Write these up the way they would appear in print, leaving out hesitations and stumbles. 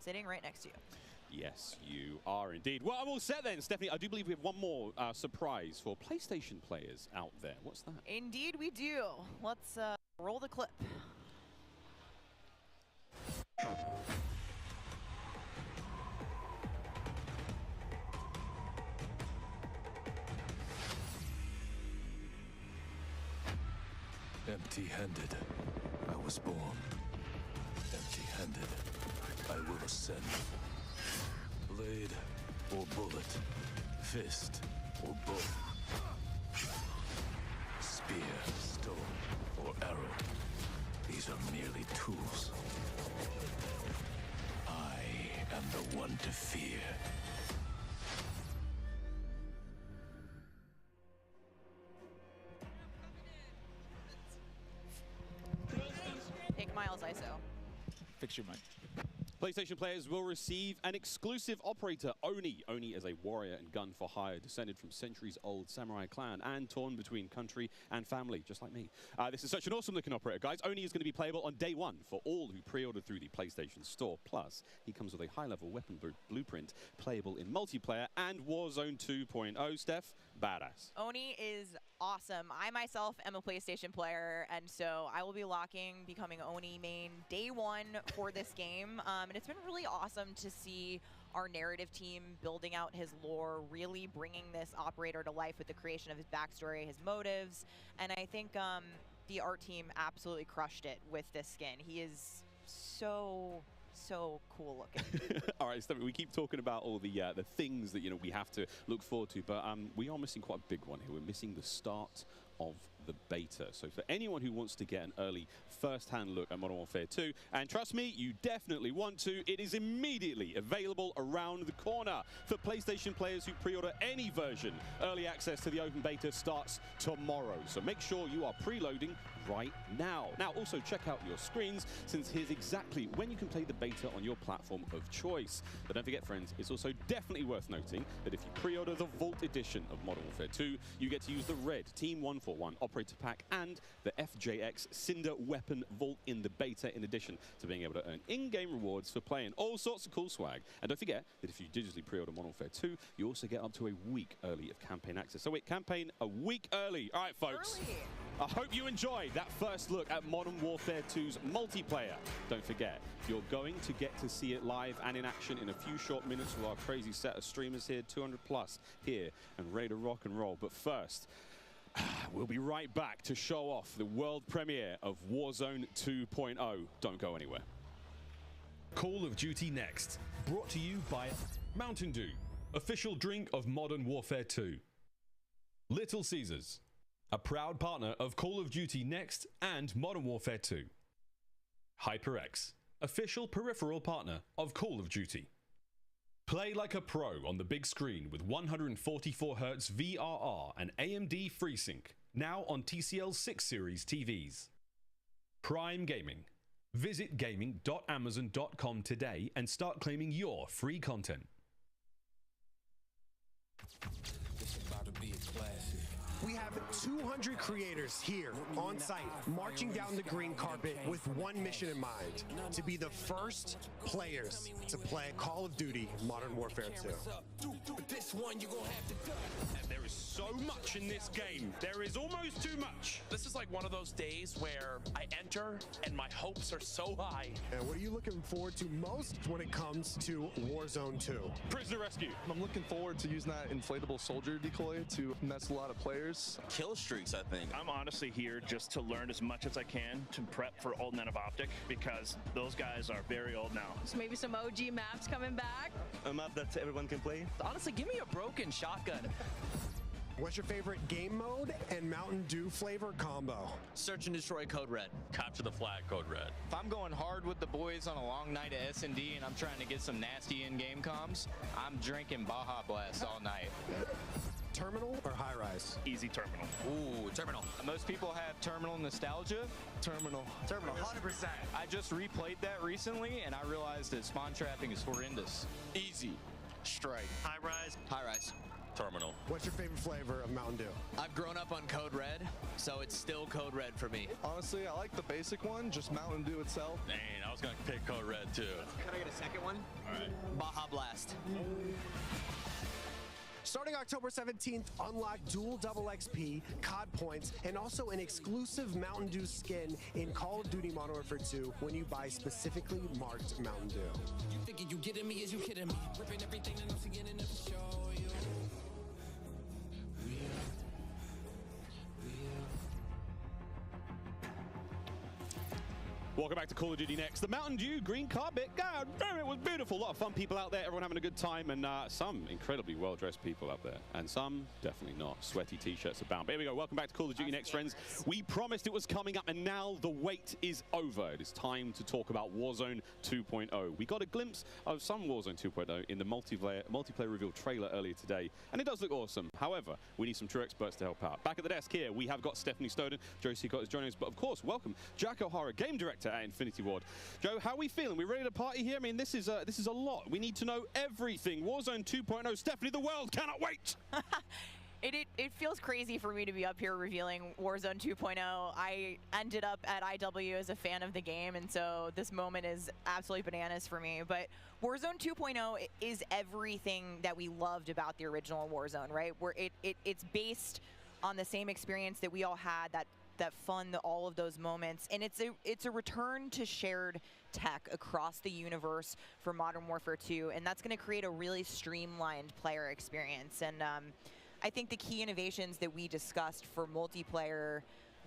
sitting right next to you. Yes, you are indeed. Well, I'm all set then, Stephanie. I do believe we have one more surprise for PlayStation players out there. What's that? Indeed we do. Let's roll the clip. Empty-handed, I was born. Empty-handed, I will ascend. Blade or bullet, fist or bow. Spear, stone, or arrow. These are merely tools. I am the one to fear. Pick Miles ISO. Fix your mic. PlayStation players will receive an exclusive operator, Oni. Oni is a warrior and gun for hire, descended from centuries-old samurai clan and torn between country and family, just like me. This is such an awesome-looking operator, guys. Oni is going to be playable on day one for all who pre-ordered through the PlayStation Store. Plus, he comes with a high-level weapon blueprint, playable in multiplayer and Warzone 2.0. Steph, badass. Oni is awesome. I myself am a PlayStation player, and so I will be becoming Oni main day one for this game. And it's been really awesome to see our narrative team building out his lore, really bringing this operator to life with the creation of his backstory, his motives, and I think the art team absolutely crushed it with this skin. He is so cool looking. All right, Stephanie, we keep talking about all the things that we have to look forward to, but we are missing quite a big one here. We're missing the start of the beta. So for anyone who wants to get an early first-hand look at Modern Warfare 2, and trust me, you definitely want to, it is immediately available around the corner. For PlayStation players who pre-order any version, early access to the open beta starts tomorrow. So make sure you are preloading right now. Now, also check out your screens, since here's exactly when you can play the beta on your platform of choice. But don't forget, friends, it's also definitely worth noting that if you pre-order the Vault edition of Modern Warfare 2, you get to use the red Team 141 Operator Pack and the FJX Cinder Weapon Vault in the beta, in addition to being able to earn in-game rewards for playing all sorts of cool swag. And don't forget that if you digitally pre-order Modern Warfare 2, you also get up to a week early of campaign access. So wait, campaign a week early. All right, folks. Early. I hope you enjoyed that first look at Modern Warfare 2's multiplayer. Don't forget, you're going to get to see it live and in action in a few short minutes with our crazy set of streamers here, 200 plus here, and ready to rock and roll. But first, we'll be right back to show off the world premiere of Warzone 2.0. Don't go anywhere. Call of Duty Next, brought to you by Mountain Dew, official drink of Modern Warfare 2. Little Caesars, a proud partner of Call of Duty Next and Modern Warfare 2. HyperX, official peripheral partner of Call of Duty. Play like a pro on the big screen with 144Hz VRR and AMD FreeSync, now on TCL 6 Series TVs. Prime Gaming. Visit gaming.amazon.com today and start claiming your free content. It's about to be a classic. We have 200 creators here on site, marching down the green carpet with one mission in mind: to be the first players to play Call of Duty Modern Warfare 2. And there is so much in this game. There is almost too much. This is like one of those days where I enter and my hopes are so high. And what are you looking forward to most when it comes to Warzone 2? Prisoner rescue. I'm looking forward to using that inflatable soldier decoy to mess a lot of players. Kill streaks, I think. I'm honestly here just to learn as much as I can to prep for Old Men of Optic, because those guys are very old now. So maybe some OG maps coming back. A map that everyone can play. Honestly, give me a broken shotgun. What's your favorite game mode and Mountain Dew flavor combo? Search and destroy Code Red. Capture the flag, Code Red. If I'm going hard with the boys on a long night at S&D and I'm trying to get some nasty in-game comms, I'm drinking Baja Blast all night. Terminal or high rise? Easy terminal. Ooh, terminal. Most people have terminal nostalgia. Terminal. Terminal, 100%. I just replayed that recently and I realized that spawn trapping is horrendous. Easy. Strike. High rise. High rise. Terminal. What's your favorite flavor of Mountain Dew? I've grown up on Code Red, so it's still Code Red for me. Honestly, I like the basic one, just Mountain Dew itself. Dang, I was going to pick Code Red too. Can I get a second one? All right. Baja Blast. Starting October 17th, unlock dual double XP, COD points, and also an exclusive Mountain Dew skin in Call of Duty Modern Warfare 2 when you buy specifically marked Mountain Dew. You thinking you getting me? Is you kidding me? Ripping everything that I'm seeing and never show you. Welcome back to Call of Duty Next. The Mountain Dew green carpet. God damn, it was beautiful. A lot of fun people out there, everyone having a good time, and some incredibly well-dressed people out there, and some definitely not. Sweaty t-shirts abound. But here we go. Welcome back to Call of Duty Next, friends. We promised it was coming up, and now the wait is over. It is time to talk about Warzone 2.0. We got a glimpse of some Warzone 2.0 in the multiplayer reveal trailer earlier today, and it does look awesome. However, we need some true experts to help out. Back at the desk here, we have got Stephanie Snowden. Joe Seacott is joining us, but of course, welcome Jack O'Hara, Game Director at Infinity Ward. Joe, how are we feeling? We ready to party here? I mean, this is a lot. We need to know everything. Warzone 2.0. Stephanie, the world cannot wait. It feels crazy for me to be up here revealing Warzone 2.0. I ended up at IW as a fan of the game, and so this moment is absolutely bananas for me. But Warzone 2.0 is everything that we loved about the original Warzone, right? Where it's based on the same experience that we all had, that fun, all of those moments, and it's a return to shared tech across the universe for Modern Warfare 2, and that's going to create a really streamlined player experience. And I think the key innovations that we discussed for multiplayer,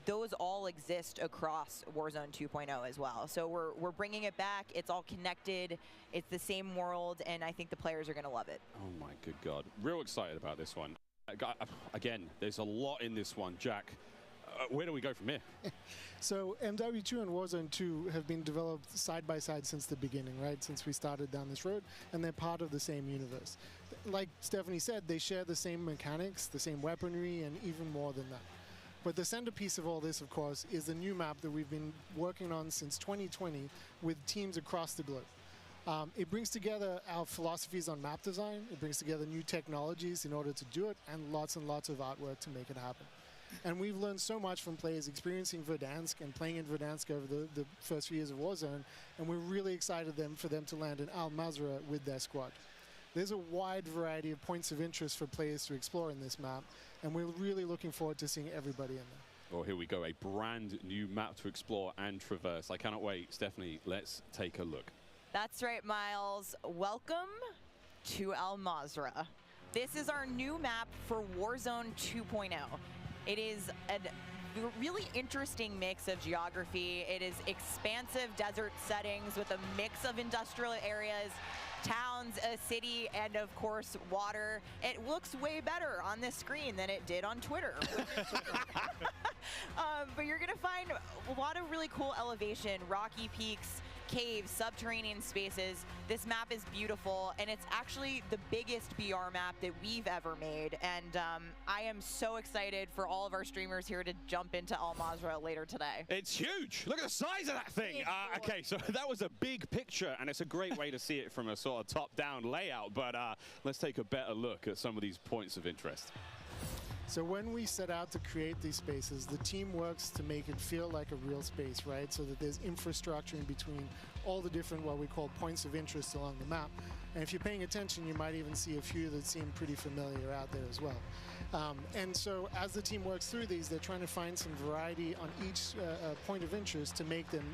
those all exist across Warzone 2.0 as well. So we're bringing it back. It's all connected. It's the same world, and I think the players are going to love it. Oh my good God. Real excited about this one. Again, there's a lot in this one. Jack, where do we go from here? So MW2 and Warzone 2 have been developed side by side since the beginning, right? Since we started down this road, and they're part of the same universe. Like Stephanie said, they share the same mechanics, the same weaponry, and even more than that. But the centerpiece of all this, of course, is the new map that we've been working on since 2020 with teams across the globe. It brings together our philosophies on map design, it brings together new technologies in order to do it, and lots of artwork to make it happen. And we've learned so much from players experiencing Verdansk and playing in Verdansk over the first few years of Warzone, and we're really excited for them to land in Al Mazrah with their squad. There's a wide variety of points of interest for players to explore in this map, and we're really looking forward to seeing everybody in there. Well, here we go, a brand new map to explore and traverse. I cannot wait. Stephanie, let's take a look. That's right, Miles. Welcome to Al Mazrah. This is our new map for Warzone 2.0. It is a really interesting mix of geography. It is expansive desert settings with a mix of industrial areas, towns, a city, and of course, water. It looks way better on this screen than it did on Twitter. But you're gonna find a lot of really cool elevation, rocky peaks, caves, subterranean spaces. This map is beautiful, and it's actually the biggest BR map that we've ever made. And I am so excited for all of our streamers here to jump into Al Mazrah later today. It's huge. Look at the size of that thing. Okay, so that was a big picture, and it's a great way to see it from a sort of top-down layout. But let's take a better look at some of these points of interest. So when we set out to create these spaces, the team works to make it feel like a real space, right? So that there's infrastructure in between all the different, what we call points of interest along the map. And if you're paying attention, you might even see a few that seem pretty familiar out there as well. And so as the team works through these, they're trying to find some variety on each point of interest to make them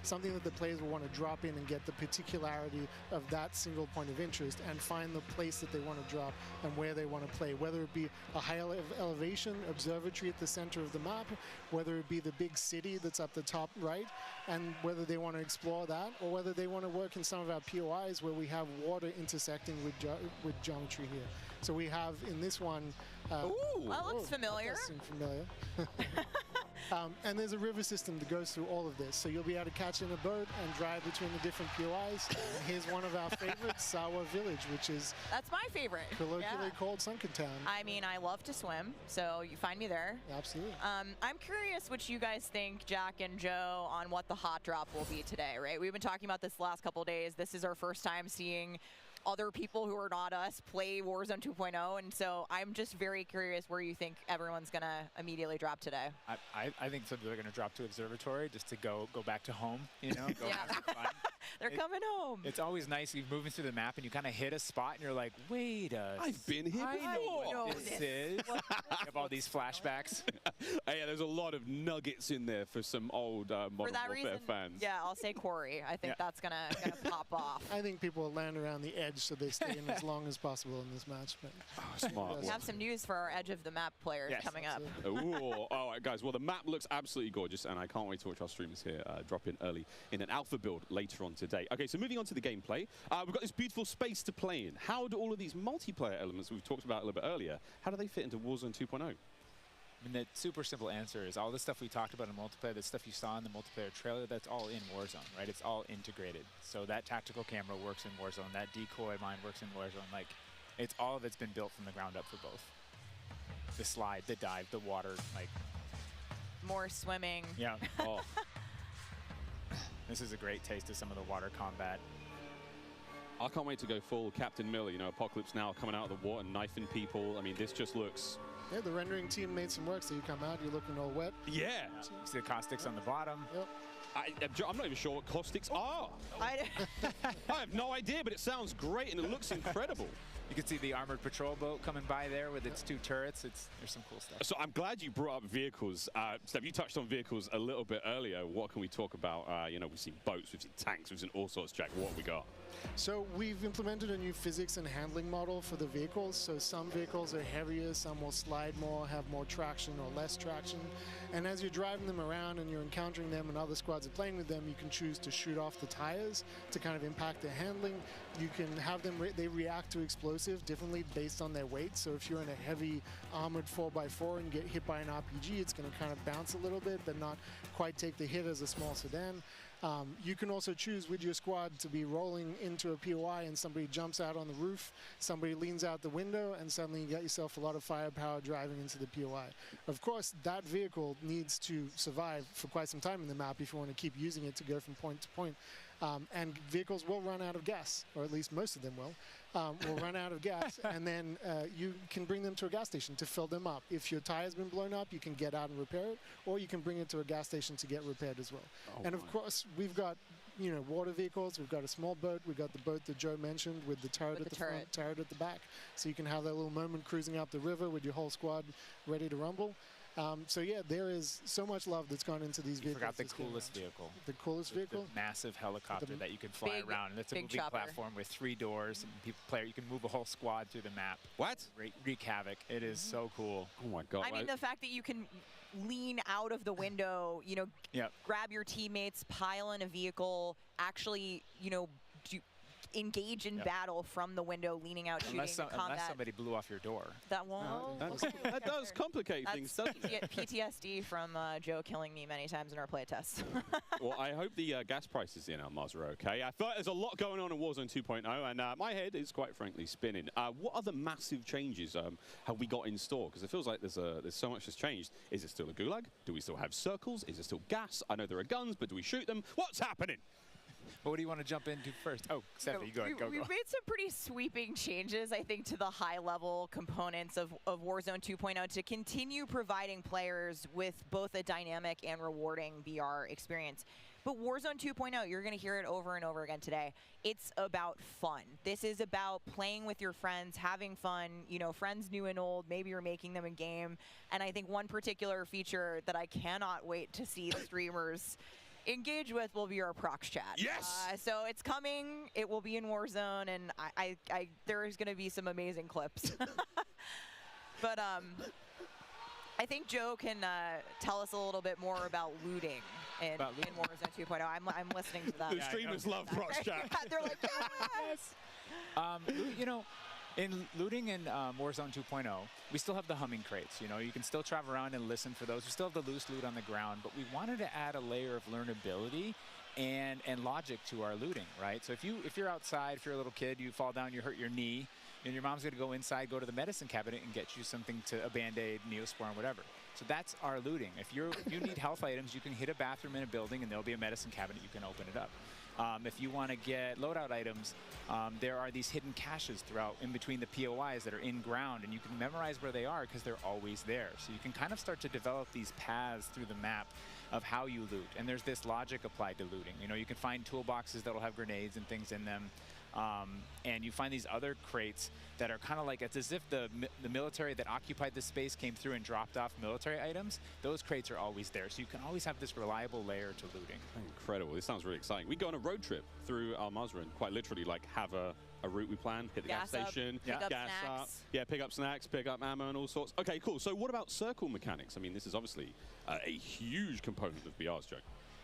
something that the players will want to drop in and get the particularity of that single point of interest and find the place that they want to drop and where they want to play, whether it be a high elevation observatory at the center of the map, whether it be the big city that's up the top right, and whether they want to explore that, or whether they want to work in some of our POIs where we have water intersecting with geometry here. So we have in this one... Ooh, that looks familiar. That does seem familiar. And there's a river system that goes through all of this. So you'll be able to catch in a boat and drive between the different POIs. And here's one of our favorites, Sawa Village, which is... That's my favorite. Colloquially called Sunken Town. I mean, I love to swim, so you find me there. Absolutely. I'm curious what you guys think, Jack and Joe, on what the hot drop will be today, right? We've been talking about this the last couple of days. This is our first time seeing other people who are not us play Warzone 2.0, and so I'm just very curious where you think everyone's going to immediately drop today. I think some people are going to drop to Observatory just to go back to home, you know, go have some fun. They're coming home. It's always nice. You're moving through the map and you kind of hit a spot and you're like, wait I've been here before. I know what this is. You have all these flashbacks. Yeah, there's a lot of nuggets in there for some old Modern Warfare fans. Yeah, I'll say Corey. I think that's gonna pop off. I think people will land around the edge so they stay in as long as possible in this match. But smart. We have some news for our edge of the map players coming up. Ooh, all right, guys. Well, the map looks absolutely gorgeous, and I can't wait to watch our streamers here drop in early in an alpha build later on today. Okay, so moving on to the gameplay, we've got this beautiful space to play in. How do all of these multiplayer elements we've talked about a little bit earlier, how do they fit into Warzone 2.0? I mean, the super simple answer is all the stuff we talked about in multiplayer, the stuff you saw in the multiplayer trailer, that's all in Warzone, right? It's all integrated. So that tactical camera works in Warzone, that decoy mine works in Warzone. Like, all of it's been built from the ground up for both. The slide, the dive, the water, like. More swimming. Yeah. Oh. This is a great taste of some of the water combat. I can't wait to go full Captain Miller, you know, Apocalypse Now coming out of the water, knifing people. I mean, this just looks... Yeah, the rendering team made some work, so you come out, you're looking all wet. Yeah. See the caustics on the bottom. Yep. I'm not even sure what caustics are. I have no idea, but it sounds great and it looks incredible. You can see the armored patrol boat coming by there with its 2 turrets. There's some cool stuff. So I'm glad you brought up vehicles. Steph, you touched on vehicles a little bit earlier. What can we talk about? You know, we've seen boats, we've seen tanks, we've seen all sorts. Jack, what have we got? So we've implemented a new physics and handling model for the vehicles. So some vehicles are heavier, some will slide more, have more traction or less traction. And as you're driving them around and you're encountering them and other squads are playing with them, you can choose to shoot off the tires to kind of impact their handling. You can have them, they react to explosives differently based on their weight. So if you're in a heavy armored 4x4 and get hit by an RPG, it's going to kind of bounce a little bit, but not quite take the hit as a small sedan. You can also choose with your squad to be rolling into a POI and somebody jumps out on the roof, somebody leans out the window, and suddenly you get yourself a lot of firepower driving into the POI. Of course, that vehicle needs to survive for quite some time in the map if you want to keep using it to go from point to point. And vehicles will run out of gas, or at least most of them will run out of gas, and then you can bring them to a gas station to fill them up. If your tire's been blown up, you can get out and repair it, or you can bring it to a gas station to get repaired as well. And of course, we've got, you know, water vehicles, we've got a small boat, we've got the boat that Joe mentioned with the turret at the front, turret at the back, so you can have that little moment cruising up the river with your whole squad ready to rumble. So yeah, there is so much love that's gone into these vehicles. You forgot the coolest vehicle. The coolest vehicle? The massive helicopter that you can fly around. And it's a moving platform with 3 doors. And you can move a whole squad through the map. What? Wreak havoc. It is so cool. Oh my God. I mean, the fact that you can lean out of the window, you know, grab your teammates, pile in a vehicle, actually, you know, engage in battle from the window, leaning out, shooting combat. Unless somebody blew off your door. That won't. That does complicate things, doesn't it? PTSD from Joe killing me many times in our playtests. Well, I hope the gas prices in Almaz are okay. I feel like there's a lot going on in Warzone 2.0, and my head is quite frankly spinning. What other massive changes have we got in store? Because it feels like there's so much that's changed. Is it still a gulag? Do we still have circles? Is it still gas? I know there are guns, but do we shoot them? What's happening? Well, what do you want to jump into first? Oh, Stephanie, go. We've made some pretty sweeping changes, I think, to the high-level components of Warzone 2.0 to continue providing players with both a dynamic and rewarding VR experience. But Warzone 2.0, you're going to hear it over and over again today. It's about fun. This is about playing with your friends, having fun, you know, friends new and old. Maybe you're making them in game. And I think one particular feature that I cannot wait to see the streamers engage with will be our prox chat. Yes! So it's coming. It will be in Warzone, and there's going to be some amazing clips. But I think Joe can tell us a little bit more about looting in Warzone 2.0. I'm listening to that. The streamers love prox chat. They're like, yes! You know, in looting in Warzone 2.0, we still have the humming crates. You know, you can still travel around and listen for those. We still have the loose loot on the ground, but we wanted to add a layer of learnability and logic to our looting, right? So if you're outside, if you're a little kid, you fall down, you hurt your knee, and your mom's gonna go inside, go to the medicine cabinet and get you something a Band-Aid, Neosporin, whatever. So that's our looting. If you need health items, you can hit a bathroom in a building and there'll be a medicine cabinet, you can open it up. If you want to get loadout items, there are these hidden caches throughout in between the POIs that are in ground, and you can memorize where they are because they're always there. So you can kind of start to develop these paths through the map of how you loot. And there's this logic applied to looting. You know, you can find toolboxes that'll have grenades and things in them. And you find these other crates that are kind of like, it's as if the military that occupied this space came through and dropped off military items. Those crates are always there. So you can always have this reliable layer to looting. Incredible. This sounds really exciting. We go on a road trip through Al Mazrah and quite literally like have a route we plan, hit the gas station, pick up gas snacks. up, pick up snacks, pick up ammo and all sorts. Okay, cool. So what about circle mechanics? I mean, this is obviously a huge component of BR's, Joe.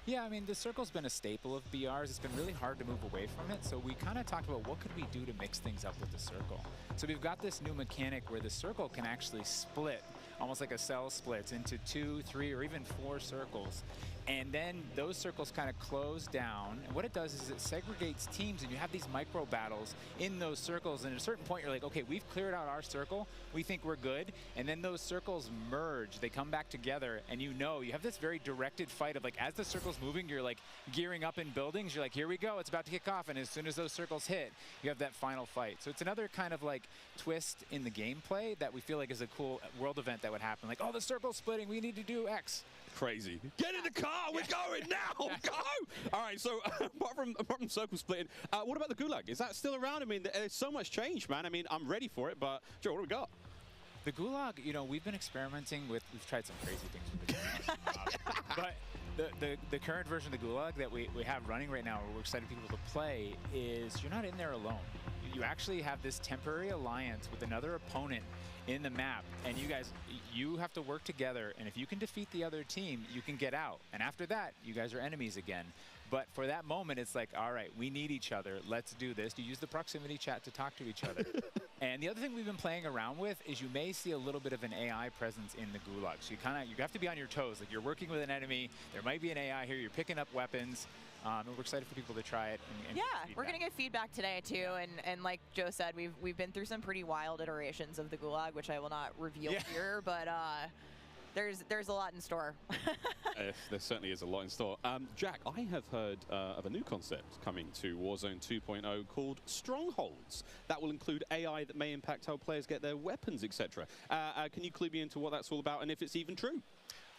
Yeah, I mean, the circle's been a staple of BRs. It's been really hard to move away from it, so we kind of talked about what could we do to mix things up with the circle. So we've got this new mechanic where the circle can actually split, almost like a cell splits, into 2, 3, or even 4 circles. And then those circles kind of close down. And what it does is it segregates teams, and you have these micro battles in those circles. And at a certain point, you're like, okay, we've cleared out our circle. We think we're good. And then those circles merge. They come back together. And you know, you have this very directed fight of like, as the circle's moving, you're like gearing up in buildings. You're like, here we go. It's about to kick off. And as soon as those circles hit, you have that final fight. So it's another kind of like twist in the gameplay that we feel like is a cool world event that would happen. Like, oh, the circle's splitting. We need to do X. Crazy. Get in the car. We're going now. Go. All right. So apart from circle splitting, what about the Gulag? Is that still around? I mean, there's so much change, man. I mean, I'm ready for it. But Joe, what do we got? The Gulag, you know, we've been experimenting with. We've tried some crazy things with the Gulag. But the current version of the Gulag that we have running right now, where we're excited people to play, is you're not in there alone. You actually have this temporary alliance with another opponent in the map, and you have to work together, and if you can defeat the other team, you can get out. And after that, you guys are enemies again. But for that moment, it's like, all right, we need each other. Let's do this. You use the proximity chat to talk to each other. And the other thing we've been playing around with is you may see a little bit of an AI presence in the Gulag. So you have to be on your toes. Like, you're working with an enemy. There might be an AI here. You're picking up weapons. And we're excited for people to try it. And we're going to get feedback today, too. And like Joe said, we've been through some pretty wild iterations of the Gulag, which I will not reveal here. But there's a lot in store. There certainly is a lot in store. Jack, I have heard of a new concept coming to Warzone 2.0 called Strongholds. That will include AI that may impact how players get their weapons, etc. Can you clue me into what that's all about and if it's even true?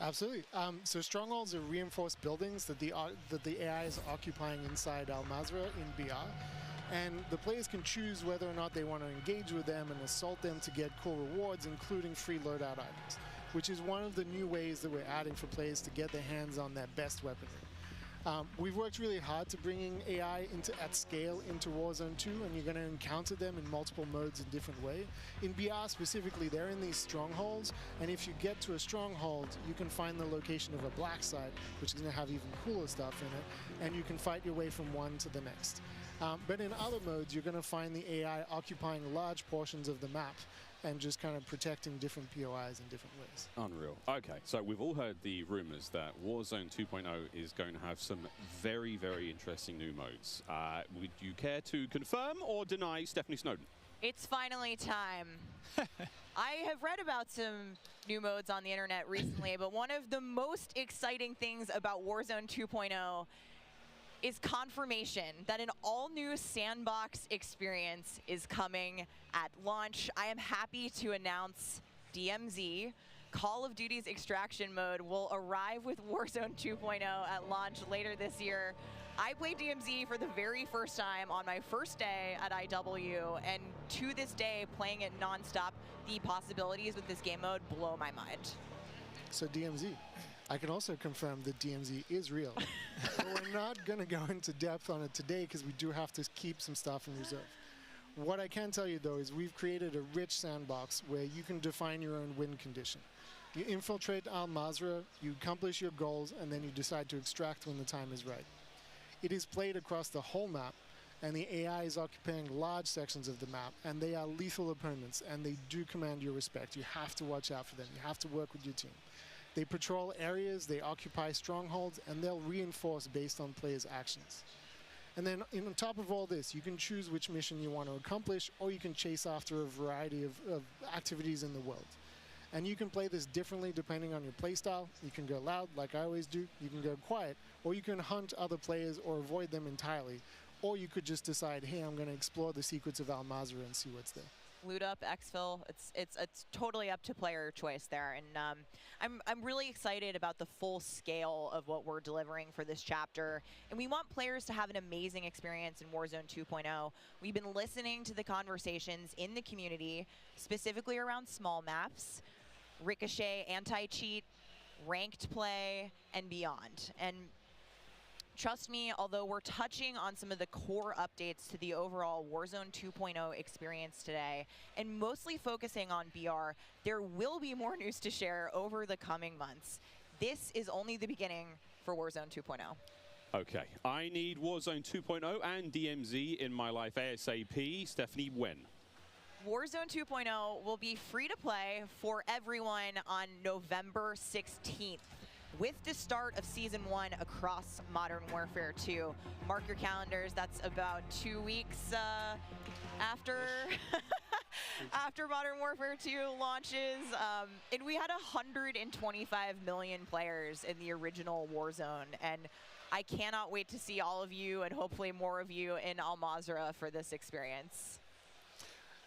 Absolutely. So strongholds are reinforced buildings that the AI is occupying inside Al Mazrah in BR. And the players can choose whether or not they want to engage with them and assault them to get cool rewards, including free loadout items, which is one of the new ways that we're adding for players to get their hands on their best weaponry. We've worked really hard to bringing AI at scale into Warzone 2, and you're going to encounter them in multiple modes in different ways. In BR specifically, they're in these strongholds, and if you get to a stronghold, you can find the location of a black site, which is going to have even cooler stuff in it, and you can fight your way from one to the next. But in other modes, you're going to find the AI occupying large portions of the map and just kind of protecting different POIs in different ways. Unreal. Okay, so we've all heard the rumors that Warzone 2.0 is going to have some very, very interesting new modes. Would you care to confirm or deny Stephanie Snowden? It's finally time. I have read about some new modes on the internet recently, but one of the most exciting things about Warzone 2.0 is confirmation that an all-new sandbox experience is coming at launch. I am happy to announce DMZ, Call of Duty's extraction mode, will arrive with Warzone 2.0 at launch later this year. I played DMZ for the very first time on my first day at IW, and to this day, playing it nonstop, the possibilities with this game mode blow my mind. So DMZ. I can also confirm that DMZ is real. But we're not going to go into depth on it today because we do have to keep some stuff in reserve. What I can tell you, though, is we've created a rich sandbox where you can define your own win condition. You infiltrate Al Mazrah, you accomplish your goals, and then you decide to extract when the time is right. It is played across the whole map, and the AI is occupying large sections of the map, and they are lethal opponents, and they do command your respect. You have to watch out for them. You have to work with your team. They patrol areas, they occupy strongholds, and they'll reinforce based on players' actions. And then on top of all this, you can choose which mission you want to accomplish, or you can chase after a variety of activities in the world. And you can play this differently depending on your play style. You can go loud, like I always do. You can go quiet, or you can hunt other players or avoid them entirely. Or you could just decide, hey, I'm going to explore the secrets of Al Mazrah and see what's there. Loot up, exfil, it's totally up to player choice there, and I'm really excited about the full scale of what we're delivering for this chapter, and we want players to have an amazing experience in Warzone 2.0. We've been listening to the conversations in the community, specifically around small maps, Ricochet, anti-cheat, ranked play, and beyond. And trust me, although we're touching on some of the core updates to the overall Warzone 2.0 experience today, and mostly focusing on BR, there will be more news to share over the coming months. This is only the beginning for Warzone 2.0. Okay, I need Warzone 2.0 and DMZ in my life ASAP. Stephanie, when? Warzone 2.0 will be free to play for everyone on November 16th. With the start of Season 1 across Modern Warfare 2. Mark your calendars, that's about 2 weeks after after Modern Warfare 2 launches. And we had 125 million players in the original Warzone, and I cannot wait to see all of you and hopefully more of you in Al Mazrah for this experience.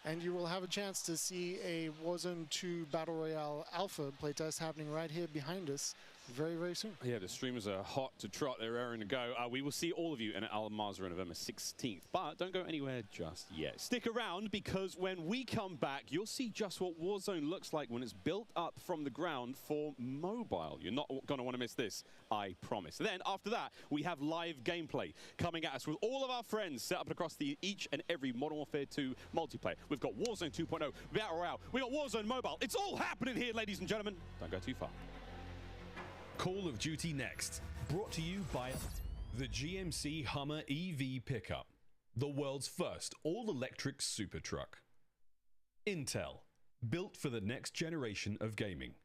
And you will have a chance to see a Warzone 2 Battle Royale Alpha playtest happening right here behind us very, very soon. Yeah, the streamers are hot to trot. They're raring to go. We will see all of you in Al Mazrah on November 16th. But don't go anywhere just yet. Stick around, because when we come back, you'll see just what Warzone looks like when it's built up from the ground for mobile. You're not going to want to miss this, I promise. Then, after that, we have live gameplay coming at us with all of our friends set up across each and every Modern Warfare 2 multiplayer. We've got Warzone 2.0, Battle Royale. We've got Warzone Mobile. It's all happening here, ladies and gentlemen. Don't go too far. Call of Duty Next, brought to you by the GMC Hummer EV pickup, the world's first all-electric super truck. Intel, built for the next generation of gaming.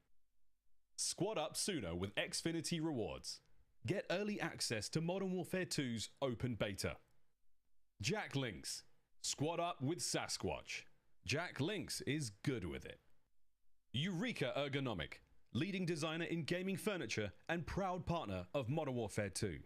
Squad up sooner with Xfinity rewards. Get early access to Modern Warfare 2's open beta. Jack Links, squad up with Sasquatch. Jack Links is good with it. Eureka Ergonomic, leading designer in gaming furniture and proud partner of Modern Warfare 2.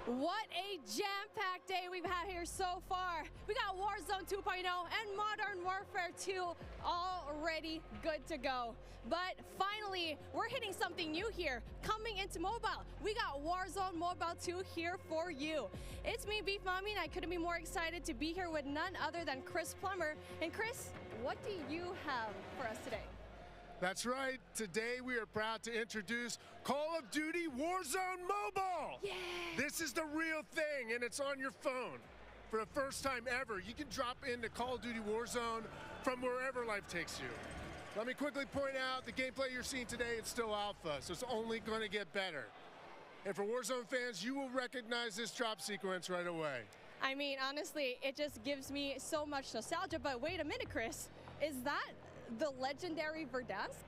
What a jam-packed day we've had here so far. We got Warzone 2.0 and Modern Warfare 2 already good to go. But finally, we're hitting something new here, coming into mobile. We got Warzone Mobile 2 here for you. It's me, Beef Mommy, and I couldn't be more excited to be here with none other than Chris Plummer. And Chris, what do you have for us today? That's right. Today we are proud to introduce Call of Duty Warzone Mobile. Yeah. This is the real thing, and it's on your phone. For the first time ever, you can drop into Call of Duty Warzone from wherever life takes you. Let me quickly point out the gameplay you're seeing today, it's still alpha, so it's only going to get better. And for Warzone fans, you will recognize this drop sequence right away. I mean, honestly, it just gives me so much nostalgia, but wait a minute, Chris. Is that the legendary Verdansk?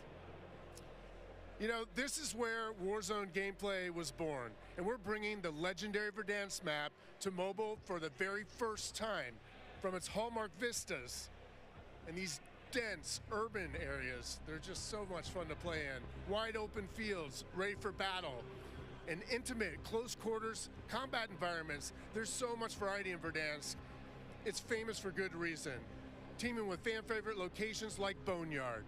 You know, this is where Warzone gameplay was born, and we're bringing the legendary Verdansk map to mobile for the very first time from its hallmark vistas and these dense urban areas. They're just so much fun to play in. Wide open fields, ready for battle, and intimate, close quarters combat environments. There's so much variety in Verdansk. It's famous for good reason. Teaming with fan favorite locations like Boneyard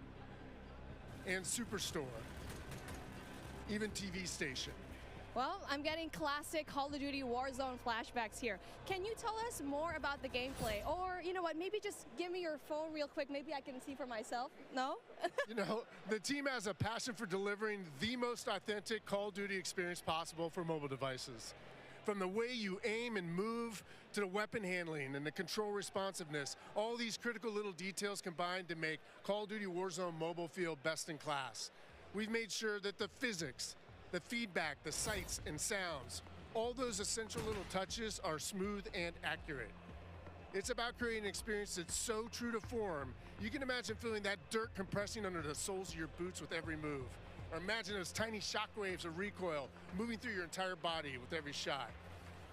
and Superstore, even TV station. Well, I'm getting classic Call of Duty Warzone flashbacks here. Can you tell us more about the gameplay? Or, you know what, maybe just give me your phone real quick. Maybe I can see for myself. No? You know, the team has a passion for delivering the most authentic Call of Duty experience possible for mobile devices. From the way you aim and move to the weapon handling and the control responsiveness, all these critical little details combine to make Call of Duty Warzone Mobile feel best in class. We've made sure that the physics, the feedback, the sights and sounds, all those essential little touches are smooth and accurate. It's about creating an experience that's so true to form, you can imagine feeling that dirt compressing under the soles of your boots with every move. Or imagine those tiny shockwaves of recoil moving through your entire body with every shot.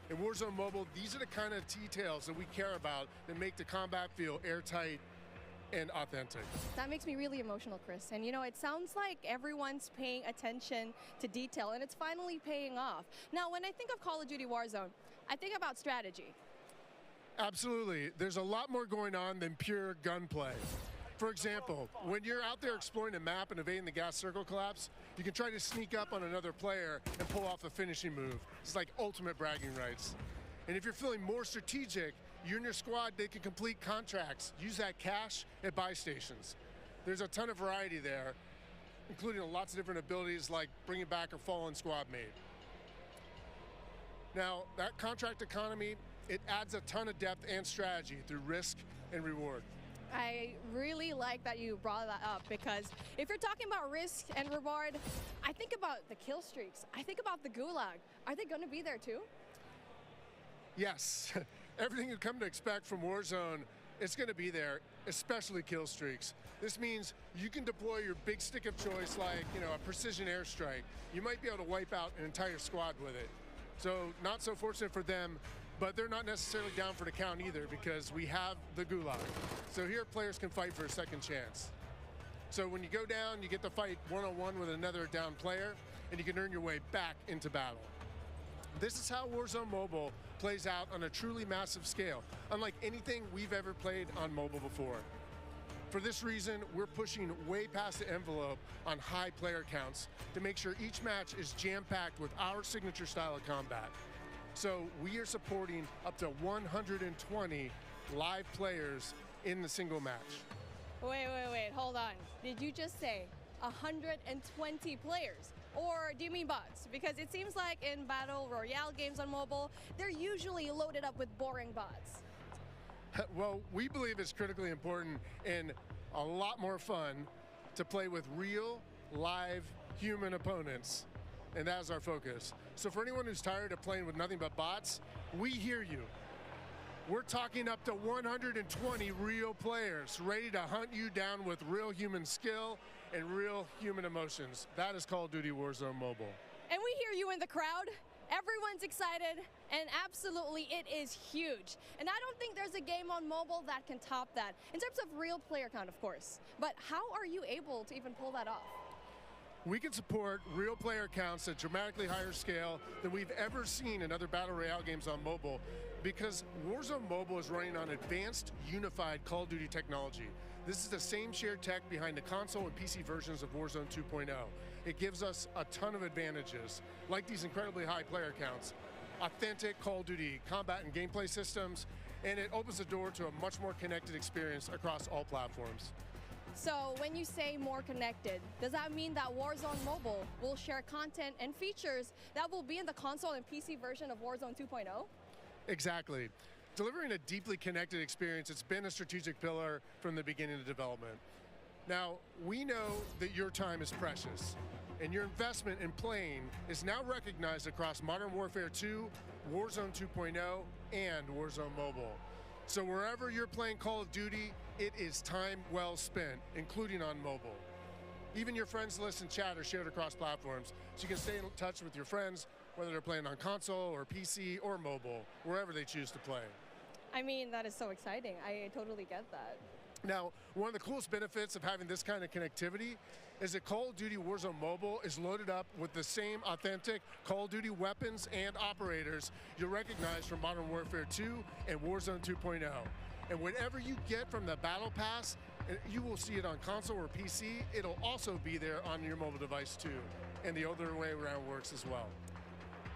In Warzone Mobile, these are the kind of details that we care about that make the combat feel airtight and authentic. That makes me really emotional, Chris. And you know, it sounds like everyone's paying attention to detail, and it's finally paying off. Now, when I think of Call of Duty Warzone, I think about strategy. Absolutely. There's a lot more going on than pure gunplay. For example, when you're out there exploring a map and evading the gas circle collapse, you can try to sneak up on another player and pull off a finishing move. It's like ultimate bragging rights. And if you're feeling more strategic, you and your squad, they can complete contracts, use that cash at buy stations. There's a ton of variety there, including lots of different abilities like bringing back a fallen squad mate. Now, that contract economy, it adds a ton of depth and strategy through risk and reward. I really like that you brought that up, because if you're talking about risk and reward, I think about the kill streaks. I think about the gulag. Are they going to be there too? Yes. Everything you've come to expect from Warzone, it's going to be there, especially kill streaks. This means you can deploy your big stick of choice like, you know, a precision airstrike. You might be able to wipe out an entire squad with it. So not so fortunate for them, but they're not necessarily down for the count either, because we have the gulag. So here players can fight for a second chance. So when you go down, you get to fight one-on-one with another down player, and you can earn your way back into battle. This is how Warzone Mobile plays out on a truly massive scale, unlike anything we've ever played on mobile before. For this reason, we're pushing way past the envelope on high player counts to make sure each match is jam-packed with our signature style of combat. So we are supporting up to 120 live players in the single match. Wait, hold on. Did you just say 120 players? Or do you mean bots? Because it seems like in Battle Royale games on mobile, they're usually loaded up with boring bots. Well, we believe it's critically important and a lot more fun to play with real, live, human opponents. And that is our focus. So for anyone who's tired of playing with nothing but bots, we hear you. We're talking up to 120 real players ready to hunt you down with real human skill and real human emotions. That is Call of Duty Warzone Mobile. And we hear you in the crowd. Everyone's excited, and absolutely it is huge. And I don't think there's a game on mobile that can top that, in terms of real player count, of course. But how are you able to even pull that off? We can support real player counts at dramatically higher scale than we've ever seen in other Battle Royale games on mobile, because Warzone Mobile is running on advanced, unified Call of Duty technology. This is the same shared tech behind the console and PC versions of Warzone 2.0. It gives us a ton of advantages, like these incredibly high player counts, authentic Call of Duty combat and gameplay systems, and it opens the door to a much more connected experience across all platforms. So when you say more connected, does that mean that Warzone Mobile will share content and features that will be in the console and PC version of Warzone 2.0? Exactly. Delivering a deeply connected experience, it's been a strategic pillar from the beginning of development. Now, we know that your time is precious, and your investment in playing is now recognized across Modern Warfare 2, Warzone 2.0, and Warzone Mobile. So wherever you're playing Call of Duty, it is time well spent, including on mobile. Even your friends list and chat are shared across platforms, so you can stay in touch with your friends, whether they're playing on console or PC or mobile, wherever they choose to play. I mean, that is so exciting. I totally get that. Now, one of the coolest benefits of having this kind of connectivity is that Call of Duty Warzone Mobile is loaded up with the same authentic Call of Duty weapons and operators you'll recognize from Modern Warfare 2 and Warzone 2.0. And whatever you get from the Battle Pass, you will see it on console or PC. It'll also be there on your mobile device too. And the other way around works as well.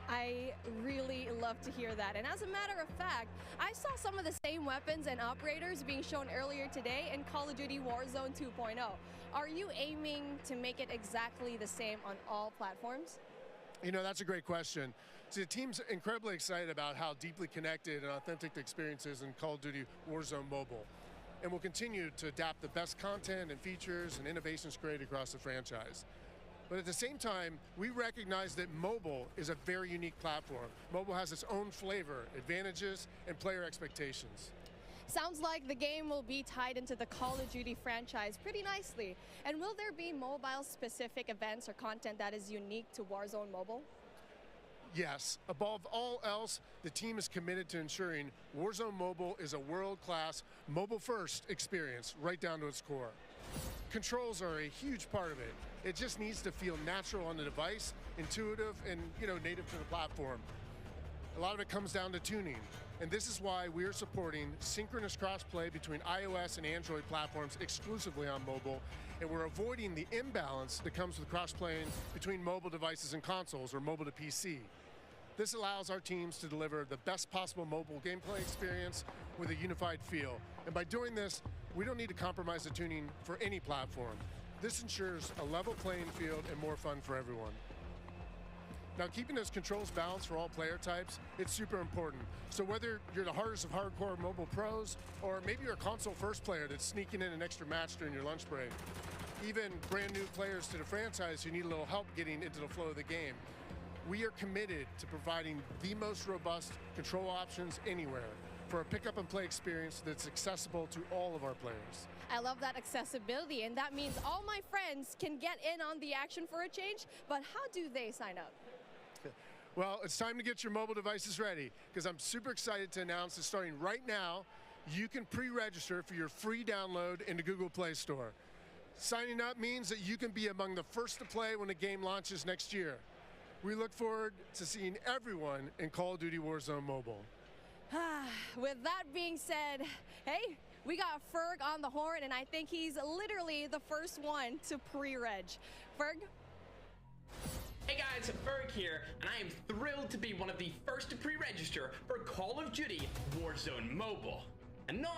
I really love to hear that. And as a matter of fact, I saw some of the same weapons and operators being shown earlier today in Call of Duty Warzone 2.0. Are you aiming to make it exactly the same on all platforms? You know, that's a great question. So the team's incredibly excited about how deeply connected and authentic the experience is in Call of Duty Warzone Mobile. And we'll continue to adapt the best content and features and innovations created across the franchise. But at the same time, we recognize that mobile is a very unique platform. Mobile has its own flavor, advantages, and player expectations. Sounds like the game will be tied into the Call of Duty franchise pretty nicely. And will there be mobile-specific events or content that is unique to Warzone Mobile? Yes. Above all else, the team is committed to ensuring Warzone Mobile is a world-class, mobile-first experience right down to its core. Controls are a huge part of it. It just needs to feel natural on the device, intuitive, and native to the platform. A lot of it comes down to tuning, and this is why we are supporting synchronous crossplay between iOS and Android platforms exclusively on mobile, and we're avoiding the imbalance that comes with cross-playing between mobile devices and consoles or mobile to PC. This allows our teams to deliver the best possible mobile gameplay experience with a unified feel. And by doing this, we don't need to compromise the tuning for any platform. This ensures a level playing field and more fun for everyone. Now, keeping those controls balanced for all player types, it's super important. So whether you're the hardest of hardcore mobile pros, or maybe you're a console first player that's sneaking in an extra match during your lunch break, even brand new players to the franchise who need a little help getting into the flow of the game, we are committed to providing the most robust control options anywhere for a pick up and play experience that's accessible to all of our players. I love that accessibility, and that means all my friends can get in on the action for a change, but how do they sign up? Well, it's time to get your mobile devices ready, because I'm super excited to announce that starting right now, you can pre-register for your free download in the Google Play Store. Signing up means that you can be among the first to play when the game launches next year. We look forward to seeing everyone in Call of Duty Warzone Mobile. With that being said, hey, we got Ferg on the horn, and I think he's literally the first one to pre-reg. Ferg? Hey guys, Ferg here, and I am thrilled to be one of the first to pre-register for Call of Duty Warzone Mobile. And now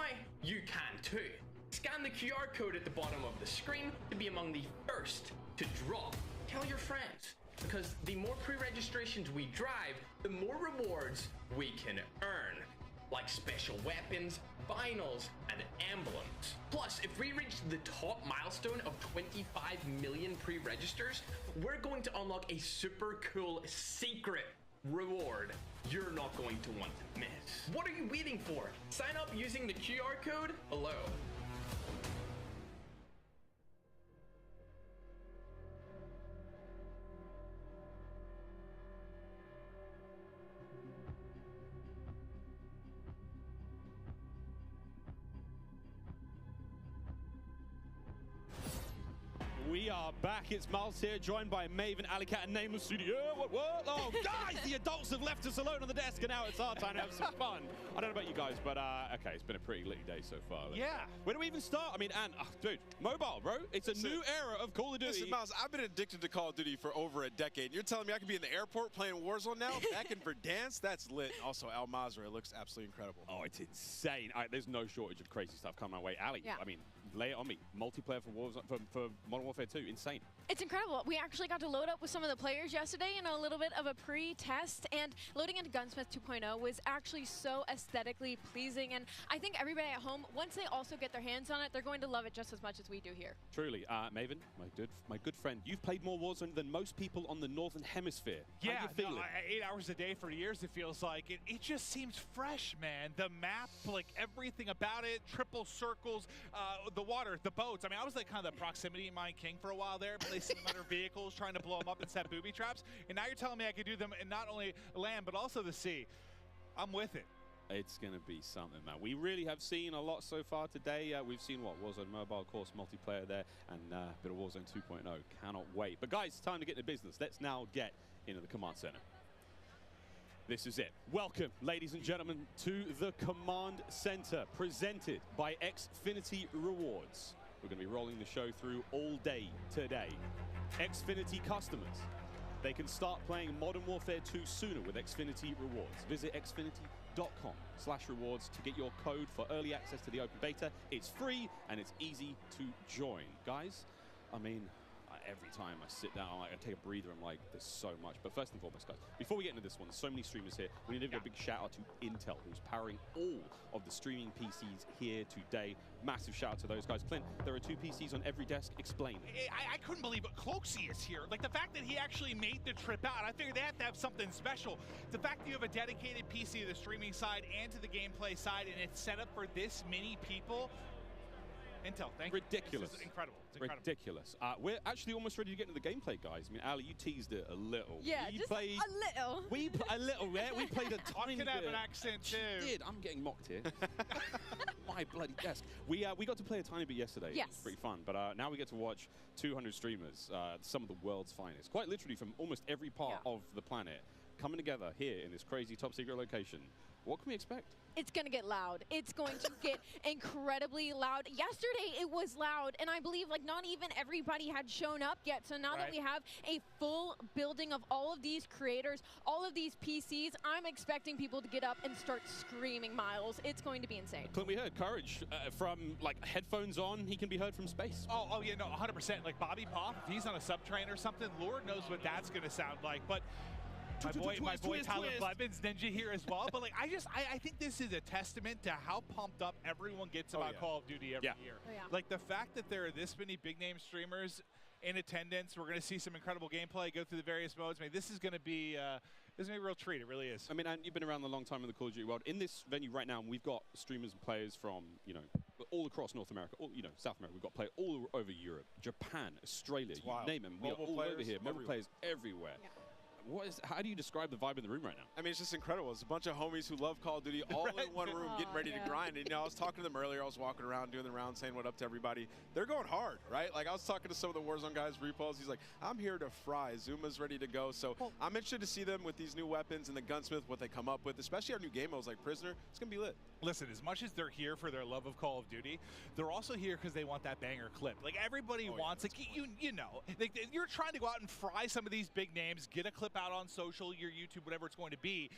you can too. Scan the QR code at the bottom of the screen to be among the first to drop. Tell your friends, because the more pre-registrations we drive, the more rewards we can earn, like special weapons, vinyls, and emblems. Plus, if we reach the top milestone of 25 million pre-registers, we're going to unlock a super cool secret reward you're not going to want to miss. What are you waiting for? Sign up using the QR code below. We are back. It's Miles here, joined by Maven, Alicat, and Nameless Studio. What? Oh, guys, the adults have left us alone on the desk, and now it's our time to have some fun. I don't know about you guys, but okay, it's been a pretty litty day so far. Yeah. Where do we even start? I mean, dude, mobile, bro. It's a new era of Call of Duty. Listen, Miles, I've been addicted to Call of Duty for over a decade. You're telling me I could be in the airport playing Warzone now, back in Verdansk? That's lit. Also, Al Mazrah looks absolutely incredible. Oh, it's insane. There's no shortage of crazy stuff coming my way. Ali, Yeah. I mean, lay it on me. Multiplayer for Modern Warfare 2, insane. It's incredible. We actually got to load up with some of the players yesterday in a little bit of a pre-test, and loading into Gunsmith 2.0 was actually so aesthetically pleasing, and I think everybody at home, once they also get their hands on it, they're going to love it just as much as we do here. Truly. Maven, my good friend, you've played more Warzone than most people on the Northern Hemisphere. Yeah, how you feeling? No, 8 hours a day for years, it feels like. It just seems fresh, man. The map, like everything about it, triple circles, the water, the boats. I mean, I was like kind of the proximity mine king for a while there, placing them under vehicles, trying to blow them up and set booby traps. And now you're telling me I could do them in not only land, but also the sea. I'm with it. It's going to be something, man. We really have seen a lot so far today. We've seen, what, Warzone Mobile, of course, multiplayer there, and a bit of Warzone 2.0. Cannot wait. But, guys, it's time to get into business. Let's now get into the Command Center. This is it. Welcome, ladies and gentlemen, to the Command Center, presented by Xfinity Rewards. We're going to be rolling the show through all day today. Xfinity customers, they can start playing Modern Warfare 2 sooner with Xfinity Rewards. Visit xfinity.com/rewards to get your code for early access to the open beta. It's free and it's easy to join. Guys, I mean, every time I sit down, I take a breather, I'm like, there's so much. But first and foremost, guys, before we get into this one, there's so many streamers here. We need to give a big shout out to Intel, who's powering all of the streaming PCs here today. Massive shout out to those guys. Clint, there are 2 PCs on every desk. Explain. I couldn't believe it. Cloaksy is here. Like, the fact that he actually made the trip out, I figured they have to have something special. The fact that you have a dedicated PC to the streaming side and to the gameplay side, and it's set up for this many people. Intel, thank you. Ridiculous. This is incredible. It's incredible. Ridiculous. We're actually almost ready to get into the gameplay, guys. I mean, Ali, you teased it a little. Yeah, we just played, a little. A little, yeah? We played a tiny bit. I could have an accent, too. Did. I'm getting mocked here. My bloody desk. We got to play a tiny bit yesterday. Yes. It was pretty fun. But now we get to watch 200 streamers, some of the world's finest, quite literally from almost every part of the planet, coming together here in this crazy top secret location. What can we expect? It's going to get loud. It's going to get incredibly loud. Yesterday, it was loud, and I believe like not even everybody had shown up yet. So now that we have a full building of all of these creators, all of these PCs, I'm expecting people to get up and start screaming miles. It's going to be insane. Clint, we heard Courage from like headphones on. He can be heard from space. Oh yeah, no, 100%. Like Bobby Pop, if he's on a subtrain or something, Lord knows what that's going to sound like. But my boy Tyler Blevins Ninja here as well. But like, I think this is a testament to how pumped up everyone gets about Call of Duty every year. Like the fact that there are this many big name streamers in attendance, we're going to see some incredible gameplay, go through the various modes. I mean, this is going to be a real treat. It really is. I mean, and you've been around a long time in the Call of Duty world. In this venue right now, we've got streamers and players from, you know, all across North America, all, you know, South America. We've got players all over Europe, Japan, Australia, you name them. We are all over here. Mobile players everywhere. Yeah. How do you describe the vibe in the room right now? I mean, it's just incredible. It's a bunch of homies who love Call of Duty all in one room getting ready to grind. And, you know, I was talking to them earlier. I was walking around doing the round saying what up to everybody. They're going hard, right? Like, I was talking to some of the Warzone guys, Repos. He's like, I'm here to fry. Zuma's ready to go. So I'm interested to see them with these new weapons and the Gunsmith, what they come up with, especially our new game modes like Prisoner. It's going to be lit. Listen, as much as they're here for their love of Call of Duty, they're also here because they want that banger clip. Like, everybody wants, like, you know, like, you're trying to go out and fry some of these big names, get a clip out on social, your YouTube, whatever it's going to be.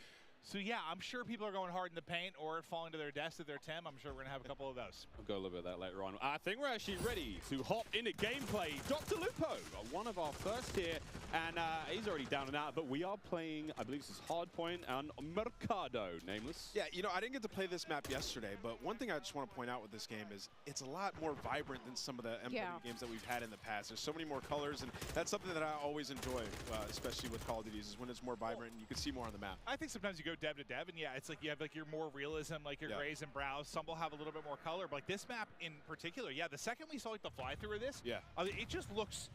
So, yeah, I'm sure people are going hard in the paint or falling to their desk at their Tim. I'm sure we're going to have a couple of those. We'll go a little bit of that later on. I think we're actually ready to hop into gameplay. Dr. Lupo, one of our first here, and he's already down and out, but we are playing, I believe this is Hardpoint and Mercado, Nameless. Yeah, you know, I didn't get to play this map yesterday, but one thing I just want to point out with this game is it's a lot more vibrant than some of the MW games that we've had in the past. There's so many more colors, and that's something that I always enjoy, especially with Call of Duty, is when it's more vibrant and you can see more on the map. I think sometimes you go dev to dev, and yeah, it's like you have like your more realism, like your grays and brows. Some will have a little bit more color, but like this map in particular, yeah, the second we saw like the fly-through of this, it just looks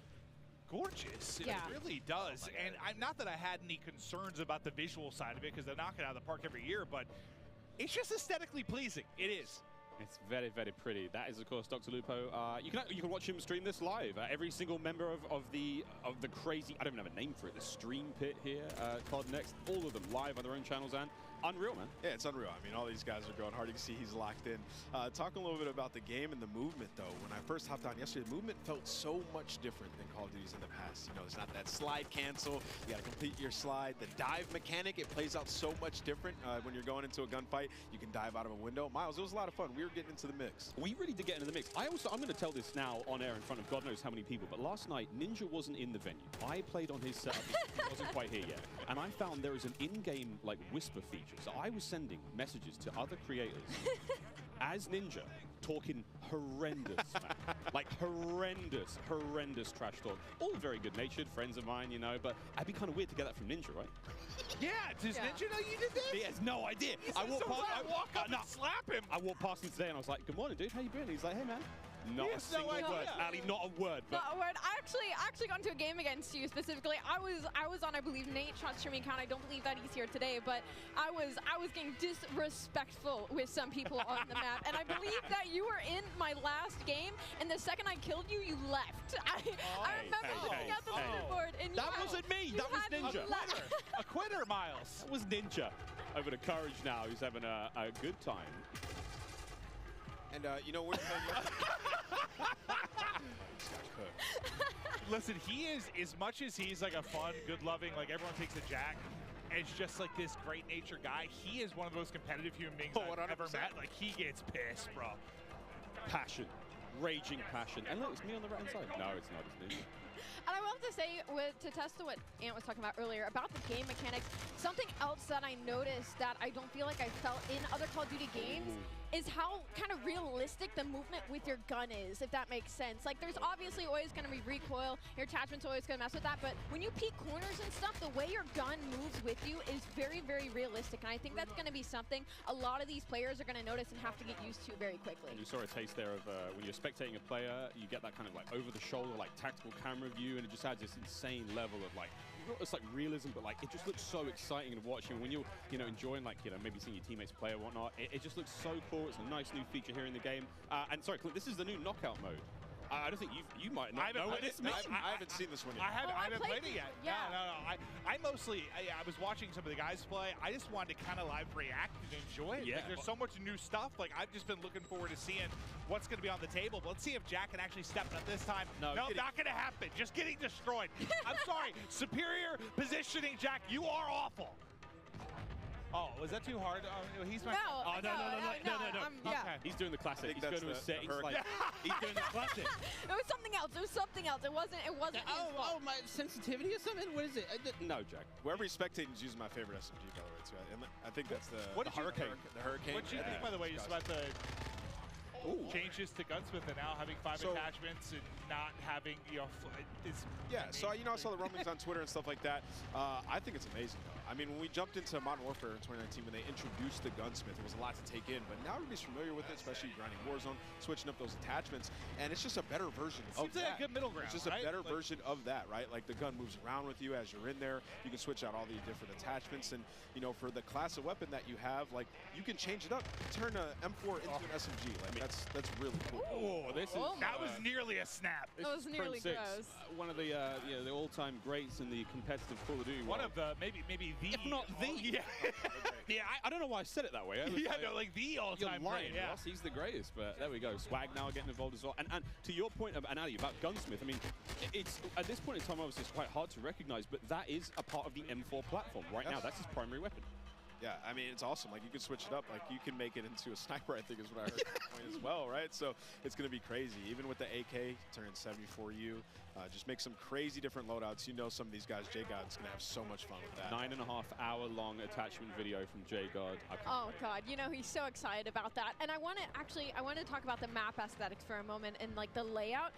gorgeous. It really does. And not that I had any concerns about the visual side of it, because they knock it out of the park every year, but it's just aesthetically pleasing. It is. It's very, very pretty. That is, of course, Dr. Lupo. You can watch him stream this live. Every single member of the crazy, I don't even have a name for it, the stream pit here, COD Next, all of them live on their own channels, and unreal, man. Yeah, it's unreal. I mean, all these guys are going hard. You can see he's locked in. Talking a little bit about the game and the movement, though. When I first hopped on yesterday, the movement felt so much different than Call of Duty's in the past. You know, there's not that slide cancel. You got to complete your slide. The dive mechanic, it plays out so much different when you're going into a gunfight. You can dive out of a window. Miles, it was a lot of fun. We were getting into the mix. We really did get into the mix. I'm going to tell this now on air in front of God knows how many people, but last night, Ninja wasn't in the venue. I played on his setup. He wasn't quite here yet. And I found there is an in-game, like, whisper feature. So I was sending messages to other creators as Ninja, talking horrendous, man. Like horrendous trash talk. All very good-natured friends of mine, you know, but it'd be kind of weird to get that from Ninja, right? Yeah, does Ninja know you did this? He has no idea. I walk up and slap him. I walked past him today and I was like, good morning, dude, how you doing? He's like, hey, man. Not a single word, Ali, not a word. Not a word. I actually got into a game against you specifically. I was on, I believe, Nate Shot's streaming account. I don't believe that he's here today, but I was getting disrespectful with some people on the map, and I believe that you were in my last game, and the second I killed you, you left. I remember looking at the leaderboard, and that wasn't me. That was Ninja. A quitter, Miles. That was Ninja. Over to Courage now, who's having a good time. And, you know, we're Listen, he is, as much as he's like a fun, good-loving, like everyone takes a Jack, and just like this great-natured guy, he is one of the most competitive human beings I've ever met. Like, he gets pissed, bro. Passion. Raging passion. And look, it's me on the right-hand side. No, it's not. It's Ninja. And I will have to say, to test to what Ant was talking about earlier, about the game mechanics, something else that I noticed that I don't feel like I felt in other Call of Duty games is how kind of realistic the movement with your gun is, if that makes sense. Like, there's obviously always going to be recoil, your attachment's always going to mess with that, but when you peek corners and stuff, the way your gun moves with you is very, very realistic, and I think that's going to be something a lot of these players are going to notice and have to get used to very quickly. And you saw a taste there of when you're spectating a player, you get that kind of like over-the-shoulder, like tactical camera view, and it just adds this insane level of like, it's like realism, but like it just looks so exciting to watch. And when you're, you know, enjoying like, you know, maybe seeing your teammates play or whatnot, it just looks so cool. It's a nice new feature here in the game. And sorry, Clint, this is the new knockout mode. I don't think you might not know what this means. I haven't seen this one yet. I haven't played it yet. Yeah. No. I mostly, I was watching some of the guys play. I just wanted to kind of live react and enjoy it. Yeah. Like, there's so much new stuff. Like, I've just been looking forward to seeing what's going to be on the table. But let's see if Jack can actually step up this time. No, not going to happen. Just getting destroyed. I'm sorry. Superior positioning, Jack. You are awful. Oh, was that too hard? He's my. No. No. Yeah. He's doing the classic. He's going to a set. He's like, he's doing the classic. It was something else. It wasn't. Oh, my sensitivity or something? What is it? No, Jack. Wherever he's spectating is using my favorite SMG, by the way, too. I think that's the Hurricane. The Hurricane. What do you think, by the way, just about the changes to Gunsmith and now having 5 attachments and not having, you know, so, you know, I saw the rumblings on Twitter and stuff like that. I think it's amazing, though. I mean, when we jumped into Modern Warfare in 2019, when they introduced the Gunsmith, it was a lot to take in. But now everybody's familiar with it, especially grinding Warzone, switching up those attachments. And it's just a better version of that. Seems like a good middle ground, It's just a better version of that, right? Like, the gun moves around with you as you're in there. You can switch out all the different attachments. And, you know, for the class of weapon that you have, like, you can change it up. Turn an M4 into an SMG. Like, that's really cool. Oh, that was nearly a snap. That was nearly gross. One of the the all-time greats in the competitive Call of Duty. One of the maybe the, if not the. Yeah, I don't know why I said it that way. Like the all-time great. Yeah, Ross, he's the greatest. But there we go. Swag now getting involved as well. And to your point, Ali, about Gunsmith, I mean, it's at this point in time, obviously, it's quite hard to recognize, but that is a part of the M4 platform right now. That's his primary weapon. Yeah, I mean, it's awesome. Like, you can switch it up. Like, you can make it into a sniper, I think is what I heard at that point as well, right? So it's going to be crazy. Even with the AK, turning 74U, just make some crazy different loadouts. You know, some of these guys, J-God's going to have so much fun with that. 9.5-hour-long attachment video from J-God. Oh, God. You know, he's so excited about that. And I want to talk about the map aesthetics for a moment and, like, the layout.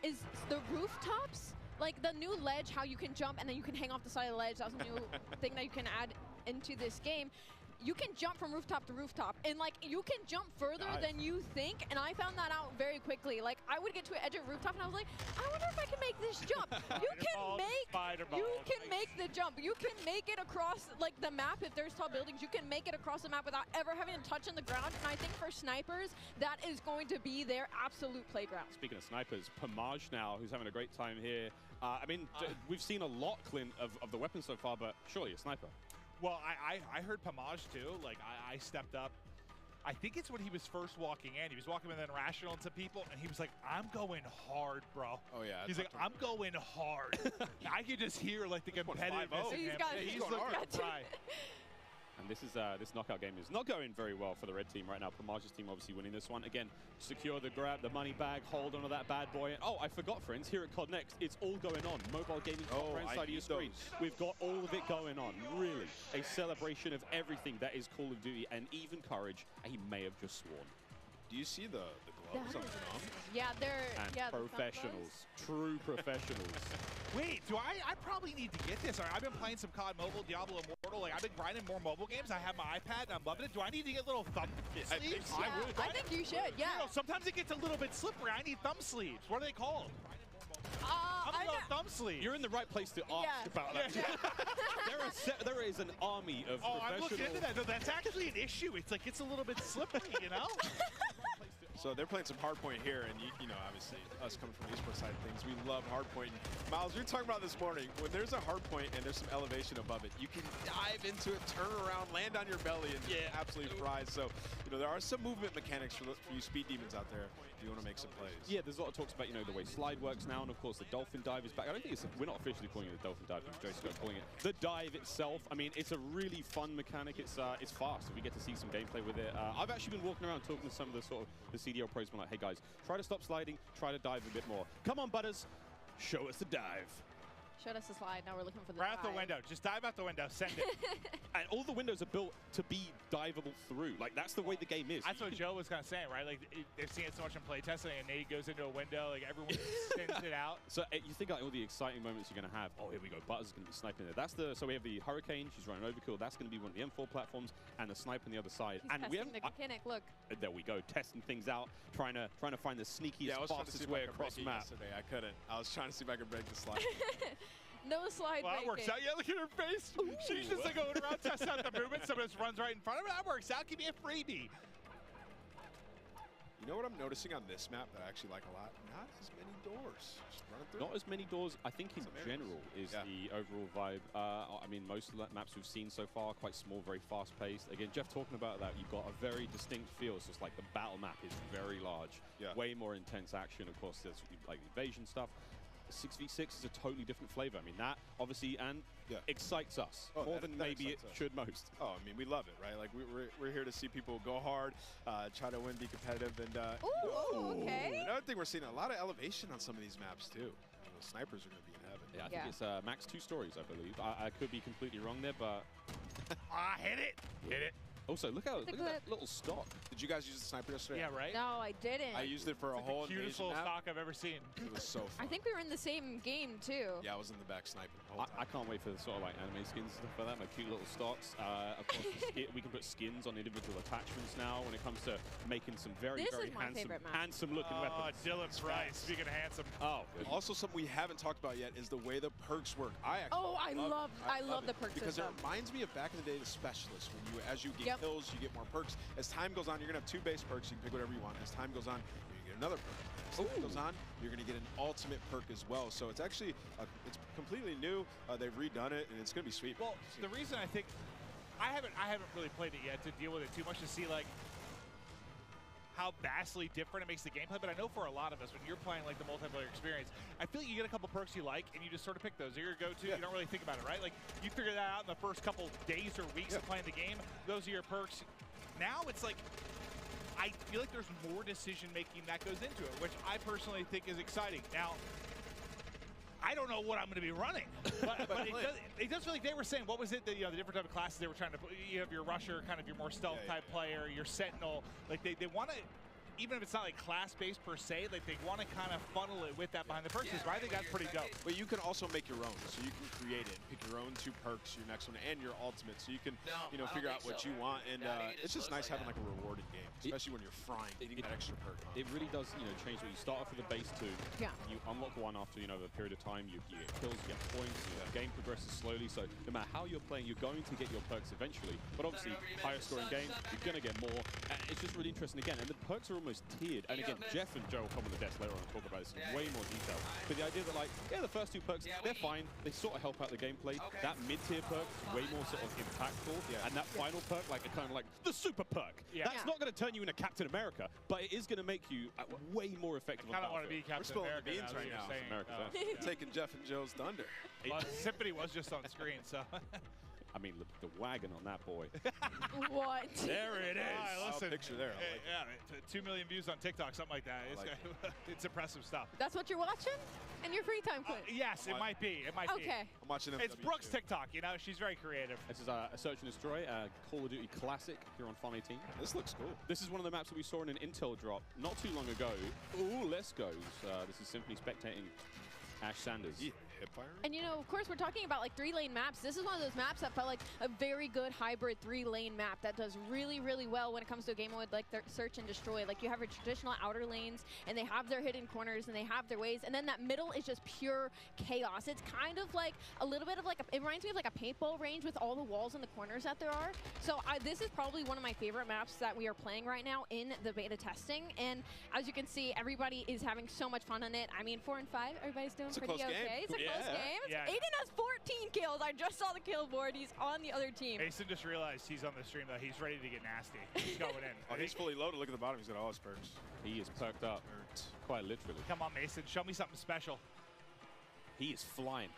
Is the rooftops, like the new ledge, how you can jump and then you can hang off the side of the ledge. That was a new thing that you can add into this game. You can jump from rooftop to rooftop, and like you can jump further than you think, and I found that out very quickly. Like, I would get to an edge of a rooftop and I was like, I wonder if I can make this jump. You can make the jump. You can make it across like the map. If there's tall buildings, you can make it across the map without ever having to touch in the ground, and I think for snipers that is going to be their absolute playground. Speaking of snipers, Pomage now, who's having a great time here. I mean, we've seen a lot, Clint, of the weapons so far, but surely a sniper. Well, I heard Pomage too. Like I stepped up. I think it's when he was first walking in. He was walking in Rational and some people, and he was like, "I'm going hard, bro." Oh yeah. He's like, "I'm going hard." I could just hear like the competitiveness in him. He's looking hard. And this knockout game is not going very well for the red team right now. Pomage's team obviously winning this one. Again, secure the grab, the money bag, hold onto that bad boy. Oh, I forgot, friends, here at COD Next, it's all going on. Mobile gaming right side of your screen. We've got all of it going on. Really, a celebration of everything that is Call of Duty, and even Courage, he may have just sworn. Do you see the gloves on the thumb? Yeah, they're and professionals, true professionals. Wait, do I probably need to get this? I've been playing some COD Mobile, Diablo Immortal. Like I've been grinding more mobile games. I have my iPad and I'm loving it. Do I need to get little thumb sleeves? Yeah, I think you should. Yeah. You know, sometimes it gets a little bit slippery. I need thumb sleeves. What are they called? Thumb sleeves. You're in the right place to ask about that. There is an army of professionals. I'm looking into that. No, that's actually an issue. It's like it's a little bit slippery, you know? So they're playing some hardpoint here, and you know, obviously, us coming from the esports side of things, we love hardpoint. Miles, we were talking about this morning, when there's a hardpoint and there's some elevation above it, you can dive into it, turn around, land on your belly, and absolutely fry. So, you know, there are some movement mechanics for you speed demons out there if you want to make some plays. Yeah, there's a lot of talks about, you know, the way slide works now, and of course the dolphin dive is back. I don't think we're not officially calling it the dolphin dive, Joe's calling it the dive itself. I mean, it's a really fun mechanic. It's fast. We get to see some gameplay with it. I've actually been walking around talking to some of the sort of the CDL pros, been like, hey guys, try to stop sliding, try to dive a bit more. Come on, Butters, show us the dive. Showed us the slide. Now we're looking for the right out the window. Just dive out the window. Send it. And all the windows are built to be diveable through. Like, that's the way the game is. That's what Joe was kind of saying, right? Like, they've seen it so much in playtesting, and Nate goes into a window. Like, everyone sends it out. So you think like all the exciting moments you're going to have. Oh, here we go. Butters is going to be sniping there. So we have the Hurricane. She's running overkill. That's going to be one of the M4 platforms, and the snipe on the other side. He's testing the mechanic. Look. There we go. Testing things out. Trying to find the sneakiest, fastest way across the map. Yesterday. I couldn't. I was trying to see if I could break the slide. No slide Well, that works out. Yeah, look at her face. Ooh. She's just like going around, testing out the movement. Someone just runs right in front of her. That works out. Give me a freebie. You know what I'm noticing on this map that I actually like a lot? Not as many doors. Just running through. Not as many doors. I think in general is the overall vibe. I mean, most of the maps we've seen so far, quite small, very fast-paced. Again, Jeff talking about that, you've got a very distinct feel. So it's like the battle map is very large. Way more intense action. Of course, there's like the invasion stuff. 6v6 is a totally different flavor. I mean, that obviously excites us more than maybe it should most. Oh, I mean, we love it, right? Like we're here to see people go hard, try to win, be competitive, and okay. Another thing, we're seeing a lot of elevation on some of these maps too. The snipers are going to be in heaven. Yeah, I think it's max 2 stories, I believe. I could be completely wrong there, but hit it. Hit it. Also, look at that little stock. Did you guys use the sniper yesterday? Yeah, right? No, I didn't. I used it for a whole the cutest little map. stock I've ever seen. It was so fun. I think we were in the same game, too. Yeah, I was in the back sniping the whole time. I can't wait for the sort of like anime skins and stuff like that, my cute little stocks. Of course, we can put skins on individual attachments now when it comes to making some very handsome looking weapons. Oh, Dylan Price, speaking of handsome. Oh, also something we haven't talked about yet is the way the perks work. I love the perks because system. it reminds me of back in the day, the specialists. When as you get kills, you get more perks. As time goes on, you're gonna have 2 base perks. You can pick whatever you want. As time goes on, you get another perk. As time goes on, you're gonna get an ultimate perk as well. So it's actually it's completely new. They've redone it, and it's gonna be sweet. Well, the reason I think I haven't really played it yet to deal with it too much to see like how vastly different it makes the gameplay, but I know for a lot of us, when you're playing like the multiplayer experience, I feel like you get a couple perks you like, and you just sort of pick those. They're your go-to. You don't really think about it, right? Like, you figure that out in the first couple days or weeks of playing the game. Those are your perks. Now it's like, I feel like there's more decision-making that goes into it, which I personally think is exciting. Now, I don't know what I'm going to be running, but it does feel like they were saying, what was it, the different type of classes they were trying to put? You have your rusher, kind of your more stealth type player, your sentinel. Like they want to, even if it's not like class-based per se, like they want to kind of funnel it with that behind the perks. I think that's pretty dope. But you can also make your own, so you can create it, pick your own 2 perks, your next one, and your ultimate, so you can figure out what you want. And it's just nice having like a rewarded game, especially when you're frying, getting that extra perk. It really does, change what you start off with a base 2. Yeah. You unlock one after a period of time. You get kills, you get points. The game progresses slowly. So no matter how you're playing, you're going to get your perks eventually. But obviously, higher scoring games, you're going to get more. And it's just really interesting again. And the perks are almost almost tiered. And again, Jeff and Joe will come on the desk later on and talk about this in way more detail. But the idea that, like, yeah, the first 2 perks, they're fine. They sort of help out the gameplay. That mid-tier perk is way more sort of impactful. And that final perk, like, kind of like the super perk. That's not going to turn you into Captain America, but it is going to make you way more effective. I kind of want to be Captain America right now. Taking Jeff and Joe's thunder. Well, Simpany was just on screen, so. I mean, look at the wagon on that boy. What? There it is. All right, listen. Picture there. Yeah, 2 million views on TikTok, something like that. It's impressive stuff. That's what you're watching? In your free time, Quinn? Yes, it might be. It might be. Okay. I'm watching It's Brooke's TikTok, you know? She's very creative. This is a Search and Destroy, Call of Duty Classic here on Farm 18. This looks cool. This is one of the maps that we saw in an Intel drop not too long ago. Ooh, let's go. This is simply spectating Ash Sanders. Yeah. Hipfire? And you know, of course, we're talking about like 3-lane maps. This is one of those maps that felt like a very good hybrid 3-lane map that does really, really well when it comes to a game mode like Search and Destroy. Like you have your traditional outer lanes, and they have their hidden corners, and they have their ways, and then that middle is just pure chaos. It's kind of like a little bit of like it reminds me of like a paintball range with all the walls and the corners that there are. So this is probably one of my favorite maps that we are playing right now in the beta testing. And as you can see, everybody is having so much fun on it. I mean, 4 and 5, everybody's doing pretty okay. It's a close game. Yeah. Aiden has 14 kills. I just saw the kill board. He's on the other team. Mason just realized he's on the stream, though. He's ready to get nasty. He's going in. Oh, he's fully loaded. Look at the bottom. He's got all his perks. He is perked up, quite literally. Come on, Mason. Show me something special. He is flying.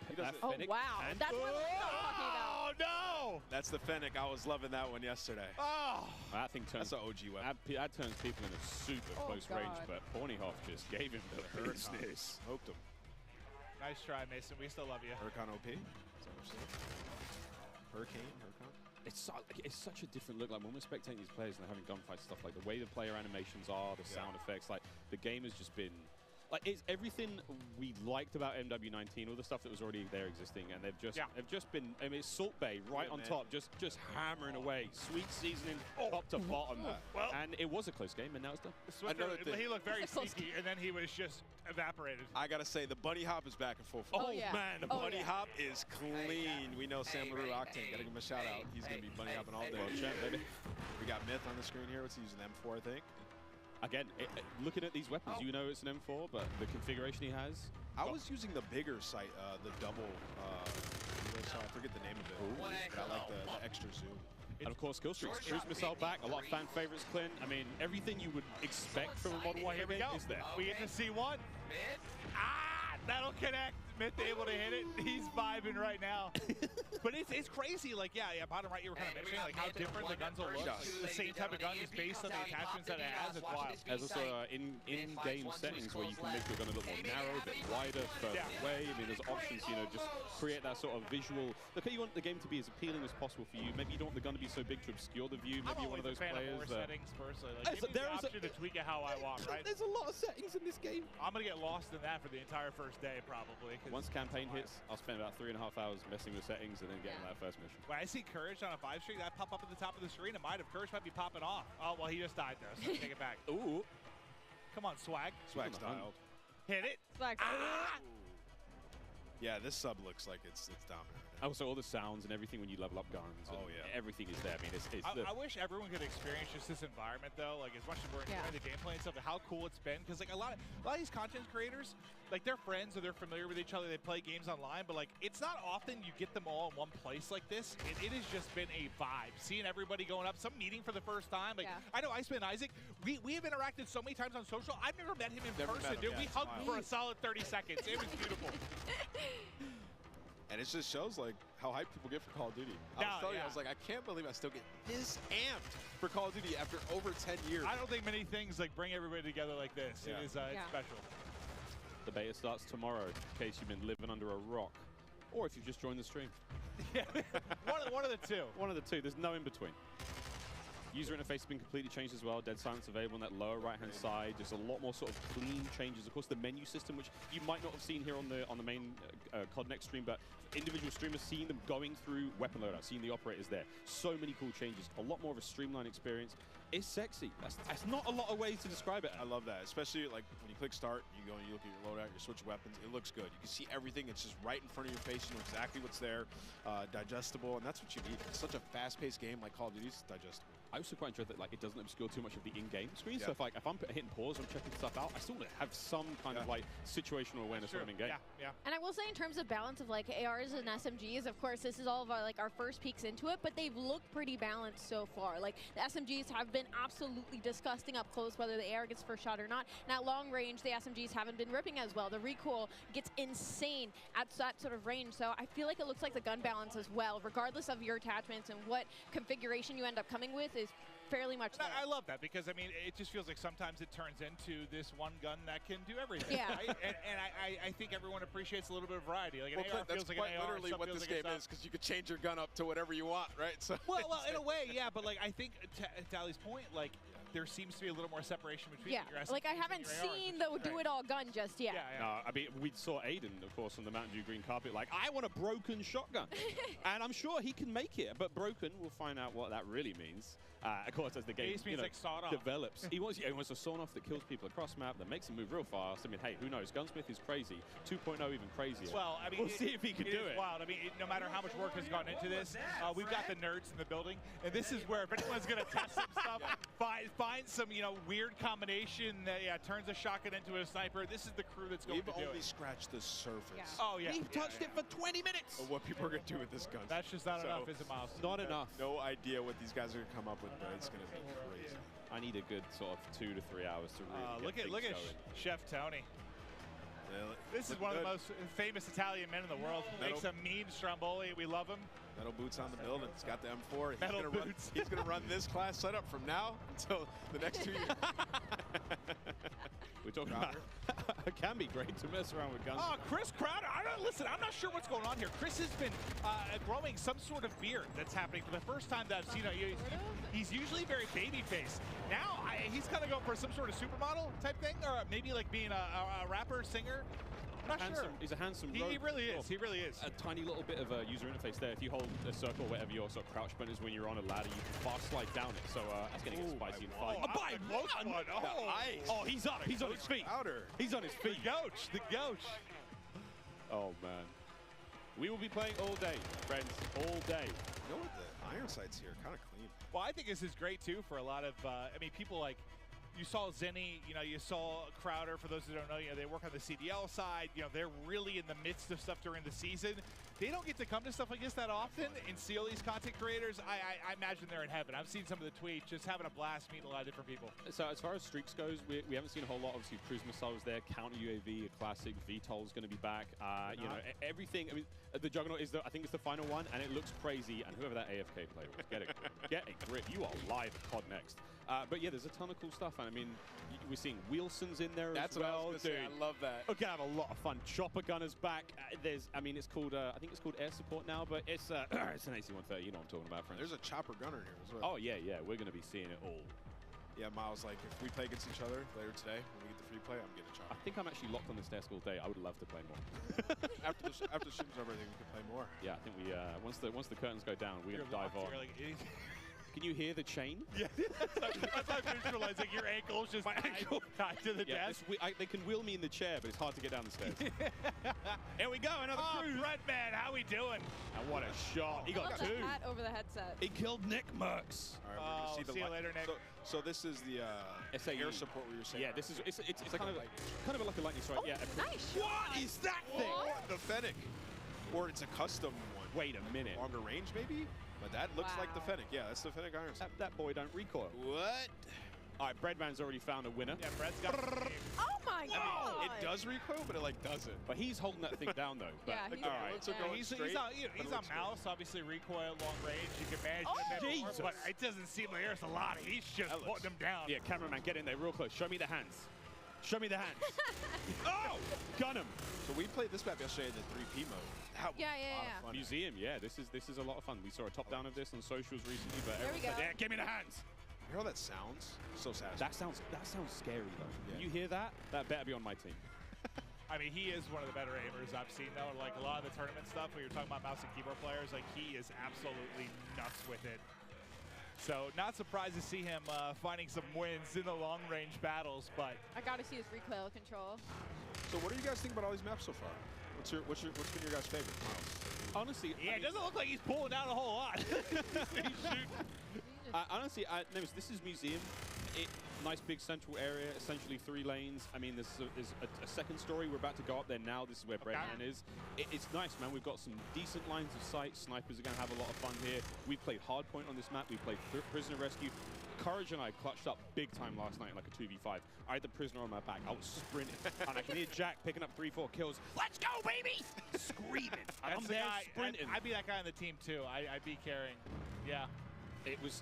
Oh, wow. That's what I'm talking about. Oh, no! That's the Fennec. I was loving that one yesterday. Oh! That thing turns... That's an OG weapon. That turns people in a super close range, but Pornyhoff just gave him the business. Smoked him. Nice try, Mason. We still love you. Huracan OP. Is that what you're saying? Hurricane? It's such a different look. Like when we're spectating these players and they're having gunfights, stuff like the way the player animations are, the sound effects, like the game has just been... Like it's everything we liked about MW19, all the stuff that was already there existing, and they've just been. I mean, it's Salt Bay right on top, just hammering away, sweet seasoning top to bottom. Well, and it was a close game, and now it's done. Another thing. He looked very sneaky, and then he was just evaporated. I gotta say, the bunny hop is back in full force. Oh, yeah. Man, the bunny hop is clean. We know Sam LaRue Octane. Gotta give him a shout out. He's gonna be bunny hopping all day. Baby. We got Myth on the screen here. What's he using? M4, I think. Again, looking at these weapons, you know it's an M4, but the configuration he has. I was using the bigger sight, the double. I forget the name of it. But I like the extra zoom. And of course, kill streaks. Cruise missile back. A lot of fan favorites, Clint. I mean, everything you would expect from a Modern Warfare game is there. We get to see one. Ah, that'll connect. Myth able to hit it. He's vibing right now. But it's crazy. Like, yeah, bottom right, you were kind of mentioning like how different the guns will look. The same type of gun is based on the attachments that it has. It's wild. There's also in-game settings where you can make your gun a little more narrow, a bit wider, further away. I mean, there's options, you know, just create that sort of visual. Look, you want the game to be as appealing as possible for you. Maybe you don't want the gun to be so big to obscure the view. Maybe you're one of those players. More settings, personally. Like, give me the option to tweak it how I want, right? There's a lot of settings in this game. I'm going to get lost in that for the entire first day, probably. Once campaign hits, I'll spend about 3.5 hours messing with settings and then getting that first mission. When I see Courage on a 5 streak, that pop up at the top of the screen. It might have. Courage might be popping off. Oh, well, he just died, though, so take it back. Ooh. Come on, Swag. Swag style. Hit it. Swag. Ah! Yeah, this sub looks like it's dominant. Also, all the sounds and everything when you level up guns. Oh, yeah. Everything is there. I mean, I wish everyone could experience just this environment, though. Like, as much as we're enjoying the gameplay and stuff, how cool it's been. Because, like, a lot of these content creators, like, they're friends or they're familiar with each other. They play games online. But, like, it's not often you get them all in one place like this. It has just been a vibe. Seeing everybody going up, some meeting for the first time. Like, I know Iceman and Isaac, we have interacted so many times on social. I've never met him in person, dude. We hugged for a solid 30 seconds. It was beautiful. And it just shows like how hyped people get for Call of Duty. I was telling you, I was like, I can't believe I still get this amped for Call of Duty after over 10 years. I don't think many things like bring everybody together like this. It is it's special. The beta starts tomorrow, in case you've been living under a rock, or if you've just joined the stream. Yeah, one of the two. One of the two. There's no in between. User interface has been completely changed as well. Dead silence available on that lower right-hand side. Just a lot more sort of clean changes. Of course, the menu system, which you might not have seen here on the main COD Next stream, but individual streamers seeing them going through weapon loadout, seeing the operators there. So many cool changes. A lot more of a streamlined experience. It's sexy. That's not a lot of ways to describe it. I love that, especially like when you click start, you go and you look at your loadout, you switch weapons. It looks good. You can see everything. It's just right in front of your face. You know exactly what's there, digestible, and that's what you need. It's such a fast-paced game like Call of Duty. It's digestible. I also quite enjoy that like it doesn't obscure too much of the in-game screen. So if I'm hitting pause, I'm checking stuff out, I still have some kind of like situational awareness on in-game. Yeah. And I will say in terms of balance of like ARs and SMGs, of course, this is all of our, like our first peeks into it, but they've looked pretty balanced so far. Like the SMGs have been absolutely disgusting up close, whether the AR gets first shot or not. And at long range, the SMGs haven't been ripping as well. The recoil gets insane at that sort of range. So I feel like it looks like the gun balance as well, regardless of your attachments and what configuration you end up coming with, is fairly much there. I love that because, I mean, it just feels like sometimes it turns into this one gun that can do everything. Yeah. Right? And I think everyone appreciates a little bit of variety. Like an AR that's feels like quite an AR, literally what this game is, because you could change your gun up to whatever you want, right? So well, in a way, yeah. But like, I think to Ali's point, like, there seems to be a little more separation between your SMGs like I haven't seen the do-it-all gun just yet. No, I mean, we saw Aiden, of course, on the Mountain Dew green carpet, like, I want a broken shotgun. And I'm sure he can make it, but broken, we'll find out what that really means. Of course, as the game like develops. He wants a sawn-off that kills people across map, that makes them move real fast. I mean, hey, who knows? Gunsmith is crazy. 2.0 even crazier. Well, I mean, we'll see if he can do it. Wild. I mean, no matter how much work has gone into this, we've got the nerds in the building, and this is where if anyone's going to test some stuff, find some, weird combination that turns a shotgun into a sniper. This is the crew that's going to do it. We've only scratched the surface. Oh, yeah. We've touched it for 20 minutes. Of what people are going to do with this gun. That's just not enough, is it, Miles? Not enough. No idea what these guys are going to come up with, but it's going to be crazy. I need a good sort of 2 to 3 hours to really look at Chef Tony. This is one of the most famous Italian men in the world. Makes a mean stromboli. We love him. Metal boots on the building. He's got the M4. He's going to run this class setup from now until the next 2 years. We're talking about it can be great to mess around with guns. Oh, Chris Crowder. Listen, I'm not sure what's going on here. Chris has been growing some sort of beard that's happening for the first time that I've seen. He's usually very baby-faced. Now he's kind of going for some sort of supermodel type thing, or maybe like being a rapper, singer. I'm not sure. He's a handsome He really is. He really is. A tiny little bit of a user interface there. If you hold a circle, whatever your sort of crouch button is when you're on a ladder, you can fast slide down it. So that's going to get spicy and fun. Oh, he's up. He's on his feet. He's on his feet. The Gouch. Oh, man. We will be playing all day, friends. All day. You know what? The iron sights here kind of clean. Well, I think this is great, too, for a lot of, people like, you saw Zenny, you saw Crowder. For those who don't know, they work on the CDL side. They're really in the midst of stuff during the season. They don't get to come to stuff like this that often and see all these content creators. I imagine they're in heaven. I've seen some of the tweets, just having a blast, meeting a lot of different people. So as far as streaks goes, we haven't seen a whole lot. Obviously, cruise missiles there, counter UAV, a classic. VTOL is going to be back. Everything. I mean, the Juggernaut is I think it's the final one, and it looks crazy. And whoever that AFK player was, get a grip. You are live COD next. But yeah, there's a ton of cool stuff, and I mean, we're seeing Wilson's in there as well. What I was gonna say. I love that. We're gonna have a lot of fun. Chopper Gunner's back. It's called I think it's called Air Support now, but it's it's an AC-130. You know what I'm talking about, friends. There's a Chopper Gunner here as well. Oh yeah, we're gonna be seeing it all. Yeah, Miles, like if we play against each other later today, when we get the free play, I'm getting a Chopper. I think I'm actually locked on this desk all day. I would love to play more. after the stream's over, I think we can play more. Yeah, I think we once the curtains go down, we're gonna dive on. Can you hear the chain? Yeah, that's how I visualize it. Your ankle's just tied to the desk. They can wheel me in the chair, but it's hard to get down the stairs. Here we go, another cruise. Breadman, how we doing? And what a shot. He got 2. The hat over the headset. He killed Nick Merckx. All right, we're going to see you later, Nick. So this is the air support we were saying. Yeah, this is it's kind of like a lightning strike. Oh, yeah. Nice. What is that thing? The Fennec. Or it's a custom one. Wait a minute. Longer range, maybe? But that looks like the Fennec. Yeah, that's the Fennec iron sight. That boy don't recoil. What? All right, Breadman's already found a winner. Yeah, Bread's got it. Oh my God! It does recoil, but it doesn't. But he's holding that thing down though. But, Yeah, all right. He's on mouse, obviously recoil, long range. You can manage it a bit more, but it doesn't seem like there's a lot. He's just putting them down. Yeah, cameraman, get in there real close. Show me the hands. Show me the hands. Oh, gun him. So we played this map yesterday in the 3P mode. That was a lot of fun. Museum, yeah. This is a lot of fun. We saw a top down of this on socials recently, but there we go. Said, yeah, give me the hands. You hear how that sounds? So satisfying. That sounds scary though. Yeah. When you hear that, that better be on my team. I mean, he is one of the better aimers I've seen though. Like a lot of the tournament stuff, when you're talking about mouse and keyboard players, like he is absolutely nuts with it. So not surprised to see him finding some wins in the long-range battles, but I got to see his recoil control. So what do you guys think about all these maps so far? What's been your guys' favorite, Miles? Honestly, yeah, it doesn't look like he's pulling down a whole lot. He's shooting. Honestly, Nemesis, this is Museum. Nice big central area, essentially 3 lanes. I mean, there's a second story. We're about to go up there now. This is where Breadman is. It's nice, man. We've got some decent lines of sight. Snipers are going to have a lot of fun here. We played Hardpoint on this map. We played Prisoner Rescue. Courage and I clutched up big time last night in like a 2v5. I had the Prisoner on my back. I was sprinting. And I can hear Jack picking up 3-4 kills. Let's go, baby! Screaming. I'm there sprinting. I'd be that guy on the team, too. I'd be carrying. Yeah. It was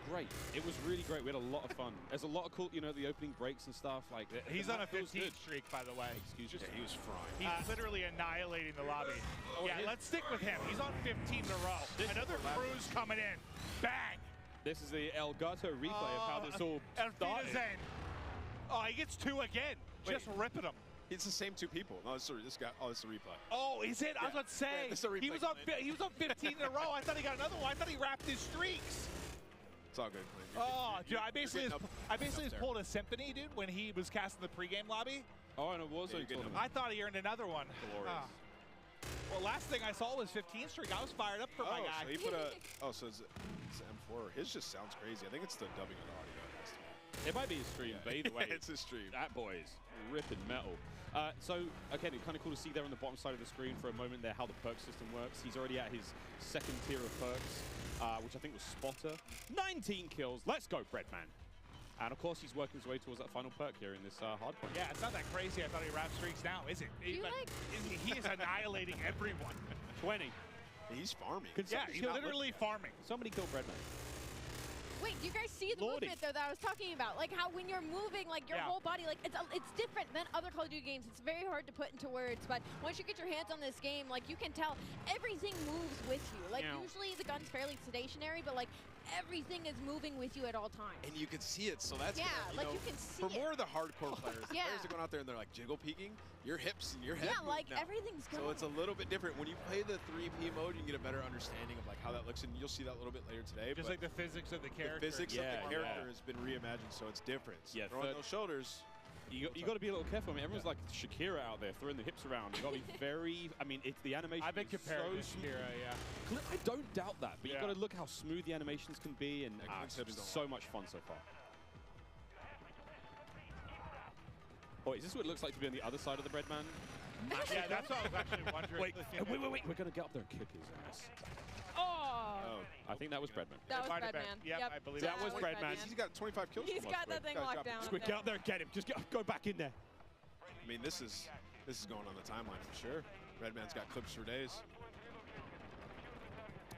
great. It was really great. We had a lot of fun. There's a lot of cool, you know, the opening breaks and stuff. Like he's on a 15 streak, by the way. Excuse me. He was frying. He's literally annihilating the lobby. Yeah, let's stick with him. He's on 15 in a row. Another cruise coming in. Bang! This is the Elgato replay of how this all started. Oh, he gets 2 again. Just ripping him. It's the same 2 people. No, this guy. Oh, it's a replay. Oh, is it? I was about to say. Yeah, he was on 15 in a row. I thought he got another one. I thought he wrapped his streaks. It's all good. Oh, dude, I basically just pulled a symphony, dude, when he was casting the pregame lobby. Oh, and it was I thought he earned another one. Well, last thing I saw was 15 streak. I was fired up for my guy. So he put so it's M4. His just sounds crazy. I think it's the dubbing of the audio. It might be his stream, but either way, it's his stream. That boy is ripping metal. So, again, it's kind of cool to see there on the bottom side of the screen for a moment there how the perk system works. He's already at his 2nd tier of perks, which I think was Spotter. 19 kills. Let's go, Breadman. And, of course, he's working his way towards that final perk here in this hardpoint. Yeah, it's not that crazy. I thought he wrapped streaks now, is it? He is annihilating everyone. 20. He's farming. Yeah, he's literally farming. Somebody kill Breadman. Wait, do you guys see the movement though that I was talking about? Like how when you're moving, like your whole body, like it's different than other Call of Duty games. It's very hard to put into words, but once you get your hands on this game, like you can tell everything moves with you. Like usually the gun's fairly stationary, but like everything is moving with you at all times. And you can see it, so that's you can see for more of the hardcore players, the yeah. players are going out there and they're like jiggle peeking, your hips and your head. Yeah, like now. everything's going. So it's a little bit different. When you play the 3P mode, you can get a better understanding of like how that looks, and you'll see that a little bit later today. Just like the physics of the character. The physics of the character has been reimagined, so it's different. Yeah, throwing those shoulders. You got to be a little careful. I mean, everyone's like Shakira out there throwing the hips around. You got to be very. I mean, it's the animation. I've been compared to Shakira, yeah. I don't doubt that, but you got to look how smooth the animations can be, and it's so much fun so far. Oh, is this what it looks like to be on the other side of the Breadman? Yeah, that's what I was actually wondering. Wait. We're gonna get up there and kick his ass. Oh. I think that was Breadman. That was Breadman. Yep, I believe that was Breadman. He's got 25 kills. He's got that thing locked down. Quick, get out there and get him. Just go back in there. I mean, this is going on the timeline for sure. Redman's got clips for days.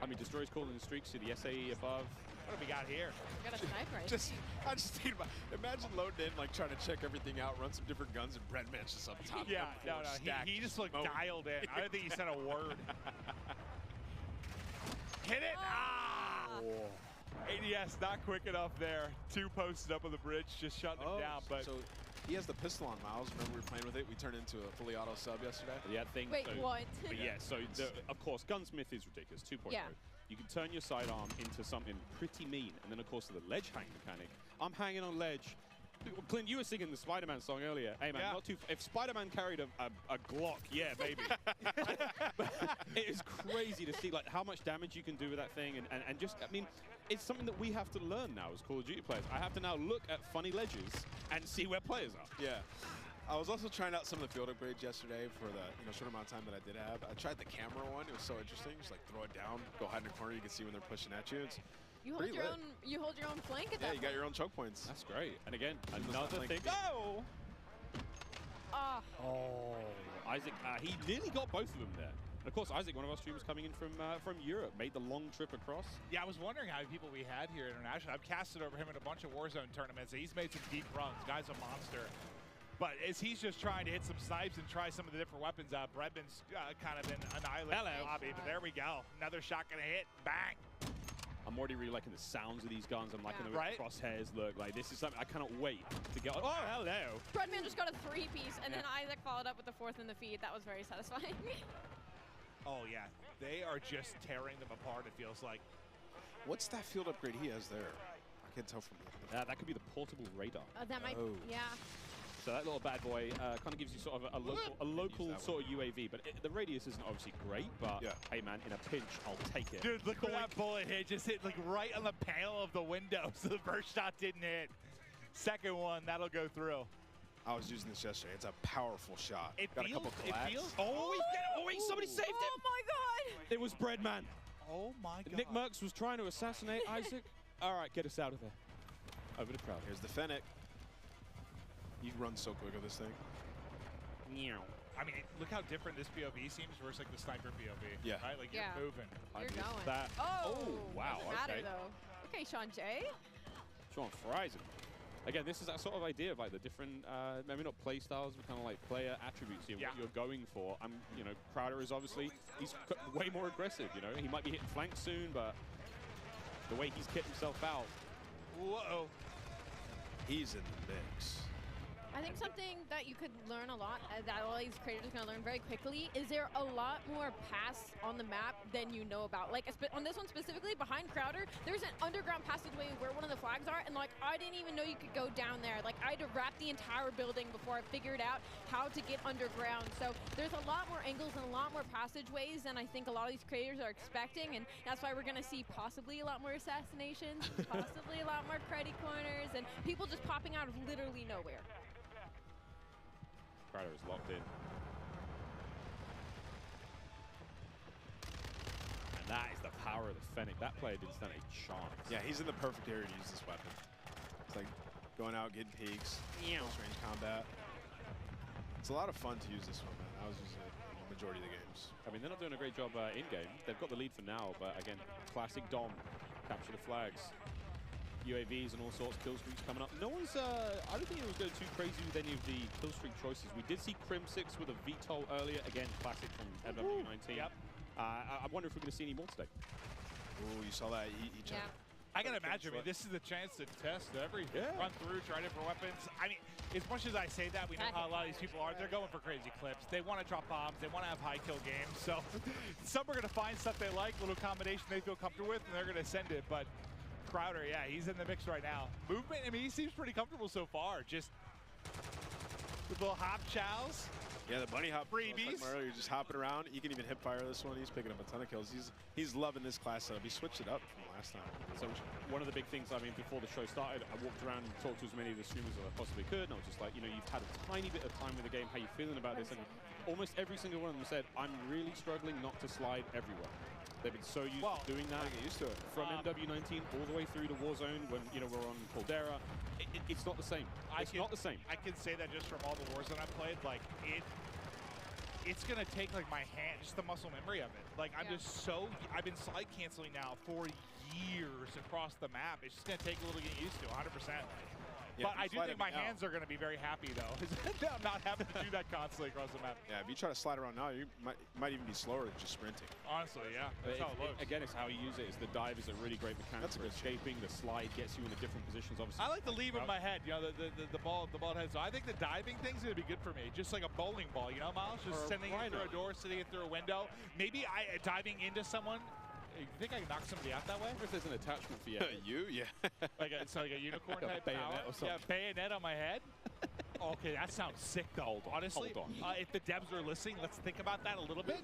I mean, Destroy's calling the streaks to the SAE above. What have we got here? We got a sniper. I just think about, imagine loading in, like trying to check everything out, run some different guns, and Breadman's just up top. Yeah, no. He just looked dialed in. I don't think he said a word. Hit it! ADS not quick enough there. 2 posted up on the bridge, just shutting him down. But so he has the pistol on Miles. Remember we were playing with it? We turned into a fully auto sub yesterday. Yeah, Wait, what? But yeah, so of course, Gunsmith is ridiculous. 2.0. Yeah. You can turn your sidearm into something pretty mean, and then of course the ledge hang mechanic. I'm hanging on ledge. Clint, you were singing the Spider-Man song earlier. Hey man, not too. If Spider-Man carried a Glock, yeah, baby. It is crazy to see like how much damage you can do with that thing, and just I mean, it's something that we have to learn now as Call of Duty players. I have to now look at funny ledges and see where players are. Yeah. I was also trying out some of the field upgrades yesterday for the short amount of time that I did have. I tried the camera one. It was so interesting. Just like throw it down, go hide in the corner. You can see when they're pushing at you. It's You hold your own. You hold your own flank at that. Yeah, you got your own choke points. That's great. And again, another thing. Oh! Oh, Isaac. He nearly got both of them there. And of course, Isaac, one of our streamers coming in from Europe, made the long trip across. Yeah, I was wondering how many people we had here internationally. I've casted over him in a bunch of Warzone tournaments. He's made some deep runs. Guy's a monster. But as he's just trying to hit some snipes and try some of the different weapons, Breadman's kind of been annihilating the lobby. But there we go. Another shot gonna hit. Bang. I'm already really liking the sounds of these guns. I'm liking the way the crosshairs look. Like, this is something I cannot wait to get. Oh, hello. Breadman just got a 3-piece, and then Isaac followed up with the 4th in the feed. That was very satisfying. Oh, yeah. They are just tearing them apart, it feels like. What's that field upgrade he has there? I can't tell from that could be the portable radar. That might, yeah. So that little bad boy kind of gives you sort of a local sort of UAV, but the radius isn't obviously great, but hey man, in a pinch, I'll take it. Dude, look where that bullet hit. Just hit like right on the panel of the window, so the first shot didn't hit. Second one, that'll go through. I was using this yesterday. It's a powerful shot. Got a couple collabs. Wait, somebody saved him! Oh my god! It was Breadman. Oh my god. Nick Merckx was trying to assassinate Isaac. All right, get us out of there. Over the crowd. Here's the Fennec. You run so quick with this thing. I mean, look how different this POV seems versus like the sniper POV. Yeah. Right? Like you're moving. You're going. That. Oh, wow. Doesn't matter though. Okay, Sean J. Sean fries him. Again, this is that sort of idea of like the different, maybe not play styles, but kind of like player attributes. You know, what you're going for. You know, Crowder is obviously he's way more aggressive. You know, he might be hitting flank soon, but the way he's kicked himself out. Whoa. He's in the mix. I think something that you could learn a lot, that all these creators are going to learn very quickly, is there a lot more paths on the map than you know about. Like, on this one specifically, behind Crowder, there's an underground passageway where one of the flags are, and, like, I didn't even know you could go down there. Like, I had to wrap the entire building before I figured out how to get underground. So there's a lot more angles and a lot more passageways than I think a lot of these creators are expecting, and that's why we're going to see possibly a lot more assassinations, possibly a lot more credit corners, and people just popping out of literally nowhere. Crowder is locked in. And that is the power of the Fennec. That player didn't stand a chance. Yeah, he's in the perfect area to use this weapon. It's like going out, getting peeks, close range combat. It's a lot of fun to use this one, man. I was using it in the majority of the games. I mean, they're not doing a great job in-game. They've got the lead for now, but again, classic Dom. Capture the flags. UAVs and all sorts of kill streaks coming up. No one's, I don't think it was going too crazy with any of the kill streak choices. We did see Crim6 with a VTOL earlier. Again, classic from MW19. Yep. I wonder if we're going to see any more today. Ooh, you saw that each other. I can imagine. I mean, this is the chance to test everything. Run through, try different weapons. I mean, as much as I say that, we know how a lot of these people are. They're going for crazy clips. They want to drop bombs. They want to have high kill games. So some are going to find stuff they like, little combination they feel comfortable with, and they're going to send it. But Crowder, yeah, he's in the mix right now. Movement, I mean, he seems pretty comfortable so far. Just with little hop chows. Yeah, the bunny hop. Freebies. Earlier, just hopping around. You can even hip fire this one. He's picking up a ton of kills. He's loving this class setup. He switched it up from last time. So one of the big things, I mean, before the show started, I walked around and talked to as many of the streamers as I possibly could, and I was just like, you know, you've had a tiny bit of time with the game. How you feeling about this? And almost every single one of them said, I'm really struggling not to slide everywhere. They've been so used to doing that. Get used to it. From MW19 all the way through to Warzone when, you know, we're on Caldera. It's not the same. It's not the same. I can say that just from all the Warzone I've played, like, it's going to take, like, my hand, just the muscle memory of it. Like, I'm just so, I've been slide canceling now for years across the map. It's just going to take a little to get used to, 100%. Yeah, but I do think my hands are going to be very happy, though. I'm not having to do that constantly across the map. Yeah, if you try to slide around now, you might even be slower than just sprinting. Honestly, yeah. That's how it looks. Again, it's how you use it. The dive is a really great mechanic for escaping. The slide gets you in the different positions, obviously. I like to leave with my head, you know, the ball head. So I think the diving thing's going to be good for me. Just like a bowling ball, you know, Miles? Just sending it through a door, sitting it through a window. Maybe diving into someone. You think I can knock somebody out that way? If there's an attachment for you. You? Yeah. like a unicorn type bayonet or something. Yeah, bayonet on my head. Okay, that sounds sick though. Honestly, if the devs are listening, let's think about that a little bit.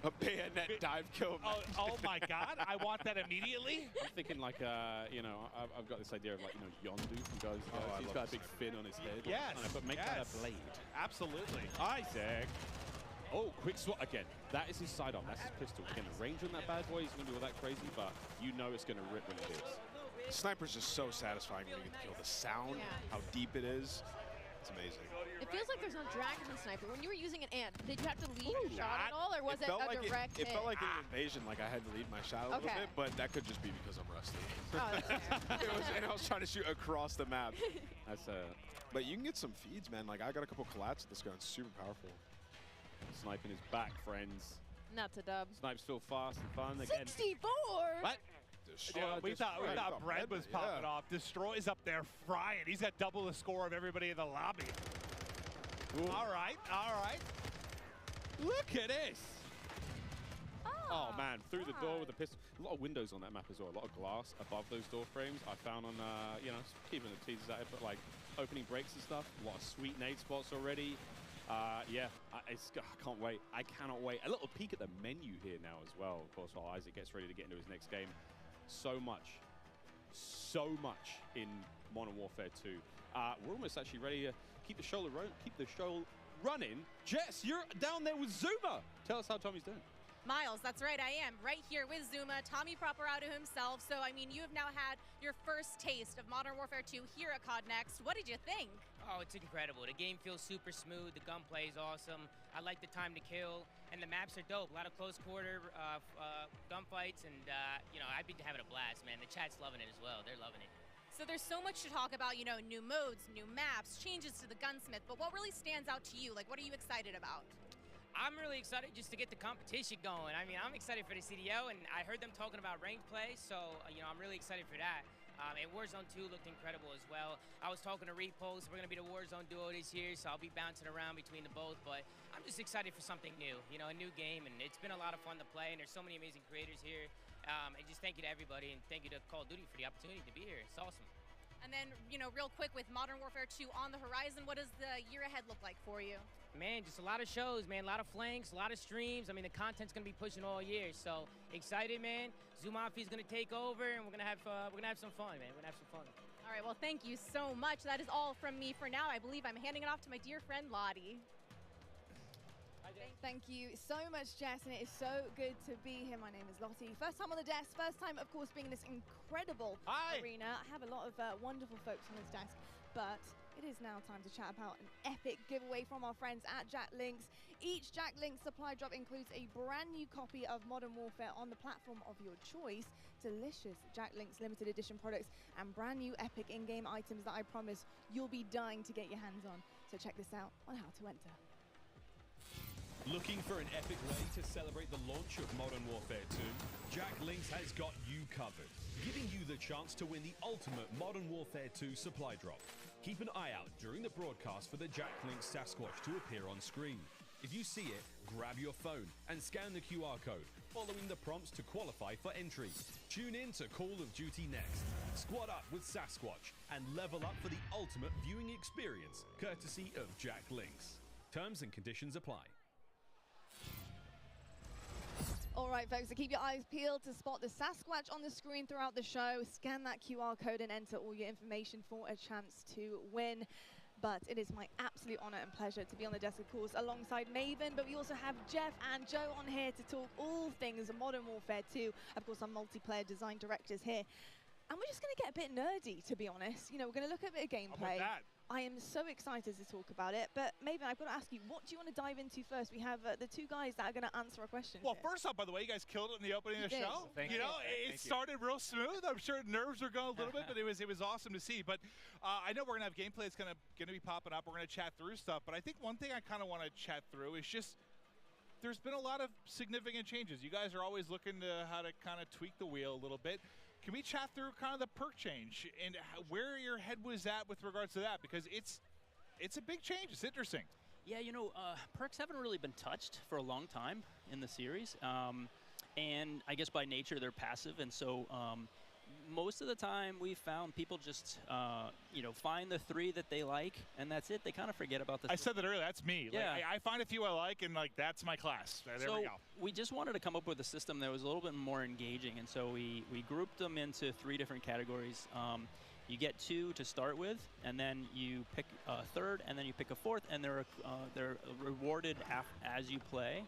A bayonet dive kill. Oh my God, I want that immediately. I'm thinking like, you know, I've got this idea of like, you know, Yondu from Guys. He's got a big fin on his head. Yes. But make that a blade. Absolutely. Isaac. Oh, quick swat again. That is his sidearm. That's his pistol. Again, the range on that bad boy isn't going to be all that crazy, but you know it's going to rip when it hits. The sniper's just so satisfying when you get the kill. The sound, how deep it is, it's amazing. It feels like there's no drag in the sniper. When you were using an ant, did you have to lead your shot at all, or was it a direct hit? It felt like an invasion, like I had to lead my shot a little bit, but that could just be because I'm rusty. Oh, that's And I was trying to shoot across the map. But you can get some feeds, man. Like I got a couple collabs with this gun. It's super powerful. Sniping is back, friends. Not to dub. Snipes feel fast and fun again. 64! What? We thought Bread was popping off. Destroy's up there frying. He's got double the score of everybody in the lobby. All right, all right. Look at this. Oh, Oh man, through the door with the pistol. A lot of windows on that map as well. A lot of glass above those door frames. I found on, you know, keeping the teasers at it, but like opening breaks and stuff. A lot of sweet nade spots already. Yeah, I can't wait. I cannot wait. A little peek at the menu here now as well, of course, while Isaac gets ready to get into his next game. So much in Modern Warfare 2. We're almost actually ready to keep the show running. Jess, you're down there with Zuma. Tell us how Tommy's doing. Miles, that's right, I am right here with Zuma, Tommy Properado himself. So, I mean, you have now had your first taste of Modern Warfare 2 here at COD Next. What did you think? Oh, it's incredible. The game feels super smooth. The gunplay is awesome. I like the time to kill, and the maps are dope. A lot of close quarter gunfights, and you know, I've been having a blast, man. The chat's loving it as well. They're loving it. So there's so much to talk about, you know, new modes, new maps, changes to the gunsmith, but what really stands out to you? Like, what are you excited about? I'm really excited just to get the competition going. I mean, I'm excited for the CDO, and I heard them talking about ranked play, so, you know, I'm really excited for that. And Warzone 2 looked incredible as well. I was talking to Repulse. We're going to be the Warzone duo this year, so I'll be bouncing around between the both, but I'm just excited for something new, you know, a new game, and it's been a lot of fun to play, and there's so many amazing creators here. And just thank you to everybody, and thank you to Call of Duty for the opportunity to be here. It's awesome. And then, you know, real quick, with Modern Warfare 2 on the horizon, what does the year ahead look like for you? Man, just a lot of shows, man, a lot of flanks, a lot of streams. I mean, the content's gonna be pushing all year, so excited, man. Zumafi's gonna take over, and we're gonna have some fun, man. We're gonna have some fun. All right, well, thank you so much. That is all from me for now. I believe I'm handing it off to my dear friend Lottie. Thank you so much, Jess, and it is so good to be here. My name is Lottie. First time on the desk, first time, of course, being in this incredible arena. I have a lot of wonderful folks on this desk, but it is now time to chat about an epic giveaway from our friends at Jack Links. Each Jack Links supply drop includes a brand new copy of Modern Warfare on the platform of your choice, delicious Jack Links limited edition products, and brand new epic in-game items that I promise you'll be dying to get your hands on. So check this out on how to enter. Looking for an epic way to celebrate the launch of Modern Warfare 2? Jack Links has got you covered, giving you the chance to win the ultimate Modern Warfare 2 supply drop. Keep an eye out during the broadcast for the Jack Links Sasquatch to appear on screen. If you see it, grab your phone and scan the QR code, following the prompts to qualify for entry. Tune in to Call of Duty Next. Squad up with Sasquatch and level up for the ultimate viewing experience, courtesy of Jack Links. Terms and conditions apply. All right, folks, so keep your eyes peeled to spot the Sasquatch on the screen throughout the show. Scan that QR code and enter all your information for a chance to win. But it is my absolute honor and pleasure to be on the desk, of course, alongside Maven. But we also have Jeff and Joe on here to talk all things Modern Warfare 2. Of course, our multiplayer design directors here. And we're just going to get a bit nerdy, to be honest. You know, we're going to look at a bit of gameplay. I am so excited to talk about it. But Maven, I've got to ask you, what do you want to dive into first? We have the two guys that are going to answer a question. Well, first off, by the way, you guys killed it in the opening of the show. Thank you. Know, it started real smooth. I'm sure nerves were going a little bit, but it was awesome to see. But I know we're going to have gameplay that's going to be popping up. We're going to chat through stuff. But I think one thing I kind of want to chat through is just there's been a lot of significant changes. You guys are always looking to how to kind of tweak the wheel a little bit. Can we chat through kind of the perk change and where your head was at with regards to that? Because it's a big change. It's interesting. Yeah, you know, perks haven't really been touched for a long time in the series. And I guess by nature they're passive. And so most of the time we've found people just, you know, find the three that they like, and that's it. They kind of forget about the... I said that earlier. That's me. Yeah. Like, I find a few I like, and, like, that's my class. There we go. We just wanted to come up with a system that was a little bit more engaging. And so we grouped them into 3 different categories. You get 2 to start with, and then you pick a third, and then you pick a fourth, and they're rewarded as you play.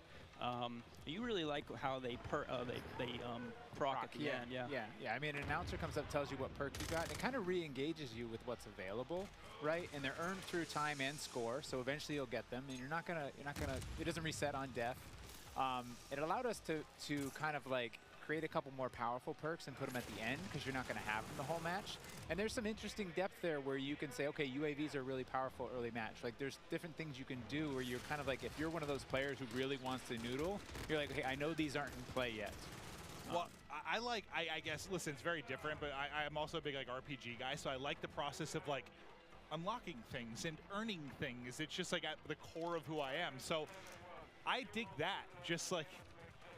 You really like how they proc at the end. Yeah. I mean, an announcer comes up, tells you what perk you got, and it kind of re-engages you with what's available, right? And they're earned through time and score, so eventually you'll get them, and you're not gonna. It doesn't reset on death. It allowed us to kind of like create a couple more powerful perks and put them at the end, because you're not going to have them the whole match. And there's some interesting depth there where you can say, okay, UAVs are really powerful early match. Like, there's different things you can do where you're kind of like, if you're one of those players who really wants to noodle, you're like, hey, I know these aren't in play yet. Well, I guess, listen, it's very different, but I'm also a big, like, RPG guy, so I like the process of, like, unlocking things and earning things. It's just, like, at the core of who I am. So I dig that. Just, like,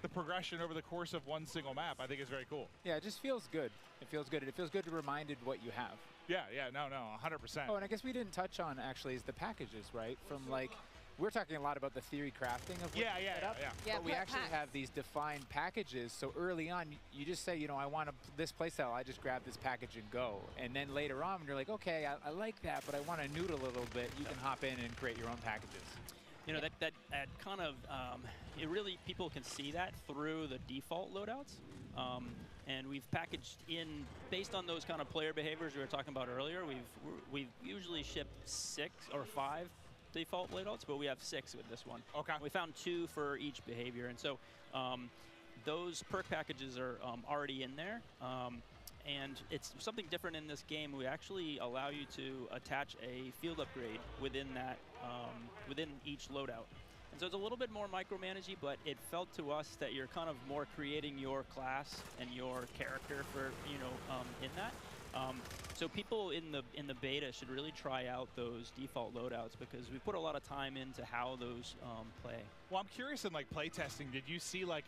the progression over the course of one single map, I think is very cool. Yeah, it just feels good. It feels good. It feels good to reminded what you have. Yeah, no, 100%. Oh, and I guess we didn't touch on actually is the packages, right? From like, we're talking a lot about the theory crafting of what you set up, but we actually have these defined packages. So early on, you just say, you know, I want this playstyle. I just grab this package and go. And then later on, when you're like, okay, I like that, but I want to noodle a little bit. You can hop in and create your own packages. You know, that kind of, it really, people can see that through the default loadouts. And we've packaged in, based on those kind of player behaviors we were talking about earlier, we've usually shipped 6 or 5 default loadouts, but we have 6 with this one. Okay. We found 2 for each behavior, and so those perk packages are already in there. And it's something different in this game. We actually allow you to attach a field upgrade within that, within each loadout. And so it's a little bit more micromanagey, but it felt to us that you're kind of more creating your class and your character for, you know, in that. So people in the beta should really try out those default loadouts because we put a lot of time into how those play. Well, I'm curious in like play testing, did you see like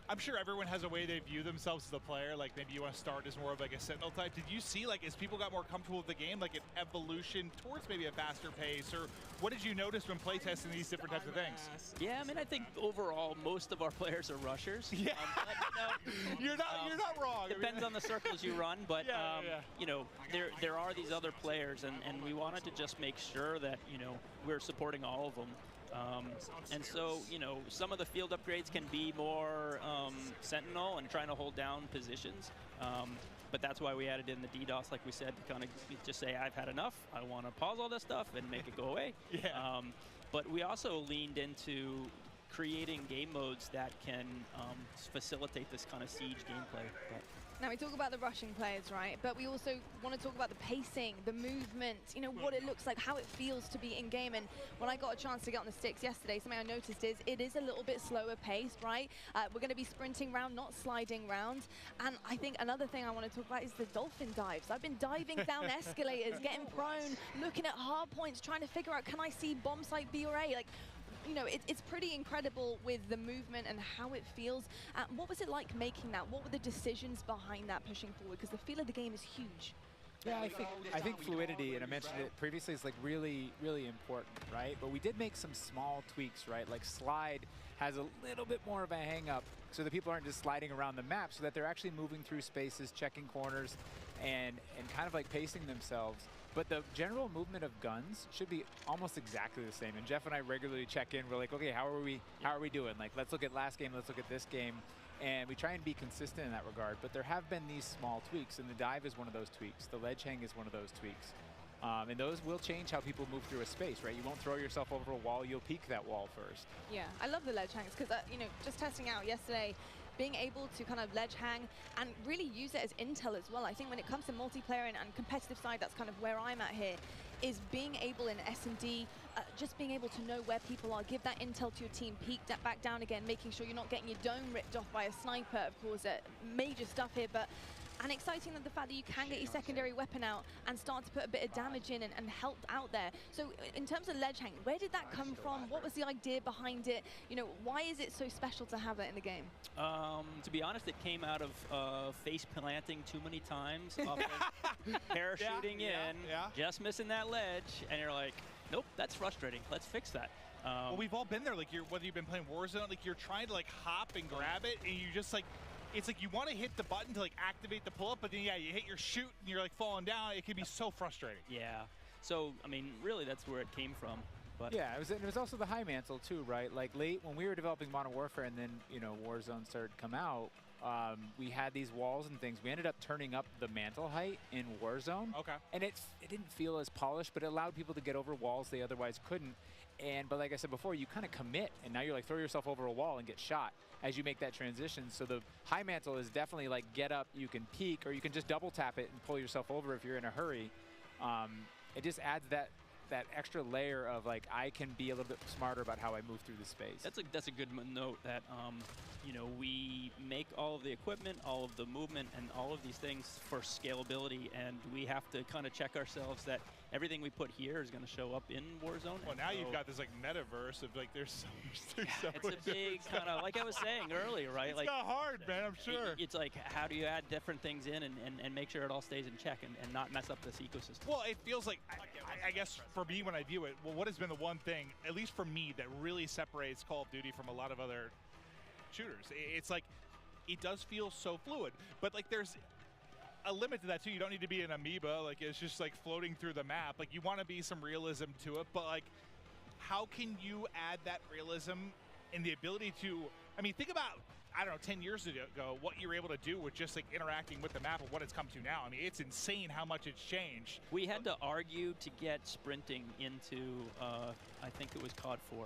I'm sure everyone has a way they view themselves as a player. Like maybe you want to start as more of like a sentinel type. Did you see like as people got more comfortable with the game, like an evolution towards maybe a faster pace, or what did you notice when playtesting these different types of things? Yeah, I mean, I think overall most of our players are rushers. Yeah, but, you know, you're not wrong. Depends on the circles you run, but you know, there are these other players, and we wanted to just make sure that, you know, we're supporting all of them. And so, you know, some of the field upgrades can be more sentinel and trying to hold down positions. But that's why we added in the DDoS, like we said, to kind of just say, I've had enough. I want to pause all this stuff and make it go away. But we also leaned into creating game modes that can facilitate this kind of siege gameplay. Now, we talk about the rushing players, right? But we also want to talk about the pacing, the movement, you know, what it looks like, how it feels to be in-game. And when I got a chance to get on the sticks yesterday, something I noticed is it is a little bit slower paced, right? We're going to be sprinting round, not sliding round. And I think another thing I want to talk about is the dolphin dives. I've been diving down escalators, getting prone, looking at hard points, trying to figure out, can I see bomb site B or A? Like, you know, it's pretty incredible with the movement and how it feels. What was it like making that? What were the decisions behind that pushing forward? Because the feel of the game is huge. Yeah, I think fluidity, and I mentioned it previously, is like really, really important, right? But we did make some small tweaks, right? Like slide has a little bit more of a hang up so that people aren't just sliding around the map, so that they're actually moving through spaces, checking corners, and kind of like pacing themselves. But the general movement of guns should be almost exactly the same. And Jeff and I regularly check in. We're like, okay, how are we doing? Like, let's look at last game, let's look at this game. And we try and be consistent in that regard. But there have been these small tweaks, and the dive is one of those tweaks. The ledge hang is one of those tweaks. And those will change how people move through a space, right? You won't throw yourself over a wall, you'll peek that wall first. Yeah, I love the ledge hangs because, you know, just testing out yesterday, being able to kind of ledge hang and really use it as intel as well. I think when it comes to multiplayer and competitive side, that's kind of where I'm at here, is being able in S&D, just being able to know where people are, give that intel to your team, peek that back down again, making sure you're not getting your dome ripped off by a sniper, of course, major stuff here, but and exciting that the fact that you can get your secondary weapon out and start to put a bit of damage in and help out there. So in terms of ledge hang, where did that come from? What was the idea behind it? You know, why is it so special to have it in the game? To be honest, it came out of face planting too many times, parachuting just missing that ledge, and you're like, nope, that's frustrating. Let's fix that. Well, we've all been there. Like, whether you've been playing Warzone, like you're trying to like hop and grab it, and you just like, it's like you want to hit the button to like activate the pull-up, but then you hit your shoot and you're like falling down. It can be so frustrating. Yeah. So I mean, really, that's where it came from. But yeah, it was also the high mantle too, right? Like late when we were developing Modern Warfare, and then Warzone started to come out. We had these walls and things. We ended up turning up the mantle height in Warzone. Okay. And it didn't feel as polished, but it allowed people to get over walls they otherwise couldn't. But like I said before, you kind of commit, and now you're like throw yourself over a wall and get shot as you make that transition. So the high mantle is definitely like get up, you can peek, or you can just double tap it and pull yourself over if you're in a hurry. It just adds that extra layer of like I can be a little bit smarter about how I move through the space. That's a good note that we make all of the equipment, all of the movement, and all of these things for scalability, and we have to kind of check ourselves that everything we put here is going to show up in Warzone. Well, now you've got this like metaverse of like there's so it's a big kind of, like I was saying earlier, right? It's like not hard, man, I'm sure. It's like, how do you add different things in and make sure it all stays in check and not mess up this ecosystem? Well, it feels like, I guess for me when I view it, well, what has been the one thing, at least for me, that really separates Call of Duty from a lot of other shooters? It's like, it does feel so fluid, but like there's a limit to that too. You don't need to be an amoeba, like it's just like floating through the map. Like you want to be some realism to it, but like how can you add that realism and the ability to, I mean, think about, I don't know, 10 years ago, what you were able to do with just like interacting with the map and what it's come to now. I mean, it's insane how much it's changed. We had to argue to get sprinting into, I think it was COD 4.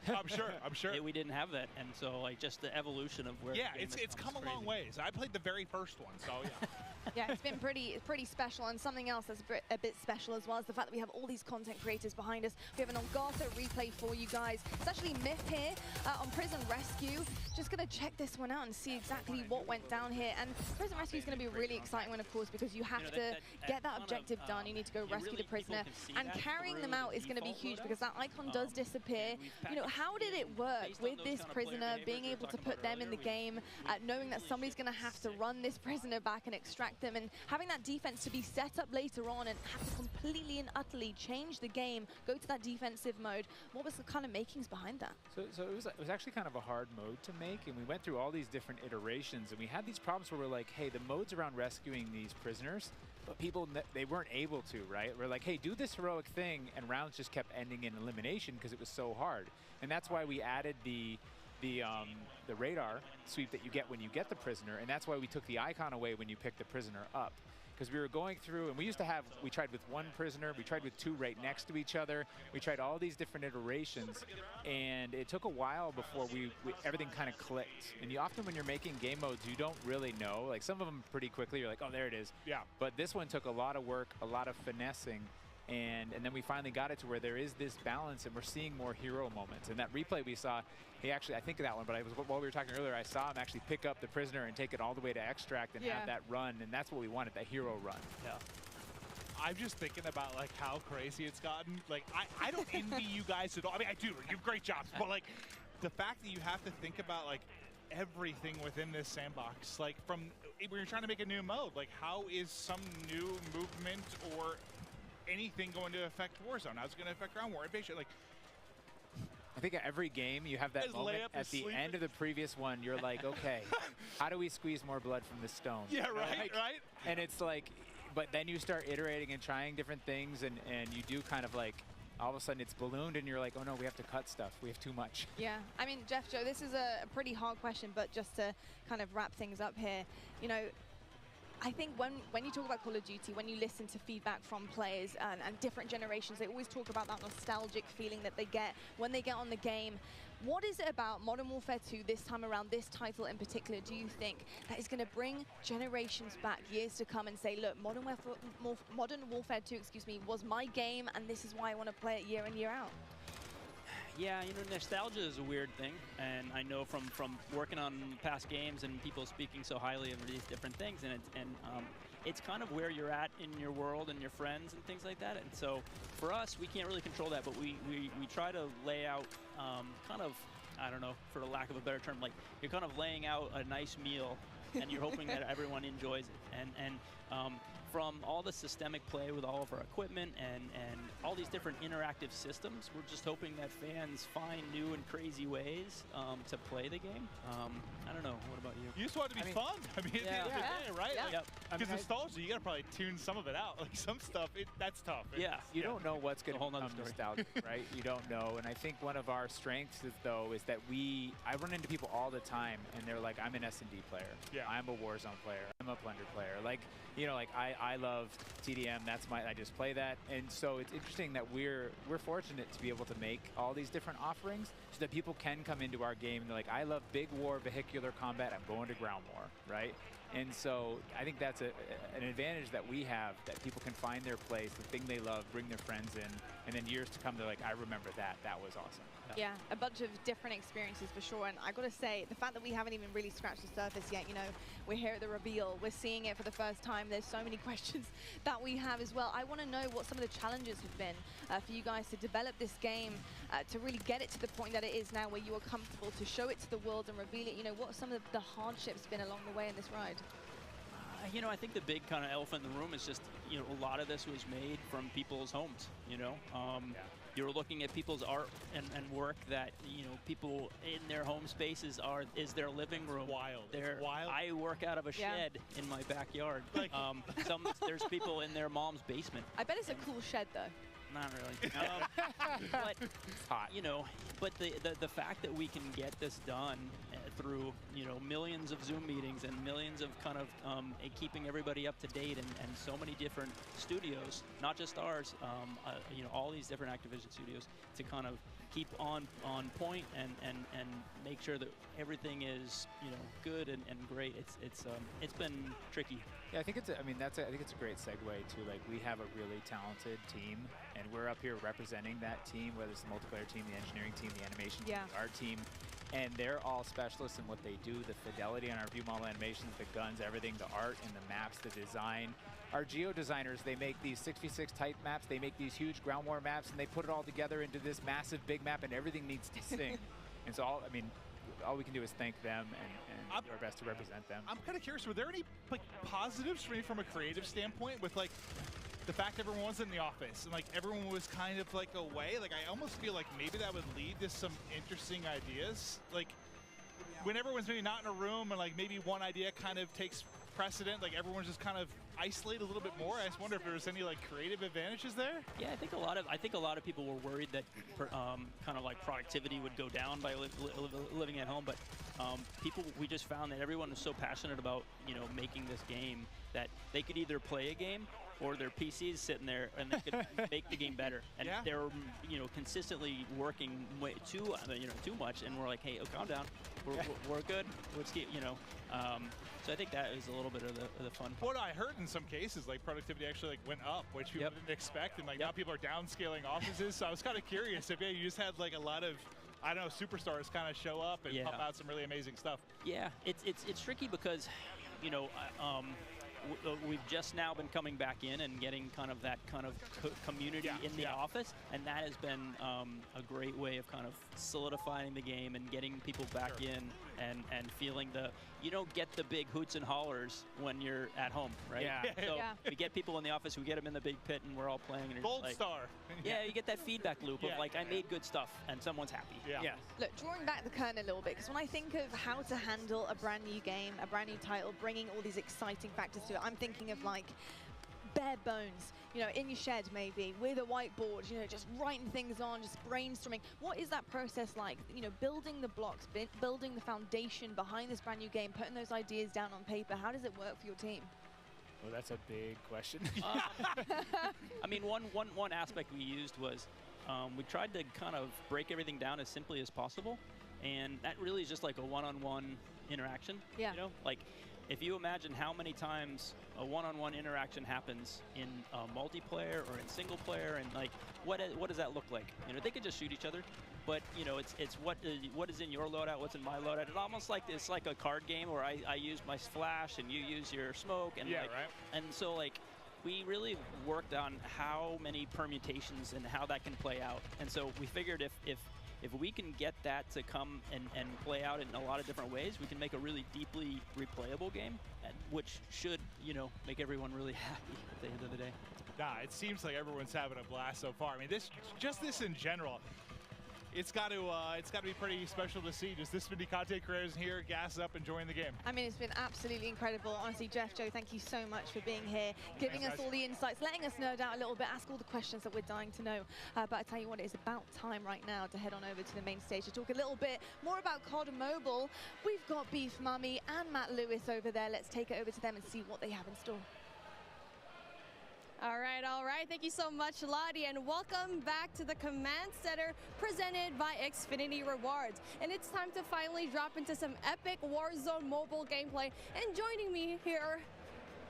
I'm sure. We didn't have that, and so like just the evolution of where. Yeah, it's come a long ways. I played the very first one, so yeah. Yeah, it's been pretty special, and something else that's a bit special as well is the fact that we have all these content creators behind us. We have an Elgato replay for you guys. It's actually Myth here on Prison Rescue. Just going to check this one out and see exactly what went down here. And Prison Rescue is going to be a really exciting one, of course, because you have to get that objective done. You need to go rescue the prisoner, and carrying them out is going to be huge because that icon does disappear. You know, how did it work with this prisoner, being able to put them in the game, knowing that somebody's going to have to run this prisoner back and extract them, and having that defense to be set up later on and have to completely and utterly change the game, go to that defensive mode? What was the kind of makings behind that? So it was actually kind of a hard mode to make, and we went through all these different iterations, and we had these problems where we're like, hey, the modes around rescuing these prisoners, but people, they weren't able to, right? We're like, hey, do this heroic thing, and rounds just kept ending in elimination because it was so hard. And that's why we added the radar sweep that you get when you get the prisoner, and that's why we took the icon away when you pick the prisoner up. Because we were going through, and we tried with one prisoner, we tried with two right next to each other, we tried all these different iterations, and it took a while before everything kind of clicked. And you often, when you're making game modes, you don't really know. Like some of them pretty quickly, you're like, oh, there it is. Yeah. But this one took a lot of work, a lot of finessing, and then we finally got it to where there is this balance, and we're seeing more hero moments. And that replay we saw, he actually, I think of that one, but while we were talking earlier, I saw him actually pick up the prisoner and take it all the way to extract and have that run, and that's what we wanted, that hero run. Yeah. I'm just thinking about like how crazy it's gotten. Like I don't envy you guys at all. I mean, I do. You have great jobs, but like the fact that you have to think about like everything within this sandbox, like from when you're trying to make a new mode, like how is some new movement or anything going to affect Warzone? How's it going to affect ground war invasion? Like, I think at every game you have that moment at the end of the previous one. You're like, okay, how do we squeeze more blood from this stone? Yeah, right. And it's like, but then you start iterating and trying different things, and you do kind of like, all of a sudden it's ballooned, and you're like, oh no, we have to cut stuff. We have too much. Yeah, I mean, Jeff, Joe, this is a pretty hard question, but just to kind of wrap things up here, you know, I think when you talk about Call of Duty, when you listen to feedback from players and different generations, they always talk about that nostalgic feeling that they get when they get on the game. What is it about Modern Warfare 2 this time around, this title in particular, do you think that is going to bring generations back years to come and say, look, Modern Warfare 2, was my game, and this is why I want to play it year in, year out? Yeah, you know, nostalgia is a weird thing, and I know from working on past games and people speaking so highly of these different things, and it's kind of where you're at in your world and your friends and things like that. And so for us, we can't really control that, but we try to lay out kind of, I don't know, for the lack of a better term, like you're kind of laying out a nice meal, and you're hoping that everyone enjoys it. And from all the systemic play with all of our equipment and all these different interactive systems, we're just hoping that fans find new and crazy ways to play the game. I don't know. What about you? You just want it to be fun. I mean, at the end of the day, right? Yeah. Because nostalgia, you got to probably tune some of it out. Like some stuff, that's tough. You don't know what's going to become nostalgic, right? You don't know. And I think one of our strengths is that I run into people all the time, and they're like, I'm an S&D player. Yeah. I'm a Warzone player. I'm a Plunder player. Like, you know, like I love TDM. I just play that. And so it's interesting that we're fortunate to be able to make all these different offerings so that people can come into our game and they're like, I love big war vehicular combat. I'm going to ground war, right? And so I think that's an advantage that we have, that people can find their place, the thing they love, bring their friends in, and then years to come, they're like, I remember that. That was awesome. Yeah, a bunch of different experiences for sure. And I got to say, the fact that we haven't even really scratched the surface yet, you know, we're here at the reveal, we're seeing it for the first time. There's so many questions that we have as well. I want to know what some of the challenges have been for you guys to develop this game, to really get it to the point that it is now, where you are comfortable to show it to the world and reveal it. You know, what some of the hardships been along the way in this ride? You know, I think the big kind of elephant in the room is just, you know, a lot of this was made from people's homes, you know. You're looking at people's art and work that, you know, people in their home spaces is their living room. Wild. Wild. I work out of a shed in my backyard. Like, there's people in their mom's basement. I bet it's a cool shed, though. Not really. But it's hot. You know, but the fact that we can get this done through, you know, millions of Zoom meetings and millions of kind of keeping everybody up to date, and so many different studios, not just ours, you know, all these different Activision studios, to kind of keep on point and make sure that everything is, you know, good and great. It's been tricky. Yeah, I think it's I think it's a great segue to, like, we have a really talented team, and we're up here representing that team, whether it's the multiplayer team, the engineering team, the animation team, the art team, and they're all specialists in what they do. The fidelity on our view model animations, the guns, everything, the art and the maps, the design. Our geo designers, they make these 6v6 type maps, they make these huge ground war maps, and they put it all together into this massive big map, and everything needs to sync. And so all we can do is thank them and do our best to represent them. I'm kind of curious, were there any, like, positives for me from a creative standpoint with, like, the fact everyone was in the office and, like, everyone was kind of, like, away? Like, I almost feel like maybe that would lead to some interesting ideas. Like, when everyone's maybe not in a room and, like, maybe one idea kind of takes precedent, like, everyone's just kind of isolated a little bit more. I just wonder if there was any, like, creative advantages there. Yeah, I think a lot of people were worried that kind of like productivity would go down by living at home, but we just found that everyone was so passionate about, you know, making this game that they could either play a game or their PCs sitting there and they could make the game better. And they're, you know, consistently working way too much, and we're like, hey, calm down, we're good. Let's get, you know. So I think that is a little bit of the fun part. What I heard in some cases, like, productivity actually, like, went up, which people didn't expect, and, like, now people are downscaling offices. So I was kind of curious if you just had, like, a lot of, I don't know, superstars kind of show up and pump out some really amazing stuff. Yeah, it's tricky because, you know, we've just now been coming back in and getting kind of that kind of community in the office, and that has been a great way of kind of solidifying the game and getting people back in and feeling you don't get the big hoots and hollers when you're at home, right? So we get people in the office, we get them in the big pit, and we're all playing. And Gold like, star. Yeah, you get that feedback loop of, like, I made good stuff, and someone's happy. Look, drawing back the curtain a little bit, because when I think of how to handle a brand new game, a brand new title, bringing all these exciting factors to it, I'm thinking of, like, bare bones, you know, in your shed maybe, with a whiteboard, you know, just writing things on, just brainstorming. What is that process like? You know, building the blocks, building the foundation behind this brand new game, putting those ideas down on paper. How does it work for your team? Well, that's a big question. I mean, one aspect we used was we tried to kind of break everything down as simply as possible, and that really is just like a one-on-one interaction. Yeah. You know, like, if you imagine how many times a one-on-one interaction happens in multiplayer or in single player, and, like, what does that look like? You know, they could just shoot each other, but, you know, it's what is in your loadout, what's in my loadout. It's almost like it's like a card game where I use my flash and you use your smoke, and and so, like, we really worked on how many permutations and how that can play out. And so we figured if we can get that to come and play out in a lot of different ways, we can make a really deeply replayable game, which should, you know, make everyone really happy at the end of the day. Nah, it seems like everyone's having a blast so far. I mean, this in general, it's got to be pretty special to see just this many content creators here, gassed up, enjoying the game. I mean, it's been absolutely incredible. Honestly, Jeff, Joe, thank you so much for being here, giving us all the insights, letting us nerd out a little bit, ask all the questions that we're dying to know. But I tell you what, it's about time right now to head on over to the main stage to talk a little bit more about COD Mobile. We've got Beef Mummy and Matt Lewis over there. Let's take it over to them and see what they have in store. All right, all right. Thank you so much, Lottie, and welcome back to the Command Center presented by Xfinity Rewards. And it's time to finally drop into some epic Warzone mobile gameplay. And joining me here,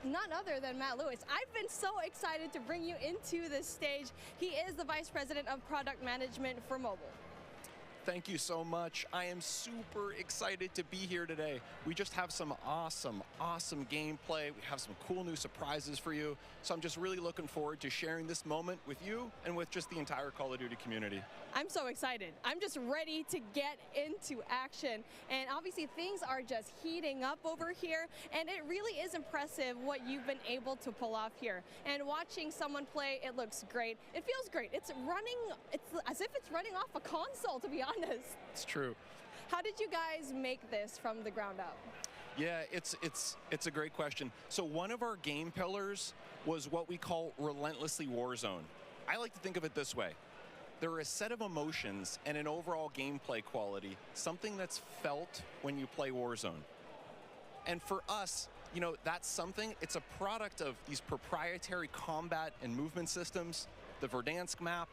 none other than Matt Lewis. I've been so excited to bring you into this stage. He is the Vice President of Product Management for mobile. Thank you so much. I am super excited to be here today. We just have some awesome gameplay. We have some cool new surprises for you. So I'm just really looking forward to sharing this moment with you and with just the entire Call of Duty community. I'm so excited. I'm just ready to get into action. And obviously things are just heating up over here. And it really is impressive what you've been able to pull off here. And watching someone play, it looks great. It feels great. It's as if it's running off a console, to be honest. It's true. How did you guys make this from the ground up? Yeah, it's a great question. So one of our game pillars was what we call relentlessly Warzone. I like to think of it this way. There are a set of emotions and an overall gameplay quality, something that's felt when you play Warzone. And for us, you know, that's something, it's a product of these proprietary combat and movement systems, the Verdansk map,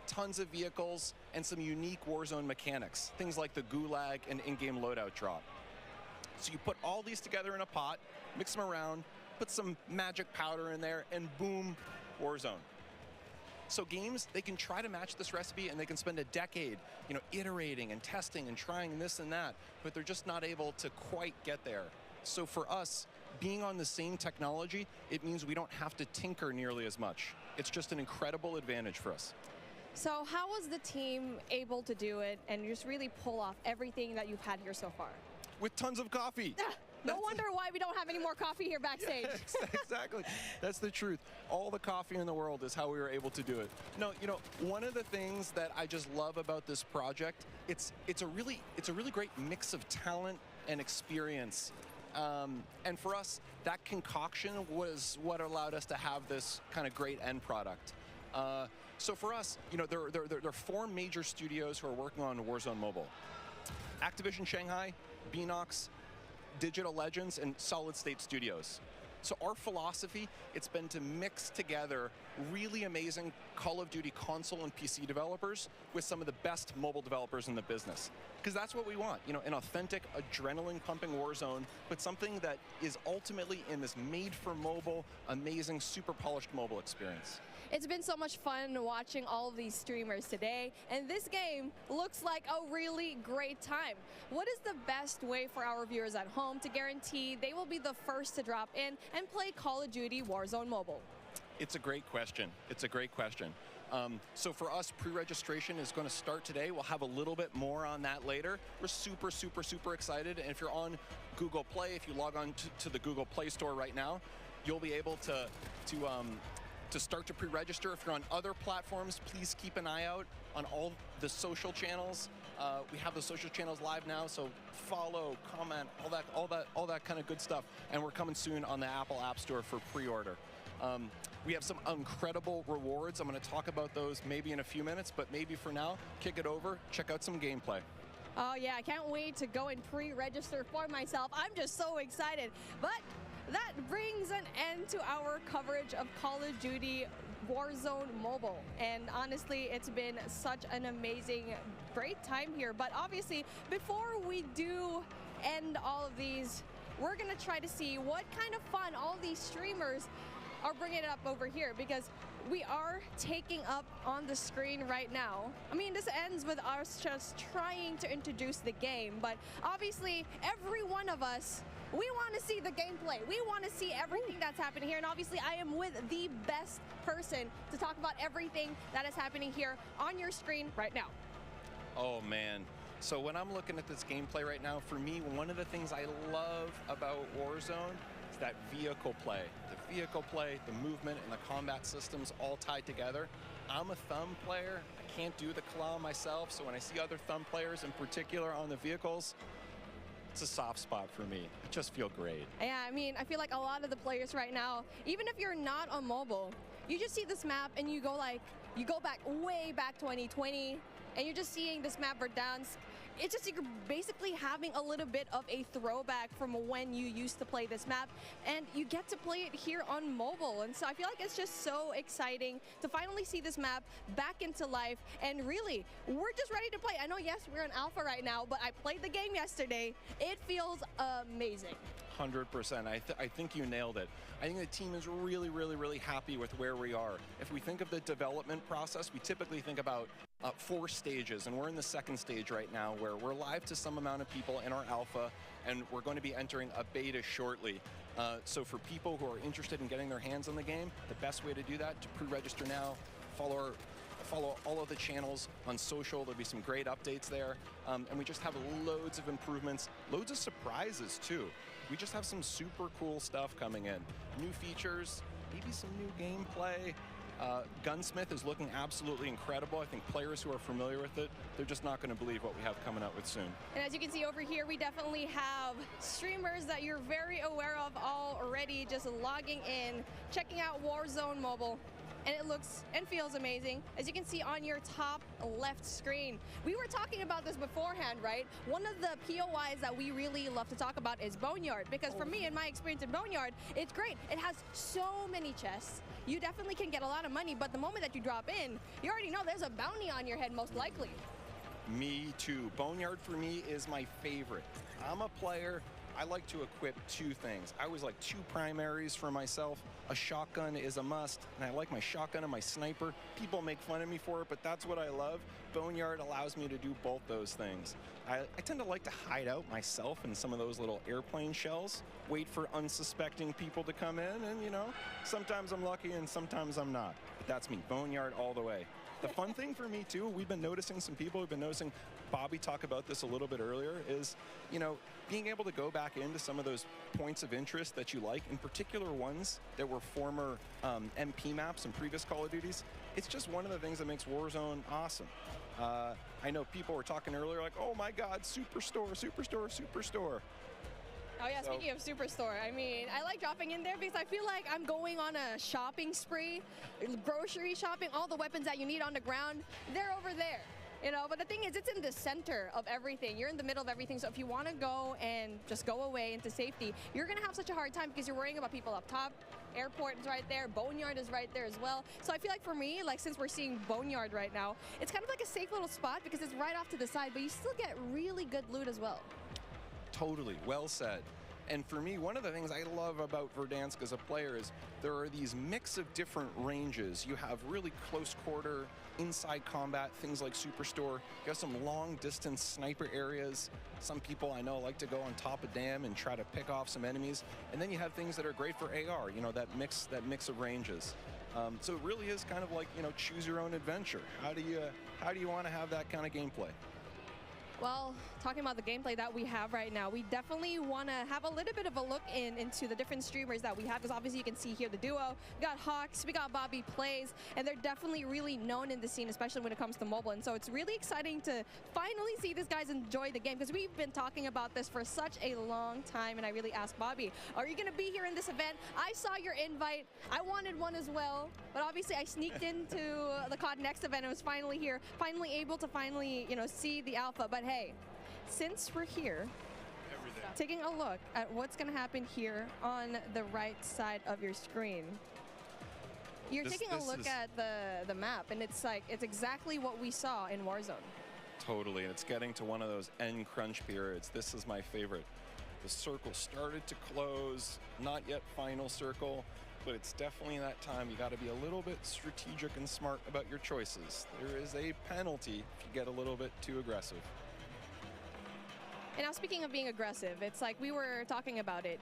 tons of vehicles, and some unique Warzone mechanics, things like the gulag and in-game loadout drop. So you put all these together in a pot, mix them around, put some magic powder in there, and boom, Warzone. So games, they can try to match this recipe and they can spend a decade, you know, iterating and testing and trying this and that, but they're just not able to quite get there. So for us, being on the same technology, it means we don't have to tinker nearly as much. It's just an incredible advantage for us. So how was the team able to do it and just really pull off everything that you've had here so far? With tons of coffee. No wonder why we don't have any more coffee here backstage. Yeah, exactly. That's the truth. All the coffee in the world is how we were able to do it. No, you know, one of the things that I just love about this project, it's a really great mix of talent and experience. And for us, that concoction was what allowed us to have this kind of great end product. So for us, you know, there are 4 major studios who are working on Warzone Mobile. Activision Shanghai, Beanox, Digital Legends, and Solid State Studios. So our philosophy, it's been to mix together really amazing Call of Duty console and PC developers with some of the best mobile developers in the business. Because that's what we want, you know, an authentic, adrenaline-pumping Warzone, but something that is ultimately in this made-for-mobile, amazing, super polished mobile experience. It's been so much fun watching all of these streamers today, and this game looks like a really great time. What is the best way for our viewers at home to guarantee they will be the first to drop in and play Call of Duty Warzone Mobile? It's a great question. It's a great question. So for us, pre-registration is going to start today. We'll have a little bit more on that later. We're super, super, super excited. And if you're on Google Play, if you log on to the Google Play Store right now, you'll be able to start to pre-register. If you're on other platforms, please keep an eye out on all the social channels. We have the social channels live now, so follow, comment, all that kind of good stuff. And we're coming soon on the Apple App Store for pre-order. We have some incredible rewards. I'm going to talk about those maybe in a few minutes, but maybe for now, kick it over, check out some gameplay. Oh yeah, I can't wait to go and pre-register for myself. I'm just so excited. But that brings an end to our coverage of Call of Duty Warzone Mobile. And honestly, it's been such an amazing, great time here. But obviously, before we do end all of these, we're going to try to see what kind of fun all these streamers are bringing it up over here, because we are taking up on the screen right now. I mean, this ends with us just trying to introduce the game, but obviously every one of us, we want to see the gameplay. We want to see everything that's happening here, and obviously I am with the best person to talk about everything that is happening here on your screen right now. Oh man. So when I'm looking at this gameplay right now, for me, one of the things I love about Warzone is that vehicle play. The vehicle play, the movement, and the combat systems all tied together. I'm a thumb player. I can't do the claw myself, so when I see other thumb players in particular on the vehicles, it's a soft spot for me. I just feel great. Yeah, I mean, I feel like a lot of the players right now, even if you're not on mobile, you just see this map and you go back way back 2020, and you're just seeing this map Verdansk, it's just you're basically having a little bit of a throwback from when you used to play this map, and you get to play it here on mobile. And so I feel like it's just so exciting to finally see this map back into life, and really, we're just ready to play. I know, yes, we're in alpha right now, but I played the game yesterday. It feels amazing. 100%. I think you nailed it. I think the team is really, really, really happy with where we are. If we think of the development process, we typically think about 4 stages, and we're in the 2nd stage right now where we're live to some amount of people in our alpha, and we're going to be entering a beta shortly. So for people who are interested in getting their hands on the game, the best way to do that, to pre-register now, follow all of the channels on social. There'll be some great updates there. And we just have loads of improvements, loads of surprises too. We just have some super cool stuff coming in. New features, maybe some new gameplay. Gunsmith is looking absolutely incredible. I think players who are familiar with it, they're just not going to believe what we have coming out with soon. And as you can see over here, we definitely have streamers that you're very aware of already, just logging in, checking out Warzone Mobile. And it looks and feels amazing. As you can see on your top left screen. We were talking about this beforehand, right? One of the POIs that we really love to talk about is Boneyard, because for me, in my experience in Boneyard, it's great. It has so many chests. You definitely can get a lot of money, but the moment that you drop in, you already know there's a bounty on your head, most likely. Me too. Boneyard for me is my favorite. I'm a player. I like to equip 2 things. I always like 2 primaries for myself. A shotgun is a must, and I like my shotgun and my sniper. People make fun of me for it, but that's what I love. Boneyard allows me to do both those things. I tend to like to hide out myself in some of those little airplane shells, wait for unsuspecting people to come in, and you know, sometimes I'm lucky and sometimes I'm not. But that's me, Boneyard all the way. The fun thing for me too, we've been noticing some people, we've been noticing Bobby talk about this a little bit earlier, is, you know, being able to go back into some of those points of interest that you like, in particular ones that were former MP maps and previous Call of Duties. It's just one of the things that makes Warzone awesome. I know people were talking earlier like, oh my God, Superstore, Superstore, Superstore. Oh yeah, speaking of Superstore, I mean, I like dropping in there because I feel like I'm going on a shopping spree, grocery shopping, all the weapons that you need on the ground, they're over there. You know, but the thing is, it's in the center of everything. You're in the middle of everything. So if you want to go and just go away into safety, you're going to have such a hard time because you're worrying about people up top. Airport is right there. Boneyard is right there as well. So I feel like for me, like since we're seeing Boneyard right now, it's kind of like a safe little spot because it's right off to the side, but you still get really good loot as well. Totally, well said. And for me, one of the things I love about Verdansk as a player is there are these mix of different ranges. You have really close quarter, inside combat, things like Superstore. You have some long distance sniper areas. Some people I know like to go on top of dam and try to pick off some enemies. And then you have things that are great for AR, you know, that mix of ranges. So it really is kind of like, you know, choose your own adventure. How do you want to have that kind of gameplay? Well, talking about the gameplay that we have right now, we definitely want to have a little bit of a look into the different streamers that we have, because obviously you can see here the duo. We got Hawks, we got Bobby Plays, and they're definitely really known in the scene, especially when it comes to mobile. And so it's really exciting to finally see these guys enjoy the game, because we've been talking about this for such a long time. And I really asked Bobby, are you going to be here in this event? I saw your invite. I wanted one as well, but obviously I sneaked into the COD Next event and was finally here, finally able to you know, see the alpha. But hey, since we're here, taking a look at what's going to happen here on the right side of your screen, you're taking a look at the map, and it's like, it's exactly what we saw in Warzone. Totally, and it's getting to one of those end crunch periods. This is my favorite. The circle started to close, not yet final circle, but it's definitely that time. You got to be a little bit strategic and smart about your choices. There is a penalty if you get a little bit too aggressive. And now, speaking of being aggressive, it's like we were talking about it.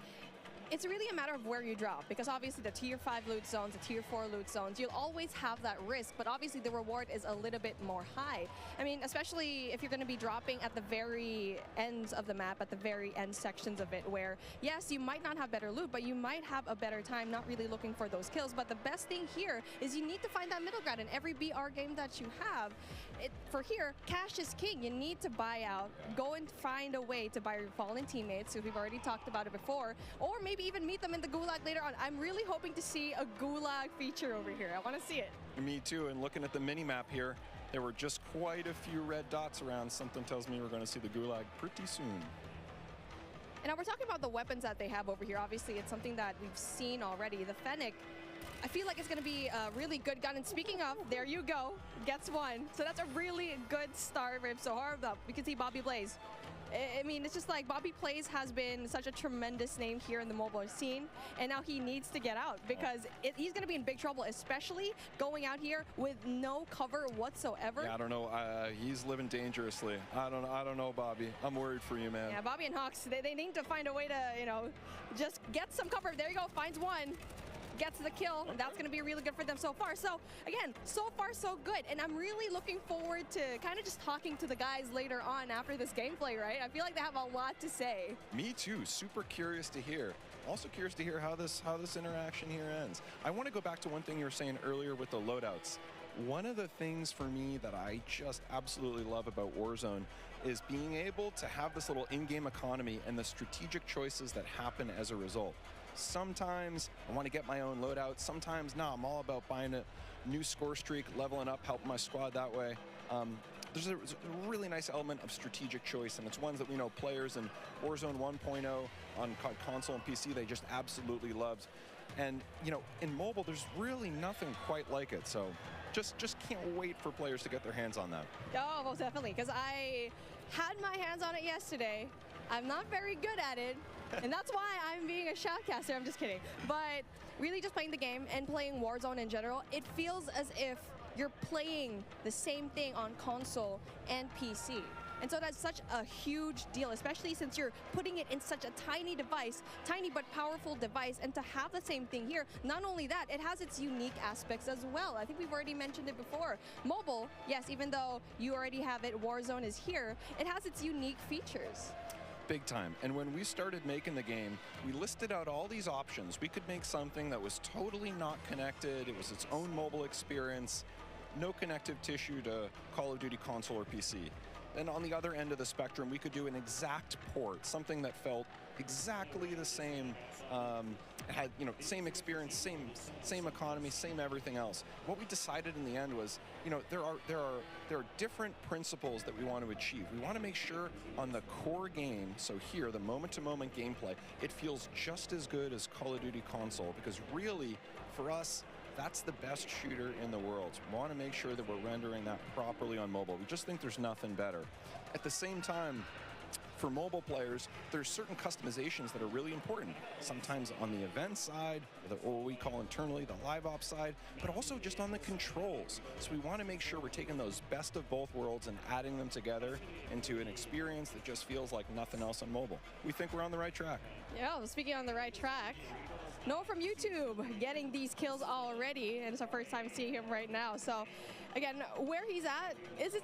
It's really a matter of where you drop, because obviously the tier 5 loot zones, the tier 4 loot zones, you'll always have that risk, but obviously the reward is a little bit more high. I mean, especially if you're going to be dropping at the very ends of the map, at the very end sections of it, where, yes, you might not have better loot, but you might have a better time not really looking for those kills. But the best thing here is you need to find that middle ground in every BR game that you have. For here, cash is king. You need to buy out, go and find a way to buy your fallen teammates, because we've already talked about it before, or maybe even meet them in the gulag later on. I'm really hoping to see a gulag feature over here. I want to see it. Me too, and looking at the mini map here, There were just quite a few red dots around. Something tells me we're going to see the Gulag pretty soon. And now we're talking about the weapons that they have over here. Obviously, it's something that we've seen already. The Fennec, I feel like it's going to be a really good gun. And speaking of, there you go, gets one. So that's a really good start for him. So hard up. We can see Bobby Blaze. I mean, it's just like Bobby Plays has been such a tremendous name here in the mobile scene, and now he needs to get out because he's going to be in big trouble, especially going out here with no cover whatsoever. Yeah, I don't know. He's living dangerously. I don't know, Bobby. I'm worried for you, man. Yeah, Bobby and Hawks, they need to find a way to, you know, just get some cover. There you go, finds one. Gets the kill, and that's going to be really good for them so far. So, again, so far so good, and I'm really looking forward to kind of just talking to the guys later on after this gameplay, right? I feel like they have a lot to say. Me too. Super curious to hear. Also curious to hear how this interaction here ends. I want to go back to one thing you were saying earlier with the loadouts. One of the things for me that I just absolutely love about Warzone is being able to have this little in-game economy and the strategic choices that happen as a result. Sometimes I want to get my own loadout. Sometimes, no, I'm all about buying a new score streak, leveling up, helping my squad that way. There's a really nice element of strategic choice, and it's ones that we know players in Warzone 1.0 on console and PC, they just absolutely loved. And, you know, in mobile, there's really nothing quite like it. So just can't wait for players to get their hands on that. Oh, most definitely, because I had my hands on it yesterday. I'm not very good at it. And that's why I'm being a shoutcaster. I'm just kidding. But really just playing the game and playing Warzone in general, it feels as if you're playing the same thing on console and PC. And so that's such a huge deal, especially since you're putting it in such a tiny device, tiny but powerful device, and to have the same thing here. Not only that, it has its unique aspects as well. I think we've already mentioned it before. Mobile, yes, even though you already have it, Warzone is here, it has its unique features. Big time. And when we started making the game, we listed out all these options. We could make something that was totally not connected. It was its own mobile experience, no connective tissue to Call of Duty console or PC. And on the other end of the spectrum, we could do an exact port, something that felt exactly the same, had, you know, same experience, same economy, same everything else. What we decided in the end was, you know, there are different principles that we want to achieve. We want to make sure on the core game, so here, the moment-to-moment gameplay, it feels just as good as Call of Duty console, because really, for us, that's the best shooter in the world. We want to make sure that we're rendering that properly on mobile. We just think there's nothing better. At the same time, for mobile players, there's certain customizations that are really important. Sometimes on the event side, or what we call internally the live ops side, but also just on the controls. So we want to make sure we're taking those best of both worlds and adding them together into an experience that just feels like nothing else on mobile. We think we're on the right track. Yeah, well, speaking on the right track, Noah from YouTube getting these kills already, and it's our first time seeing him right now. So again, where he's at, it's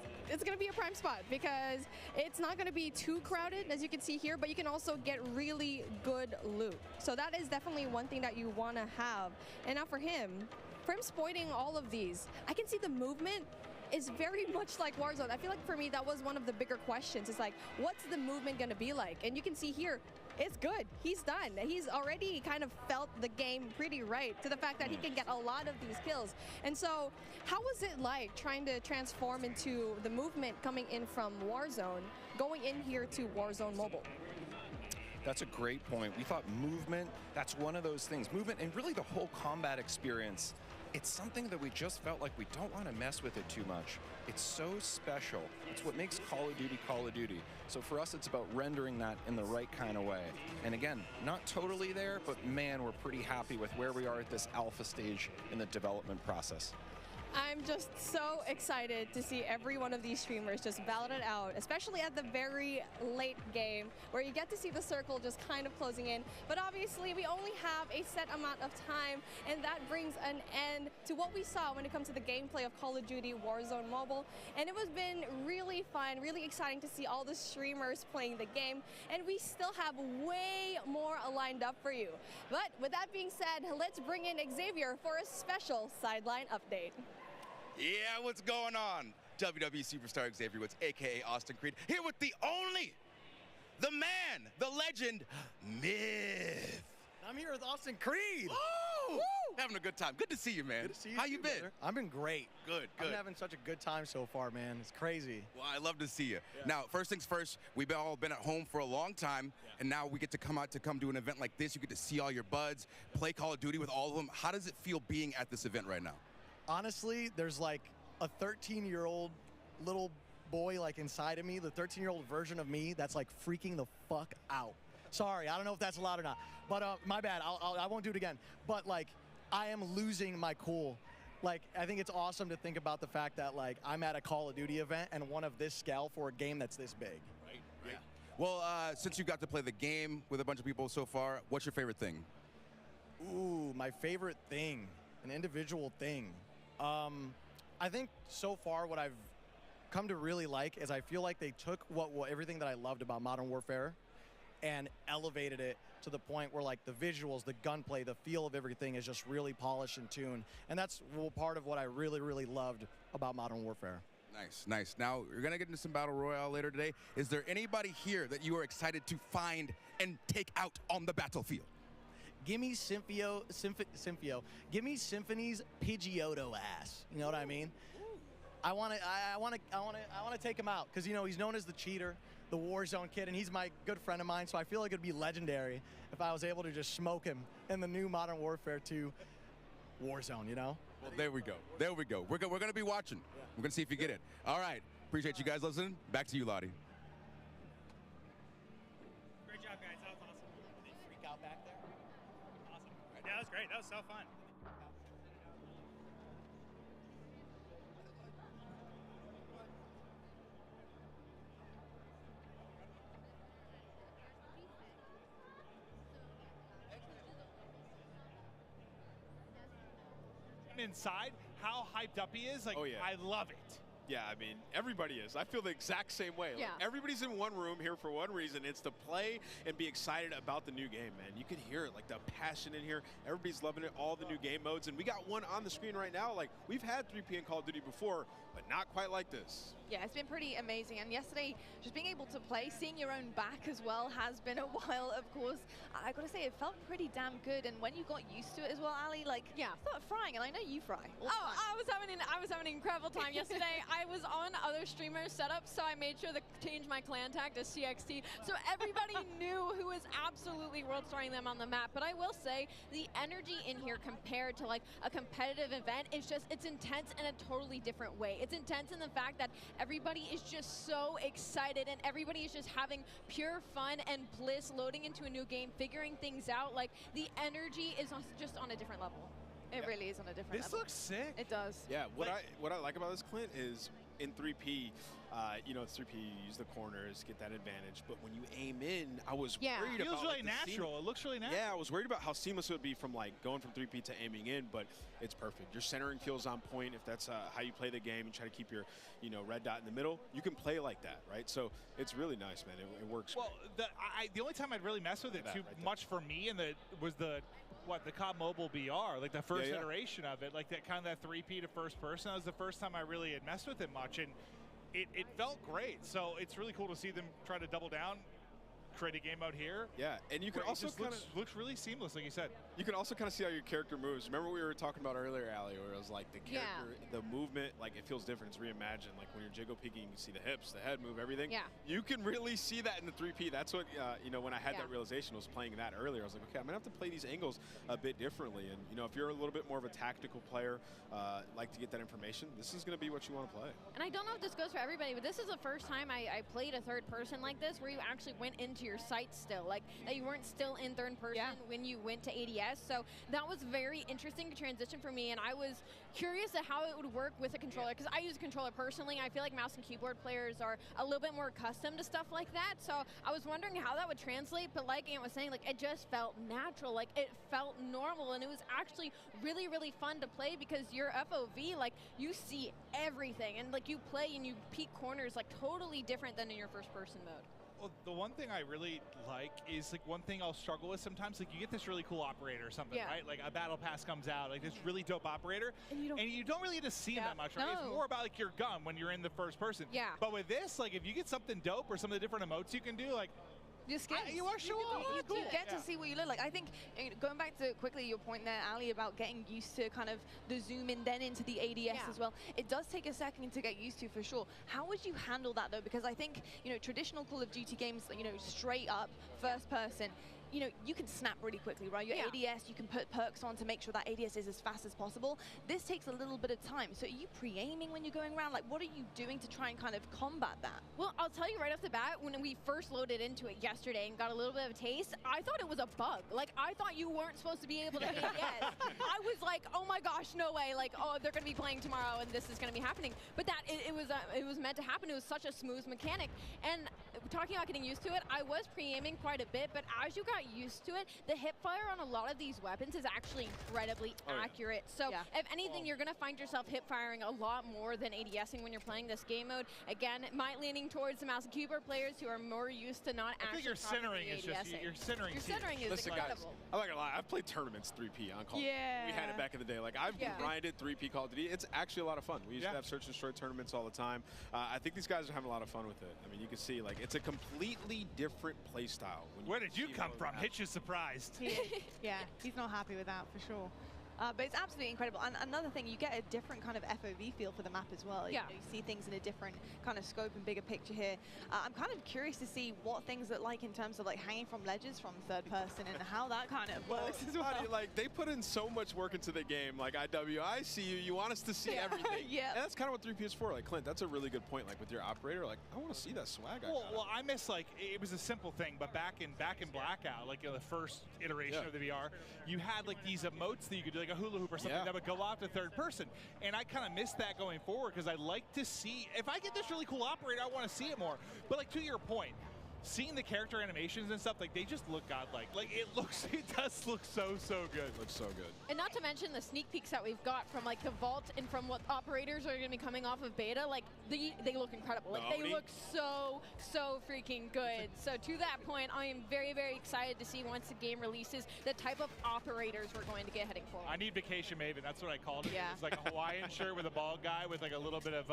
going to be a prime spot because it's not going to be too crowded, as you can see here, but you can also get really good loot. So that is definitely one thing that you want to have. And now for him exploiting all of these, I can see the movement is very much like Warzone. I feel like for me, that was one of the bigger questions. It's like, what's the movement going to be like? And you can see here, it's good. He's done. He's already kind of felt the game pretty right to the fact that he can get a lot of these kills. And so how was it like trying to transform into the movement coming in from Warzone, going in here to Warzone Mobile? That's a great point. We thought movement, that's one of those things. Movement and really the whole combat experience. It's something that we just felt like we don't want to mess with it too much. It's so special. It's what makes Call of Duty Call of Duty. So for us, it's about rendering that in the right kind of way. And again, not totally there, but man, we're pretty happy with where we are at this alpha stage in the development process. I'm just so excited to see every one of these streamers just battle it out, especially at the very late game where you get to see the circle just kind of closing in. But obviously, we only have a set amount of time, and that brings an end to what we saw when it comes to the gameplay of Call of Duty Warzone Mobile. And it has been really fun, really exciting to see all the streamers playing the game, and we still have way more lined up for you. But with that being said, let's bring in Xavier for a special sideline update. Yeah, what's going on? WWE Superstar Xavier Woods, a.k.a. Austin Creed, here with the only, the man, the legend, Myth. I'm here with Austin Creed. Woo! Having a good time. Good to see you, man. Good to see you. How you been? Brother. I've been great. Good. I'm having such a good time so far, man. It's crazy. Well, I love to see you. Yeah. Now, first things first, we've all been at home for a long time, and now we get to come do an event like this. You get to see all your buds, play Call of Duty with all of them. How does it feel being at this event right now? Honestly, there's like a 13-year-old little boy like inside of me, the 13-year-old version of me that's like freaking the fuck out. Sorry, I don't know if that's allowed or not, but my bad. I won't do it again. But like, I am losing my cool. Like, I think it's awesome to think about the fact that like I'm at a Call of Duty event and one of this scale for a game that's this big. Right. Yeah. Well, since you got to play the game with a bunch of people so far, what's your favorite thing? Ooh, my favorite thing, an individual thing. I think so far what I've come to really like is I feel like they took everything that I loved about Modern Warfare and elevated it to the point where like the visuals, the gunplay, the feel of everything is just really polished and tuned. And that's part of what I really, really loved about Modern Warfare. Nice, nice. Now, you're going to get into some Battle Royale later today. Is there anybody here that you are excited to find and take out on the battlefield? Give me Give me Symphony's Pidgeotto ass. You know what I mean? I want to take him out because, you know, he's known as the cheater, the Warzone kid, and he's my good friend of mine, so I feel like it'd be legendary if I was able to just smoke him in the new Modern Warfare 2 Warzone, you know? Well, there we go. There we go. We're going to be watching. Yeah. We're going to see if you get it. All right. Appreciate you guys listening. Back to you, Lottie. Great job, guys. That was awesome. Did they freak out back there? Awesome. Yeah, that was great. That was so fun. Inside, how hyped up he is, like, oh, yeah. I love it. Yeah, I mean, everybody is. I feel the exact same way. Yeah. Like, everybody's in one room here for one reason. It's to play and be excited about the new game, man. You can hear it, like the passion in here. Everybody's loving it, all the new game modes. And we got one on the screen right now. Like, we've had 3P in Call of Duty before, but not quite like this. Yeah, it's been pretty amazing. And yesterday, just being able to play, seeing your own back as well has been a while, of course. I got to say, it felt pretty damn good. And when you got used to it as well, Ali, like, yeah, start frying. And I know you fry. Oh, I was having an incredible time yesterday. I was on other streamers' setups, so I made sure to change my clan tag to CXT, so everybody knew who was absolutely world starring them on the map. But I will say, the energy in here compared to like a competitive event is just, it's intense in a totally different way. It's intense in the fact that everybody is just so excited and everybody is just having pure fun and bliss, loading into a new game, figuring things out. Like, the energy is just on a different level. It really is on a different level. This looks sick. It does. Yeah, what I like about this, Clint, is in 3P, you know, it's 3P, you use the corners, get that advantage. But when you aim in, I was worried about... It feels really like, natural. It looks really natural. Yeah, I was worried about how seamless it would be from like going from 3P to aiming in, but it's perfect. Your centering feels on point. If that's how you play the game and try to keep your, you know, red dot in the middle, you can play like that, right? So it's really nice, man. It works. Well, the only time I'd really mess with it too much for me was the COD Mobile BR, like the first iteration of it, like that kind of that 3P to first person. That was the first time I really had messed with it much, and it felt great. So it's really cool to see them try to double down, create a game out here. Yeah, and you can also kind of looks really seamless, like you said. You can also kind of see how your character moves. Remember we were talking about earlier, Ali, where it was like the character, the movement, like it feels different. It's reimagined. Like when you're jiggle peeking, you can see the hips, the head move, everything. Yeah. You can really see that in the 3P. That's what you know. When I had that realization, I was playing that earlier. I was like, okay, I'm gonna have to play these angles a bit differently. And you know, if you're a little bit more of a tactical player, like to get that information, this is gonna be what you want to play. And I don't know if this goes for everybody, but this is the first time I played a third person like this, where you actually went into your sights still. Like, that you weren't still in third person when you went to ADS. So that was very interesting to transition for me, and I was curious at how it would work with a controller, because I use a controller personally. I feel like mouse and keyboard players are a little bit more accustomed to stuff like that. So I was wondering how that would translate, but like Ant was saying, like, it just felt natural. Like, it felt normal, and it was actually really, really fun to play because your FOV, like, you see everything, and like you play and you peek corners like totally different than in your first person mode. Well, the one thing I really like is, like, one thing I'll struggle with sometimes, like, you get this really cool operator or something, right? Like, a battle pass comes out, like, this really dope operator, and you don't really get to see him that much, right? No. It's more about, like, your gun when you're in the first person. Yeah. But with this, like, if you get something dope or some of the different emotes you can do, like, your skins. You want to show off. You get to see what you look like. I think, going back to quickly your point there, Ali, about getting used to kind of the zoom in then into the ADS as well. It does take a second to get used to, for sure. How would you handle that, though? Because I think, traditional Call of Duty games, straight up, first person, you can snap really quickly, right? Your ADS, you can put perks on to make sure that ADS is as fast as possible. This takes a little bit of time. So are you pre-aiming when you're going around? Like, what are you doing to try and kind of combat that? Well, I'll tell you right off the bat, when we first loaded into it yesterday and got a little bit of a taste, I thought it was a bug. Like, I thought you weren't supposed to be able to ADS. I was like, oh my gosh, no way. Like, oh, they're going to be playing tomorrow and this is going to be happening. But that, it was meant to happen. It was such a smooth mechanic. And talking about getting used to it, I was pre-aiming quite a bit, but as you got used to it, the hip fire on a lot of these weapons is actually incredibly accurate. So if anything, you're going to find yourself hip firing a lot more than ADSing when you're playing this game mode. Again, my leaning towards the Mouse and Keyboard players who are more used to not actually. I think your centering is just your centering. Your centering is Listen, incredible. guys, I'm not gonna lie. I've played tournaments 3P on Call of Duty. We had it back in the day. Like I've grinded 3P Call of Duty. It's actually a lot of fun. We used to have search and destroy tournaments all the time. I think these guys are having a lot of fun with it. I mean, you can see like it's a completely different play style. Where did you come from? Hitch is surprised. Yeah, he's not happy with that for sure. But it's absolutely incredible. And another thing, you get a different kind of FOV feel for the map as well. You see things in a different kind of scope and bigger picture here. I'm kind of curious to see what things look like in terms of like hanging from ledges from third person and how that kind of works as well. Like they put in so much work into the game. Like IW, I see you. You want us to see everything. And that's kind of what 3P is for. Like Clint, that's a really good point. Like with your operator, like I want to see that swag. Well, I miss like it was a simple thing, but back in Blackout, like the first iteration of the VR, you had like these emotes that you could do, like a hula hoop or something that would go out to third person. And I kind of miss that going forward because I like to see, if I get this really cool operator, I want to see it more. But like to your point, seeing the character animations and stuff, like they just look godlike. Like it does look so good. It looks so good. And not to mention the sneak peeks that we've got from like the vault and from what operators are going to be coming off of beta. Like they look incredible. Like they look so freaking good. So to that point, I am very excited to see once the game releases the type of operators we're going to get heading for. I need Vacation Maven. That's what I called it. It's like a Hawaiian shirt with a bald guy with like a little bit of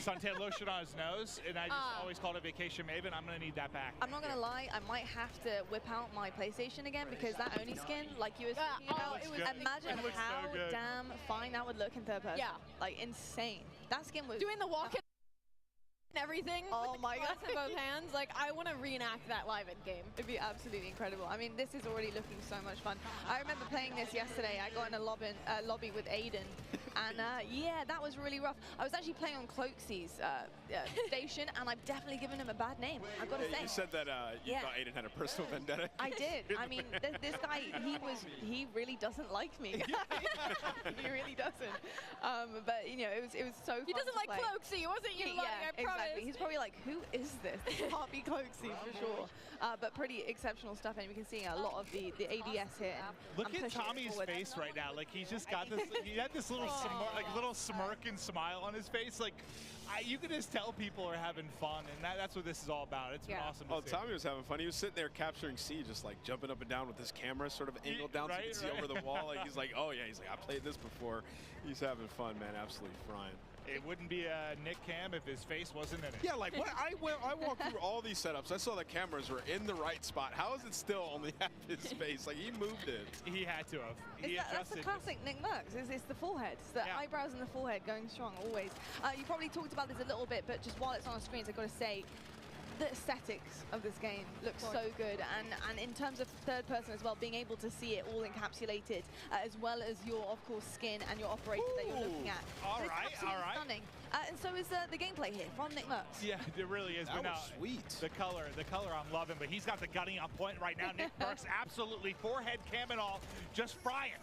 suntan lotion on his nose, and I just always called it Vacation Maven. I'm gonna need that back. I'm not gonna lie, I might have to whip out my PlayStation again because that Oni skin, like you were speaking about, imagine how damn fine that would look in third person. Like insane. That skin was doing the walk and everything. Oh my god! In both hands. Like I want to reenact that live in game. It'd be absolutely incredible. I mean, this is already looking so much fun. I remember playing this yesterday. I got in a lobby with Aiden, and yeah, that was really rough. I was actually playing on Cloaksy's station, and I've definitely given him a bad name. I've got to say. You said that you thought Aiden had a personal vendetta. I did. I mean, this guy, he really doesn't like me. He really doesn't. But you know, it was so fun. He doesn't like Cloaksy. It wasn't you, Lottie, I promise. Exactly. He's probably like, who is this? This can't be Cloaksy for sure. But pretty exceptional stuff, and we can see a lot of the ADS here. Look at Tommy's face right now. Like he's just got this. He had this little little smirk and smile on his face. Like you can just tell people are having fun, and that's what this is all about. It's been awesome to see. Tommy was having fun. He was sitting there capturing C, just like jumping up and down with his camera sort of angled down so you can see over the wall. Like he's like, oh yeah, he's like, I played this before. He's having fun, man. Absolutely frying. It wouldn't be a Nick Cam if his face wasn't in it. Yeah, like what I walked through all these setups. I saw the cameras were in the right spot. How is it still only half his face? Like he moved it. He had to have. That's the classic Nick Merckx. It's the forehead. It's the eyebrows and the forehead going strong always. You probably talked about this a little bit, but just while it's on the screens, I've got to say, the aesthetics of this game look so good, and in terms of third person as well, being able to see it all encapsulated, as well as your, of course, skin and your operator that you're looking at. All right. Stunning. And so is the gameplay here from Nick Merckx. Yeah, it really is. That was sweet. The color I'm loving, but he's got the gunning on point right now. Nick Merckx absolutely forehead cam and all, just frying.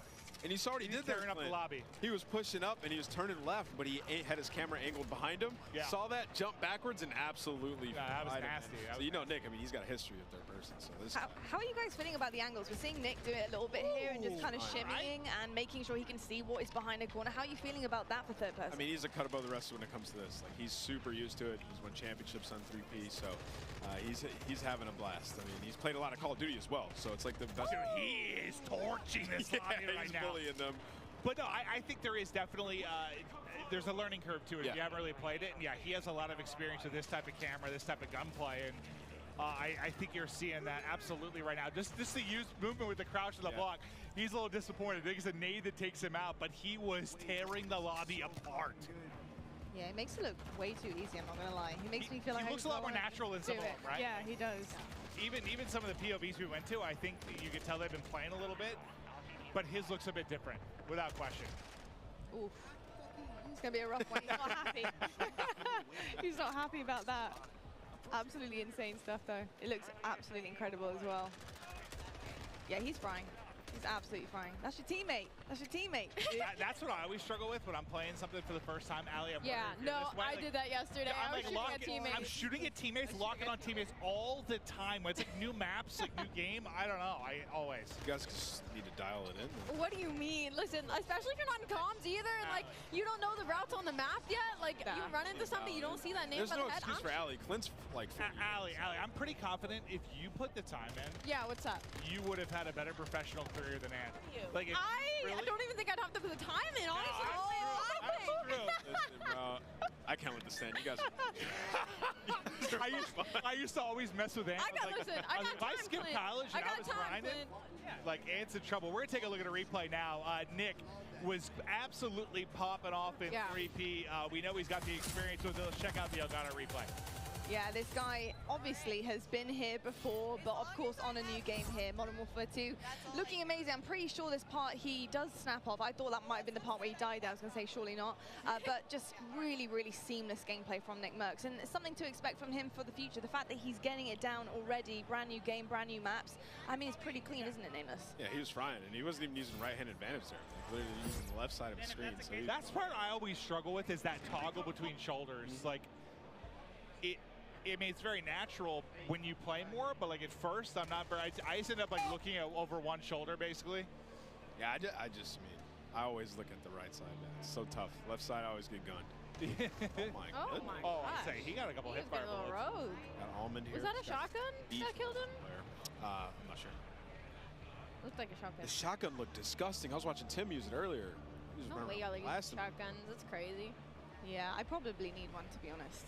And you saw what he did there, up the lobby. He was pushing up and he was turning left, but he had his camera angled behind him. Saw that, jump backwards, and absolutely that was nasty. So you know Nick, I mean, he's got a history of third person. So this how are you guys feeling about the angles? We're seeing Nick do it a little bit here and just kind of shimmying and making sure he can see what is behind the corner. How are you feeling about that for third person? I mean, he's a cut above the rest when it comes to this. Like he's super used to it. He's won championships on 3P, so he's having a blast. I mean, he's played a lot of Call of Duty as well, so it's like the best. Dude, he is torching this lobby right he's now. bullying them. But no, I think there is definitely there's a learning curve to it if you haven't really played it. And yeah, he has a lot of experience with this type of camera, this type of gunplay, and I think you're seeing that absolutely right now. Just the use movement with the crouch to the block. He's a little disappointed. I think it's a nade that takes him out, but he was tearing the lobby apart. Yeah, it makes it look way too easy, I'm not going to lie. He makes me feel like he looks a lot more natural than some of them, right? Yeah, he does. Even some of the POVs we went to, I think you could tell they've been playing a little bit, but his looks a bit different, without question. Oof. It's going to be a rough one. He's not happy. He's not happy about that. Absolutely insane stuff, though. It looks absolutely incredible as well. Yeah, he's frying. He's absolutely frying. That's your teammate. That's your teammate. That's what I always struggle with when I'm playing something for the first time. Allie, I'm I did that yesterday. Yeah, I was shooting at teammates. I'm shooting at teammates, locking on teammates all the time. When it's like new maps, like new game. I don't know. I always. You guys just need to dial it in. What do you mean? Listen, especially if you're not in comms either, and like you don't know the routes on the map yet. Like you run into something, you don't see that name. There's no excuse for Allie. Clint's like. Allie, I'm pretty confident if you put the time in. Yeah, what's up? You would have had a better professional career than Ann. Like I don't even think I'd have to put the time in, honestly. Listen, bro, I can't let this stand. You guys. I used to always mess with Ann. I got if I skipped college and I was grinding, like Ant's in trouble. We're gonna take a look at a replay now. Nick was absolutely popping off in 3P. We know he's got the experience with it. Let's check out the Elgato replay. Yeah, this guy obviously has been here before, but of course on a new game here, Modern Warfare 2. Looking amazing. I'm pretty sure this part he does snap off. I thought that might have been the part where he died there. I was going to say surely not. But just really, really seamless gameplay from Nick Merckx. And it's something to expect from him for the future. The fact that he's getting it down already, brand new game, brand new maps. I mean, it's pretty clean, isn't it, Nameless? Yeah, he was frying, and he wasn't even using right-hand advantage there. Literally using the left side of the screen. So that's part I always struggle with is that toggle between shoulders. Like, I mean, it's very natural when you play more, but like at first, I'm not very. I just end up like looking over one shoulder, basically. Yeah, I always look at the right side. Man. It's so tough. Left side, I always get gunned. Oh my gosh. I'd say he got a couple hip fire bullets. Got Almond here. Was that a shotgun that killed him? I'm not sure. Looked like a shotgun. The shotgun looked disgusting. I was watching Tim use it earlier. He was No way y'all like shotguns. That's crazy. Yeah, I probably need one, to be honest.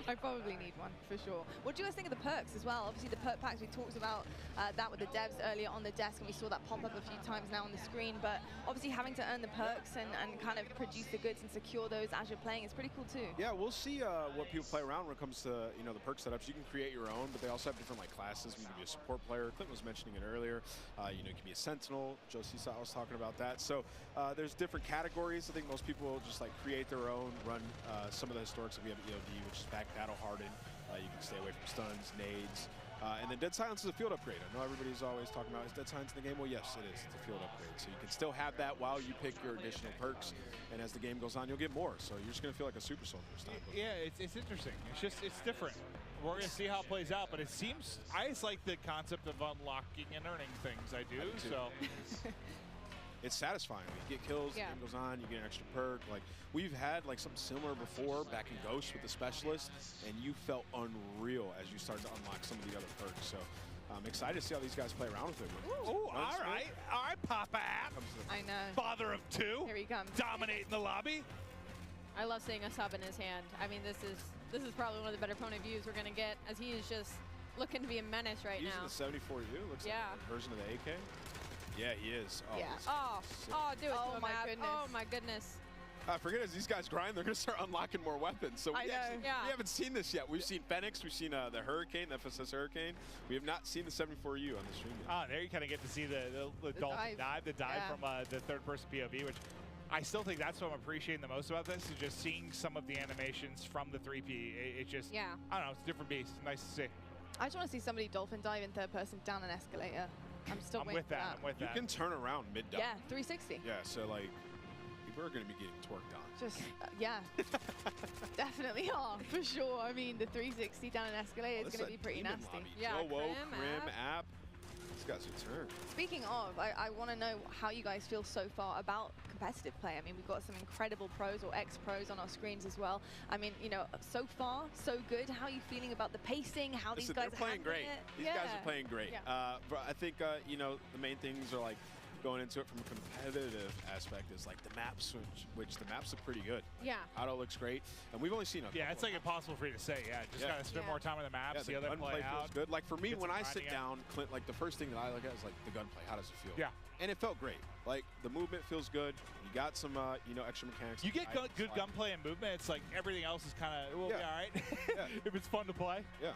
I probably need one, for sure. What do you guys think of the perks as well? Obviously, the perk packs, we talked about that with the devs earlier on the desk, and we saw that pop up a few times now on the screen. But obviously, having to earn the perks and kind of produce the goods and secure those as you're playing is pretty cool, too. Yeah, we'll see what people play around when it comes to the perk setups. You can create your own, but they also have different classes. You can be a support player. Clint was mentioning it earlier. You can be a sentinel. Joe Seaside was talking about that. So there's different categories. I think most people just create their own, run some of the historics. We have EOD, which is back battle hardened. You can stay away from stuns, nades, and then Dead Silence is a field upgrade. I know everybody's always talking about, is Dead Silence in the game? Well, yes, it is. It's a field upgrade. So you can still have that while you pick your additional perks, and as the game goes on, you'll get more. So you're just going to feel like a super soldier this time. Yeah, it's interesting. It's different. We're going to see how it plays out, but it seems, I just like the concept of unlocking and earning things. I do. So. It's satisfying. You get kills, the game goes on, you get an extra perk. Like, we've had something similar before back in Ghost with the Specialist, and you felt unreal as you started to unlock some of the other perks. So I'm excited to see how these guys play around with it. Ooh, all right, Papa App. I know. Father of two. Here he comes. Dominating the lobby. I love seeing a sub in his hand. I mean, this is probably one of the better opponent views we're going to get, as he is just looking to be a menace right now. Using the 74U, looks like a version of the AK. Yeah, he is. Oh, yeah. Do it to him, my goodness. Oh, my goodness. Forget as these guys grind, they're going to start unlocking more weapons. So we haven't seen this yet. We've seen Phoenix, we've seen the Hurricane, the FSS Hurricane. We have not seen the 74U on the stream yet. There you kind of get to see the Dolphin dive, from the third-person POV, which I still think that's what I'm appreciating the most about this, is just seeing some of the animations from the 3P. It just, I don't know, it's a different beast. Nice to see. I just want to see somebody Dolphin dive in third person down an escalator. I'm still waiting for that. I'm with that. You can turn around mid-dive. Yeah, 360. Yeah, so people are going to be getting twerked on. Just, definitely are, for sure. I mean, the 360 down an escalator is going to be pretty nasty. Yeah, Crim, App. These guys are turned. Speaking of, I want to know how you guys feel so far about competitive play. I mean, we've got some incredible pros or ex-pros on our screens as well. I mean, so far, so good. How are you feeling about the pacing? How these guys are playing great. These guys are playing great. Yeah. But I think, the main things are going into it from a competitive aspect is like the maps, which the maps look pretty good. Yeah. Auto looks great, and we've only seen a Yeah, it's like impossible for you to say. Yeah, just gotta spend more time on the maps, see how they play out. feels good. Like for me, Get when some I sit grinding down, Clint, like the first thing that I look at is like the gunplay. How does it feel? Yeah. And it felt great. Like the movement feels good. You got some, extra mechanics. You get good gunplay and movement. It's like everything else is kind of will be all right if it's fun to play. Yeah.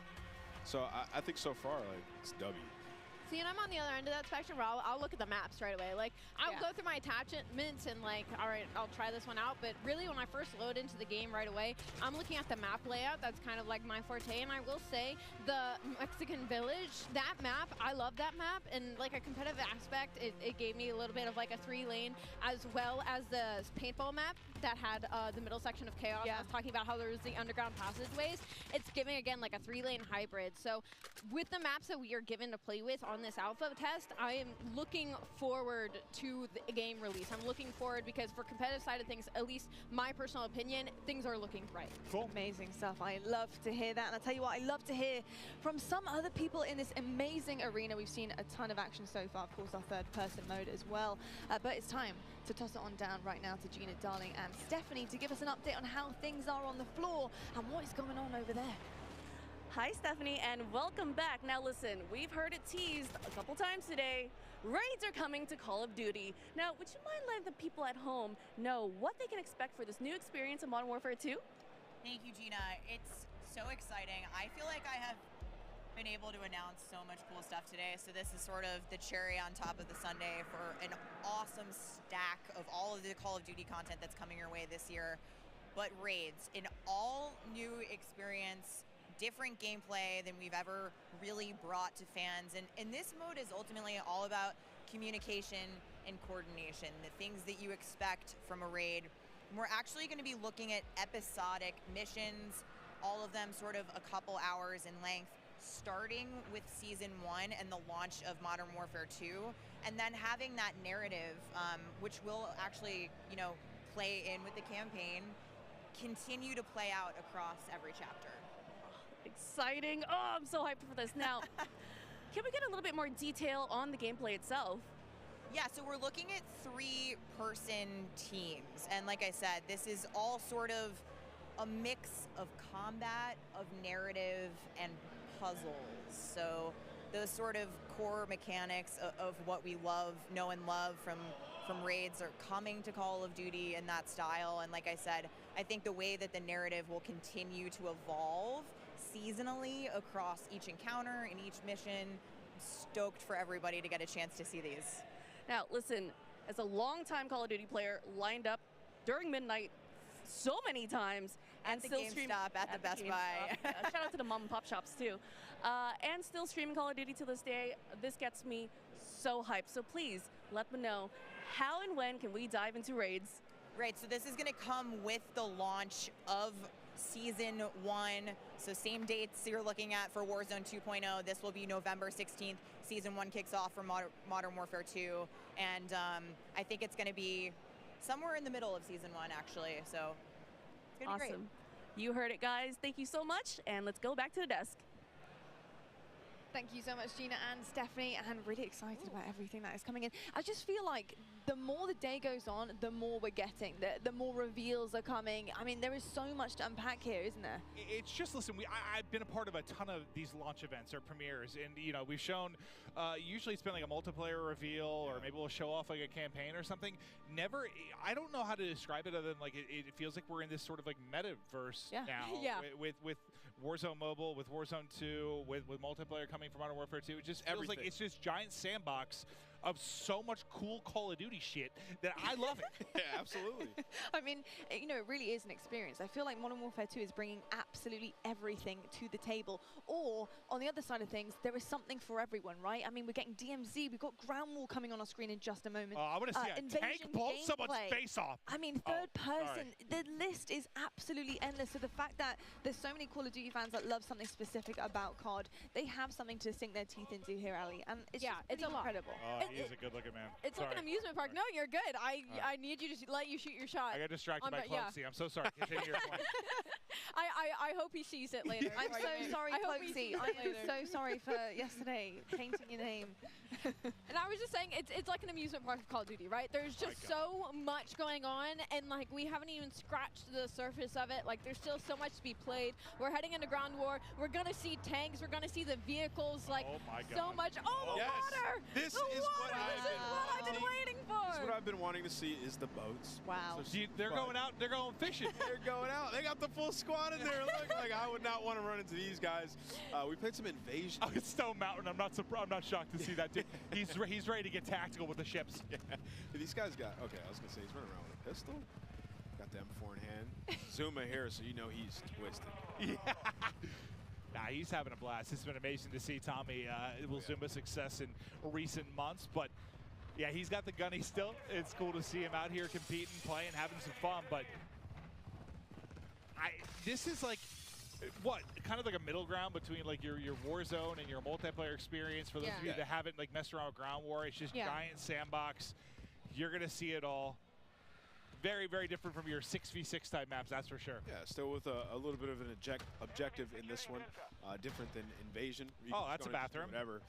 So I think so far, like it's W. See, and I'm on the other end of that spectrum where I'll look at the maps right away. Like, I'll go through my attachments and like, all right, I'll try this one out. But really, when I first load into the game right away, I'm looking at the map layout. That's kind of like my forte. And I will say, the Mexican Village, that map, I love that map. And like a competitive aspect, it gave me a little bit of like a 3-lane, as well as the paintball map that had the middle section of Chaos. I was talking about how there was the underground passageways. It's giving, again, like a 3-lane hybrid. So with the maps that we are given to play with on this alpha test, I am looking forward to the game release. I'm looking forward because for competitive side of things, at least my personal opinion, things are looking bright. Cool. Amazing stuff. I love to hear that. And I tell you what, I love to hear from some other people in this amazing arena. We've seen a ton of action so far, of course, our third-person mode as well. But it's time to toss it on down right now to Gina Darling and Stephanie to give us an update on how things are on the floor and what is going on over there. Hi, Stephanie, and welcome back. Now listen, we've heard it teased a couple times today. Raids are coming to Call of Duty. Now, would you mind letting the people at home know what they can expect for this new experience in Modern Warfare 2? Thank you, Gina. It's so exciting. I feel like I have been able to announce so much cool stuff today. So this is sort of the cherry on top of the sundae for an awesome stack of all of the Call of Duty content that's coming your way this year. But Raids, an all new experience, different gameplay than we've ever really brought to fans. And this mode is ultimately all about communication and coordination, the things that you expect from a raid. And we're actually going to be looking at episodic missions, all of them sort of a couple hours in length, starting with Season 1 and the launch of Modern Warfare 2, and then having that narrative, which will actually, play in with the campaign, continue to play out across every chapter. Exciting. Oh, I'm so hyped for this. Now, can we get a little bit more detail on the gameplay itself? Yeah, so we're looking at 3-person teams. And like I said, this is all sort of a mix of combat, of narrative, and puzzles. So those sort of core mechanics of what we know and love from Raids are coming to Call of Duty in that style. And like I said, I think the way that the narrative will continue to evolve seasonally across each encounter and each mission. Stoked for everybody to get a chance to see these. Now, listen, as a longtime Call of Duty player, lined up during midnight so many times, and still streaming at the Best Buy. Shout out to the mom and pop shops too, and still streaming Call of Duty to this day. This gets me so hyped. So please let me know, how and when can we dive into Raids? Right, so this is going to come with the launch of Season 1. So same dates you're looking at for Warzone 2.0. This will be November 16th. Season 1 kicks off for Modern Warfare 2. And I think it's going to be somewhere in the middle of Season 1, actually. So it's going to be great. You heard it, guys. Thank you so much. And let's go back to the desk. Thank you so much, Gina and Stephanie, and really excited about everything that is coming in. I just feel like the more the day goes on, the more we're getting, the more reveals are coming. I mean, there is so much to unpack here, isn't there? It's just, listen, I've been a part of a ton of these launch events or premieres, and we've shown, usually it's been like a multiplayer reveal, or maybe we'll show off like a campaign or something. Never, I don't know how to describe it other than like it feels like we're in this sort of like metaverse now. With Warzone Mobile, with Warzone 2, with multiplayer coming from Modern Warfare 2. It just feels like it's this giant sandbox of so much cool Call of Duty shit that I love it. Yeah, absolutely. I mean, it really is an experience. I feel like Modern Warfare 2 is bringing absolutely everything to the table. Or, on the other side of things, there is something for everyone, right? I mean, we're getting DMZ, we've got Ground War coming on our screen in just a moment. I want to see a tank blow someone's face off. I mean, third person, the list is absolutely endless. So the fact that there's so many Call of Duty fans that love something specific about COD, they have something to sink their teeth into here, Ali. And it's just it's a lot. incredible. He is a good-looking man. It's sorry. like an amusement park. No, you're good. I need you to let you shoot your shot. I got distracted by Cloaksy. I'm so sorry. Continue your point. I hope he sees it later. I'm so sorry, Cloaksy. I am so sorry for yesterday painting your name. And I was just saying, it's like an amusement park of Call of Duty, right? There's just so much going on, and like we haven't even scratched the surface of it. Like there's still so much to be played. We're heading into ground war. We're gonna see tanks. We're gonna see the vehicles. Like so much. Oh, the water! This the is water! This is what I've been waiting for. This is what I've been wanting to see is the boats. Wow. So they're going out. They're going fishing. They're going out. They got the full squad in there. Look, like I would not want to run into these guys. We played some Invasion. Oh, it's Stone Mountain. I'm not surprised. I'm not shocked to see that. Dude. He's ready to get tactical with the ships. Yeah. These guys got okay. I was gonna say he's running around with a pistol. Got the M4 in hand. Zuma here, so you know he's twisted. Yeah. Nah, he's having a blast. It's been amazing to see Tommy Zuma's success in recent months, but yeah, he's got the gunny still. It's cool to see him out here competing, playing, having some fun, but this is like, what, kind of like a middle ground between like your Warzone and your multiplayer experience. For those of you that haven't like messed around with ground war, it's just giant sandbox. You're gonna see it all. Very, very different from your 6v6 type maps, that's for sure. Yeah, still with a little bit of an objective in this one. Different than Invasion. Oh, that's a bathroom. Whatever.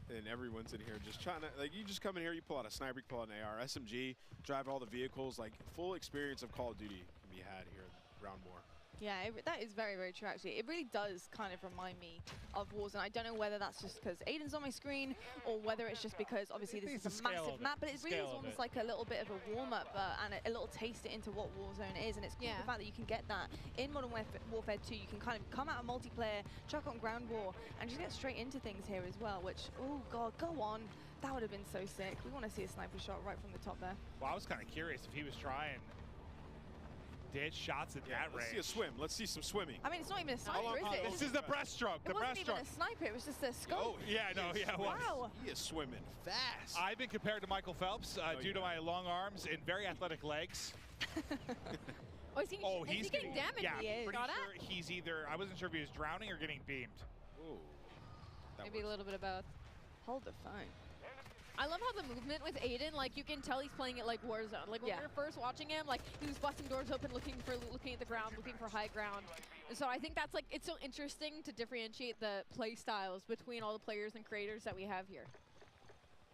And everyone's in here just trying to, like, you just come in here, you pull out a sniper, you pull out an AR, SMG, drive all the vehicles, like, full experience of Call of Duty can be had here in Round War. Yeah, that is very, very true, actually. It really does kind of remind me of Warzone. I don't know whether that's just because Aiden's on my screen or whether it's just because, obviously, this is a massive map, but it really is almost like a little bit of a warm-up and a little taste into what Warzone is, and it's cool the fact that you can get that in Modern Warfare 2. You can kind of come out of multiplayer, chuck on ground war, and just get straight into things here as well, which, oh, God, go on. That would have been so sick. We want to see a sniper shot right from the top there. Well, I was kind of curious if he was trying ditch shots at that range. Let's see a swim. Let's see some swimming. I mean, it's not even a sniper, is it? This is the breaststroke. It wasn't even a sniper. It was just a scope. Oh, yeah, no, yeah, it was. Wow. He is swimming fast. I've been compared to Michael Phelps due to my long arms and very athletic legs. Oh, is he getting damaged? Yeah, he is. pretty sure he's either, I wasn't sure if he was drowning or getting beamed. Ooh. Maybe a little bit of both. Hold the phone. I love how the movement with Aiden, like you can tell he's playing it like Warzone. Like when we were first watching him, like he was busting doors open, looking at the ground, looking for high ground. And so I think that's like, it's so interesting to differentiate the play styles between all the players and creators that we have here.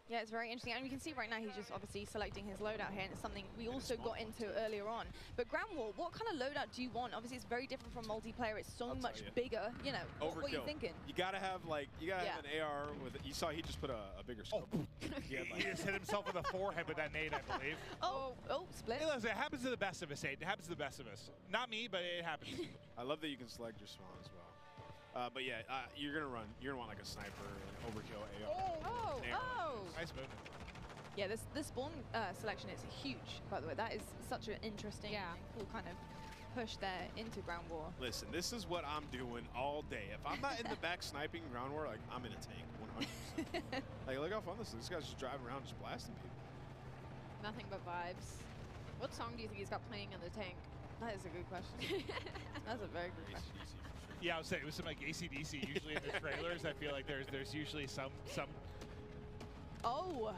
Yeah, it's very interesting. And you can see right now he's just obviously selecting his loadout here, and it's something we also got into earlier on. But Ground War, what kind of loadout do you want? Obviously, it's very different from multiplayer. It's so much bigger. You know, what are you thinking? You gotta have like, have an AR with. You saw he just put a bigger scope. He just hit himself in the forehead with that nade, I believe. Split. Hey, listen, it happens to the best of us, Aiden. It happens to the best of us. Not me, but it happens. I love that you can select your spawn as well. But yeah, you're gonna want like a sniper, an overkill AR. Nice movement. Yeah, this spawn selection is huge, by the way. That is such an interesting, cool kind of push there into Ground War. Listen, this is what I'm doing all day. If I'm not in the back sniping Ground War, like I'm in a tank, 100%. Like, look how fun this is. This guy's just driving around, just blasting people. Nothing but vibes. What song do you think he's got playing in the tank? That is a good question. That's a very good question. Yeah, I would say it was some like AC/DC. Usually in the trailers, I feel like there's usually some. Oh,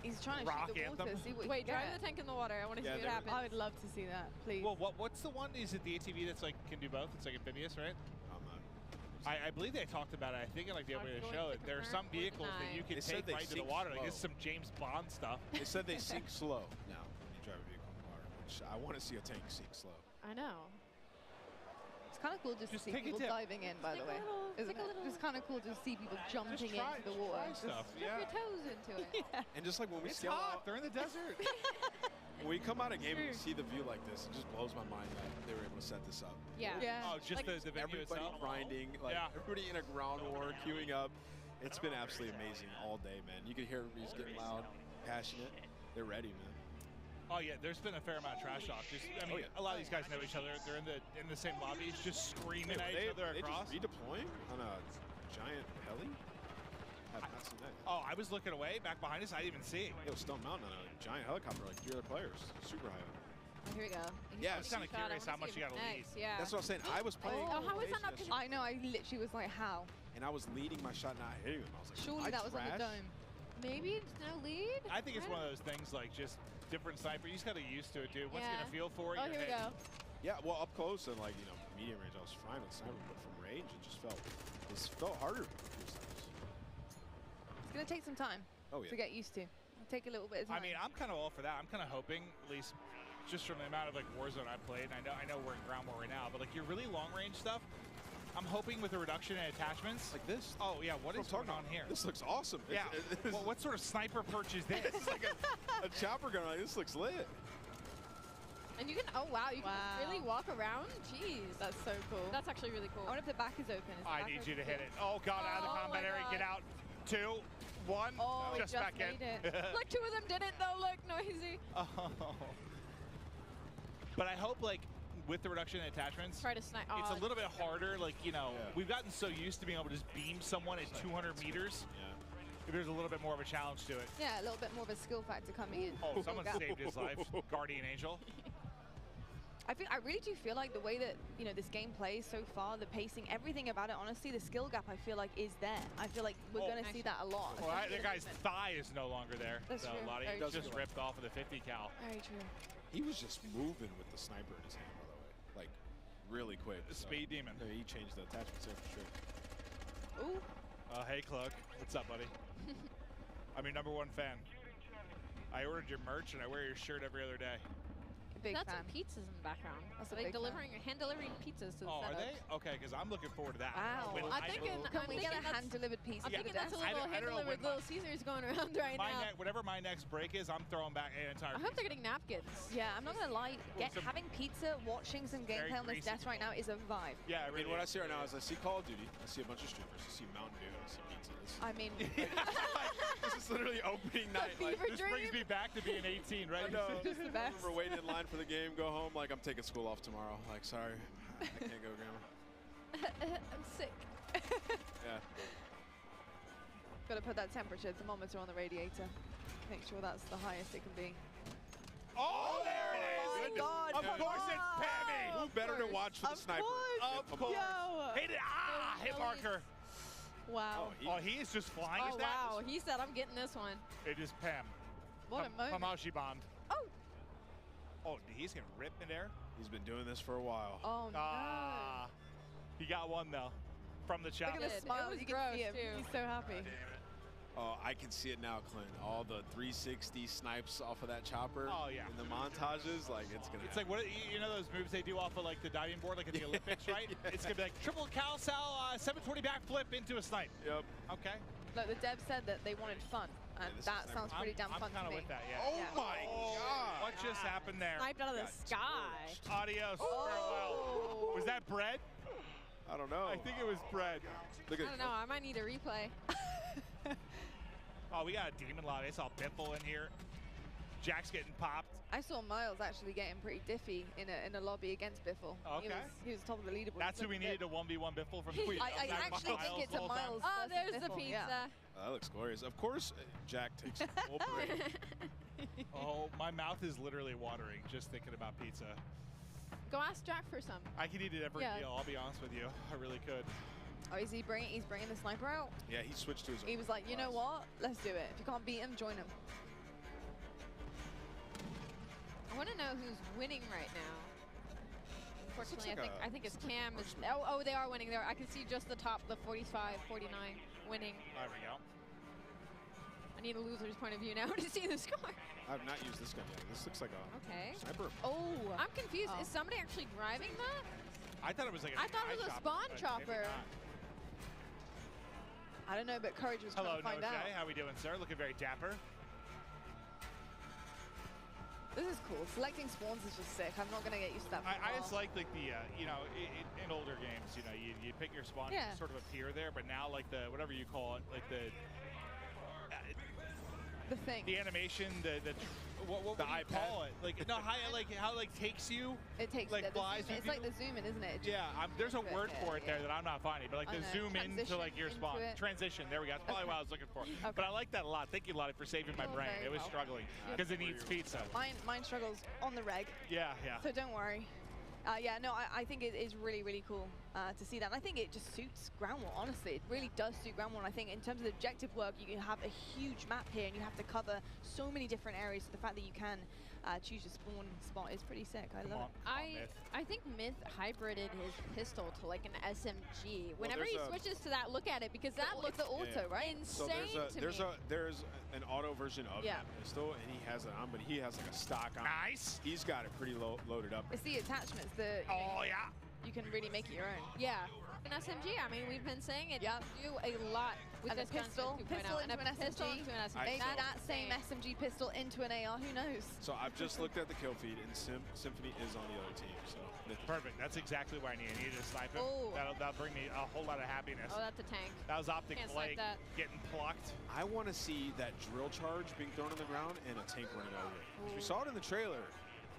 he's trying to rock shoot the anthem. water. See what Wait, drive the tank in the water. I want to see what happens. I would love to see that, please. Well, what's the one? Is it the ATV that's like can do both? It's like amphibious, right? I believe they talked about it. I think in like the opening of the show, there are some vehicles that you can take right to the water. Like, it's some James Bond stuff. They said they sink slow now when you drive a vehicle in the water, which I want to see a tank sink slow. I know. It's kind of cool just to see people diving in, by the way. Isn't it? It's kind of cool to see people jumping into the water. Dip your toes into it. And just like when we scale hot. out, They're in the desert. when we come out of game and we see the view like this, it just blows my mind that they were able to set this up. Yeah. Oh, just like the venue everybody itself. grinding, like everybody in a ground war, queuing up. It's been absolutely amazing all day, man. You can hear everybody's getting loud, passionate. They're ready, man. Oh yeah, there's been a fair amount of trash talk. Just, I mean, a lot of these guys know each other. They're in the same lobbies, just screaming at each other across. They just redeploying on a giant heli? I have not seen that yet. Oh, I was looking away, back behind us. I didn't even see. Yo, Stone Mountain on a giant helicopter, like 3 other players, super high up. Oh, here we go. Yeah, I was kind of curious how much you got to lead. Yeah. That's what I'm saying. I was playing. Oh, how is that not? I know. I literally was like, how? And I was leading my shot, not hitting them. I was like, surely that was on the dome. Maybe no lead? I think it's one of those things like just different sniper. You just got to get used to it, dude. Once you get a feel for it, Oh, you're here we hit. go. Yeah, well, up close and like, you know, medium range, I was fine with sniper, but from range, it just felt harder. It's going to take some time to get used to. It'll take a little bit of time. I mean, I'm kind of all for that. I'm kind of hoping, at least just from the amount of like Warzone I've played, and I know we're in ground war right now, but like your really long range stuff, I'm hoping with a reduction in attachments. Like this? Oh yeah, what is going on here? This looks awesome. Yeah. Well, what sort of sniper perch is this? It's like a chopper gun. Like, this looks lit. And you can, oh wow, you can really walk around? Jeez. That's so cool. That's actually really cool. I wonder if the back is open. Is the I back need open you to too? hit it. Oh god, out of the combat area, get out. 2, 1, Oh, it just just back in. made it. Look, 2 of them did it though, look, noisy. Oh. But I hope like with the reduction in attachments, Try to snipe. it's a little bit harder. Like, you know, we've gotten so used to being able to just beam someone at 200 meters. Yeah. There's a little bit more of a challenge to it. Yeah, a little bit more of a skill factor coming in. Oh, someone saved his life. Guardian Angel. I really do feel like the way that, you know, this game plays so far, the pacing, everything about it, honestly, the skill gap, I feel like is there. I feel like we're going to see that a lot. Well, that guy's thigh is no longer there. That's so true. a lot of Very he just true. ripped off of the 50 cal. Very true. He was just moving with the sniper in his hand, by the way. Like, really quick. Speed demon. Yeah, he changed the attachments there for sure. Ooh. Hey, Clug. What's up, buddy? I'm your #1 fan. I ordered your merch, and I wear your shirt every other day. Big That's fan. some pizzas in the background. That's a Are they big fan. hand-delivering pizzas to the Oh, are setup? they? Okay, because I'm looking forward to that. Wow. When I'm thinking, Can we get a hand-delivered pizza? I'm thinking that's a I little don't know hand-delivered when Little Caesars going around right now. whatever my next break is, I'm throwing back an entire I hope pizza. they're getting napkins. Yeah, I'm not gonna lie. some- Having pizza, watching some Very gameplay on this greasy desk right now is a vibe. Yeah, I mean, what I see right now is I see Call of Duty, I see a bunch of streamers, I see Mountain Dew, I see pizza. I mean, This is literally opening night. Like, This brings me back to being 18, right? I know. Just the best. I remember waiting in line for the game, go home, like, I'm taking school off tomorrow. Like, sorry, I can't go, Grandma. I'm sick. Yeah. Gotta put that temperature thermometer on the radiator. Make sure that's the highest it can be. Oh, there it is! my God, Of come course it's on. Pammy! Who better to watch for the sniper? Of course! Yo. Hit it! Ah! Hit marker! Wow. Oh, he is just flying Oh, his that? wow. He said, I'm getting this one. It is Pam. What a moment. Pamashi Bond. Oh! Oh, he's getting ripped in there? He's been doing this for a while. Oh, no. Ah. He got one, though, from the chop. Look at the It smile. was You can see him. gross, too. He's so happy. Oh, I can see it now, Clint. All the 360 snipes off of that chopper. Oh, yeah. In the montages, like, it's gonna It's like, what you know those moves they do off of like the diving board, like at the Olympics, right? Yeah. It's gonna be like triple cal sal 720 backflip into a snipe. Yep. Okay. Look, the dev said that they wanted fun, and this that is sounds pretty damn I'm fun kind to of me. with that, yeah. Oh Yeah. my God. What just happened there? Sniped out of the Got sky. Adios. Farewell. Was that bread? I don't know. I think it was bread. Look I at don't know. I might need a replay. Oh, we got a demon lobby. I saw Biffle in here. Jack's getting popped. I saw Miles actually getting pretty diffy in a lobby against Biffle. Okay. He was top of the leaderboard. That's who we needed to 1v1 Biffle from the I actually think it's a Miles. Oh, versus there's the Biffle, pizza. yeah. that looks glorious. Of course, Jack takes the whole parade. Oh, my mouth is literally watering just thinking about pizza. Go ask Jack for some. I could eat it every Yeah. meal, I'll be honest with you. I really could. Oh, he's bringing the sniper out? Yeah, he switched to his He own was like, you know class. what? Let's do it. If you can't beat him, join him. I want to know who's winning right now. Unfortunately, like I think it's Cam. Is, oh, they are winning there. I can see just the top, the 45, 49 winning. There we go. I need a loser's point of view now to see the score. I have not used this gun yet. This looks like a Okay. sniper. Oh, I'm confused. Is somebody actually driving that? I thought it was like a I thought it was a spawn but maybe chopper. not. I don't know, but Courage was Hello, trying to find out. Nojay. How we doing, sir? Looking very dapper. This is cool. Selecting spawns is just sick. I'm not going to get used to that. for a I just while. like the you know, in older games, you know, you pick your spawn, Yeah. you sort of appear there, but now like the, whatever you call it, like the thing. The animation, what do you call it? Like, no, how it like takes you. It takes like the flies zoom in. with It's like you. the zoom in, isn't it? Yeah, there's a word for it there yeah. that I'm not finding, but like I the know. zoom in to Transition like your into spawn. it. Transition, there we go. That's probably what I was looking for. But I like that a lot. Thank you, Lottie, for saving my Oh, brain. very It was well. struggling because it needs pizza. Mine struggles on the reg. Yeah, yeah. So don't worry. Yeah, no, I think it is really, really cool. to see that. And I think it just suits Ground War, honestly. It really does suit Ground War. And I think in terms of the objective work, you can have a huge map here and you have to cover so many different areas. So the fact that you can choose your spawn spot is pretty sick. I love it. I think Myth hybrided his pistol to like an SMG. Whenever he switches to that, look at it, because that looks the auto, right? Insane so there's an auto version of Yeah. that pistol, and he has it on, but he has like a stock on. Nice. He's got it pretty loaded up. It's the attachments that you can really make it your own. Yeah. An SMG, I mean, we've been saying it. Yeah. Do a lot with And this a pistol gun into and a an pistol SMG. into an SMG. Maybe That's that same SMG pistol into an AR, who knows? So I've just looked at the kill feed, and Symphony is on the other team. So Perfect. That's exactly what I need. I needed to snipe him. Oh. That'll bring me a whole lot of happiness. Oh, that's a tank. That was Optic Can't snipe Blake that. getting plucked. I want to see that drill charge being thrown on the ground and a tank running over it. 'Cause we saw it in the trailer,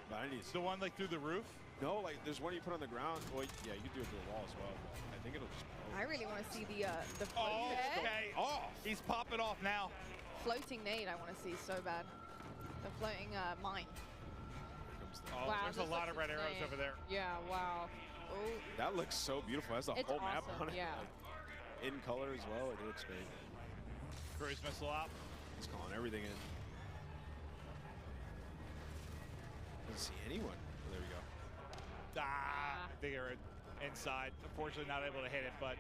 but I need to see the one like through the roof. No, like there's one you put on the ground. Well, yeah, you can do it through a wall as well. But I think it'll just. I really want to see the Oh, okay. Off. He's popping off now. floating nade. I want to see so bad. The floating mine. Oh, Wow, there's a this lot of looks red arrows insane. over there. Yeah, wow. Oh. That looks so beautiful. It has the It's whole map awesome, on it. yeah. Like, in color as well. It looks great. Cruise missile out. He's calling everything in. Doesn't see anyone. Oh, there we go. I think they're inside. Unfortunately, not able to hit it, but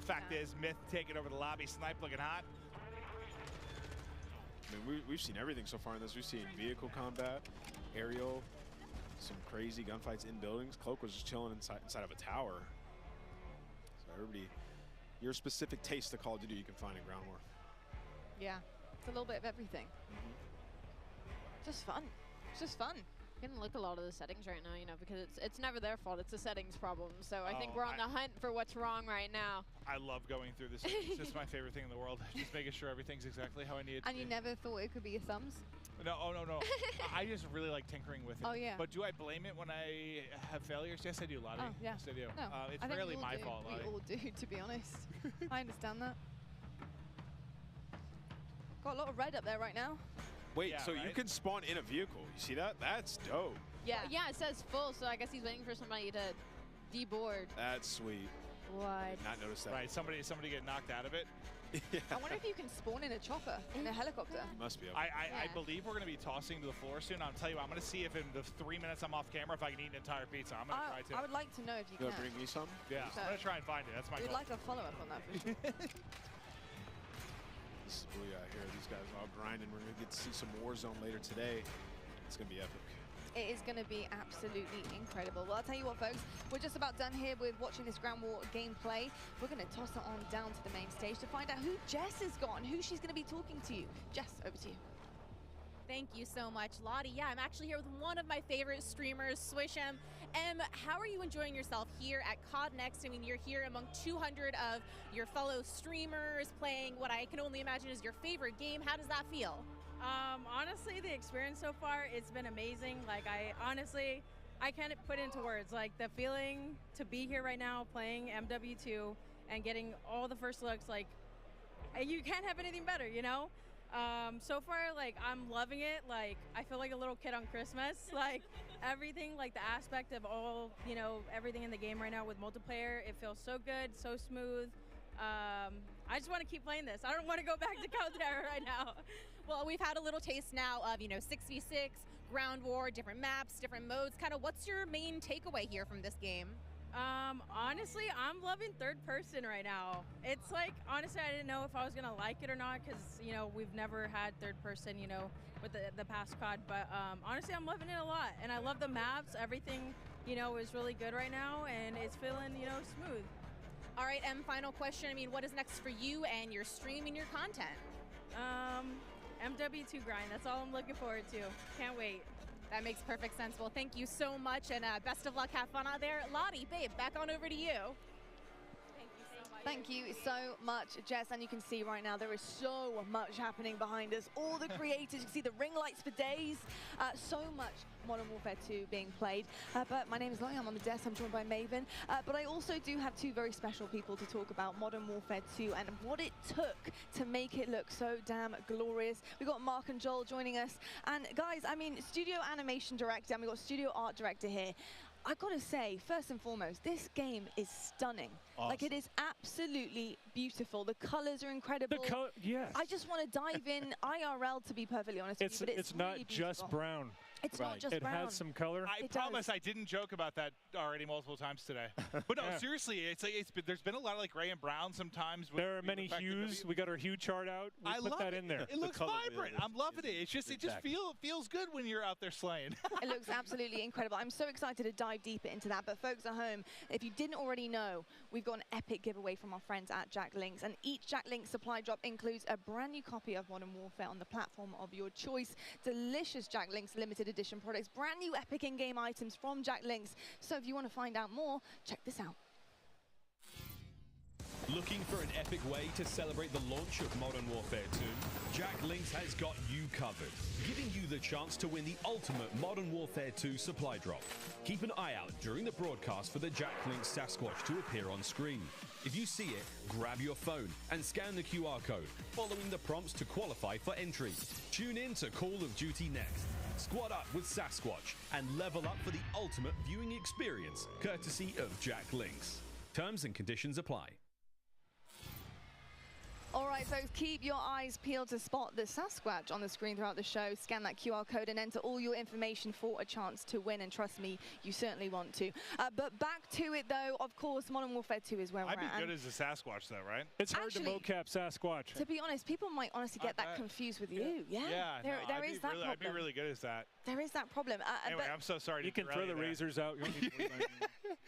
fact is, Myth taking over the lobby. Snipe looking hot. I mean, we've seen everything so far in this. We've seen vehicle combat, aerial, some crazy gunfights in buildings. Cloak was just chilling inside of a tower. So everybody, your specific taste of Call of Duty you can find in Ground War. Yeah, it's a little bit of everything. Just fun. It's just fun. You can look a lot of the settings right now, you know, because it's never their fault. It's a settings problem. So I think we're on the hunt for what's wrong right now. I love going through this. It's just my favorite thing in the world. Just making sure everything's exactly how I need it to And you be. never thought it could be your thumbs? No, oh, no. I just really like tinkering with it. Oh, yeah. But do I blame it when I have failures? Yes, I do, Lottie. Oh, yeah. Yes, I do. No, It's I think rarely we all my do. fault, Lottie. We all do, to be honest. I understand that. Got a lot of red up there right now. Wait, Yeah, so you right? can spawn in a vehicle. You see that? That's dope. Yeah. Yeah, it says full, so I guess he's waiting for somebody to deboard. That's sweet. What? Did not notice that. Right, somebody get knocked out of it. I wonder if you can spawn in a chopper, in a helicopter. Must be. I believe we're going to be tossing to the floor soon. I'll tell you what, I'm going to see if in the 3 minutes I'm off camera, if I can eat an entire pizza. I'm going to try to. I would like to know if you You can. want to bring me some? Yeah, I'm going to try and find it. That's my We'd goal. like a follow-up on that for sure. This is Booyah here. These guys are all grinding. We're going to get to see some Warzone later today. It's going to be epic. It is going to be absolutely incredible. Well, I'll tell you what, folks, we're just about done here with watching this Ground War gameplay. We're going to toss it on down to the main stage to find out who Jess has got and who she's going to be talking to. Jess, over to you. Thank you so much, Lottie. Yeah, I'm actually here with one of my favorite streamers, Swisham. How are you enjoying yourself here at COD Next? I mean, you're here among 200 of your fellow streamers playing what I can only imagine is your favorite game. How does that feel? Honestly, the experience so far, it's been amazing. Like, I can't put into words. Like, the feeling to be here right now playing MW2 and getting all the first looks, like, you can't have anything better, you know? So far, like, I'm loving it. Like, I feel like a little kid on Christmas. Like, everything, like, the aspect of all, you know, everything in the game right now with multiplayer, it feels so good, so smooth. I just want to keep playing this. I don't want to go back to Caldera right now. Well, we've had a little taste now of, 6v6, Ground War, different maps, different modes. Kind of what's your main takeaway here from this game? Honestly, I'm loving third person right now. It's like, honestly, I didn't know if I was going to like it or not because, we've never had third person, with the past COD. But honestly, I'm loving it a lot. And I love the maps. Everything, is really good right now. And it's feeling, smooth. All right, final question. I mean, what is next for you and your stream and your content? MW2 grind. That's all I'm looking forward to. Can't wait. That makes perfect sense. Well, thank you so much, and best of luck. Have fun out there. Lottie, babe, back on over to you. Thank you so much, Jess. And you can see right now there is so much happening behind us. All the creators, you can see the ring lights for days. So much Modern Warfare 2 being played. But my name is Lottie, I'm on the desk, I'm joined by Maven. But I also do have two very special people to talk about Modern Warfare 2 and what it took to make it look so damn glorious. We've got Mark and Joel joining us. And guys, I mean, studio animation director, and we've got studio art director here. I gotta say, first and foremost, this game is stunning. Awesome. Like, it is absolutely beautiful. The colors are incredible. Yes. I just want to dive in IRL, to be perfectly honest with you, but it's not really just beautiful. brown. It's not just brown. It has some color. I promise I didn't joke about that already multiple times today. But no, seriously, there's been a lot of like gray and brown sometimes. There are many hues. We got our hue chart out. We put that in there. It looks vibrant. I'm loving it. It just feels good when you're out there slaying. It looks absolutely incredible. I'm so excited to dive deeper into that. But folks at home, if you didn't already know, we've got an epic giveaway from our friends at Jack Links, and each Jack Links supply drop includes a brand new copy of Modern Warfare on the platform of your choice. Delicious Jack Links limited edition products, brand new epic in-game items from Jack Links. So if you want to find out more, check this out. Looking for an epic way to celebrate the launch of Modern Warfare 2? Jack Links has got you covered, giving you the chance to win the ultimate Modern Warfare 2 supply drop. Keep an eye out during the broadcast for the Jack Links Sasquatch to appear on screen. If you see it, grab your phone and scan the QR code, following the prompts to qualify for entry. Tune in to Call of Duty Next. Squad up with Sasquatch and level up for the ultimate viewing experience, courtesy of Jack Links. Terms and conditions apply. All right, folks, keep your eyes peeled to spot the Sasquatch on the screen throughout the show. Scan that QR code and enter all your information for a chance to win. And trust me, you certainly want to. But back to it, though. Of course, Modern Warfare 2 is where we're at. I'd be good as a Sasquatch, though, right? It's hard to mocap Sasquatch. To be honest, people might honestly get that confused with you. Yeah, there is that problem. I'd be really good as that. There is that problem. Anyway, I'm so sorry to You can throw the razors out.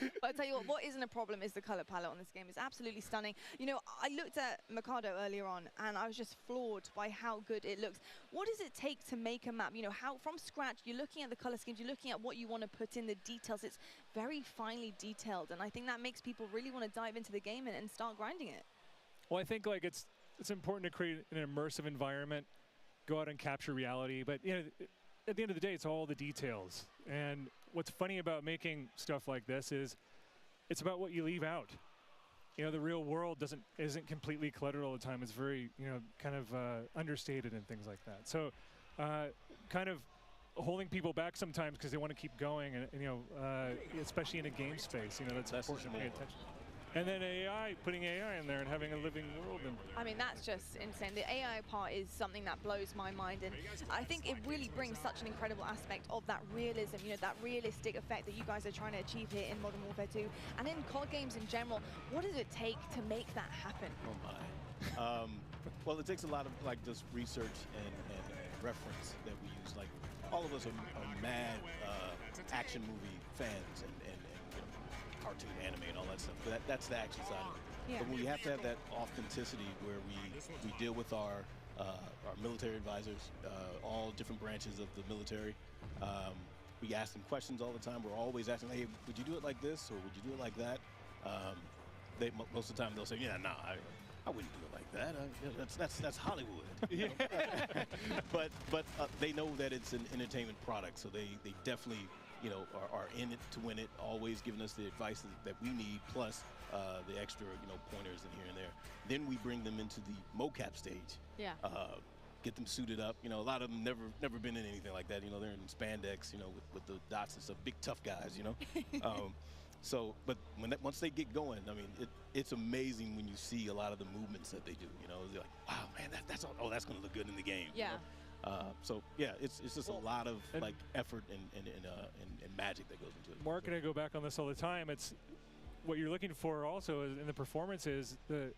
But I'll tell you what isn't a problem is the color palette on this game. It's absolutely stunning. You know, I looked at Mikado earlier on, and I was just floored by how good it looks. What does it take to make a map? You know, how from scratch, you're looking at the color schemes, you're looking at what you want to put in, the details. It's very finely detailed, and I think that makes people really want to dive into the game and start grinding it. Well, I think like it's important to create an immersive environment, go out and capture reality, but you know, at the end of the day, it's all the details. And what's funny about making stuff like this is it's about what you leave out. You know, the real world isn't completely cluttered all the time. It's very, you know, kind of understated and things like that. So kind of holding people back sometimes because they want to keep going, and you know, especially in a game space, you know, that's important to pay attention. And then AI, putting AI in there and having a living world. I mean, that's just insane. The AI part is something that blows my mind, and I think it really brings such an incredible aspect of that realism, you know, that realistic effect that you guys are trying to achieve here in Modern Warfare 2 and in COD games in general. What does it take to make that happen? Oh my. Well, it takes a lot of like just research and reference that we use. Like all of us are mad action movie fans and cartoon anime and all that stuff, but that's the action side of it. Yeah. But we have to have that authenticity where we deal with our military advisors, all different branches of the military. We ask them questions all the time. We're always asking, hey, would you do it like this or would you do it like that? Most of the time they'll say, yeah, no, I wouldn't do it like that. That's Hollywood. You know? but they know that it's an entertainment product, so they definitely, you know, are in it to win it, always giving us the advice that we need, plus the extra, you know, pointers in here and there. Then we bring them into the mocap stage. Yeah. Get them suited up. You know, a lot of them never been in anything like that. You know, they're in spandex, you know, with the dots and stuff. Big tough guys, you know. But once they get going, I mean, it's amazing when you see a lot of the movements that they do. You know, they're like, wow, man, that's going to look good in the game. Yeah. You know? So yeah, it's just a lot of like effort and magic that goes into it. Mark and I go back on this all the time. It's what you're looking for also in the performance is the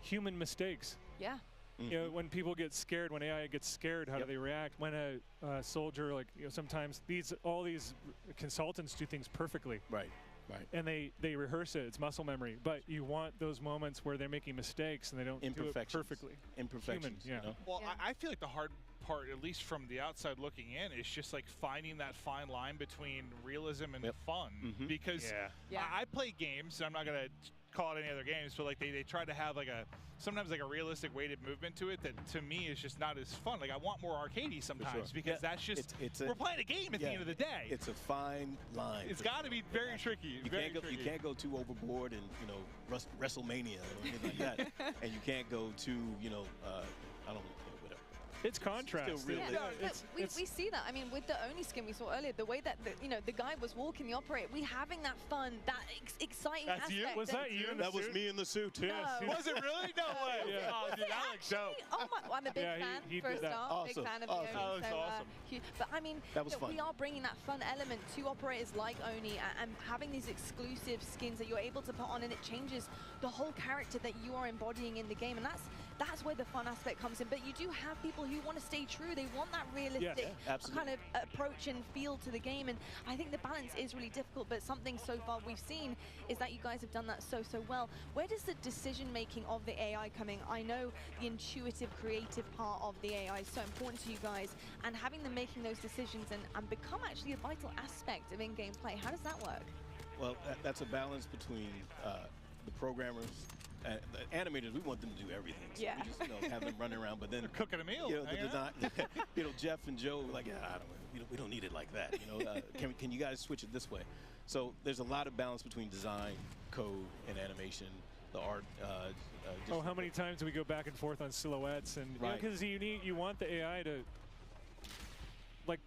human mistakes. Yeah. Mm-hmm. You know, when people get scared, when AI gets scared, how do they react? When a soldier, like, you know, sometimes all these consultants do things perfectly. Right. Right. And they rehearse it. It's muscle memory. But you want those moments where they're making mistakes and they don't do it perfectly. Imperfections. Human, yeah. You know? Well, yeah. I feel like the hard part, at least from the outside looking in, is just like finding that fine line between realism and fun. Mm-hmm. Because I play games, and I'm not going to call it any other games, but like they try to have like sometimes like a realistic weighted movement to it that to me is just not as fun. Like I want more arcadey sometimes because that's just we're playing a game at the end of the day. It's a fine line. It's got to be very tricky. You can't go too overboard and, you know, WrestleMania or anything like that, and you can't go too, you know, I don't know, whatever. It's contrast. Still really We see that. I mean, with the Oni skin we saw earlier, the way that the guy was walking the operator, we having that fun, that exciting That's aspect. you? Was that you? That was me in the suit. No. Was it really? No way. Yeah. Oh, dude, that looks dope. Oh my! I'm a big fan. he First did that. off, Awesome. big fan of Awesome. the That Oni. looks awesome. But I mean, That was fun. we are bringing that fun element to operators like Oni and having these exclusive skins that you're able to put on, and it changes the whole character that you are embodying in the game, and that's where the fun aspect comes in. But you do have people who want to stay true. They want that realistic kind of approach and feel to the game, and I think the balance is really difficult, but something so far we've seen is that you guys have done that so well. Where does the decision making of the AI come in? I know the intuitive, creative part of the AI is so important to you guys, and having them making those decisions and become actually a vital aspect of in-game play. How does that work? Well, that's a balance between the programmers. The animators, we want them to do everything. So Yeah. we just have them running around, but then Cooking a meal. the design, Jeff and Joe were like, we don't need it like that. Can you guys switch it this way? So there's a lot of balance between design, code, and animation, the art. How many times do we go back and forth on silhouettes? And because you want the AI to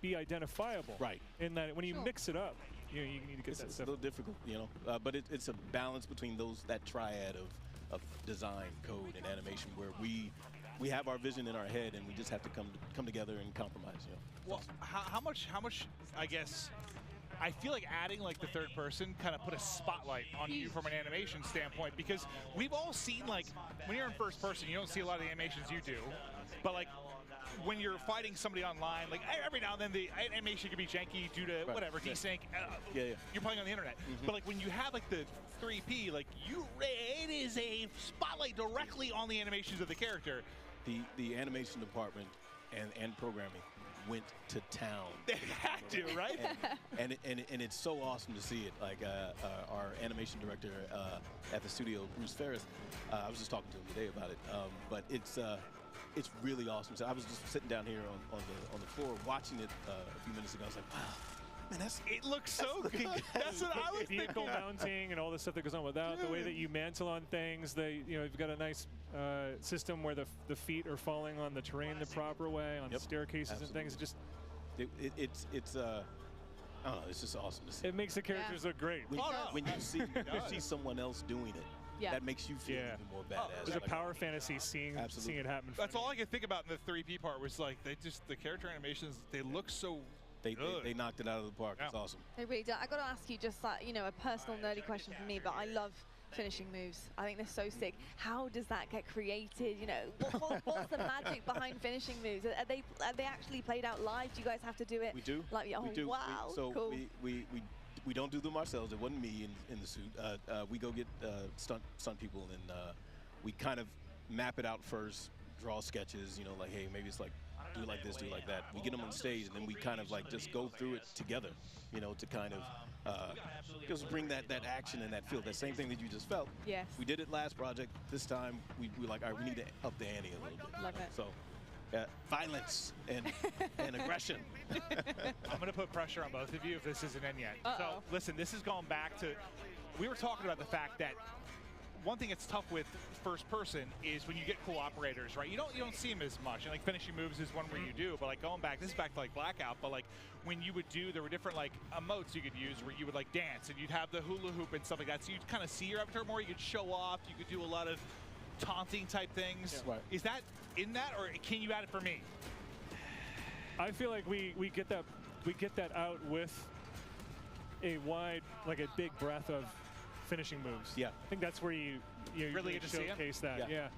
be identifiable. Right. In that when you mix it up, you need to get that It's a stuff. little difficult, but it's a balance between that triad of design, code, and animation, where we have our vision in our head, and we just have to come together and compromise. Well, how much? I guess I feel like adding the third person kind of put a spotlight on you from an animation standpoint, because we've all seen when you're in first person, you don't see a lot of the animations you do, but when you're fighting somebody online, every now and then the animation can be janky due to whatever, desync. You're playing on the internet. But when you have the 3P, it is a spotlight directly on the animations of the character. The animation department and programming went to town. They had to, right? And it's so awesome to see it. Our animation director at the studio, Bruce Ferris, I was just talking to him today about it. But it's really awesome. So I was just sitting down here on the floor watching it a few minutes ago. I was like, wow, man, it looks so good. That's what I was thinking. Vehicle mounting and all the stuff that goes on with that. The way that you mantle on things. You've got a nice system where the feet are falling on the terrain the proper way, on staircases and things. It's I don't know, it's just awesome to see. It makes the characters look great. When you see someone else doing it, that makes you feel even more badass. There's a power fantasy seeing it happen. That's all I could think about in the 3P part was the character animations, they look so They good. knocked it out of the park. It's awesome. They really do. I got to ask you just a personal nerdy question for me, but I love finishing moves. I think they're so sick. How does that get created? What's the magic behind finishing moves? Are they actually played out live? Do you guys have to do it? We do. Oh, we do. Wow. Cool. We don't do them ourselves. It wasn't me in the suit. We go get stunt people, and we kind of map it out first, draw sketches, hey, maybe it's do like this, do like that. We get them on stage, and then we kind of just go through it together, to kind of just bring that action and that feel, that same thing that you just felt. Yes. We did it last project. This time, we were like, all right, we need to up the ante a little bit. Love it. So, violence and aggression. I'm going to put pressure on both of you if this isn't in yet. Uh-oh. So, listen, this is going back to, we were talking about the fact that one thing that's tough with first person is when you get cool operators, right? You don't see them as much. And finishing moves is one where you do, but going back, this is back to Blackout, but when you would do, there were different emotes you could use where you would dance, and you'd have the hula hoop and stuff like that. So you'd kind of see your avatar more. You could show off. You could do a lot of taunting type things. Yeah, right. Is that in that, or can you add it for me? I feel like we get that out with a wide, a big breadth of finishing moves. Yeah. I think that's where you really get to showcase that. Yeah.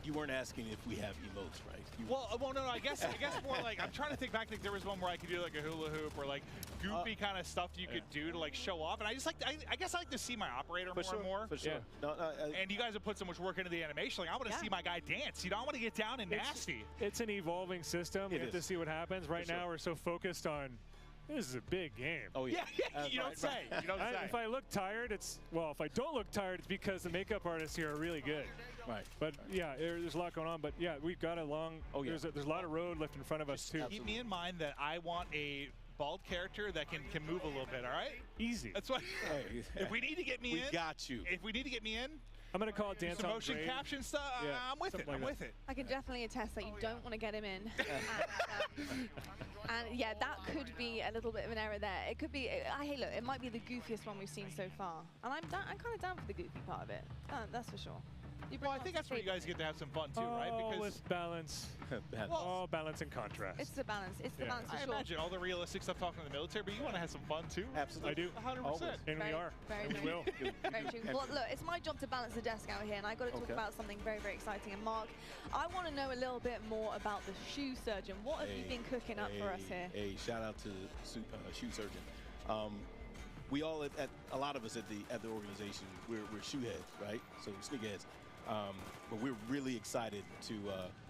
You weren't asking if we have emotes, right? No. I guess more I'm trying to think back. There was one where I could do a hula hoop or goofy kind of stuff you could do to show off. And I just I guess I like to see my operator more and more. For sure. Yeah. And you guys have put so much work into the animation. I want to see my guy dance. I want to get down and nasty. It's an evolving system. We have to see what happens. Right now, we're so focused on. This is a big game. Oh yeah. You don't say. You don't say. If I look tired, if I don't look tired, it's because the makeup artists here are really good. Right. But yeah, there's a lot going on. But yeah, we've got a long. There's a lot of road left in front of us too. Keep me in mind that I want a bald character that can move a little bit. All right. Easy. That's what. If we need to get me in, we got you. If we need to get me in, I'm going to call it dance Some on motion grade. caption stuff. Yeah, I'm with it. something like I'm that. with it. I can definitely attest that you don't want to get him in. And yeah, that could be a little bit of an error there. It could be, hey look, it might be the goofiest one we've seen so far. And I'm kind of down for the goofy part of it. That's for sure. Well, I think that's where you guys get to have some fun too, right? Because balance. Well, balance and contrast. It's the balance. It's the balance for I sure. imagine all the realistic stuff talking to the military, but you want to have some fun too. Absolutely. I do. 100%. And we are. Very And we true. will. Very true. Well, look, it's my job to balance the desk out here, and I've got to talk about something very, very exciting. And Mark, I want to know a little bit more about the shoe surgeon. What have you been cooking up for us here? Hey, shout out to Shoe Surgeon. We all at a lot of us at the organization, we're shoe heads, right? So sneakerheads. But we're really excited to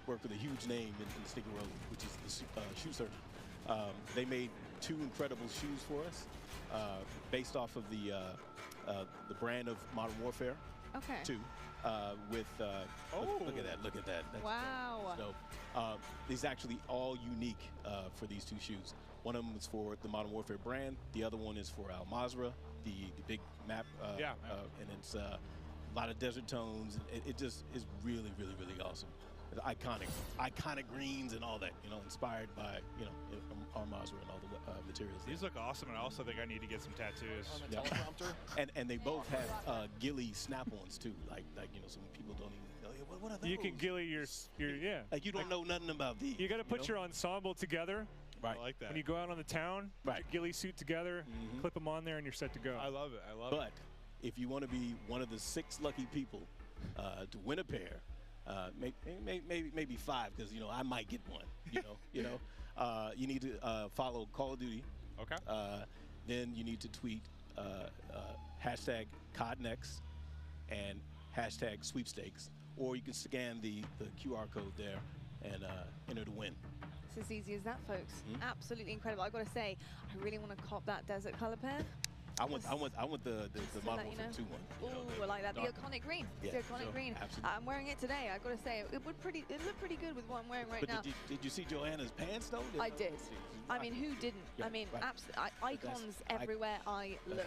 work with a huge name in the sneaker world, which is the Shoe Surgeon. They made 2 incredible shoes for us, based off of the brand of Modern Warfare. Okay. 2, with look at that. That's wow. dope. These actually all unique for these 2 shoes. One of them is for the Modern Warfare brand. The other one is for Al Mazrah, the big map. And it's a lot of desert tones. It just is really, really, really awesome. It's iconic greens and all that, inspired by, Al Mazrah and all the materials. These look awesome, and I also think I need to get some tattoos. On the teleprompter. And they both have ghillie snap-ons too. Like some people don't even know. What are those? You can ghillie your yeah. Like you don't know nothing about these. You got to put your ensemble together. Right. I like that. When you go out on the town, put your ghillie suit together, clip them on there, and you're set to go. I love it. I love it. But if you want to be one of the 6 lucky people to win a pair, maybe 5, because I might get one. You need to follow Call of Duty. Okay. Then you need to tweet hashtag CODNext and hashtag sweepstakes, or you can scan the QR code there and enter to win. It's as easy as that, folks. Absolutely incredible. I've got to say, I really want to cop that desert color pair. I want the Modern Warfare 2 one. Ooh, I like that. The iconic green. Yeah, the iconic green. Absolutely. I'm wearing it today. I've got to say, it looked pretty good with what I'm wearing right now. Did you see Joanna's pants though? I did. I mean, who didn't? Yeah, I mean, right. icons everywhere I look.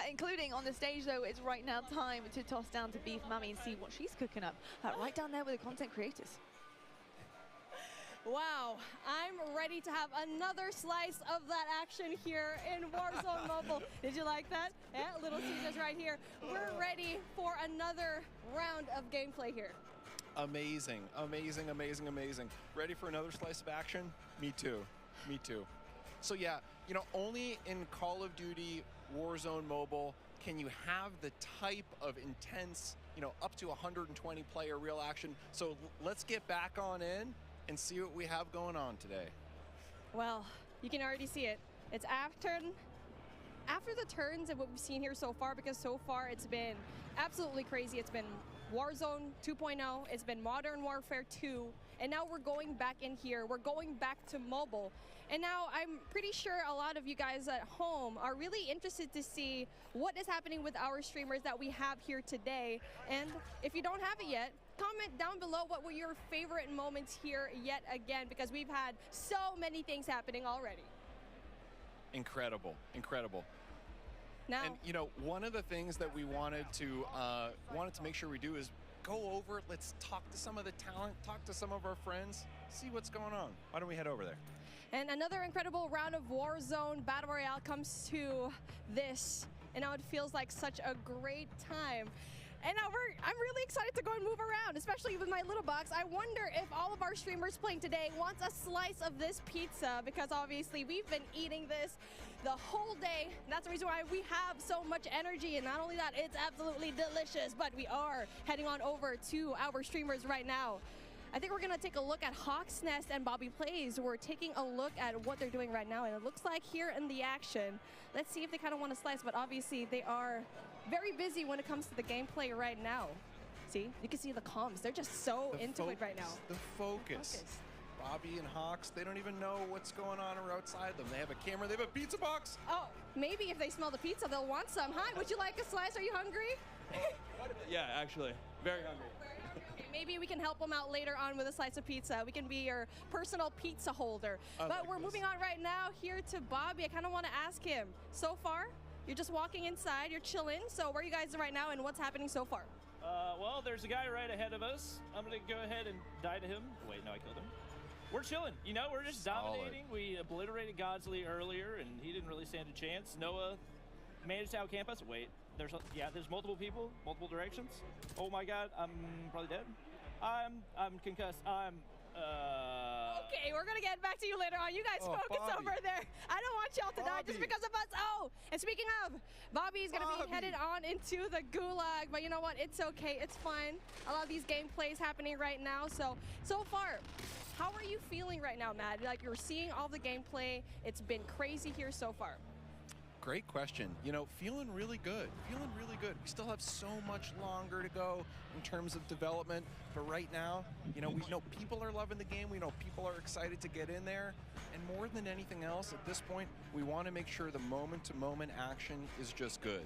Including on the stage, though, it's right now time to toss down to Beef Mummy and see what she's cooking up. Right down there with the content creators. Wow, I'm ready to have another slice of that action here in Warzone Mobile. Did you like that? Yeah, Little Caesars right here. We're ready for another round of gameplay here. Amazing, amazing, amazing, amazing. Ready for another slice of action? Me too, me too. So yeah, only in Call of Duty Warzone Mobile can you have the type of intense, up to 120 player real action. So let's get back on in and see what we have going on today. Well, you can already see it. It's after the turns of what we've seen here so far, because so far it's been absolutely crazy. It's been Warzone 2.0, it's been Modern Warfare 2, and now we're going back in here. We're going back to mobile. And now I'm pretty sure a lot of you guys at home are really interested to see what is happening with our streamers that we have here today. And if you don't have it yet, comment down below what were your favorite moments here yet again, because we've had so many things happening already. Incredible, incredible. Now, and one of the things that we wanted to make sure we do is go over. Let's talk to some of the talent, talk to some of our friends, see what's going on. Why don't we head over there? And another incredible round of Warzone Battle Royale comes to this, and now it feels like such a great time. And now I'm really excited to go and move around, especially with my little box. I wonder if all of our streamers playing today wants a slice of this pizza, because obviously we've been eating this the whole day. That's the reason why we have so much energy. And not only that, it's absolutely delicious, but we are heading on over to our streamers right now. I think we're gonna take a look at Hawk's Nest and Bobby Plays. We're taking a look at what they're doing right now, and it looks like here in the action, let's see if they kind of want to slice, but obviously they are very busy when it comes to the gameplay right now. See, you can see the comms. They're just so into it right now. The focus. Bobby and Hawks, they don't even know what's going on outside them. They have a camera, they have a pizza box. Oh, maybe if they smell the pizza, they'll want some. Hi, would you like a slice? Are you hungry? Yeah, actually, very hungry. Okay, maybe we can help them out later on with a slice of pizza. We can be your personal pizza holder. But we're moving on right now here to Bobby. I kind of want to ask him, so far, you're just walking inside, you're chilling. So where are you guys right now and what's happening so far? Well, there's a guy right ahead of us. I'm going to go ahead and die to him. Wait, no, I killed him. We're chilling. You know, we're just dominating. We obliterated Godsley earlier, and he didn't really stand a chance. Noah managed to outcamp us. Wait, there's multiple people, multiple directions. Oh my God, I'm probably dead. I'm concussed. Okay, we're gonna get back to you later on. You guys focus over there. I don't want y'all to die just because of us. Oh, and speaking of, Bobby's gonna be headed on into the gulag, but you know what? It's okay. It's fine. A lot of these gameplays happening right now. So far, how are you feeling right now, Matt? Like, you're seeing all the gameplay. It's been crazy here so far. Great question. You know, feeling really good. Feeling really good. We still have so much longer to go in terms of development, but right now, you know, we know people are loving the game. We know people are excited to get in there, and more than anything else, at this point, we want to make sure the moment-to-moment action is just good.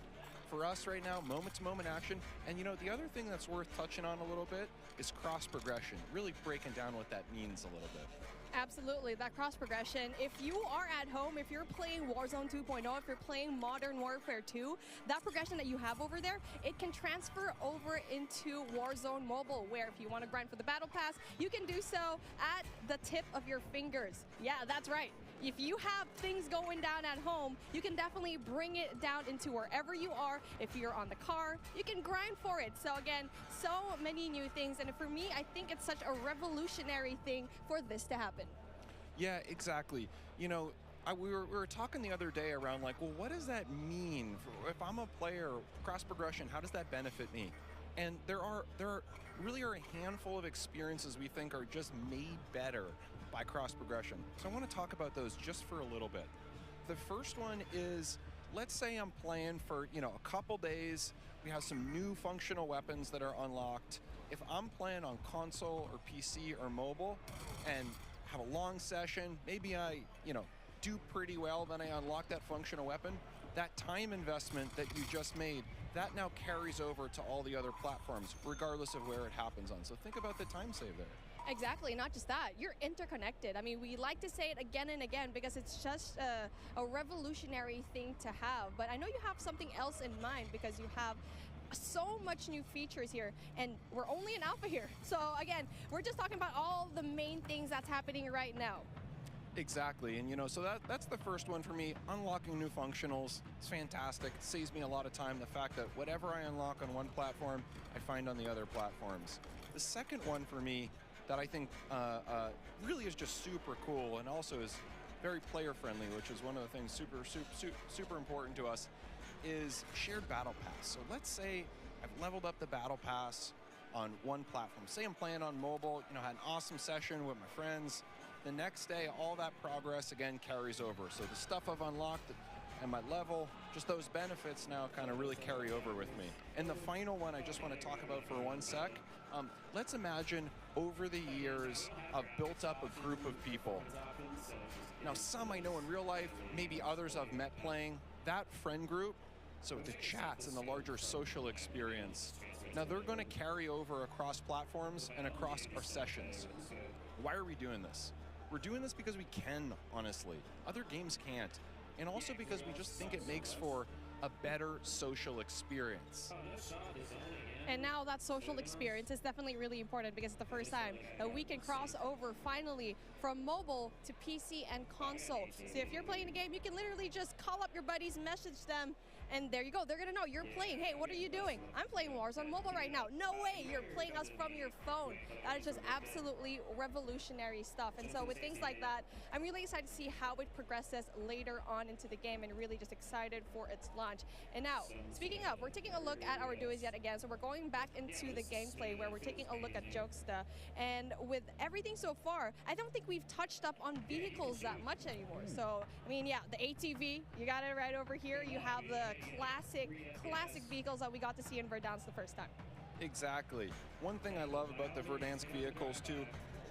For us right now, moment-to-moment action, and you know, the other thing that's worth touching on a little bit is cross-progression, really breaking down what that means a little bit. Absolutely, that cross progression. If you are at home, if you're playing Warzone 2.0, if you're playing Modern Warfare 2, that progression that you have over there, it can transfer over into Warzone Mobile, where if you want to grind for the Battle Pass, you can do so at the tip of your fingers. Yeah, that's right. If you have things going down at home, you can definitely bring it down into wherever you are. If you're on the car, you can grind for it. So again, so many new things. And for me, I think it's such a revolutionary thing for this to happen. Yeah, exactly. You know, we were talking the other day around like, well, what does that mean? If I'm a player, cross progression, how does that benefit me? And there really are a handful of experiences we think are just made better by cross progression. So I want to talk about those just for a little bit. The first one is, let's say I'm playing for, you know, a couple days. We have some new functional weapons that are unlocked. If I'm playing on console or PC or mobile and have a long session, maybe I, you know, do pretty well, then I unlock that functional weapon, that time investment that you just made, that now carries over to all the other platforms, regardless of where it happens on. So think about the time save there. Exactly, not just that, you're interconnected. I mean, we like to say it again and again because it's just a revolutionary thing to have. But I know you have something else in mind because you have so much new features here, and we're only in alpha here. So again, we're just talking about all the main things that's happening right now. Exactly, and you know, so that's the first one for me. Unlocking new functionals, it's fantastic. It saves me a lot of time. The fact that whatever I unlock on one platform, I find on the other platforms. The second one for me that I think really is just super cool and also is very player friendly, which is one of the things super important to us, is shared battle pass. So let's say I've leveled up the battle pass on one platform. Say I'm playing on mobile, you know, had an awesome session with my friends. The next day, all that progress again carries over. So the stuff I've unlocked and my level, just those benefits now kind of really carry over with me. And the final one I just want to talk about for one sec, let's imagine over the years I've built up a group of people. Now some I know in real life, maybe others I've met playing. That friend group, so the chats and the larger social experience, now they're going to carry over across platforms and across our sessions. Why are we doing this? We're doing this because we can, honestly. Other games can't. And also because we just think it makes for a better social experience. And now that social experience is definitely really important because it's the first time that we can cross over finally from mobile to PC and console. So if you're playing a game, you can literally just call up your buddies, message them, and there you go. They're gonna know you're playing. Hey, what are you doing? I'm playing Warzone Mobile right now. No way, you're playing us from your phone. That is just absolutely revolutionary stuff. And so with things like that, I'm really excited to see how it progresses later on into the game and really just excited for its launch. And now, speaking of, we're taking a look at our duos yet again. So we're going back into the gameplay where we're taking a look at ShoTTA. And with everything so far, I don't think we've touched up on vehicles that much anymore. So, I mean, yeah, the ATV, you got it right over here. You have the classic vehicles that we got to see in Verdansk the first time. Exactly. One thing I love about the Verdansk vehicles too,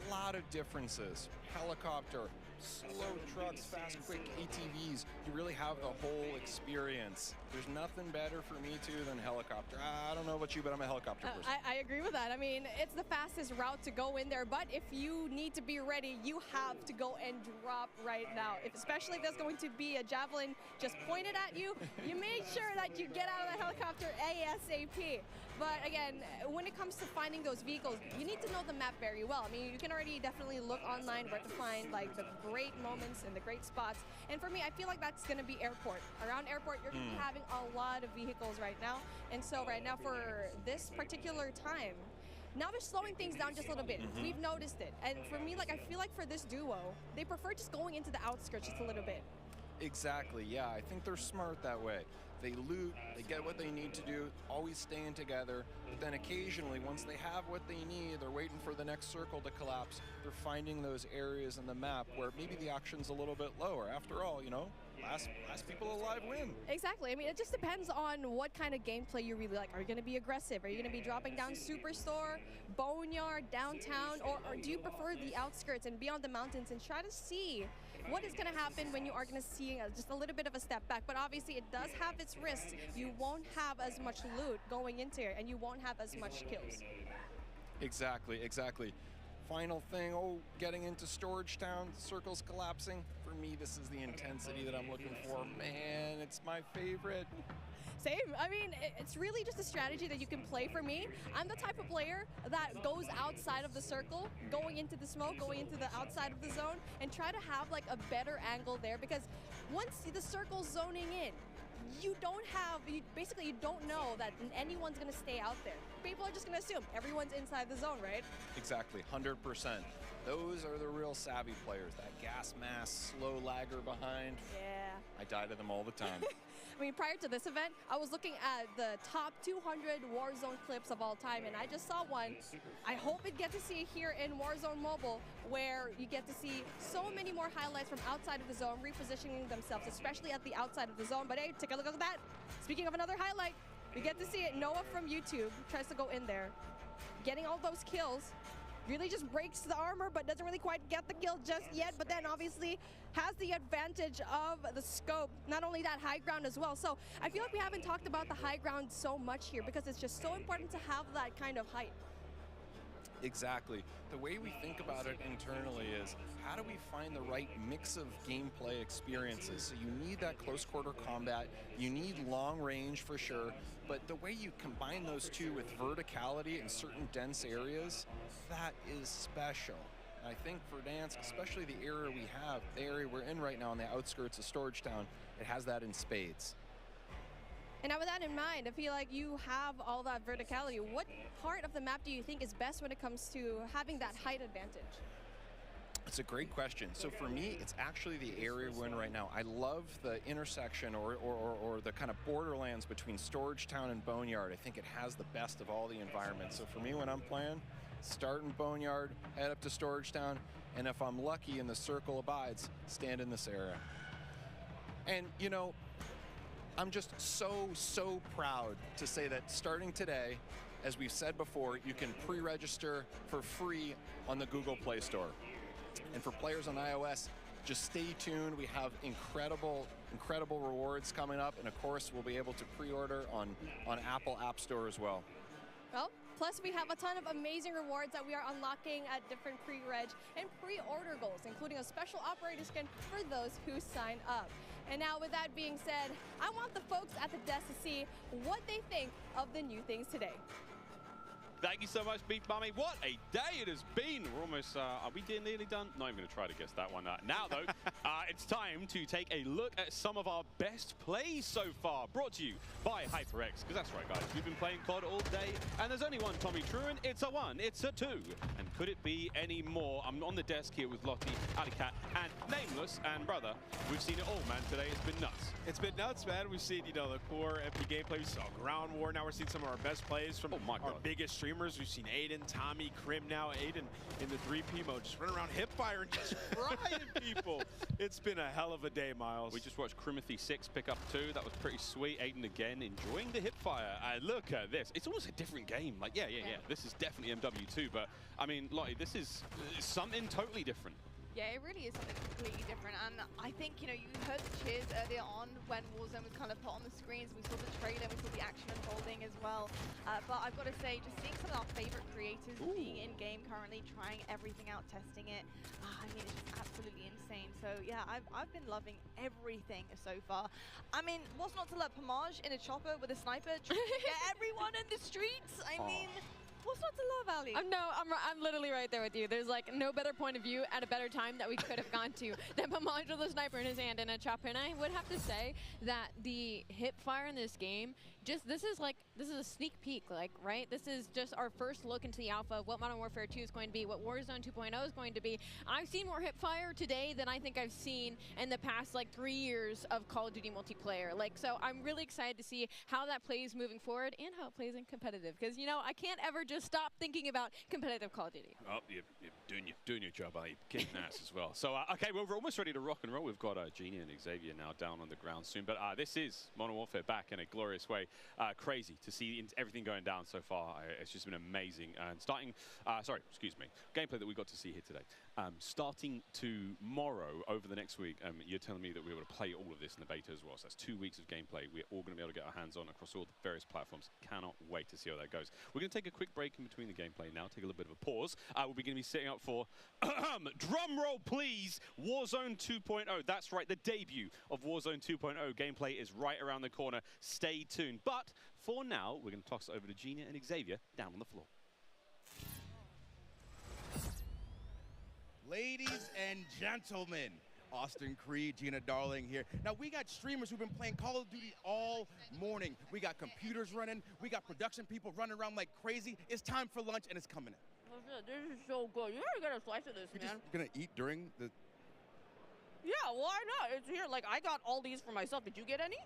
a lot of differences. Helicopter, slow trucks, fast, quick ATVs. You really have the whole experience. There's nothing better for me too than helicopter. I don't know about you, but I'm a helicopter person. I agree with that. I mean, it's the fastest route to go in there, but if you need to be ready, you have to go and drop right now. Especially if there's going to be a javelin just pointed at you, you make sure that you get out of the helicopter ASAP. But again, when it comes to finding those vehicles, you need to know the map very well. I mean, you can already definitely look online where to find like the great moments and the great spots. And for me, I feel like that's going to be airport. Around airport, you're going to be having a lot of vehicles right now. And so right now for this particular time, now they're slowing things down just a little bit. We've noticed it. And for me, like I feel like for this duo, they prefer just going into the outskirts just a little bit. Exactly, yeah. I think they're smart that way. They loot, they get what they need to do, always staying together. But then occasionally, once they have what they need, they're waiting for the next circle to collapse. They're finding those areas in the map where maybe the action's a little bit lower. After all, you know, last people alive win. Exactly. I mean, it just depends on what kind of gameplay you really like. Are you going to be aggressive? Are you going to be dropping down Superstore, Boneyard, downtown, or do you prefer the outskirts and be on the mountains and try to see what is going to happen when you are going to see just a little bit of a step back? But obviously, it does have its risks. You won't have as much loot going into it, and you won't have as much kills. Exactly, exactly. Final thing, getting into Storage Town, circles collapsing. For me, this is the intensity that I'm looking for. Man, it's my favorite. Same. I mean, it's really just a strategy that you can play. For me, I'm the type of player that goes outside of the circle, going into the smoke, going into the outside of the zone, and try to have like a better angle there, because once the circle's zoning in, you basically don't know that anyone's going to stay out there. People are just going to assume everyone's inside the zone, right? Exactly, 100%. Those are the real savvy players. That gas mask, slow lagger behind. Yeah. I die to them all the time. I mean, prior to this event, I was looking at the top 200 Warzone clips of all time, and I just saw one. I hope it gets to see it here in Warzone Mobile, where you get to see so many more highlights from outside of the zone, repositioning themselves, especially at the outside of the zone. But hey, take a look at that. Speaking of another highlight, we get to see it. Noah from YouTube tries to go in there, getting all those kills. Really just breaks the armor, but doesn't really quite get the kill just yet. But then obviously has the advantage of the scope. Not only that, high ground as well. So I feel like we haven't talked about the high ground so much here, because it's just so important to have that kind of height. Exactly. The way we think about it internally is, how do we find the right mix of gameplay experiences? So you need that close quarter combat, you need long range for sure, but the way you combine those two with verticality in certain dense areas, that is special. And I think for Dansk, especially the area we have, the area we're in right now on the outskirts of Storage Town, it has that in spades. And now with that in mind, I feel like you have all that verticality. What part of the map do you think is best when it comes to having that height advantage? It's a great question. So for me, it's actually the area we're in right now. I love the intersection or the kind of borderlands between Storage Town and Boneyard. I think it has the best of all the environments. So for me, when I'm playing, start in Boneyard, head up to Storage Town, and if I'm lucky and the circle abides, stand in this area. And you know, I'm just so proud to say that starting today, as we've said before, you can pre-register for free on the Google Play Store. And for players on iOS, just stay tuned. We have incredible rewards coming up. And of course, we'll be able to pre-order on Apple App Store as well. Well, plus we have a ton of amazing rewards that we are unlocking at different pre-reg and pre-order goals, including a special operator skin for those who sign up. And now with that being said, I want the folks at the desk to see what they think of the new things today. Thank you so much, Beef Bummy. What a day it has been. We're almost, are we nearly done? Not even going to try to guess that one. Now, though, it's time to take a look at some of our best plays so far. Brought to you by HyperX, because that's right, guys. We've been playing COD all day, and there's only one Tommy Truant. It's a 1, it's a 2. And could it be any more? I'm on the desk here with Lottie, Alicat, and Nameless. And, brother, we've seen it all, man, today. It's been nuts. It's been nuts, man. We've seen, you know, the core MP gameplay. We saw Ground War. Now we're seeing some of our best plays from our biggest streamers. We've seen Aiden, Tommy, Krim now. Aiden in the 3P mode, just running around hipfire and just frying people. It's been a hell of a day, Miles. We just watched Crimothy 6 pick up 2. That was pretty sweet. Aiden again enjoying the hipfire. Look at this. It's almost a different game. Like, yeah. This is definitely MW2. But, I mean, Lottie, this is something totally different. Yeah, it really is something completely different. And I think, you know, you heard the cheers earlier on when Warzone was kind of put on the screens. We saw the trailer, we saw the action unfolding as well. But I've got to say, just seeing some of our favorite creators being in-game currently, trying everything out, testing it. I mean, it's just absolutely insane. So, yeah, I've been loving everything so far. I mean, what's not to love? Pomage in a chopper with a sniper, trying to get everyone in the streets? I mean... What's not to love, Ali? No, I'm literally right there with you. There's like no better point of view at a better time that we could have gone to than Pomage with a sniper in his hand and a chopper. And I would have to say that the hip fire in this game, this is a sneak peek, like, right? This is just our first look into the alpha of what Modern Warfare 2 is going to be, what Warzone 2.0 is going to be. I've seen more hip fire today than I think I've seen in the past like 3 years of Call of Duty multiplayer. Like, so I'm really excited to see how that plays moving forward and how it plays in competitive. Because, you know, I can't ever just stop thinking about competitive Call of Duty. Oh, you're doing your job, are you? Kicking ass as well. So, okay, well, we're almost ready to rock and roll. We've got Genie and Xavier now down on the ground soon. But this is Modern Warfare back in a glorious way. Crazy to see everything going down so far. It's just been amazing. And starting, gameplay that we got to see here today. Starting tomorrow, over the next week, you're telling me that we're able to play all of this in the beta as well. So that's 2 weeks of gameplay. We're all going to be able to get our hands on across all the various platforms. Cannot wait to see how that goes. We're going to take a quick break in between the gameplay now, take a little bit of a pause. We're going to be setting up for, drum roll please, Warzone 2.0. That's right, the debut of Warzone 2.0. Gameplay is right around the corner. Stay tuned. But for now, we're going to toss it over to Gina and Xavier down on the floor. Ladies and gentlemen, Austin Creed, Gina Darling here. Now, we got streamers who've been playing Call of Duty all morning. We got computers running. We got production people running around like crazy. It's time for lunch, and it's coming in. Oh, shit, this is so good. You gotta get a slice of this, man. You're gonna eat during the... Yeah, why not? It's here. Like, I got all these for myself. Did you get any?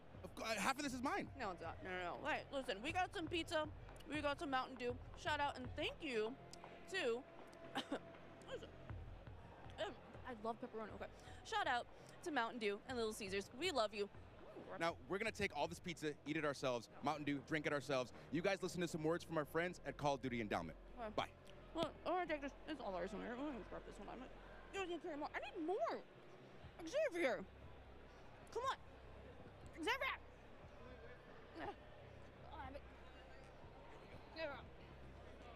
Half of this is mine. No, it's not. No. Wait, listen. We got some pizza. We got some Mountain Dew. Shout out and thank you to... I love pepperoni. Okay. Shout out to Mountain Dew and Little Caesars. We love you. Now, we're going to take all this pizza, eat it ourselves, Mountain Dew, drink it ourselves. You guys listen to some words from our friends at Call of Duty Endowment. Okay. Bye. Well, I'm going to take this. It's all ours in here. I'm going to grab this one. You don't carry more. I need more. Xavier. Come on. Xavier.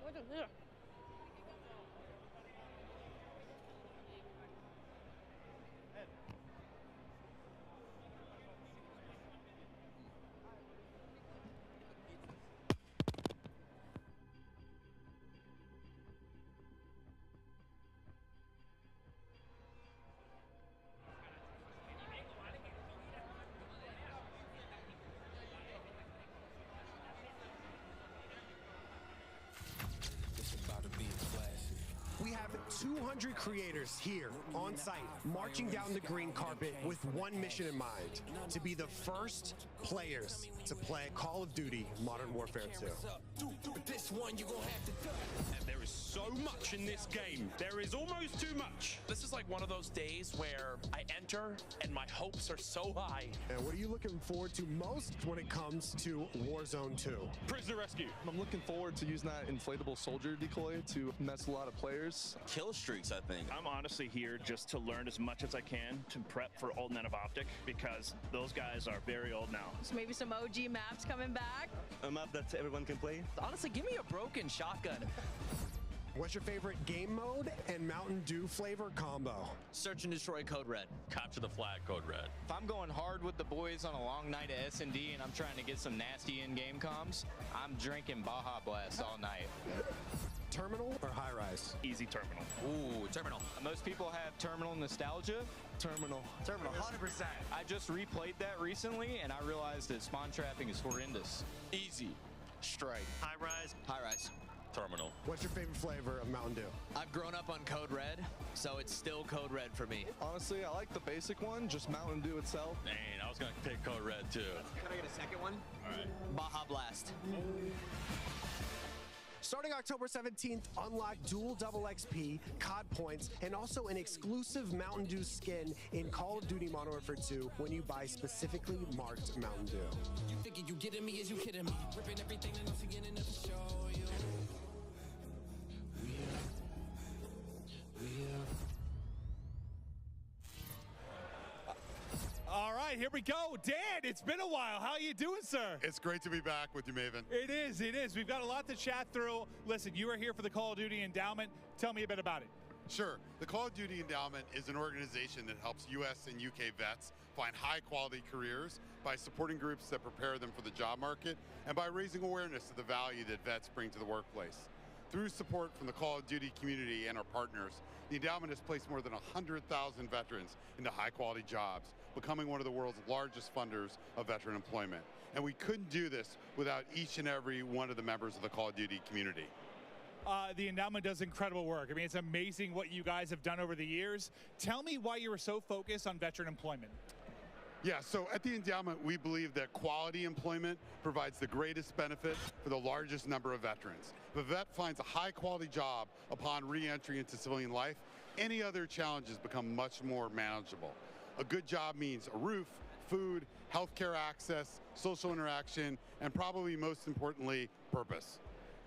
What is this? We have 200 creators here on site, marching down the green carpet with one mission in mind: to be the first players to play Call of Duty Modern Warfare 2. And there is so much in this game. There is almost too much. This is like one of those days where I enter and my hopes are so high. And what are you looking forward to most when it comes to Warzone 2? Prisoner rescue. I'm looking forward to using that inflatable soldier decoy to mess a lot of players. Kill streaks, I think. I'm honestly here just to learn as much as I can to prep for Old Men of Optic, because those guys are very old now. So maybe some OG maps coming back. A map that everyone can play. Honestly, give me a broken shotgun. What's your favorite game mode and Mountain Dew flavor combo? Search and destroy Code Red. Capture the flag, Code Red. If I'm going hard with the boys on a long night at S&D and I'm trying to get some nasty in-game comms, I'm drinking Baja Blast all night. Terminal or high rise? Easy terminal. Ooh, terminal. Most people have terminal nostalgia. Terminal. Terminal, 100%. I just replayed that recently and I realized that spawn trapping is horrendous. Easy. Strike. High rise. High rise. Terminal. What's your favorite flavor of Mountain Dew? I've grown up on Code Red, so it's still Code Red for me. Honestly, I like the basic one, just Mountain Dew itself. Man, I was going to pick Code Red too. Can I get a second one? All right. Baja Blast. Starting October 17th, unlock dual double XP, COD points, and also an exclusive Mountain Dew skin in Call of Duty Modern Warfare 2 when you buy specifically marked Mountain Dew. You thinking you getting me? Is you kidding me? Ripping everything and I'm seeing enough to show you. right, here we go. Dan, it's been a while. How you doing, sir? It's great to be back with you, Maven. It is, it is. We've got a lot to chat through. Listen, you are here for the Call of Duty Endowment. Tell me a bit about it. Sure. The Call of Duty Endowment is an organization that helps U.S. and U.K. vets find high-quality careers by supporting groups that prepare them for the job market and by raising awareness of the value that vets bring to the workplace. Through support from the Call of Duty community and our partners, the endowment has placed more than 100,000 veterans into high-quality jobs, becoming one of the world's largest funders of veteran employment. And we couldn't do this without each and every one of the members of the Call of Duty community. The endowment does incredible work. I mean, it's amazing what you guys have done over the years. Tell me why you were so focused on veteran employment. Yeah, so at the endowment, we believe that quality employment provides the greatest benefit for the largest number of veterans. If a vet finds a high-quality job upon re-entry into civilian life, any other challenges become much more manageable. A good job means a roof, food, healthcare access, social interaction, and probably most importantly, purpose.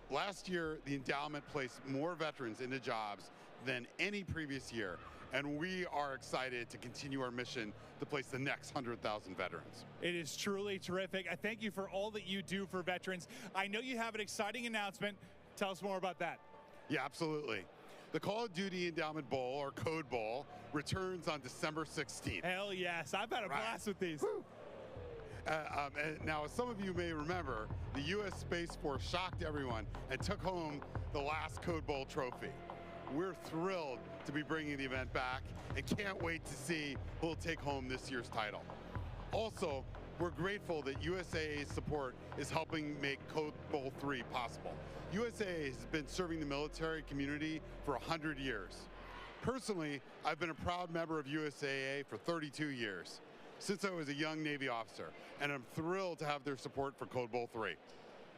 Last year, the endowment placed more veterans into jobs than any previous year, and we are excited to continue our mission to place the next 100,000 veterans. It is truly terrific. I thank you for all that you do for veterans. I know you have an exciting announcement. Tell us more about that. Yeah, absolutely. The Call of Duty Endowment Bowl, or Code Bowl, returns on December 16th. Hell yes, I've had a blast with these. And now, as some of you may remember, the U.S. Space Force shocked everyone and took home the last Code Bowl trophy. We're thrilled to be bringing the event back and can't wait to see who will take home this year's title. Also, we're grateful that USAA's support is helping make Code Bowl 3 possible. USAA has been serving the military community for 100 years. Personally, I've been a proud member of USAA for 32 years, since I was a young Navy officer, and I'm thrilled to have their support for Code Bowl 3.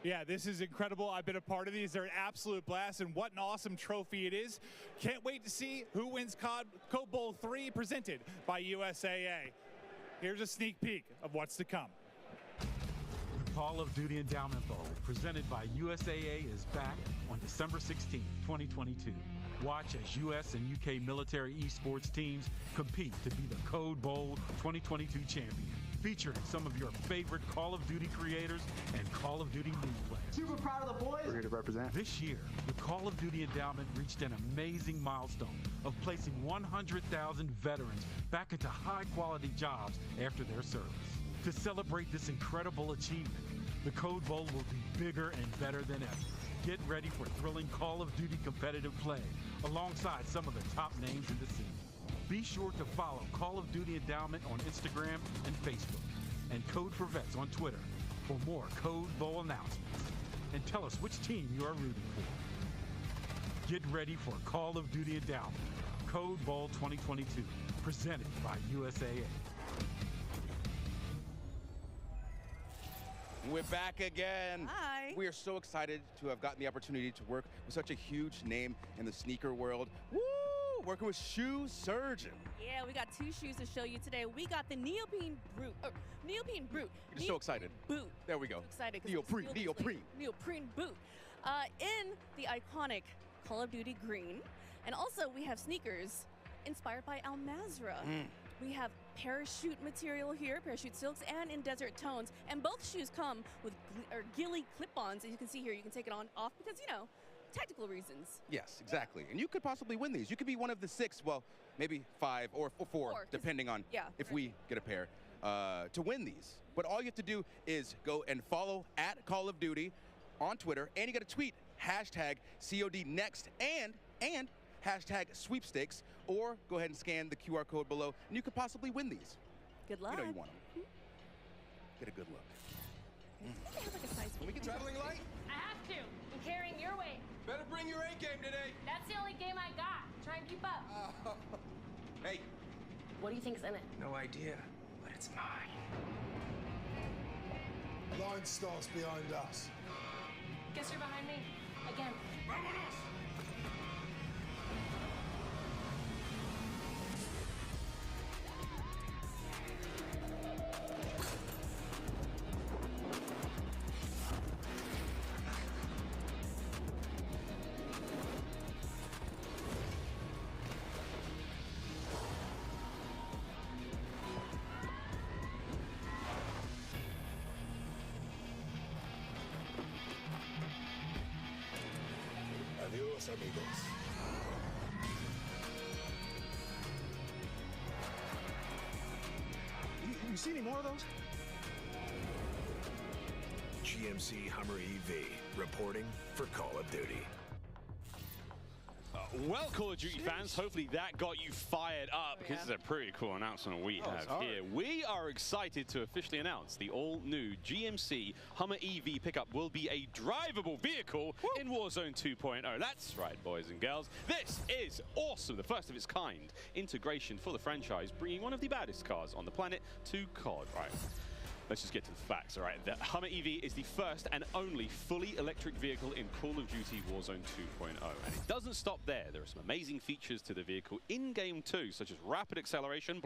Yeah, this is incredible. I've been a part of these. They're an absolute blast, and what an awesome trophy it is. Can't wait to see who wins Code Bowl 3 presented by USAA. Here's a sneak peek of what's to come. The Call of Duty Endowment Bowl, presented by USAA, is back on December 16, 2022. Watch as U.S. and U.K. military esports teams compete to be the Code Bowl 2022 champion, featuring some of your favorite Call of Duty creators and Call of Duty new players. Super proud of the boys. We're here to represent. This year, the Call of Duty Endowment reached an amazing milestone of placing 100,000 veterans back into high-quality jobs after their service. To celebrate this incredible achievement, the Code Bowl will be bigger and better than ever. Get ready for thrilling Call of Duty competitive play alongside some of the top names in the scene. Be sure to follow Call of Duty Endowment on Instagram and Facebook, and Code for Vets on Twitter for more Code Bowl announcements. And tell us which team you are rooting for. Get ready for Call of Duty Endowment, Code Bowl 2022, presented by USAA. We're back again. Hi. We are so excited to have gotten the opportunity to work with such a huge name in the sneaker world. Woo! Working with Shoe Surgeon. Yeah, we got two shoes to show you today. We got the Neoprene Brute. Neoprene Brute. You're just so excited. Boot. There we go. So excited. Neoprene. Neoprene Boot. In the iconic Call of Duty green. And also we have sneakers inspired by Al Mazrah. We have parachute material here, parachute silks, and in desert tones. And both shoes come with ghillie clip-ons. As you can see here, you can take it off because, you know, tactical reasons. Yes, exactly. And you could possibly win these. You could be one of the 6, well, maybe 5 or 4, depending on if we get a pair, to win these. But all you have to do is go and follow at Call of Duty on Twitter, and you got to tweet hashtag CODNext and hashtag sweepstakes, or go ahead and scan the QR code below, and you could possibly win these. Good luck. You know you want them. Get a good look. Can we get traveling light? I have to. I'm carrying your weight. Better bring your A game today. That's the only game I got. Try and keep up. Hey. What do you think's in it? No idea, but it's mine. Line starts behind us. Guess you're behind me. Again. Vámonos! Adios, amigos. You see any more of those? GMC Hummer EV, reporting for Call of Duty. Well, Call of Duty fans, hopefully that got you fired up. This is a pretty cool announcement we have here. We are excited to officially announce the all-new GMC Hummer EV pickup will be a drivable vehicle in Warzone 2.0. That's right, boys and girls. This is awesome. The first of its kind integration for the franchise, bringing one of the baddest cars on the planet to COD. Right. Let's just get to the facts, all right? The Hummer EV is the first and only fully electric vehicle in Call of Duty Warzone 2.0. And it doesn't stop there. There are some amazing features to the vehicle in-game too, such as rapid acceleration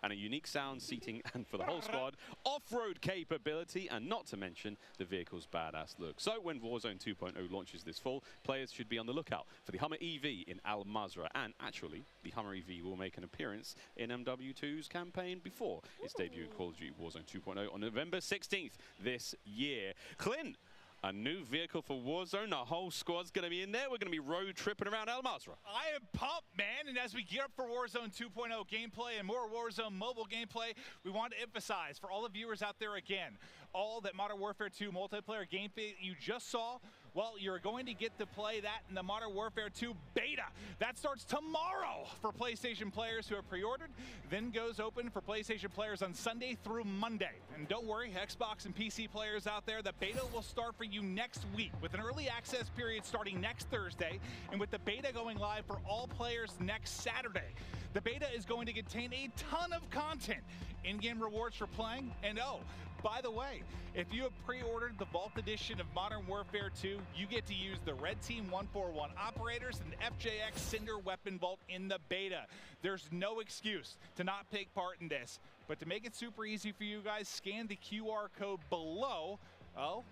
and a unique sound seating and for the whole squad, off-road capability, and not to mention the vehicle's badass look. So when Warzone 2.0 launches this fall, players should be on the lookout for the Hummer EV in Al Mazrah. And actually, the Hummer EV will make an appearance in MW2's campaign before its debut in Call of Duty Warzone 2.0 on November 16th this year. Clint, a new vehicle for Warzone. Our whole squad's going to be in there. We're going to be road tripping around Al Mazrah. I am pumped, man. And as we gear up for Warzone 2.0 gameplay and more Warzone mobile gameplay, we want to emphasize for all the viewers out there again, all that Modern Warfare 2 multiplayer gameplay you just saw, well, you're going to get to play that in the Modern Warfare 2 beta. That starts tomorrow for PlayStation players who have pre-ordered, then goes open for PlayStation players on Sunday through Monday. And don't worry, Xbox and PC players out there, the beta will start for you next week with an early access period starting next Thursday, and with the beta going live for all players next Saturday. The beta is going to contain a ton of content, in-game rewards for playing, and oh, by the way, if you have pre-ordered the Vault Edition of Modern Warfare 2, you get to use the Red Team 141 operators and FJX Cinder Weapon Vault in the beta. There's no excuse to not take part in this. But to make it super easy for you guys, scan the QR code below. Oh,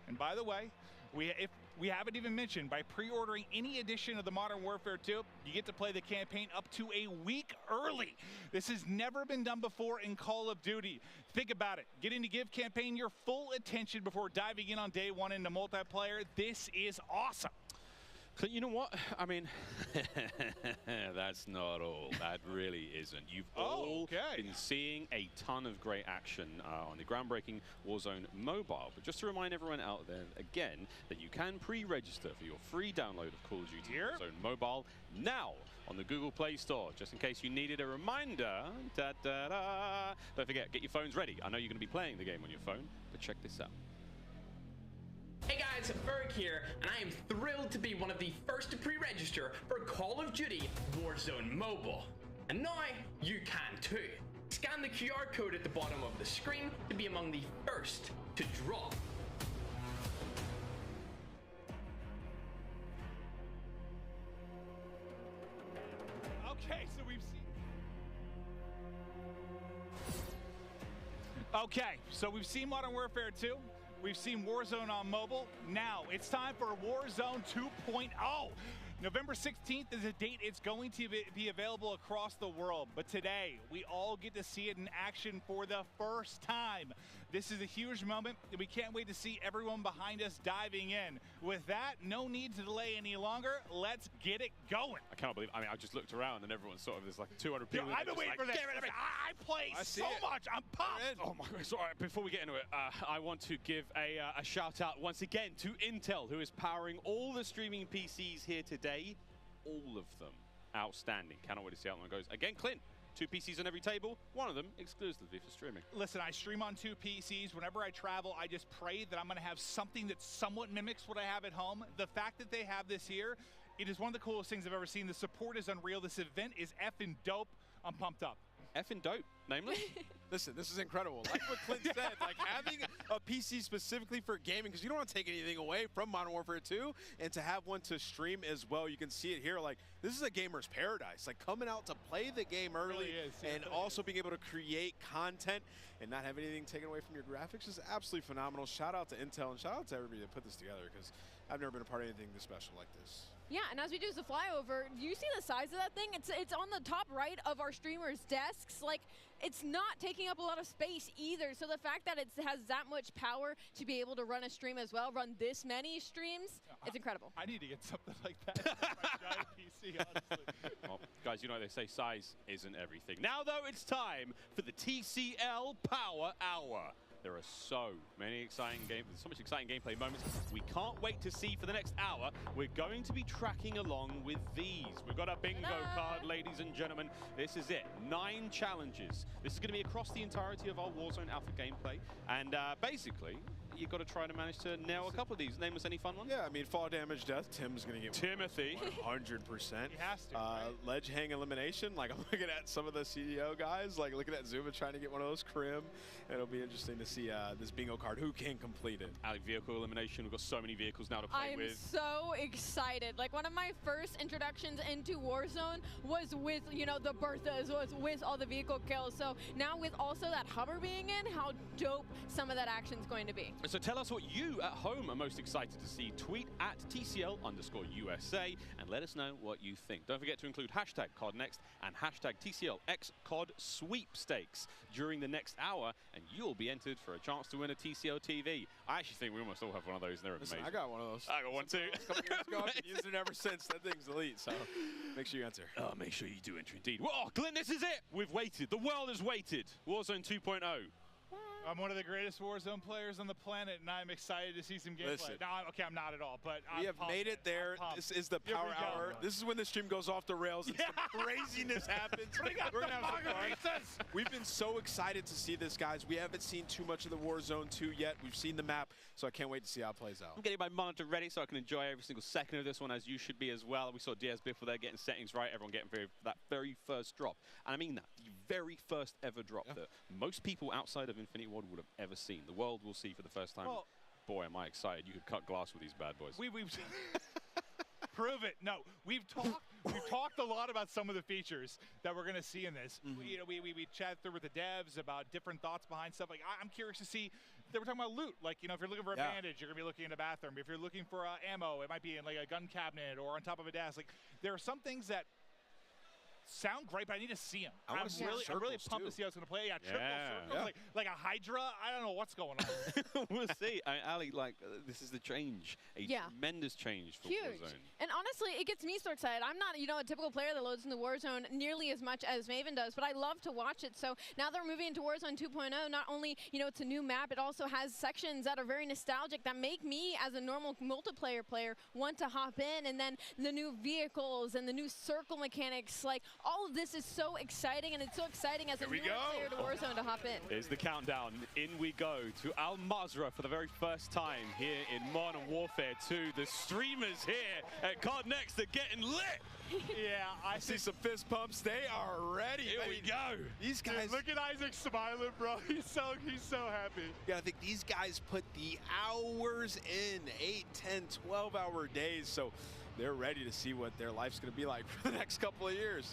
and by the way, if we haven't even mentioned, by pre-ordering any edition of the Modern Warfare 2, you get to play the campaign up to a week early. This has never been done before in Call of Duty. Think about it. Getting to give campaign your full attention before diving in on day one into multiplayer. This is awesome. You know what? I mean, that's not all. That really isn't. You've all been seeing a ton of great action on the groundbreaking Warzone mobile. But just to remind everyone out there, again, that you can pre-register for your free download of Call of Duty Warzone mobile now on the Google Play Store, just in case you needed a reminder. Don't forget, get your phones ready. I know you're going to be playing the game on your phone, but check this out. Hey guys, Berg here, and I am thrilled to be one of the first to pre-register for Call of Duty Warzone Mobile. And now, you can too. Scan the QR code at the bottom of the screen to be among the first to drop. Okay, so we've seen... Okay, so we've seen Modern Warfare 2. We've seen Warzone on mobile. Now it's time for Warzone 2.0. November 16th is a date it's going to be available across the world. But today, we all get to see it in action for the first time. This is a huge moment, and we can't wait to see everyone behind us diving in. With that, no need to delay any longer. Let's get it going. I can't believe, I mean, I just looked around and everyone's sort of, there's like 200 people. I've been waiting for this. I play so much. I'm pumped. Oh my God. Sorry, before we get into it, I want to give a shout out once again to Intel, who is powering all the streaming PCs here today. All of them outstanding. Cannot wait to see how that goes. Again, Clint. 2 PCs on every table, one of them exclusively for streaming. Listen, I stream on 2 PCs. Whenever I travel, I just pray that I'm going to have something that somewhat mimics what I have at home. The fact that they have this here, it is one of the coolest things I've ever seen. The support is unreal. This event is effing dope. I'm pumped up. Effing dope, nameless. Listen, this is incredible. Like what Clint said, like having a PC specifically for gaming, because you don't want to take anything away from Modern Warfare 2, and to have one to stream as well. You can see it here. Like, this is a gamer's paradise. Like, coming out to play the game early and also being able to create content and not have anything taken away from your graphics is absolutely phenomenal. Shout out to Intel and shout out to everybody that put this together, because I've never been a part of anything this special like this. Yeah, and as we do the flyover, do you see the size of that thing? It's on the top right of our streamers' desks. Like, it's not taking up a lot of space either. So the fact that it has that much power to be able to run a stream as well, run this many streams, it's incredible. I need to get something like that in my giant PC, honestly. Well, guys, you know they say size isn't everything. Now, though, it's time for the TCL Power Hour. There are so many exciting so much exciting gameplay moments we can't wait to see for the next hour. We're going to be tracking along with these. We've got a bingo card, ladies and gentlemen. This is it. 9 challenges. This is going to be across the entirety of our Warzone Alpha gameplay. And basically, you've got to try to manage to nail a couple of these. Name us any fun ones? Yeah, I mean, fall damage, death. Tim's going to get Timothy. 100%. He has to, right? Ledge hang elimination. Like, I'm looking at some of the CDO guys, like looking at Zuma trying to get one of those Crim. It'll be interesting to see this bingo card. Who can complete it? Ali, vehicle elimination. We've got so many vehicles now to play with. I'm so excited. Like, one of my first introductions into Warzone was with, you know, the Berthas, was with all the vehicle kills. So now with also that hover being in, how dope some of that action's going to be. So tell us what you at home are most excited to see. Tweet at TCL_USA and let us know what you think. Don't forget to include hashtag CODNext and hashtag TCLXCOD sweepstakes during the next hour, and you'll be entered for a chance to win a TCL TV. I actually think we almost all have one of those. They're amazing. I got one of those. I got one too. A couple years ago, I've been using it ever since. That thing's elite, so make sure you answer. Oh, make sure you do enter indeed. Well, Glenn, this is it. We've waited. The world has waited. Warzone 2.0. I'm one of the greatest Warzone players on the planet, and I'm excited to see some gameplay. Listen, No, okay, I'm not at all, but we have made it there. This is the power hour. This is when the stream goes off the rails and some craziness happens. We're gonna have some fun. We've been so excited to see this, guys. We haven't seen too much of the Warzone 2 yet. We've seen the map, so I can't wait to see how it plays out. I'm getting my monitor ready so I can enjoy every single second of this one, as you should be as well. We saw DS Biffle there getting settings right, everyone getting that very first drop. And I mean that, the very first ever drop that most people outside of Infinity Ward would have ever seen. The world will see for the first time. Well, boy, am I excited. You could cut glass with these bad boys. We've prove it. No, we've talked a lot about some of the features that we're going to see in this. You know, we chatted through with the devs about different thoughts behind stuff. Like, I'm curious to see. They were talking about loot. Like, you know, if you're looking for a bandage, you're going to be looking in a bathroom. If you're looking for ammo, it might be in like a gun cabinet or on top of a desk. Like, there are some things that sound great, but I need to see them. I'm really pumped to see how it's going to play. Yeah, triple circles, like a Hydra. I don't know what's going on. We'll see. Ali, this is the change, a tremendous change for Warzone. And honestly, it gets me so excited. I'm not, you know, a typical player that loads into Warzone nearly as much as Maven does, but I love to watch it. So now they're moving into Warzone 2.0. Not only, you know, it's a new map, it also has sections that are very nostalgic that make me, as a normal multiplayer player, want to hop in. And then the new vehicles and the new circle mechanics, like, all of this is so exciting, and it's so exciting as a new player to Warzone to hop in. Here's the countdown. In we go to Al Mazrah for the very first time here in Modern Warfare 2. The streamers here at CODNext are getting lit. Yeah, I see some fist pumps. They are ready. Here we go. These guys. Dude, look at Isaac smiling, bro. He's so happy. Yeah, I think these guys put the hours in, 8, 10, 12-hour days. So they're ready to see what their life's going to be like for the next couple of years.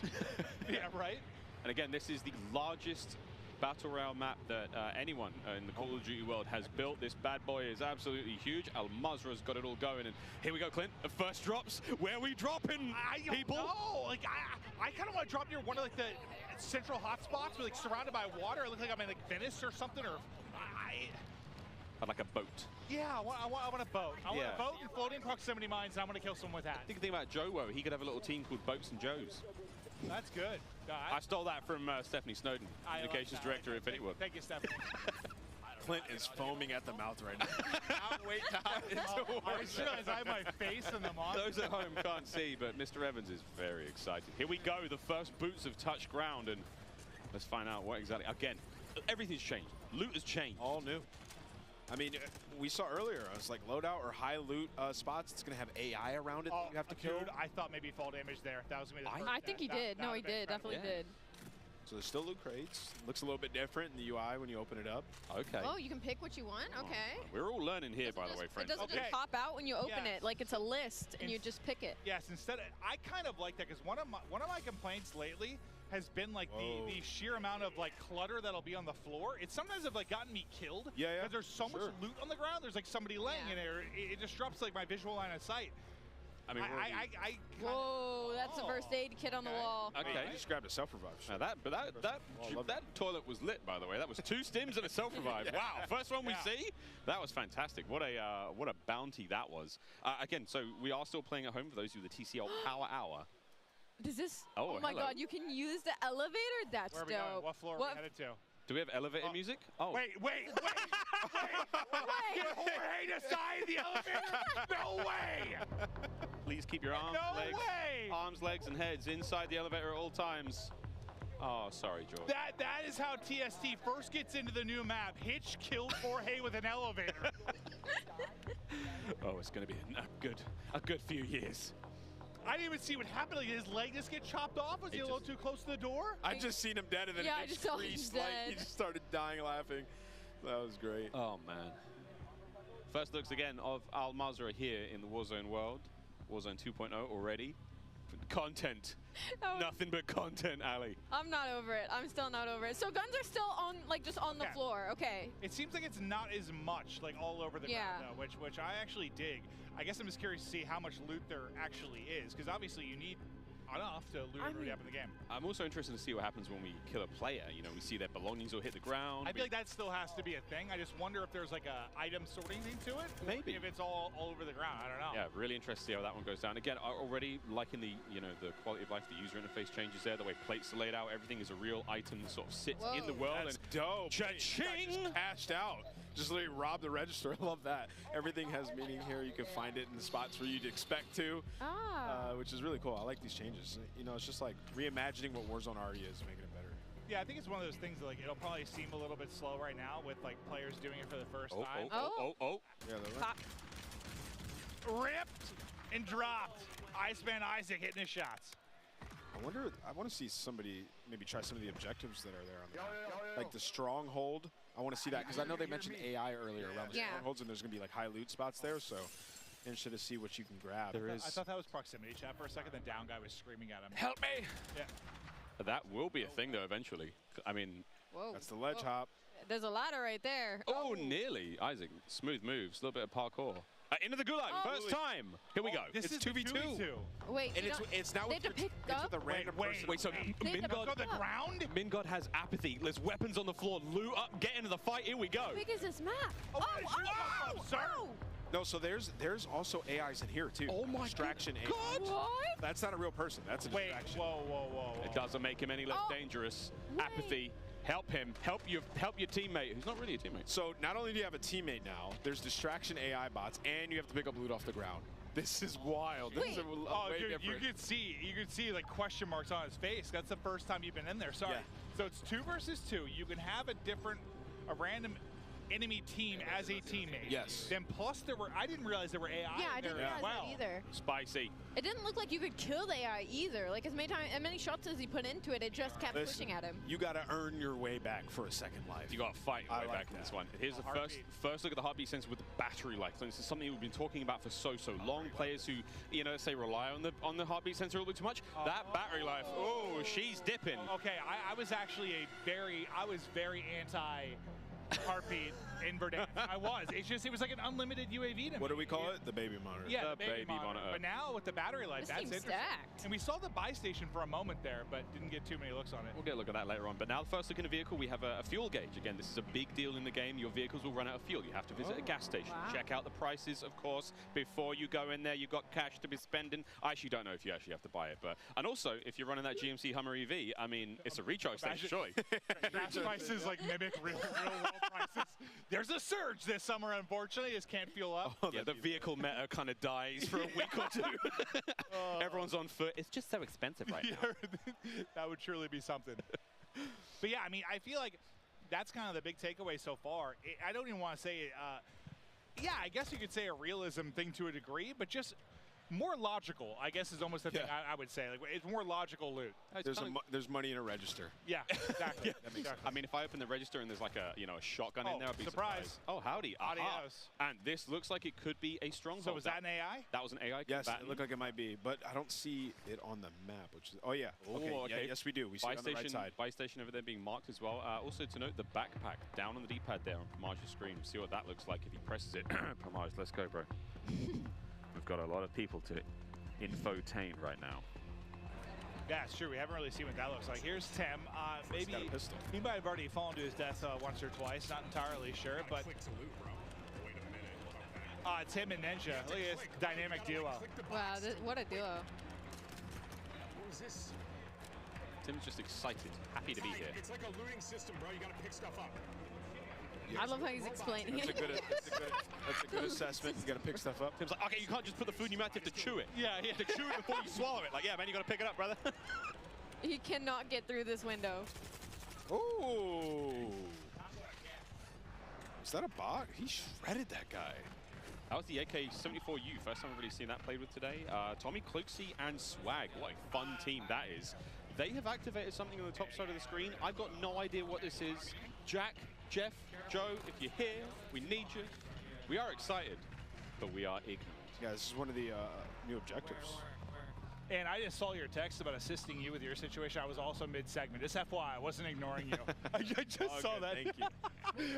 Yeah, right? And again, this is the largest Battle Royale map that anyone in the Call of Duty world has built. This bad boy is absolutely huge. Al Mazrah's got it all going. And here we go, Clint. The first drops. Where are we dropping, people? No, like, I kind of want to drop near one of, like, the central hotspots, like, surrounded by water. It looks like I'm in, like, Venice or something, or... I'd like a boat. Yeah, I want a boat. I want a boat and floating proximity mines, and I want to kill someone with that. I think about Joe, he could have a little team called Boats and Joes. That's good. I stole that from Stephanie Snowden, Communications Director at Infinity Ward. Thank you, Stephanie. Clint is foaming at the mouth right now. Can't wait to hop into I just realized I have my face in the monitor. Those at home can't see, but Mr. Evans is very excited. Here we go. The first boots have touched ground, and let's find out what exactly. Again, everything's changed. Loot has changed. All new. I mean, we saw earlier, it's like loadout or high loot spots. It's going to have AI around it that you have to kill. Dude, I thought maybe fall damage there. That was going to be the first. I think he did. No, he did. Definitely did. So there's still loot crates. Looks a little bit different in the UI when you open it up. Okay. Oh, you can pick what you want? Okay. We're all learning here, by the way, friends. It doesn't just pop out when you open it. Like, it's a list, and you just pick it. Yes, instead, I kind of like that, because one of my complaints lately has been like the sheer amount of like clutter that'll be on the floor. It sometimes have like gotten me killed. Yeah. Because there's so much loot on the ground. There's like somebody laying in there. It disrupts like my visual line of sight. I mean, whoa, that's the first aid kit on the wall. Okay, you just grabbed a self-revive. Now that toilet was lit, by the way. That was 2 stims and a self-revive. Yeah. Wow, first one we see. That was fantastic. What a bounty that was. Again, so we are still playing at home for those who the TCL Power Hour. Does this? Oh, my hello. God, you can use the elevator. That's Where are we dope. going? What floor are we headed to? Do we have elevator music? Oh. Wait. Did Jorge decide the elevator? No way! Please keep your arms, legs, and heads inside the elevator at all times. Oh, sorry, George. That is how TST first gets into the new map. Hitch killed Jorge with an elevator. Oh, it's going to be a good few years. I didn't even see what happened. Like, did his leg just get chopped off? Was he a little too close to the door? I just seen him dead, and then I just saw him creased, dead. like he just started dying laughing. That was great. Oh man. First looks again of Al Mazrah here in the Warzone world. Warzone 2.0 already. Content. Nothing but content, Ali. I'm not over it. I'm still not over it. So guns are still on, like, just on the floor. Okay. It seems like it's not as much, like, all over the ground, though, which I actually dig. I guess I'm just curious to see how much loot there actually is, because obviously you need enough to loot everybody up in the game. I'm also interested to see what happens when we kill a player. You know, we see their belongings will hit the ground. I feel like that still has to be a thing. I just wonder if there's like a item sorting thing to it. Maybe. If it's all over the ground. I don't know. Yeah, really interested to see how that one goes down. Again, already liking the the quality of life, the user interface changes there, the way plates are laid out, everything is a real item that sort of sits in the world. That's dope. Cha-ching! Just cashed out. Just literally robbed the register. I love that. Everything has meaning here. You can find it in the spots where you'd expect to, which is really cool. I like these changes. You know, it's just like reimagining what Warzone already is, making it better. Yeah, I think it's one of those things that, like, it'll probably seem a little bit slow right now with like players doing it for the first time. Yeah, Ripped and dropped. Iceman Isaac hitting his shots. I want to see somebody maybe try some of the objectives that are there on the map. Like the stronghold. I want to see that because I know they mentioned AI earlier around the strongholds, and there's going to be like high loot spots there. So interested to see what you can grab. I thought that was proximity chat for a second. The down guy was screaming at him. Help me! Yeah. That will be a thing though eventually. I mean, that's the ledge hop. There's a ladder right there. Oh, nearly. Isaac, smooth moves, a little bit of parkour. Into the gulag, first time. Here we go. This it's is 2v2. Wait, and it's not with a random person. Wait, so Mingod Mingod has apathy. There's weapons on the floor. Loot up, get into the fight. Here we go. How big is this map? Sir. No, so there's also AIs in here too. Oh my distraction God. AI. What? That's not a real person. That's a distraction. Whoa. It doesn't make him any less dangerous. Apathy. Help him. Help your teammate, who's not really a teammate. So not only do you have a teammate now, there's distraction AI bots, and you have to pick up loot off the ground. This is wild. This is way dude, different. you could see like question marks on his face. That's the first time you've been in there. Sorry. Yeah. So it's 2 versus 2. You can have a random enemy team as a teammate. Yes. Then plus I didn't realize there were AI I didn't realize that either. Spicy. It didn't look like you could kill the AI either. Like as many shots as he put into it, it just kept pushing at him. You got to earn your way back for a second life. You got to fight your way back in this one. Here's the first look at the heartbeat sensor with the battery life. So this is something we've been talking about for so long. Players who, say rely on the heartbeat sensor a little bit too much. That battery life, oh, she's dipping. Okay, I was actually very anti heartbeat in Verdansk. I was. It was like an unlimited UAV to me. What do we call it? The baby monitor. Yeah, the baby monitor. But now with the battery life, that's seems interesting. stacked. And we saw the buy station for a moment there, but didn't get too many looks on it. We'll get a look at that later on. But now, first look in the vehicle, we have a fuel gauge. Again, this is a big deal in the game. Your vehicles will run out of fuel. You have to visit a gas station. Wow. Check out the prices, of course, before you go in there. You've got cash to be spending. I actually don't know if you actually have to buy it. And also, if you're running that GMC Hummer EV, I mean, it's a recharge station, surely. Gas prices like mimic real world prices. There's a surge this summer, unfortunately. Just can't fuel up. Yeah, the vehicle meta kind of dies for a week or two. Everyone's on foot. It's just so expensive right now. That would truly be something. But yeah, I mean, I feel like that's kind of the big takeaway so far. I don't even want to say, yeah, I guess you could say a realism thing to a degree, but just more logical, I guess, is almost the thing I would say. Like, it's more logical loot. There's money in a register. Yeah, exactly. I mean, if I open the register and there's like a shotgun in there, I'd be surprised. Oh, howdy. Adios. And this looks like it could be a stronghold. So was that an AI? That was an AI. Yes, it looked like it might be, but I don't see it on the map. Which is, okay. Yeah, yes, we do. We see it on the right side. Buy station over there being marked as well. Also to note, the backpack down on the D-pad there on Pamage's screen. See what that looks like if he presses it. Pamage, let's go, bro. We've got a lot of people to infotainment right now. Yeah, it's true. We haven't really seen what that looks like. Here's Tim. Maybe got a pistol. he might have already fallen to his death once or twice. Not entirely sure, but Tim and Ninja. Look at this dynamic duo. Wow, what a duo. What was this? Tim's just excited, happy to be here. It's like a looting system, bro. You gotta pick stuff up. I love how he's explaining That's it. that's a good assessment. You got to pick stuff up. Tim's like, okay, you can't just put the food in your mouth, you have to chew it. Yeah, you have to chew it before you swallow it. Like, yeah, man, you got to pick it up, brother. He cannot get through this window. Ooh. Is that a bot? He shredded that guy. That was the AK-74U. First time I've really seen that played with today. Tommy, Cloaksy, and Swag. What a fun team that is. They have activated something on the top side of the screen. I've got no idea what this is. Jack, Jeff, Joe, if you're here, we need you. We are excited, but we are ignorant. Yeah, this is one of the new objectives. And I just saw your text about assisting you with your situation. I was also mid-segment. Just FYI, I wasn't ignoring you. I just saw that. Thank you.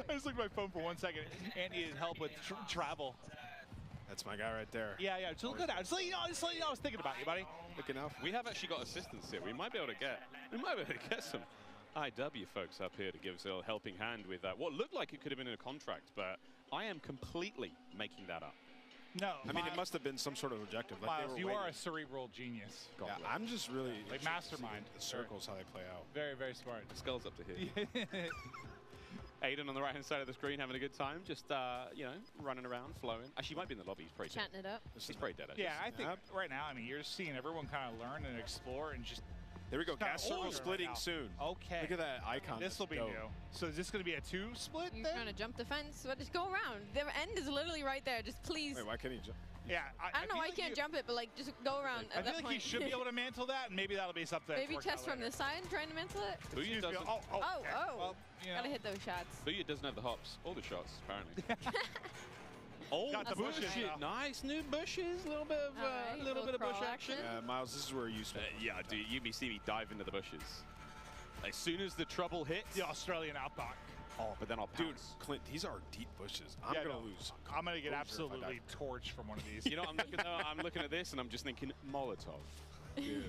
I just looked at my phone for 1 second and needed help with travel. That's my guy right there. Yeah, yeah. Just look at that. Just let you know I was thinking about you, buddy. Looking out. We have actually got assistance here. We might be able to get some IW folks up here to give us a little helping hand with what looked like it could have been in a contract, but I am completely making that up. No, I mean, it must have been some sort of objective. Like Miles, you are a cerebral genius. Yeah, I'm just really like mastermind. The circles, how they play out. Very, very smart. Skull's up to here. Aiden on the right-hand side of the screen having a good time, just, you know, running around, flowing. Actually, he might be in the lobby. He's pretty dead. Chatting it up. He's pretty dead, Yeah, I think right now, I mean, you're seeing everyone kind of learn and explore and just... There we go. Gas circle splitting soon. Okay. Look at that icon. This will be new. So is this going to be a 2 split You're then? trying to jump the fence? Well, just go around. The end is literally right there. Just please. Wait, why can't he jump? Yeah. I don't know why you can't jump it, but like just go around I at feel that like point. he should be able to mantle that, and maybe that'll be something. Maybe test from the side trying to mantle it. Booyah doesn't, Oh, Well, you know. gotta hit those shots. Booyah doesn't have the hops or the shots, apparently. Oh, Got the bushes, though. Nice new bushes. A little bit of bush action. Miles, this is where you spend. Yeah, dude, you see me dive into the bushes. As soon as the trouble hits, The Australian outback. oh, but then I'll Dude, pounce. Clint, these are deep bushes. I'm gonna lose. I'm gonna get Closure if I absolutely torched from one of these. You know, I'm looking at this and I'm just thinking Molotov. Dude.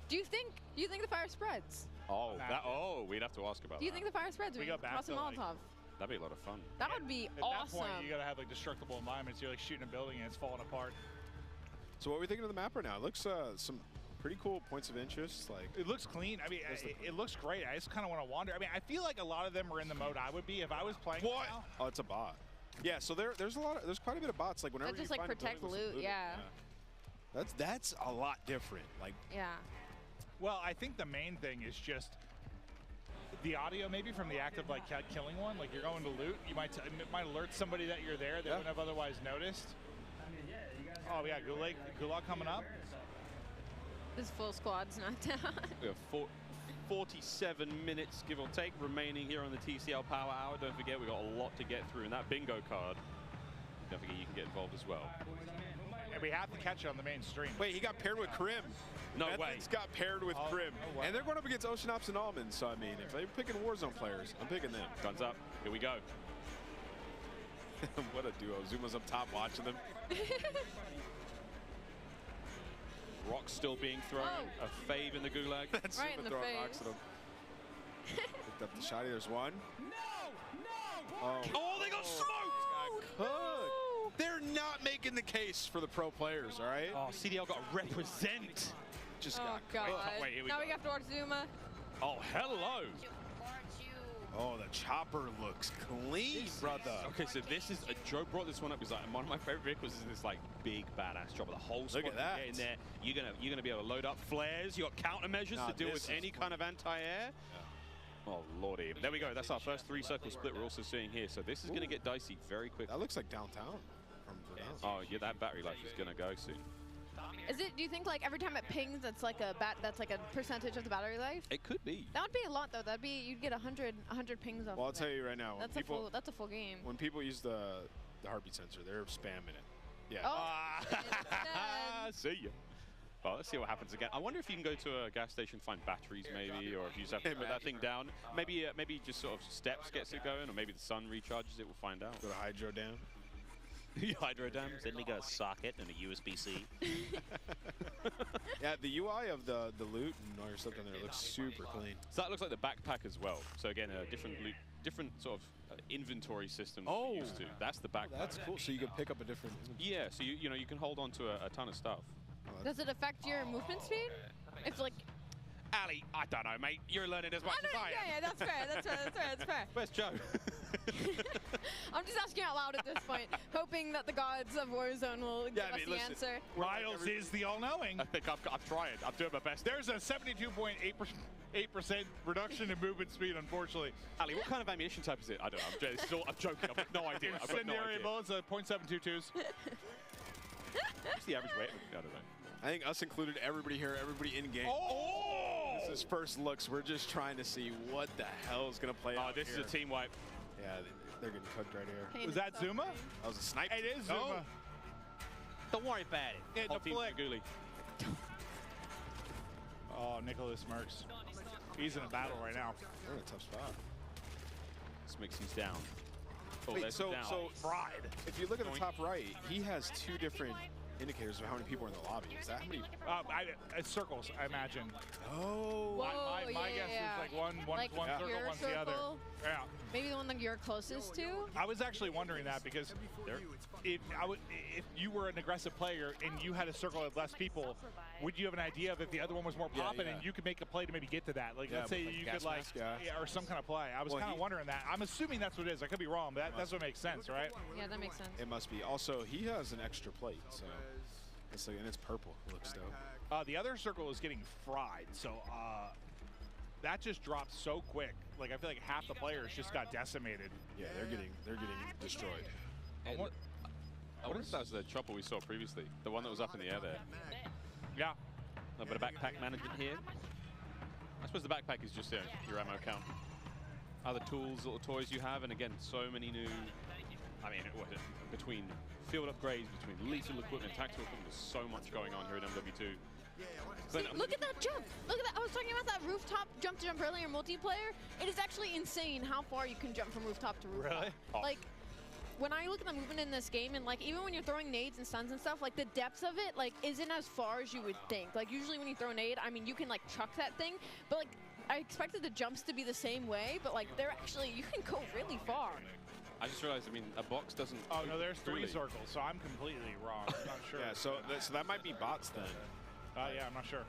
Do you think the fire spreads? Oh, we'd have to ask about Do you that. think the fire spreads? We when go you back toss a to, like, Molotov? That'd be a lot of fun. That would be At awesome. that point, you gotta have like destructible environments. You're like shooting a building and it's falling apart. So what are we thinking of the map right now? It looks some pretty cool points of interest. Like It looks clean. I mean, it looks great. I just kind of want to wander. I mean, I feel like a lot of them are in the mode I would be if I was playing. What? Right now. Oh, it's a bot. Yeah, so there's quite a bit of bots. Like whenever That just you like find a protect building, loot. loot it. Yeah. That's a lot different. Like Yeah. Well, I think the main thing is just the audio, maybe from the act of like killing one. Like you're going to loot, it might alert somebody that you're there that wouldn't have otherwise noticed. Oh yeah, Gulag coming up. This full squad's not down. We have 47 minutes, give or take, remaining here on the TCL Power Hour. Don't forget, we've got a lot to get through. And that bingo card, don't forget you can get involved as well. And we have to catch it on the main stream. Wait, he got paired with Krim. No way. Method's got paired with Krim. no way. And they're going up against Ocean Ops and Almonds. So, I mean, if they're picking Warzone players, I'm picking them. Guns up. Here we go. What a duo. Zuma's up top watching them. Rocks still being thrown. Oh. A fave in the gulag. That's Right in Zuma the throwing face. rocks at him. Picked up the shotty. There's one. Oh, they got smoked! Cooked. They're not making the case for the pro players, all right? Oh, CDL got to represent. Just Oh got God. Wait, here we Now go. we have to watch Zuma. Oh, hello. Oh, the chopper looks clean, brother. Okay, so this is, Joe brought this one up because like, one of my favorite vehicles is this like big badass chopper. The whole squad Look at that. can get in there. You're gonna be able to load up flares. You got countermeasures Nah, to deal this with is any kind of anti-air. Oh lordy, there we go. That's our first 3-circle split we're also seeing here. So this is gonna get dicey very quickly. That looks like downtown. From Oh yeah, that battery life is gonna go soon. Is it? Do you think like every time it pings, that's like a percentage of the battery life? It could be. That would be a lot though. That'd be you'd get 100 pings off. Well, I'll of tell it. you right now. When people, That's a full game. when people use the heartbeat sensor, they're spamming it. Yeah. Oh, See ya. Well, let's see what happens again. I wonder if you can go to a gas station, find batteries maybe, or if you just have to put that thing down. Maybe just sort of steps gets it going, or maybe the sun recharges it. We'll find out. Go to Hydro Dam. Hydro dam. Then we got a socket and a USB-C. Yeah, the UI of the loot and all your stuff down there looks super clean. So that looks like the backpack as well. So again, a different loot, different sort of inventory system than we're used to. That's the backpack. That's cool. So you can pick up a different. Yeah. So you know you can hold on to a ton of stuff. Does it affect your movement speed? It's like. Ali, I don't know, mate. You're learning as much as I am. Yeah, that's fair. That's fair. Where's Joe? I'm just asking out loud at this point, hoping that the gods of Warzone will give us the answer. Miles is the all-knowing. I think I'm trying. I'm doing my best. There's a 72.8% reduction in movement speed, unfortunately. Ali, what kind of ammunition type is it? I don't know. I'm joking. I've got no idea. I've got no idea. Incendiary bullets, .722s. What's the average weight? I don't know. I think us included, everybody here, everybody in game. Oh! This is first looks. We're just trying to see what the hell is going to play out this here. is a team wipe. Yeah, they're getting cooked right here. Was that Zuma? That was a snipe. It is Zuma. Don't worry about it. Hit the flick. Gully. Oh, Nicholas Merckx. He's in a battle right now. They're in a tough spot. Smixy's down. Oh, Wait, so fried. If you look at the top right, he has two different indicators of how many people are in the lobby. Is that how many? Circles, I imagine. Oh. My guess is like one circle, one's the other. Yeah. Maybe the one that you're closest to? I was actually wondering that because if you were an aggressive player and you had a circle of less people, would you have an idea of if the other one was more popping and you could make a play to maybe get to that? Like, let's say you could or some kind of play. I was kind of wondering that. I'm assuming that's what it is. I could be wrong, but that's what makes sense, right? Yeah, that makes sense. It must be. Also, he has an extra plate, so and it's purple. It looks dope. The other circle is getting fried, so that just dropped so quick. Like I feel like half the players just got decimated. Yeah, they're getting destroyed. I wonder if that was the chopper we saw previously, the one that was up in the air there. Yeah. A little bit of backpack management here. I suppose the backpack is just your ammo count. Other tools, little toys you have, and again, so many new. I mean, between field upgrades, between lethal equipment, tactical equipment, there's so much going on here in MW2. See, look at that jump. Look at that. I was talking about that rooftop jump earlier multiplayer. It is actually insane how far you can jump from rooftop to rooftop. Really? Like, when I look at the movement in this game, and like even when you're throwing nades and stuns and stuff, like the depth of it like isn't as far as you would think. Like usually when you throw a nade, I mean you can like chuck that thing, but like I expected the jumps to be the same way, but like they're actually, you can go really far. I just realized, I mean, a box doesn't. Oh no, there's three circles, so I'm completely wrong. I'm not sure. Yeah, so that might be bots then. Yeah, I'm not sure.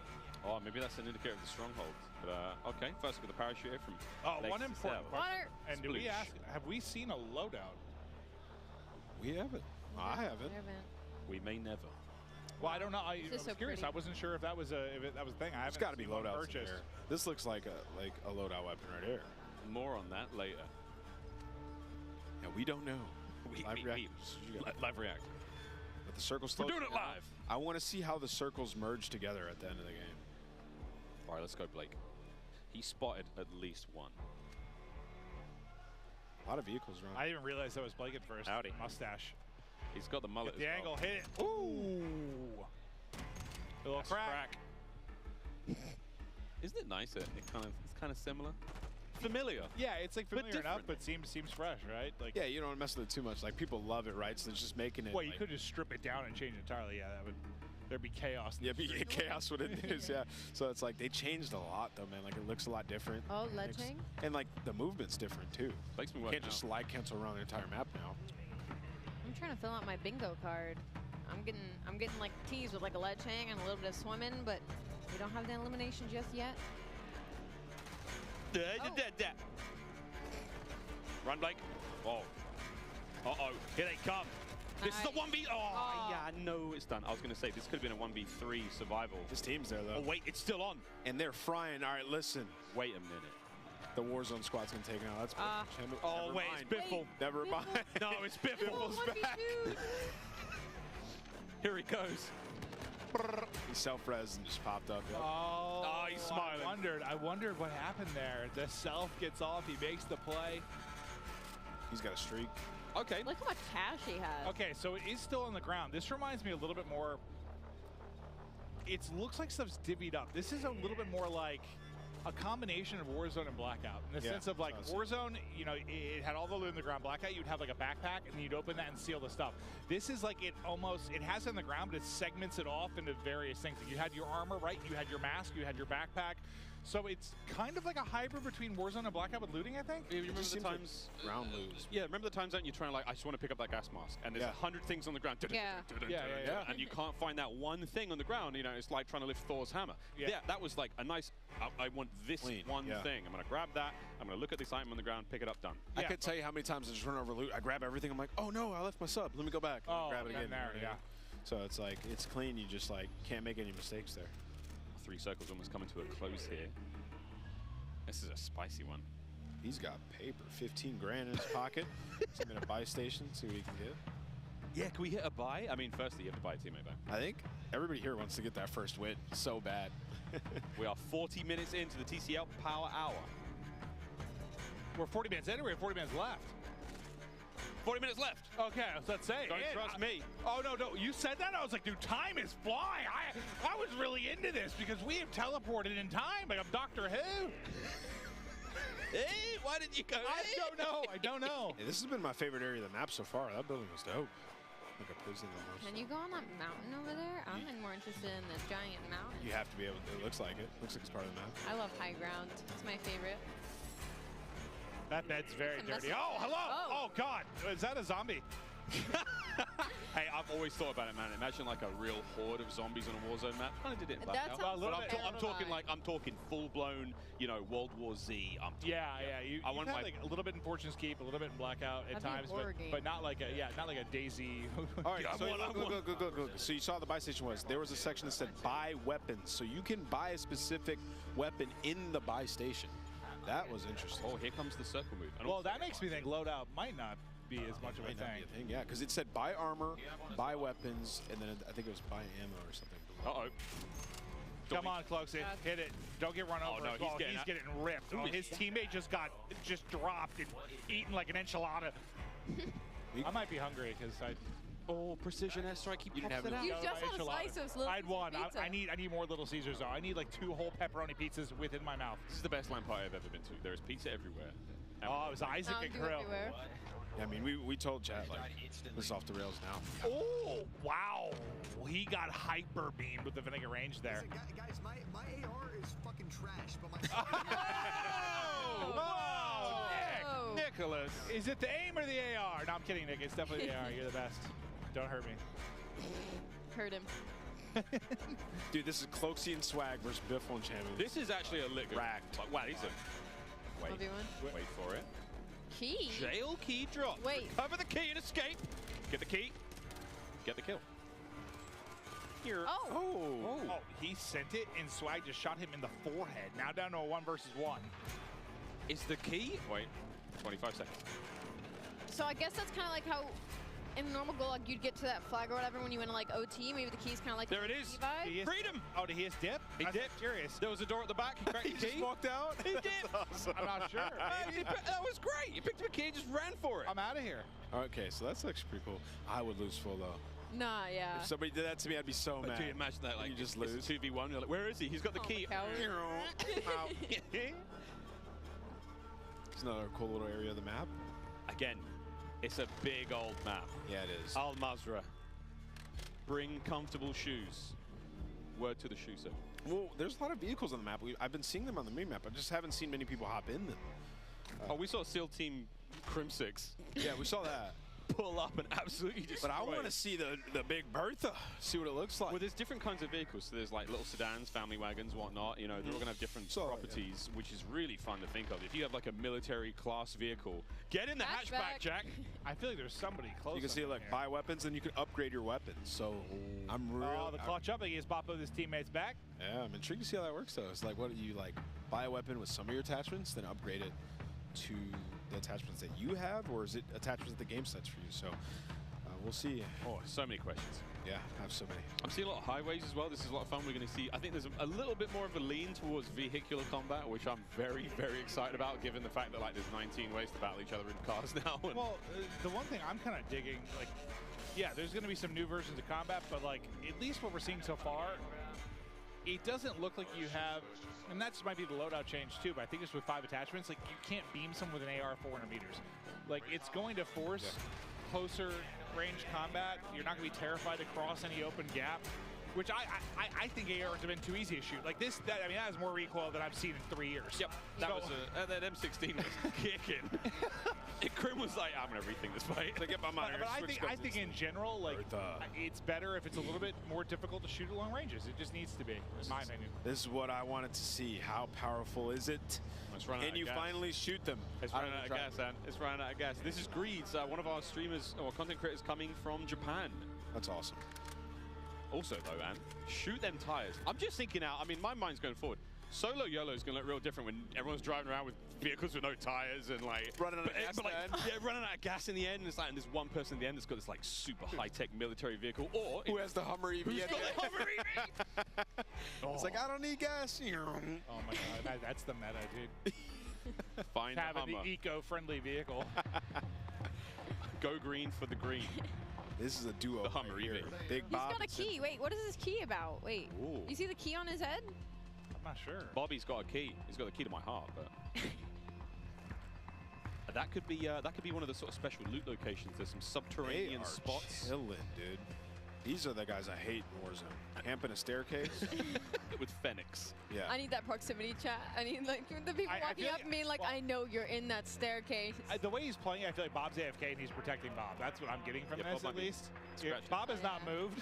Oh, maybe that's an indicator of the stronghold. But okay, first with the parachute here from. One important question. And do we ask? Have we seen a loadout? We haven't. I haven't. We may never. Well, I don't know. I was curious. I wasn't sure if that was a thing. I haven't. It's got to be loadouts purchased. There. This looks like a loadout weapon right here. More on that later. Yeah, we don't know. Live react. But the circles. We're doing it live. I want to see how the circles merge together at the end of the game. All right, let's go, Blake. He spotted at least one. A lot of vehicles around. I didn't realize that was Blake at first. Howdy. Mustache. He's got the mullet. Get the angle, hit it. Ooh. A little crack. Isn't it nicer? It's kind of similar. Familiar. Yeah, it's like familiar enough, but seems fresh, right? Like yeah, you don't mess with it too much. Like people love it, right? So it's just making it. Well, you could just strip it down and change it entirely. Yeah, there'd be chaos. Yeah, chaos what it is. Yeah. So it's like they changed a lot though, man. Like it looks a lot different. Oh, ledging. And like the movement's different too. Makes me you can't just slide cancel around the entire map now. I'm trying to fill out my bingo card. I'm getting like teased with like a ledge hang and a little bit of swimming, but we don't have the elimination just yet. Run, Blake. Oh. Uh-oh. Here they come. This is a 1v. Oh, yeah, no, it's done. I was going to say, this could have been a 1v3 survival. This team's there, though. Oh, wait, it's still on. And they're frying. All right, listen. Wait a minute. The Warzone squad's going to take it out. That's oh, wait, it's Biffle. Never mind. No, it's Biffle. Biffle's back. Here he goes. He self-res and just popped up. Yep. Oh, he's smiling. I wondered what happened there. The self gets off. He makes the play. He's got a streak. Okay. Look how much cash he has. Okay, so it is still on the ground. This reminds me a little bit more. It looks like stuff's divvied up. This is a little bit more like a combination of Warzone and Blackout in the sense of like Warzone, you know, it had all the loot in the ground. Blackout, you'd have like a backpack and you'd open that and seal the stuff. This is like it has it on the ground, but it segments it off into various things. Like you had your armor, right? You had your mask, you had your backpack. So it's kind of like a hybrid between Warzone and Blackout with looting, I think. Yeah, you remember the times ground loot. Yeah, remember the times that you're trying to like, I just want to pick up that gas mask, and there's 100 things on the ground. And you can't find that one thing on the ground. You know, it's like trying to lift Thor's hammer. Yeah, that was like a nice. I want this one thing. I'm gonna grab that. I'm gonna look at this item on the ground, pick it up, done. I can't tell you how many times I just run over loot. I grab everything. I'm like, oh no, I left my sub. Let me go back. And grab it again. So it's like it's clean. You just like can't make any mistakes there. 3 circles almost coming to a close here. This is a spicy one. He's got paper, 15 grand in his pocket. Send him in a buy station, see what he can get. Yeah, can we hit a buy? I mean, firstly, you have to buy a teammate back. I think everybody here wants to get that first win so bad. We are 40 minutes into the TCL Power Hour. We're 40 minutes in, or we have 40 minutes left? 40 minutes left. Okay, let's say. Don't trust me. Oh, no, you said that? I was like, dude, time is flying. I was really into this because we have teleported in time. Like I'm Doctor Who. Hey, why did you go? I don't know. Hey, this has been my favorite area of the map so far. That building was dope. Like a prison almost. Can you go on that mountain over there? I'm more interested in this giant mountain. You have to be able to. It looks like it. Looks like it's part of the map. I love high ground. It's my favorite. That bed's very dirty. Oh, hello! Oh, God! Is that a zombie? Hey, I've always thought about it, man. Imagine like a real horde of zombies on a Warzone map. Kind of did it in Blackout. I'm talking full-blown, you know, World War Z. I want like a little bit in Fortune's Keep, a little bit in Blackout at times, but not like a Daisy. All right, so go. So you saw the buy station there was a section that said buy weapons, so you can buy a specific weapon in the buy station. That was interesting. Oh, here comes the circle move. Well, that makes me think loadout might not be as much of a thing. Yeah, because it said buy armor, buy weapons, and then I think it was buy ammo or something. Uh-oh. Come on, Cloaksy. Hit it. Don't get run over. No, he's getting ripped. Oh, his teammate just dropped and eaten like an enchilada. I might be hungry because I... Oh, precision airstrike. He pops it out. You just had a slice of Little I had one. Pizza. I need more Little Caesars, though. I need like 2 whole pepperoni pizzas within my mouth. This is the best LAN party I've ever been to. There is pizza everywhere. Oh, it was Isaac and Krill. Yeah, I mean, we told chat, like, this is off the rails now. Oh, wow. He got hyper beamed with the vinegar range there. Listen, guys, my AR is fucking trash, but my... Whoa! Nicholas. Is it the aim or the AR? No, I'm kidding, Nick. It's definitely the AR. You're the best. Don't hurt me. Hurt him. Dude, this is Cloaksy and Swag versus Biffle and Champion. This is actually a lick. Racked. Like, wow, these are... Wait for it. Key? Jail key drop. Wait. Recover the key and escape. Get the key. Get the kill. Here. Oh. Oh, he sent it and Swag just shot him in the forehead. Now down to a 1 versus 1. Is the key? Wait, 25 seconds. So I guess that's kind of like how in normal Gulag you'd get to that flag or whatever when you went to like OT. Maybe the key's kind of like there it is. Freedom. Oh, did he just dip? He dipped. Curious. There was a door at the back. He cracked the key. Just walked out. He dipped. Awesome. I'm not sure. That was great. He picked up a key and just ran for it. I'm out of here. Okay, so that's actually pretty cool. I would lose full though. Nah, yeah. If somebody did that to me, I'd be so mad. Dude, imagine that. Like you just lose. lose. 2v1. You're like, where is he? He's got the key. It's another cool little area of the map. Again, it's a big old map. Yeah, it is. Al Mazrah. Bring comfortable shoes. Word to the shoe sir. Well, there's a lot of vehicles on the map. I've been seeing them on the main map. I just haven't seen many people hop in them. We saw SEAL Team Crim6. Yeah, we saw that. Pull up and absolutely destroy. But I want to see the Big Bertha, see what it looks like. Well, there's different kinds of vehicles. So there's like little sedans, family wagons, whatnot. You know, they're all going to have different properties, which is really fun to think of. If you have like a military class vehicle, get in the hatchback, Jack. I feel like there's somebody close. You can see like buy weapons, and you can upgrade your weapons. So I'm really... Oh, the clutch up. He gets pop of his teammates back. Yeah, I'm intrigued to see how that works, though. It's like, what do you like buy a weapon with some of your attachments, then upgrade it to the attachments that you have, or is it attachments that the game sets for you? So we'll see. Oh, so many questions. Yeah, I have so many. I'm seeing a lot of highways as well. This is a lot of fun. We're going to see, I think there's a little bit more of a lean towards vehicular combat, which I'm very, very excited about, given the fact that like there's 19 ways to battle each other in cars now. Well, the one thing I'm kind of digging, like, yeah, there's going to be some new versions of combat, but like at least what we're seeing so far, it doesn't look like you have, and that might be the loadout change too, but I think it's with 5 attachments, like you can't beam someone with an AR 400 meters. Like it's going to force closer range combat. You're not going to be terrified to cross any open gap, which I think ARs have been too easy to shoot. Like this, that has more recoil than I've seen in 3 years. Yep, that was that M16 was kicking. And Krim was like, I'm gonna rethink this fight. To get my mind. But I think in general, like it's better if it's a little bit more difficult to shoot at long ranges. It just needs to be, in my opinion. This is what I wanted to see. How powerful is it? Can you finally shoot them? It's running out of gas, man. It's running out of gas. This is Greeds, one of our streamers or content creators coming from Japan. That's awesome. Also, though, man, shoot them tires. I'm just thinking out. I mean, my mind's going forward. Solo YOLO is going to look real different when everyone's driving around with vehicles with no tires and like running out of gas. Running out of gas in the end. And it's like, and there's one person in the end that's got this like super high-tech military vehicle, or who has the Hummer EV? Who's got the Hummer EV? It's like, I don't need gas. Oh my God, that's the meta, dude. Find having the Hummer. the eco-friendly vehicle. Go green for the green. This is a duo. The Hummer EV. Big He's Bob. got a key. Wait, what is this key about? Wait, Ooh. you see the key on his head? I'm not sure. Bobby's got a key. He's got the key to my heart, but that could be one of the sort of special loot locations. There's some subterranean spots. Chilling, dude. These are the guys I hate in Warzone. Camping a staircase with Phoenix. Yeah. I need that proximity chat. I need like the people walking up and being like, I know you're in that staircase. The way he's playing, I feel like Bob's AFK and he's protecting Bob. That's what I'm getting from this, at least. Bob has not moved.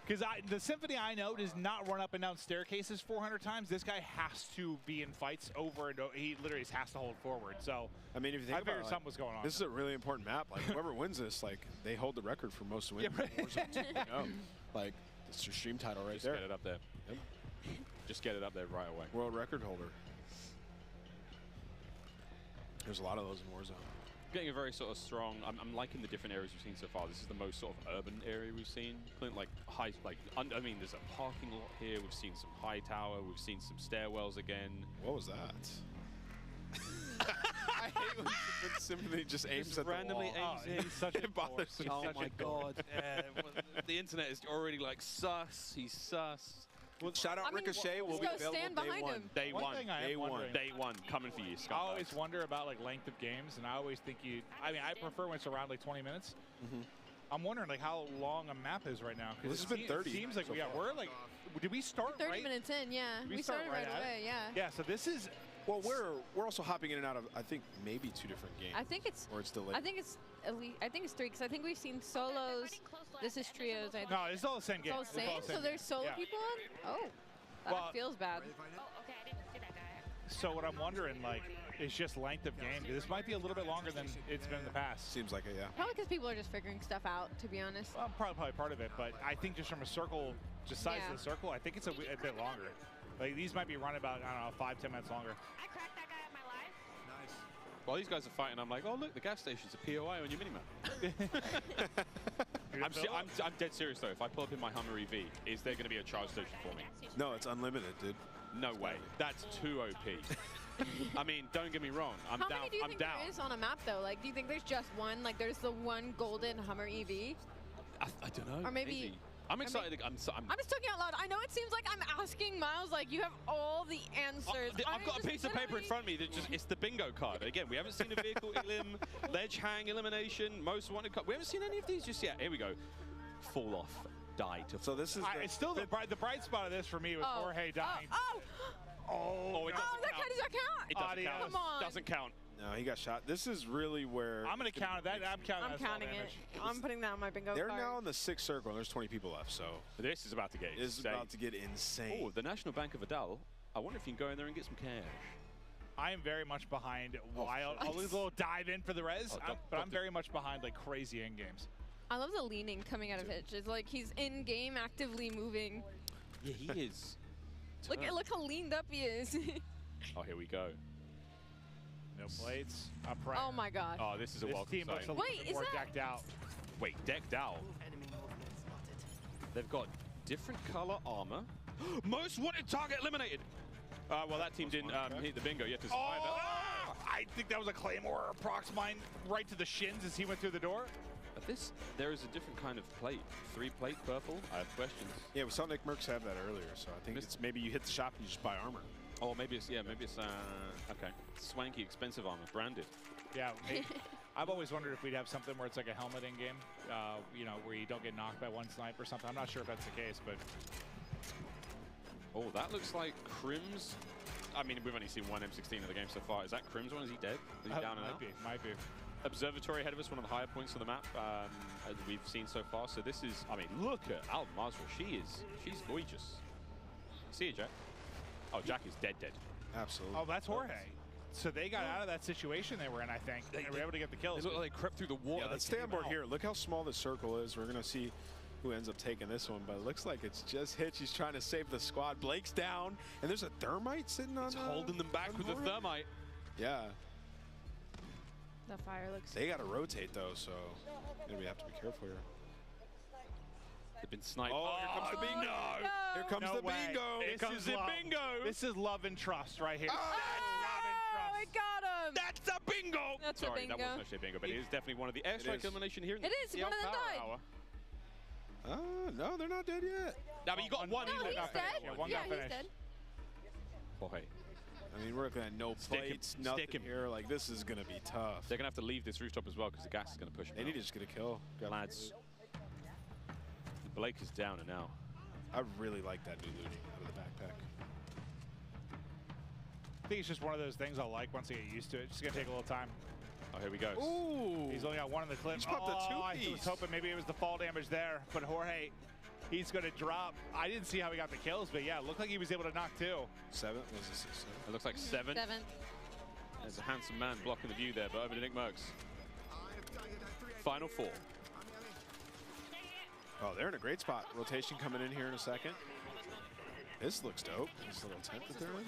Because the Symphony I know does not run up and down staircases 400 times. This guy has to be in fights over and over. He literally has to hold forward. So I mean, if you think I figured about something was going on. This is a really important map. Like whoever wins this, like they hold the record for most wins in Warzone 2.0. Like it's your stream title right there. Just get it up there. Yep. Just get it up there right away. World record holder. There's a lot of those in Warzone. Getting a very sort of strong. I'm liking the different areas we've seen so far. This is the most sort of urban area we've seen. Clint, like high, I mean, there's a parking lot here. We've seen some high tower. We've seen some stairwells again. What was that? I hate when Symphony just aims at randomly the wall. aims in. He's such a bothers me. Oh my God! The internet is already like sus. He's sus. Well, shout out Ricochet. Will be available stand behind him. Day one. Day one. Coming for you, scumbags. I always wonder about like length of games, and I always think I mean, I prefer when it's around like 20 minutes. I'm wondering like how long a map is right now. Well, this has been 30. It seems like so we're like, did we start 30 minutes in, yeah. We started right away, yeah. Yeah, so this is. Well, we're also hopping in and out of I think maybe 2 different games. I think it's. Or it's delayed. I think it's at least. I think it's 3 because I think we've seen solos. This is trios. I think. No, it's all the same game. It's all the same. So there's solo people on. Oh, that feels bad. So what I'm wondering, like, is just length of game. This might be a little bit longer than it's been in the past. Seems like it, yeah. Probably because people are just figuring stuff out, to be honest. Well, probably part of it, but I think just from a circle, just size of the circle, I think it's a bit longer. Like, these might be running about, I don't know, 5-10 minutes longer. I cracked that guy at my life. Nice. While these guys are fighting, I'm like, oh look, the gas station's a POI on your minimap. I'm dead serious though. If I pull up in my Hummer EV, is there going to be a charge station for me? No, it's unlimited, dude. No way. That's too OP. I mean, don't get me wrong. I'm How down. many do you I'm think down. there is on a map, though? Like, do you think there's just one? Like, there's the one golden Hummer EV? I don't know. Or maybe I'm excited. I'm just talking out loud. I know it seems like I'm asking Miles, like, you have all the answers. I've got a piece of paper in front of me that it's the bingo card. Again, we haven't seen a vehicle elim, ledge hang elimination, most wanted card. We haven't seen any of these just yet. Here we go. Fall off. Die to. So this is. It's still the bright spot of this for me was Jorge dying. Oh, it doesn't count. Does that count? It doesn't count. Come on. Doesn't count. No, he got shot. This is really where. I'm going to count that. I'm counting I'm counting it. I'm putting that on my bingo They're card. now in the 6th circle, and there's 20 people left, so. This is about to get insane. This is about to get insane. Oh, the National Bank of Adal. I wonder if you can go in there and get some cash. I am very much behind Wild. I'll do a little dive in for the res, but I'm very much behind like crazy end games. I love the leaning coming out of Hitch. It's like he's in game, actively moving. Yeah, he is. Look how leaned up he is. Oh, here we go. No plates. I'm praying. Oh my god. Oh, this is a welcome team looks sight. a little bit more decked out. Wait, decked out? They've got different color armor. Most wanted target eliminated. Well, that team didn't hit the bingo yet to survive that. I think that was a Claymore or Prox mine right to the shins as he went through the door. There is a different kind of plate. 3-plate purple. I have questions. Yeah, we saw Nick Merckx have that earlier, so I think it's maybe you hit the shop and you just buy armor. Oh, maybe it's okay. Swanky, expensive armor, branded. Yeah, I've always wondered if we'd have something where it's like a helmet in game, you know, where you don't get knocked by one snipe or something. I'm not sure if that's the case, but. Oh, that looks like Crim's. I mean, we've only seen one M16 of the game so far. Is that Crim's one? Is he dead? Is he down and out? Might be. Observatory ahead of us, one of the higher points on the map as we've seen so far. So this is, I mean, look at Al Mazrah. She's gorgeous. See you, Jack. Oh, Jack is dead. Absolutely. Oh, that's Jorge. So they got out of that situation they were in, I think. They were able to get the kills. They look like they crept through the wall. Yeah, let's stay on board here. Look how small the circle is. We're going to see who ends up taking this one, but it looks like it's just Hitch. He's trying to save the squad. Blake's down, and there's a thermite sitting on. It's holding them back with the thermite. Yeah. The fire looks. They got to rotate though, so maybe we have to be careful here. They've been sniped. Oh, here comes the bingo! No. Here comes the bingo! Here comes the bingo! This is love and trust right here. Oh, I got him! That's a bingo! That's Sorry, a bingo. that wasn't actually a bingo, but it is definitely one of the airstrike elimination here. It is. One of them died. No, they're not dead yet. No, but you got one. No, he's dead. Yeah, he's dead. Jorge. I mean, we're looking at no plates, nothing here. Like, this is going to be tough. They're going to have to leave this rooftop as well because the gas is going to push them They need out. to just get a kill. Lads. Blake is down and now. I really like that new loot out of the backpack. I think it's just one of those things I'll like once I get used to it. It's just going to take a little time. Oh, here we go. Ooh. He's only got one in the clip. He's got the I was hoping maybe it was the fall damage there, but Jorge, he's going to drop. I didn't see how he got the kills, but yeah, it looked like he was able to knock 2. 7? Was it 6? It looks like 7. 7. There's a handsome man blocking the view there, but over to Nick Merckx. Final 4. Oh, they're in a great spot. Rotation coming in here in a second. This looks dope. This little tent that they're in.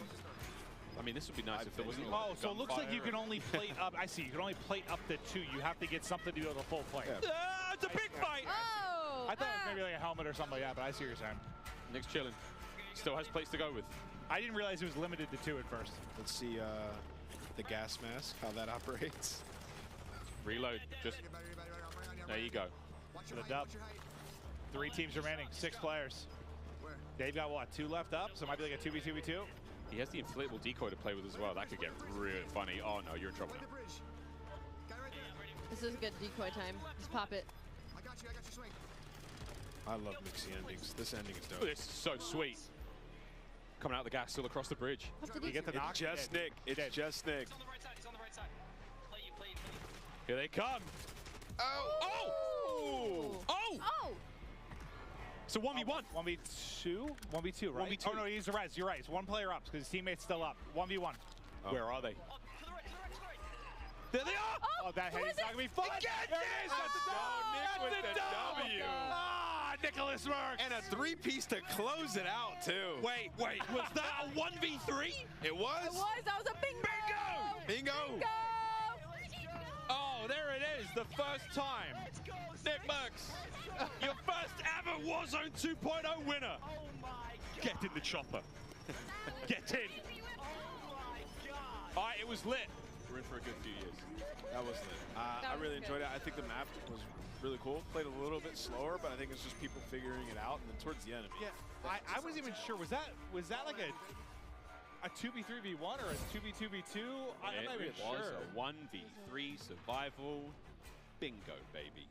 I mean, this would be nice if there wasn't. Oh, so it looks like you can only plate up. I see. You can only plate up to 2. You have to get something to do with a full plate. Yeah. It's a big fight. Oh! I thought it was maybe like a helmet or something like that, but I see what you're saying. Nick's chilling. Still has plates to go with. I didn't realize it was limited to 2 at first. Let's see the gas mask, how that operates. Reload. Just there you go. For the dub. 3 teams remaining, 6 players. They've got what, 2 left up, so it might be like a 2v2v2. He has the inflatable decoy to play with as well. That could get really funny. Oh no, you're in trouble now. This is a good decoy time. Just pop it. I got you, swing. I love mixy endings. This ending is dope. Oh, this is so sweet. Coming out the gas, still across the bridge. You get the knock. It's just Nick. It's just Nick. It's on the right side. It's on the right side. Plate you, plate. Here they come. Oh! Oh! So 1v1. 1v2? 1v2, right? 1v2. Oh, no, he's res. You're right. It's 1 player up because his teammate's still up. 1v1. Oh. Where are they? Oh, to the right, to the right, to the right. There they are! Oh, that head is not going to be fun. There it is! That's Nick with the W. Ah, Nicholas Merckx. And a 3-piece to close it out, too. Wait, was that a 1v3? It was? It was. That was a bingo. Bingo! Bingo. Oh, there it is, the first time. Nick Merckx, your first ever Warzone 2.0 winner. Oh my God. Get in the chopper. Get in. Oh my God. All right, it was lit. We're in for a good few years. That was lit. I really enjoyed it. I think the map was really cool. Played a little bit slower, but I think it's just people figuring it out. And then towards the end, Yeah, I wasn't even sure. Was that like a 2v3v1 or a 2v2v2? I'm not even It was sure. a 1v3 survival. Bingo, baby.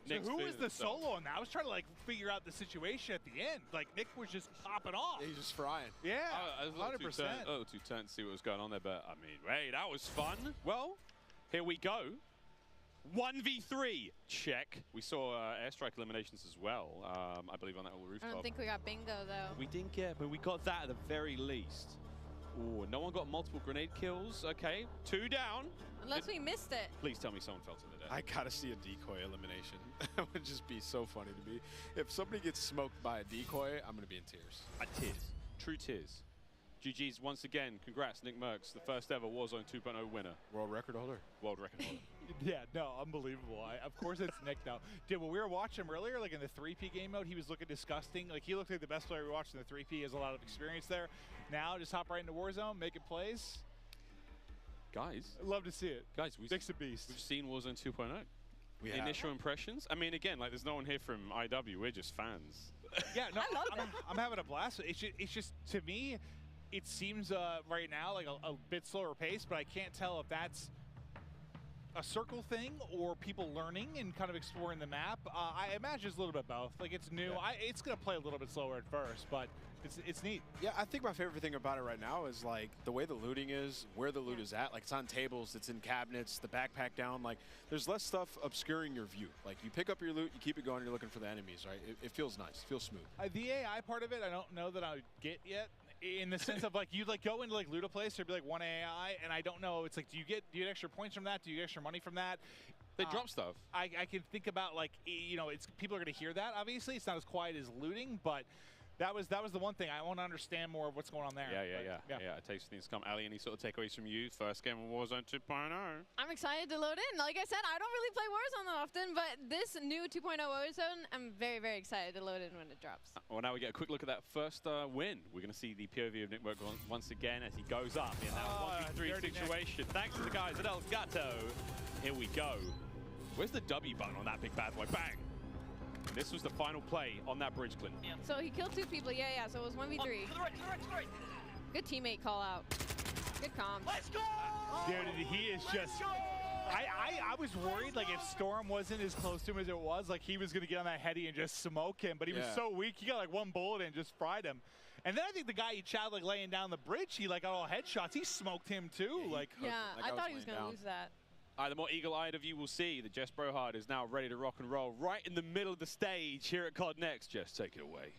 So Nick's who was feeling the himself. solo on that? I was trying to like figure out the situation at the end. Like Nick was just popping off. He's just frying. Yeah, I was a little 100%. too turned to see what was going on there, but I mean, hey, that was fun. Well, here we go. 1v3, check. We saw airstrike eliminations as well, I believe on that whole rooftop. I don't think we got bingo though. We didn't get, but we got that at the very least. Ooh, no one got multiple grenade kills. Okay, 2 down. Unless we missed it. Please tell me someone fell to the death. I gotta see a decoy elimination. That would just be so funny to me. If somebody gets smoked by a decoy, I'm gonna be in tears. Tears. True tears. GG's once again. Congrats, Nick Merckx, the first ever Warzone 2.0 winner. World record holder. World record holder. Yeah, no, unbelievable. Of course it's Nick now. Dude, when we were watching him earlier, like in the 3P game mode, he was looking disgusting. Like he looked like the best player we watched in the 3P. He has a lot of experience there. Now, just hop right into Warzone, making plays. Guys. I'd love to see it. Guys, Nick's a beast. We've seen Warzone 2.0. Initial impressions? I mean, again, like, there's no one here from IW. We're just fans. Yeah, no, I'm having a blast. It's just to me, it seems right now like a bit slower pace, but I can't tell if that's a circle thing or people learning and kind of exploring the map. I imagine it's a little bit both. Like, it's new. Yeah. It's going to play a little bit slower at first, but it's neat. Yeah, I think my favorite thing about it right now is like the way the looting is, where the loot is at. Like, it's on tables, it's in cabinets, the backpack down. Like, there's less stuff obscuring your view. Like, you pick up your loot, you keep it going, you're looking for the enemies, right? It feels nice, it feels smooth. The AI part of it, I don't know that I would get yet. In the sense of, like, you'd like go into like loot a place, there'd be like one AI, and I don't know. It's like, do you get extra points from that? Do you get extra money from that? They drop stuff. I can think about, like, you know, it's people are going to hear that. Obviously, it's not as quiet as looting, but that was the one thing. I want to understand more of what's going on there. Yeah. A taste of things to come. Ali, any sort of takeaways from you? First game of Warzone 2.0. I'm excited to load in. Like I said, I don't really play Warzone that often, but this new 2.0 Warzone, I'm very, very excited to load in when it drops. Well, now we get a quick look at that first win. We're going to see the POV of Nick Work once again as he goes up in that 1v3 situation. Thanks to the guys at Elgato. Here we go. Where's the W button on that big bad boy? Bang! And this was the final play on that bridge, Clinton. So he killed 2 people. Yeah. So it was 1v3. To the right, to the right, to the right. Good teammate call out. Good comms. Let's go! Dude, he is just... I was worried, like, if Storm wasn't as close to him as it was, like, he was going to get on that heady and just smoke him. But he was so weak, he got, like, 1 bullet and just fried him. And then I think the guy he chatted, like, laying down the bridge, he, like, got all headshots. He smoked him, too. Yeah, I thought he was going to lose that. The more eagle-eyed of you will see that Jess Brohard is now ready to rock and roll right in the middle of the stage here at COD Next. Jess, take it away.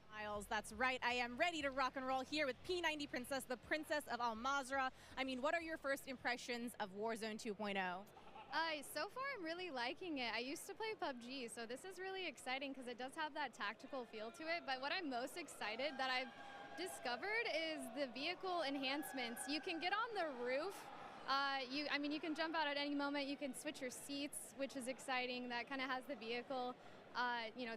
Miles, that's right. I am ready to rock and roll here with P90 Princess, the Princess of Al Mazrah. I mean, what are your first impressions of Warzone 2.0? So far, I'm really liking it. I used to play PUBG, so this is really exciting because it does have that tactical feel to it. But what I'm most excited that I've discovered is the vehicle enhancements. You can get on the roof. You can jump out at any moment. You can switch your seats, which is exciting. That kind of has the vehicle,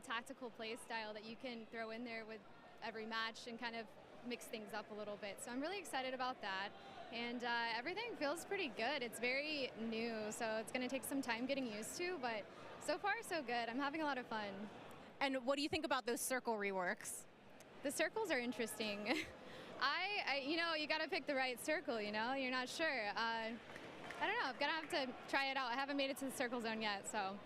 tactical play style that you can throw in there with every match and kind of mix things up a little bit. So I'm really excited about that. And everything feels pretty good. It's very new, so it's going to take some time getting used to, but so far so good. I'm having a lot of fun. And what do you think about those circle reworks? The circles are interesting. You got to pick the right circle, you're not sure. I don't know, I'm going to have to try it out. I haven't made it to the circle zone yet, so.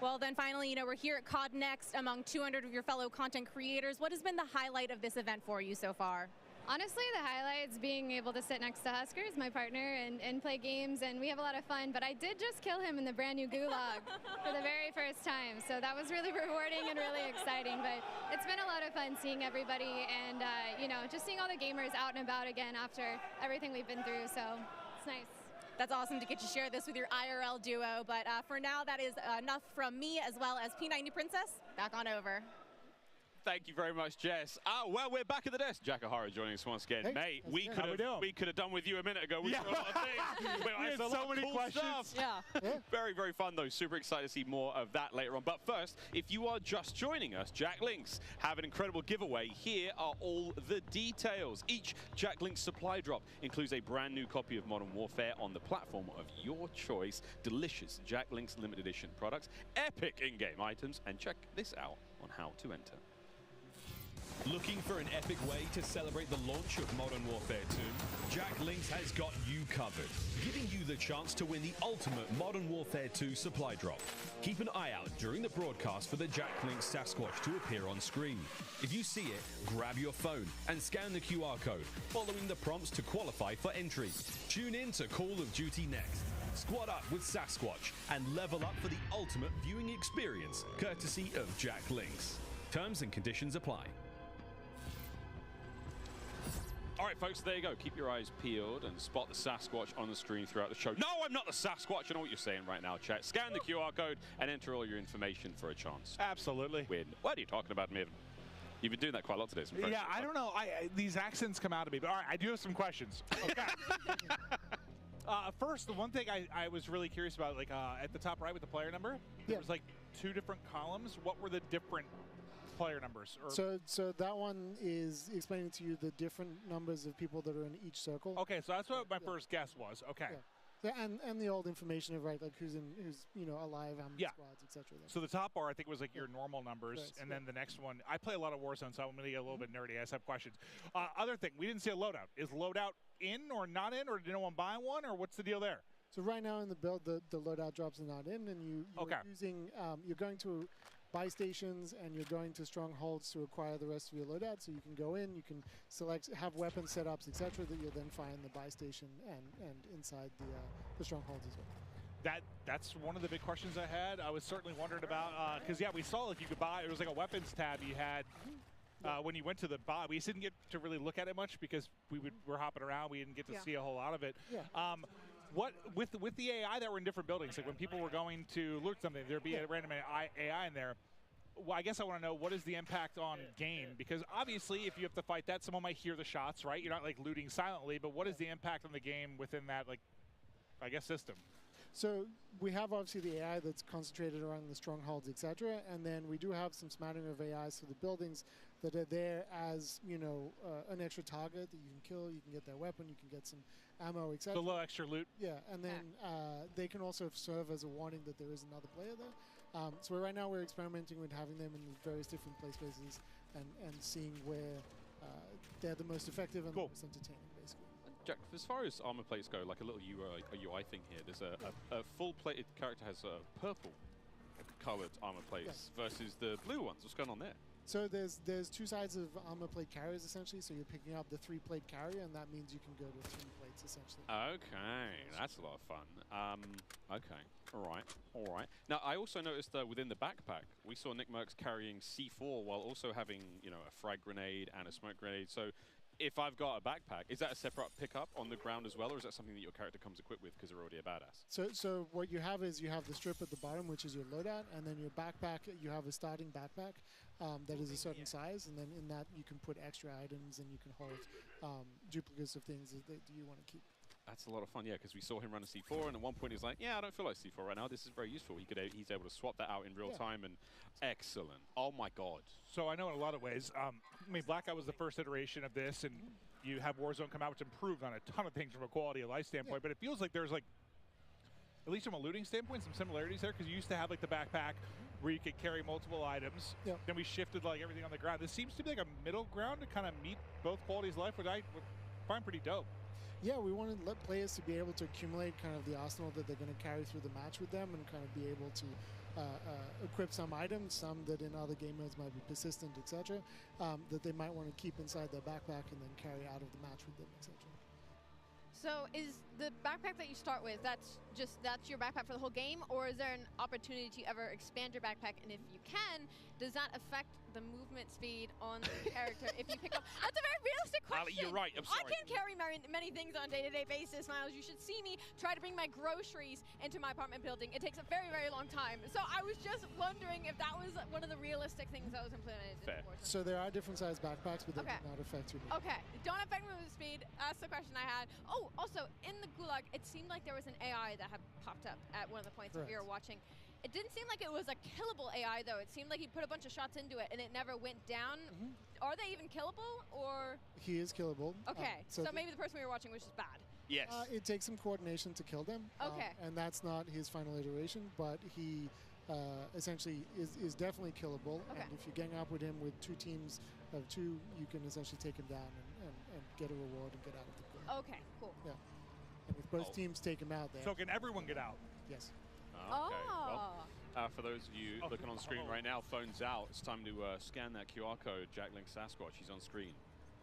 Well, then finally, we're here at COD Next among 200 of your fellow content creators. What has been the highlight of this event for you so far? Honestly, the highlight's being able to sit next to Huskers, my partner, and play games, and we have a lot of fun. But I did just kill him in the brand new gulag for the very first time, so that was really rewarding and really exciting. But it's been a lot of fun seeing everybody and, just seeing all the gamers out and about again after everything we've been through, so it's nice. That's awesome to get to share this with your IRL duo, but for now, that is enough from me as well as P90 Princess. Back on over. Thank you very much, Jess. Well, we're back at the desk. Jack O'Hara joining us once again. Hey, mate, we could have done with you a minute ago. We saw a lot of things. We had so many questions. Very, very fun, though. Super excited to see more of that later on. But first, if you are just joining us, Jack Links have an incredible giveaway. Here are all the details. Each Jack Links supply drop includes a brand new copy of Modern Warfare on the platform of your choice. Delicious Jack Links limited edition products, epic in-game items, and check this out on how to enter. Looking for an epic way to celebrate the launch of Modern Warfare 2? Jack Links has got you covered, giving you the chance to win the ultimate Modern Warfare 2 supply drop. Keep an eye out during the broadcast for the Jack Links Sasquatch to appear on screen. If you see it, grab your phone and scan the QR code, following the prompts to qualify for entry. Tune in to Call of Duty Next. Squad up with Sasquatch and level up for the ultimate viewing experience, courtesy of Jack Links. Terms and conditions apply. All right, folks, there you go. Keep your eyes peeled and spot the Sasquatch on the screen throughout the show. No, I'm not the Sasquatch. I know what you're saying right now, chat. Scan the QR code and enter all your information for a chance. Absolutely. Win. What are you talking about, Maven? You've been doing that quite a lot today. Yeah, I don't know. These accents come out of me. But all right, I do have some questions. Okay. First, the one thing I was really curious about, like at the top right with the player number, there was like 2 different columns. What were the different player numbers? So that one is explaining to you the different numbers of people that are in each circle. Okay, so that's what my first guess was. Okay. Yeah. Yeah, and the old information of, right, like who's alive, how many squads, etc. So the top bar, I think, was like your normal numbers, Right, and then the next one, I play a lot of Warzone, so I'm going to get a little bit nerdy. I just have questions. Other thing, we didn't see a loadout. Is loadout in or not in, or did no one buy one, or what's the deal there? So right now in the build, the loadout drops are not in, and you're going to buy stations, and you're going to strongholds to acquire the rest of your loadout. So you can go in, you can select, have weapon setups, etc. that you'll then find the buy station and inside the strongholds as well. That's one of the big questions I had. I was certainly wondering about, because we saw like you could buy, it was like a weapons tab you had when you went to the buy. We didn't get to really look at it much because we're hopping around. We didn't get to see a whole lot of it. Yeah. What with the AI that were in different buildings, like when people were going to loot something, there'd be a random AI in there. Well, I guess I want to know, what is the impact on game? Because obviously, if you have to fight that, someone might hear the shots, right? You're not like looting silently, but what is the impact on the game within that, like, I guess, system? So we have obviously the AI that's concentrated around the strongholds, etc. And then we do have some smattering of AIs for the buildings that are there as, an extra target that you can kill. You can get their weapon, you can get some ammo, etc. A little extra loot. Yeah, and then they can also serve as a warning that there is another player there. So right now we're experimenting with having them in various different play spaces and seeing where they're the most effective and the most entertaining, basically. Jack, as far as armor plates go, like a little UI thing here, there's a full-plated character has purple-colored armor plates versus the blue ones. What's going on there? So there's two sides of armor plate carriers, essentially. So you're picking up the 3-plate carrier, and that means you can go to 3 plates, essentially. Okay, that's a lot of fun. Okay, all right. Now, I also noticed within the backpack, we saw Nick Merckx carrying C4 while also having, a frag grenade and a smoke grenade. So if I've got a backpack, is that a separate pickup on the ground as well, or is that something that your character comes equipped with because they're already a badass? So what you have is you have the strip at the bottom, which is your loadout, and then your backpack, you have a starting backpack that is a certain size, and then in that you can put extra items and you can hold duplicates of things that you want to keep. That's a lot of fun, yeah, because we saw him run a C4, and at one point he's like, I don't feel like C4 right now. This is very useful. He's able to swap that out in real time, and excellent. Oh, my God. So I know in a lot of ways, Blackout was the first iteration of this, and you have Warzone come out, which improved on a ton of things from a quality of life standpoint, but it feels like there's, like, at least from a looting standpoint, some similarities there, because you used to have, like, the backpack where you could carry multiple items. Then we shifted, like, everything on the ground. This seems to be like a middle ground to kind of meet both qualities of life, which I find pretty dope. Yeah, we wanted to let players to be able to accumulate kind of the arsenal that they're going to carry through the match with them, and kind of be able to equip some items, some that in other game modes might be persistent, etc., that they might want to keep inside their backpack and then carry out of the match with them, etc. So is the backpack that you start with, that's your backpack for the whole game, or is there an opportunity to ever expand your backpack? And if you can, does that affect the movement speed on the character if you pick up? That's a very realistic question. Ali, you're right. I'm sorry. I can't carry many things on a day-to-day basis, Miles. You should see me try to bring my groceries into my apartment building. It takes a very, very long time. So I was just wondering if that was one of the realistic things that was implemented. Fair. So there are different size backpacks, but they do not affect your movement. Okay, don't affect movement speed. That's the question I had. Oh, also, in the Gulag, it seemed like there was an AI that had popped up at one of the points that we were watching. It didn't seem like it was a killable AI, though. It seemed like he put a bunch of shots into it, and it never went down. Are they even killable, or? He is killable. Okay, so maybe the person we were watching was just bad. Yes. It takes some coordination to kill them. Okay. And that's not his final iteration, but he essentially is definitely killable. Okay. And if you gang up with him with 2 teams of 2, you can essentially take him down and get a reward and get out of the game. Okay, cool. Yeah. And if both teams take him out, So can everyone get out? Yes. Okay. Well, for those of you looking on screen right now, phones out. It's time to scan that QR code. Jack Link Sasquatch, he's on screen.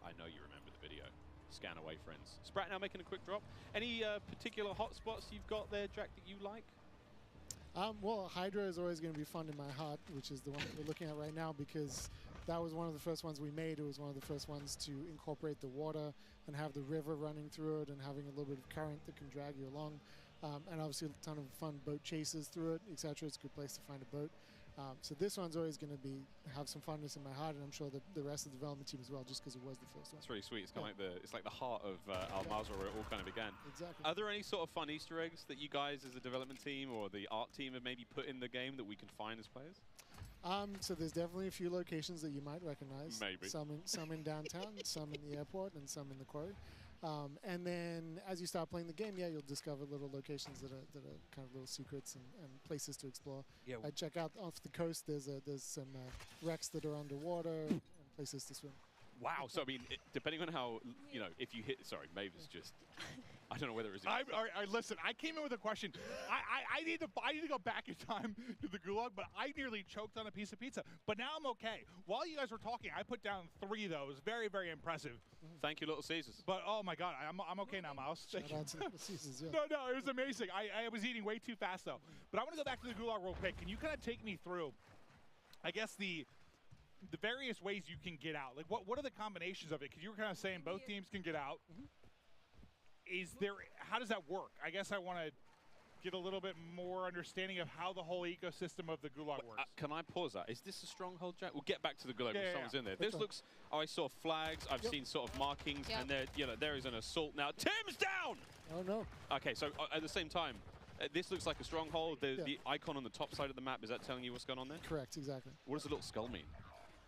I know you remember the video. Scan away, friends. Sprat now making a quick drop. Any particular hotspots you've got there, Jack, that you like? Well, Hydra is always going to be fun in my heart, which is the one we're looking at right now, because that was one of the first ones we made. It was one of the first ones to incorporate the water and have the river running through it and having a little bit of current that can drag you along. And obviously a ton of fun boat chases through it, etc. It's a good place to find a boat. So this one's always going to have some funness in my heart, and I'm sure that the rest of the development team as well, just because it was the first one. It's really sweet. It's kind of like the heart of Al Mazrah, where it all kind of began. Exactly. Are there any sort of fun Easter eggs that you guys, as a development team or the art team, have maybe put in the game that we can find as players? So there's definitely a few locations that you might recognize. Maybe. Some in downtown, some in the airport, and some in the quarry. And then as you start playing the game, you'll discover little locations that are kind of little secrets and places to explore. Yeah. I check out off the coast. There's some wrecks that are underwater and places to swim. Wow. So I mean, depending on how if you hit, sorry, Mavis just. I don't know whether it's. Listen, I came in with a question. I need to go back in time to the gulag, but I nearly choked on a piece of pizza. But now I'm okay. While you guys were talking, I put down 3 of those. Very, very impressive. Thank you, Little Caesars. But oh my God, I'm okay now, Mouse. Shout out to Little Caesars, yeah. No, it was amazing. I was eating way too fast though. But I want to go back to the gulag real quick. Can you kind of take me through, I guess the various ways you can get out? Like what are the combinations of it? Because you were kind of saying both teams can get out. How does that work? I guess I want to get a little bit more understanding of how the whole ecosystem of the gulag works. Can I pause that? Is this a stronghold, Jack? We'll get back to the gulag when someone's in there. This looks. I saw flags. I've seen sort of markings, and there is an assault now. Tim's down. Oh no. Okay, so at the same time, this looks like a stronghold. The icon on the top side of the map, is that telling you what's going on there? Correct, exactly. What does the little skull mean?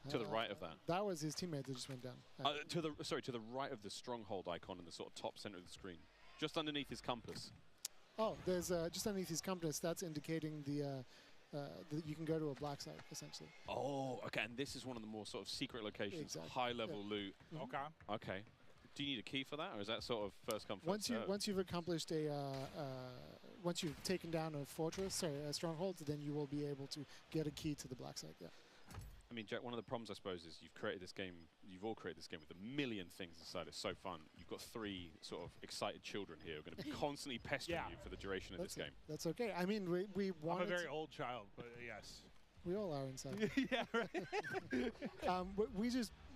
To the right of that. That was his teammate that just went down. To the right of the stronghold icon in the sort of top center of the screen, just underneath his compass. Oh, there's just underneath his compass. That's indicating that you can go to a black site essentially. Oh, okay. And this is one of the more sort of secret locations, high level loot. Okay. Okay. Do you need a key for that, or is that sort of first come first serve? Once you've accomplished once you've taken down a stronghold, then you will be able to get a key to the black site. Yeah. I mean, Jack, one of the problems, I suppose, is you've all created this game with a million things inside. It's so fun. You've got 3 sort of excited children here who are going to be constantly pestering you for the duration of this game. That's okay. I mean, we want. I'm a very old child, but yes. We all are inside. Yeah, right.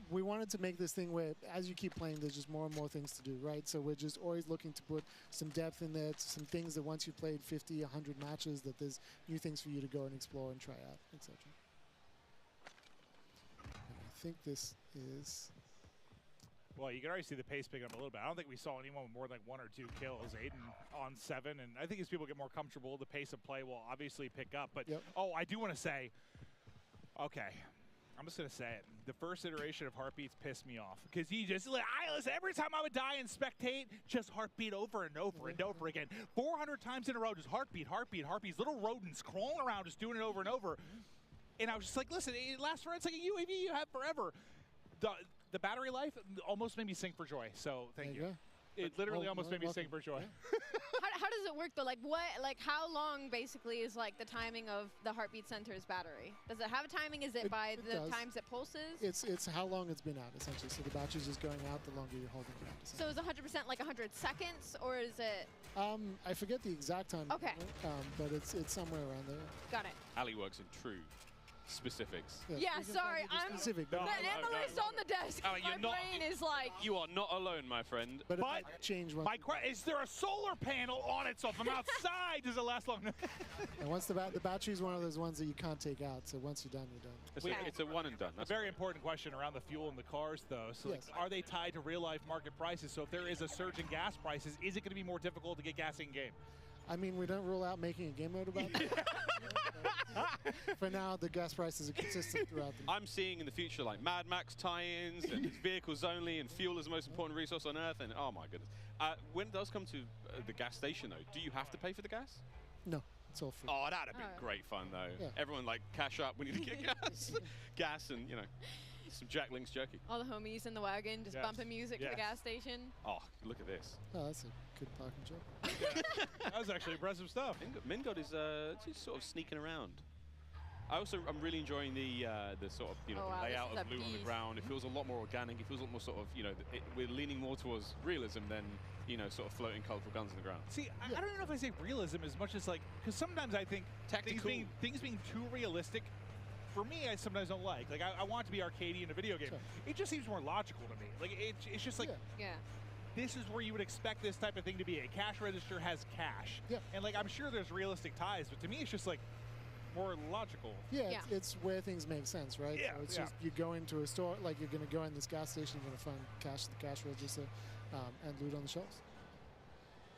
We wanted to make this thing where, as you keep playing, there's just more and more things to do, right? So we're just always looking to put some depth in there, some things that once you've played 50, 100 matches, that there's new things for you to go and explore and try out, etc. I think this is. Well, you can already see the pace picking up a little bit. I don't think we saw anyone with more than 1 or 2 kills. Aiden on 7, and I think as people get more comfortable, the pace of play will obviously pick up. But I do want to say, okay, I'm just gonna say it. The first iteration of Heartbeats pissed me off because he just listen, every time I would die and spectate, just Heartbeat over and over and over again, 400 times in a row, just Heartbeat, Heartbeat, Heartbeats, little rodents crawling around, just doing it over and over. And I was just like, listen, it lasts for, it's like a UAV you have forever. The battery life almost made me sing for joy. So thank you. It literally almost made me sing for joy. How does it work though? How long basically is like the timing of the Heartbeat Center's battery? Does it have a timing? Is it by the times it pulses? It's how long it's been out essentially. So the battery's just going out the longer you're holding it out. So is 100% like 100 seconds, or is it? I forget the exact time. Okay. But it's somewhere around there. Got it. Ali works in true specifics. Yeah, sorry, I'm the analyst on the desk. Ali, my brain is like. You are not alone, my friend. But change. Is there a solar panel on it? So if I'm outside, does it last long? And once the battery is one of those ones that you can't take out. So once you're done, you're done. It's a one and done. That's a very important question around the fuel in the cars, though. So are they tied to real life market prices? So if there is a surge in gas prices, is it going to be more difficult to get gas in game? I mean, we don't rule out making a game mode about it. For now, the gas prices are consistent throughout the I'm seeing in the future like Mad Max tie-ins and vehicles only, and fuel is the most important resource on Earth. And oh my goodness, when it does come to the gas station, though, do you have to pay for the gas? No, it's all free. Oh, that'd have been great fun, though. Yeah. Everyone like cash up. We need to get gas, and some Jack Link's jerky. All the homies in the wagon just bumping music to the gas station. Oh, look at this. Oh, that's a good parking job. That was actually impressive stuff. Mingod is just sort of sneaking around. I'm really enjoying the sort of the layout of loot on the ground. It feels a lot more organic. It feels a lot more sort of we're leaning more towards realism than sort of floating colorful guns on the ground. See, I don't know if I say realism as much as because sometimes I think things being too realistic. For me, I sometimes don't like. I want it to be arcadey in a video game. Sure. It just seems more logical to me. It's just like, this is where you would expect this type of thing to be. A cash register has cash. Yeah. And I'm sure there's realistic ties, but to me, it's just more logical. Yeah, it's where things make sense, right? Yeah. So it's just you go into a store, you're going to go in this gas station, you're going to find cash at the cash register, and loot on the shelves.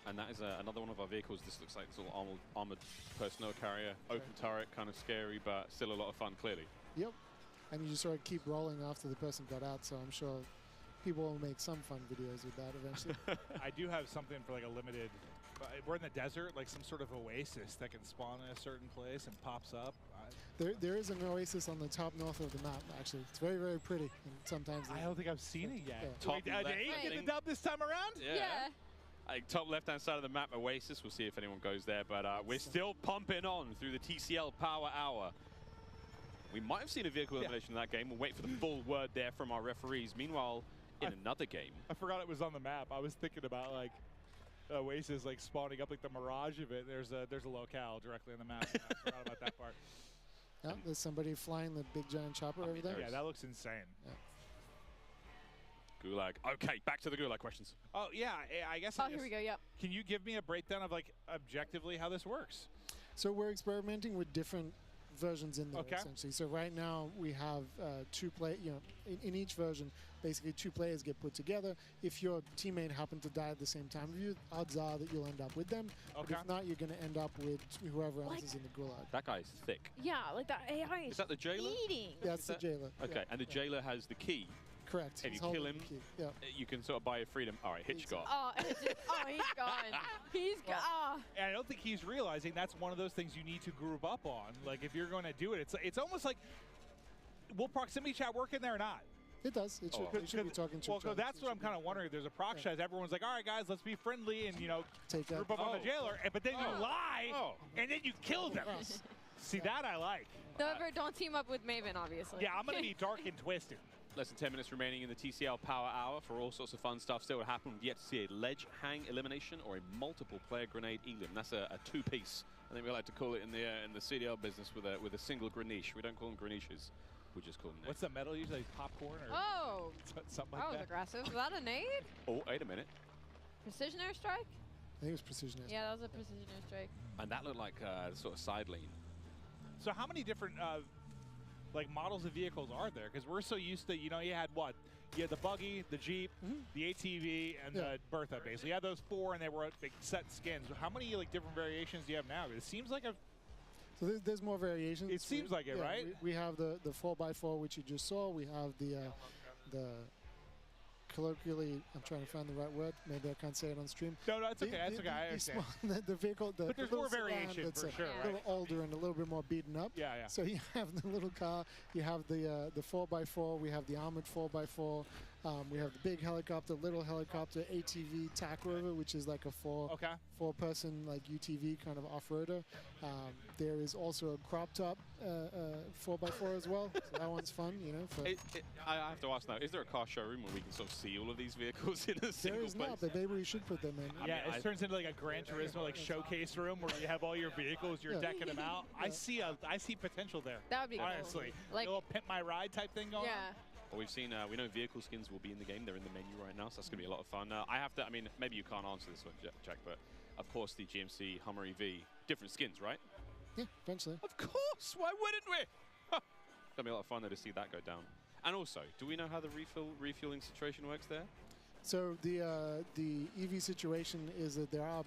And that is another one of our vehicles. This looks like this little armored personnel carrier, open turret, kind of scary, but still a lot of fun, clearly. Yep. And you just sort of keep rolling after the person got out, so I'm sure people will make some fun videos with that eventually. I do have something for like a limited. We're in the desert, like some sort of oasis that can spawn in a certain place and pops up. There is an oasis on the top north of the map, actually. It's very, very pretty. And sometimes I don't think I've seen it yet. Yeah. Top left, Did he get the dub this time around? Yeah. Like top left-hand side of the map, Oasis. We'll see if anyone goes there, but we're still pumping on through the TCL Power Hour. We might have seen a vehicle elimination in that game. We'll wait for the full word there from our referees. Meanwhile, in another game, I forgot it was on the map. I was thinking about like Oasis like spawning up like the mirage of it. There's a locale directly on the map. I forgot about that part. Yeah, there's somebody flying the big giant chopper over there. Yeah, that looks insane. Yeah. Gulag. Okay, back to the Gulag questions. Oh yeah, I guess. Here we go. Yep. Can you give me a breakdown of like objectively how this works? So we're experimenting with different versions in there essentially. So right now we have in each version, basically 2 players get put together. If your teammate happened to die at the same time as you, odds are that you'll end up with them. But if not, you're going to end up with whoever else is in the Gulag. That guy's thick. Yeah, like that AI Is that the jailer? eating. Yeah, it's the jailer. Okay, Yeah. and the jailer has the key. Correct. If He's you kill holding him, the key. Yeah. you can sort of buy your freedom. All right, Hitchcock. Oh, he's gone. He's gone. And I don't think he's realizing that's one of those things you need to group up on. Like if you're going to do it, it's almost like, will proximity chat work in there or not? It does. It should, it should be talking to each other. That's what I'm kind of wondering. If there's a proc chat, everyone's like, all right, guys, let's be friendly and, group up on the jailer. But then you lie, and then you kill them. See, that I like. However, don't team up with Maven, obviously. Yeah, I'm going to be dark and twisted. Less than 10 minutes remaining in the TCL Power Hour for all sorts of fun stuff. Still to happen. We've yet to see a ledge hang elimination or a multiple player grenade elim. That's a 2-piece. I think we like to call it in the CDL business with a single Grenache. We don't call them Grenaches. We just call them. What's the metal usually? Popcorn or something like that was that? aggressive. Was that a nade? Oh, wait a minute. Precision airstrike? I think it was precision airstrike. Yeah, that was a precision airstrike. And that looked like sort of side lean. So how many different like models of vehicles are there? Because we're so used to, you had what? You had the buggy, the Jeep, the ATV, and the Bertha, basically. You had those 4, and they were big set skins. How many like different variations do you have now? It seems like So there's more variations. It seems like it, right? We have the 4x4, which you just saw. We have the colloquially, I'm trying to find the right word. Maybe I can't say it on stream. No, it's okay. That's okay. I understand. The vehicle, but there's more variation that's for sure, a little older and a little bit more beaten up. Yeah, yeah. So you have the little car. You have the 4x4. We have the armored 4x4. We have the big helicopter, little helicopter, ATV, TAC Rover, which is like a four-person like UTV kind of off-roader. There is also a crop top 4x4 as well. So that one's fun, I have to ask now: is there a car showroom where we can sort of see all of these vehicles in a single There is place? not, but maybe we should put them in. Yeah, it turns into like a Gran Turismo like showcase room where you have all your vehicles, you're decking them out. I see potential there. That would be honestly cool. Like a little pimp my ride type thing going on. Well, we've seen, we know vehicle skins will be in the game. They're in the menu right now, so that's going to be a lot of fun. Maybe you can't answer this one, Jack, but of course the GMC Hummer EV, different skins, right? Yeah, eventually. Of course, why wouldn't we? That'll be a lot of fun though to see that go down. And also, do we know how the refueling situation works there? So the EV situation is that there are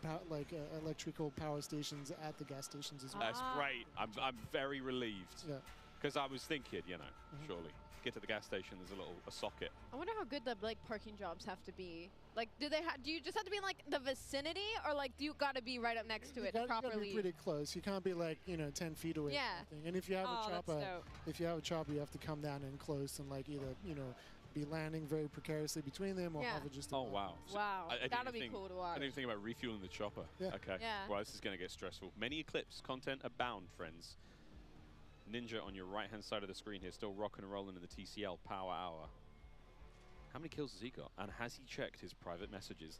electrical power stations at the gas stations as well. That's great. I'm very relieved. Yeah. Because I was thinking, surely get to the gas station. There's a socket. I wonder how good the parking jobs have to be. Like, do you just have to be in like the vicinity, or like do you got to be right up next to it properly? You gotta be pretty close. You can't be like 10 feet away. Yeah. And if you have a chopper, dope. you have to come down in close and like either be landing very precariously between them or hover just above. Oh wow! Wow, that'll be cool to watch. I didn't even think about refueling the chopper. Yeah. Okay. Yeah. Well, this is going to get stressful. Many Eclipse content abound, friends. Ninja on your right-hand side of the screen here, still rocking and rolling in the TCL Power Hour. How many kills has he got? And has he checked his private messages?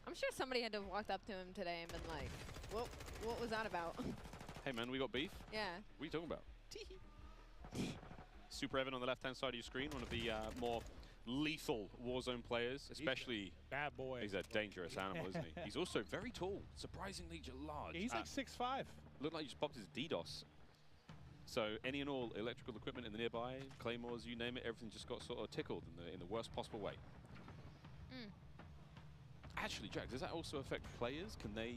I'm sure somebody had to have walked up to him today and been like, what was that about? Hey man, we got beef? Yeah. What are you talking about? Super Evan on the left-hand side of your screen, one of the more lethal Warzone players, especially... Bad boy. He's a dangerous animal, isn't he? He's also very tall, surprisingly large. Yeah, he's like 6'5". Looked like he just popped his DDoS. So any and all electrical equipment in the nearby, claymores, you name it, everything just got sort of tickled in the worst possible way. Actually, Jack, does that also affect players? Can they,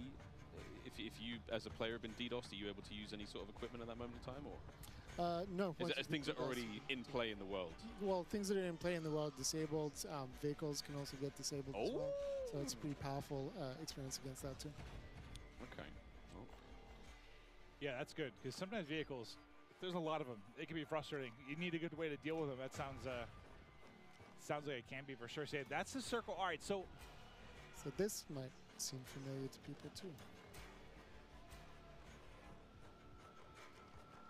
if you as a player have been DDoSed, are you able to use any sort of equipment at that moment in time, or? No. Is it things that are already in play in the world? Well, things that are in play in the world, disabled. Vehicles can also get disabled as well. So it's a pretty powerful experience against that too. Okay. Well. Yeah, that's good, because sometimes vehicles, if there's a lot of them, it can be frustrating. You need a good way to deal with them. That sounds like it can be for sure. Say that's the circle. All right, so this might seem familiar to people too.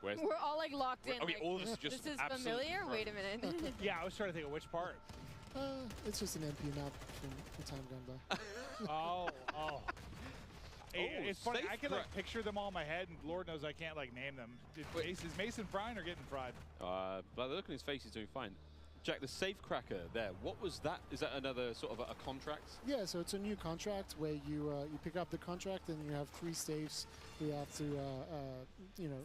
We're all like locked in. Okay, like, all this is just this is absolute familiar? crap. Wait a minute. yeah, I was trying to think of which part. It's just an MP map from time gone by. Oh. It's funny. safe I can like picture them all in my head, and Lord knows I can't like name them. Is Mason frying or getting fried? By the look on his face, he's doing fine. Jack, the safe cracker there, what was that? Is that another sort of a contract? Yeah, so it's a new contract where you pick up the contract and you have 3 safes. You have to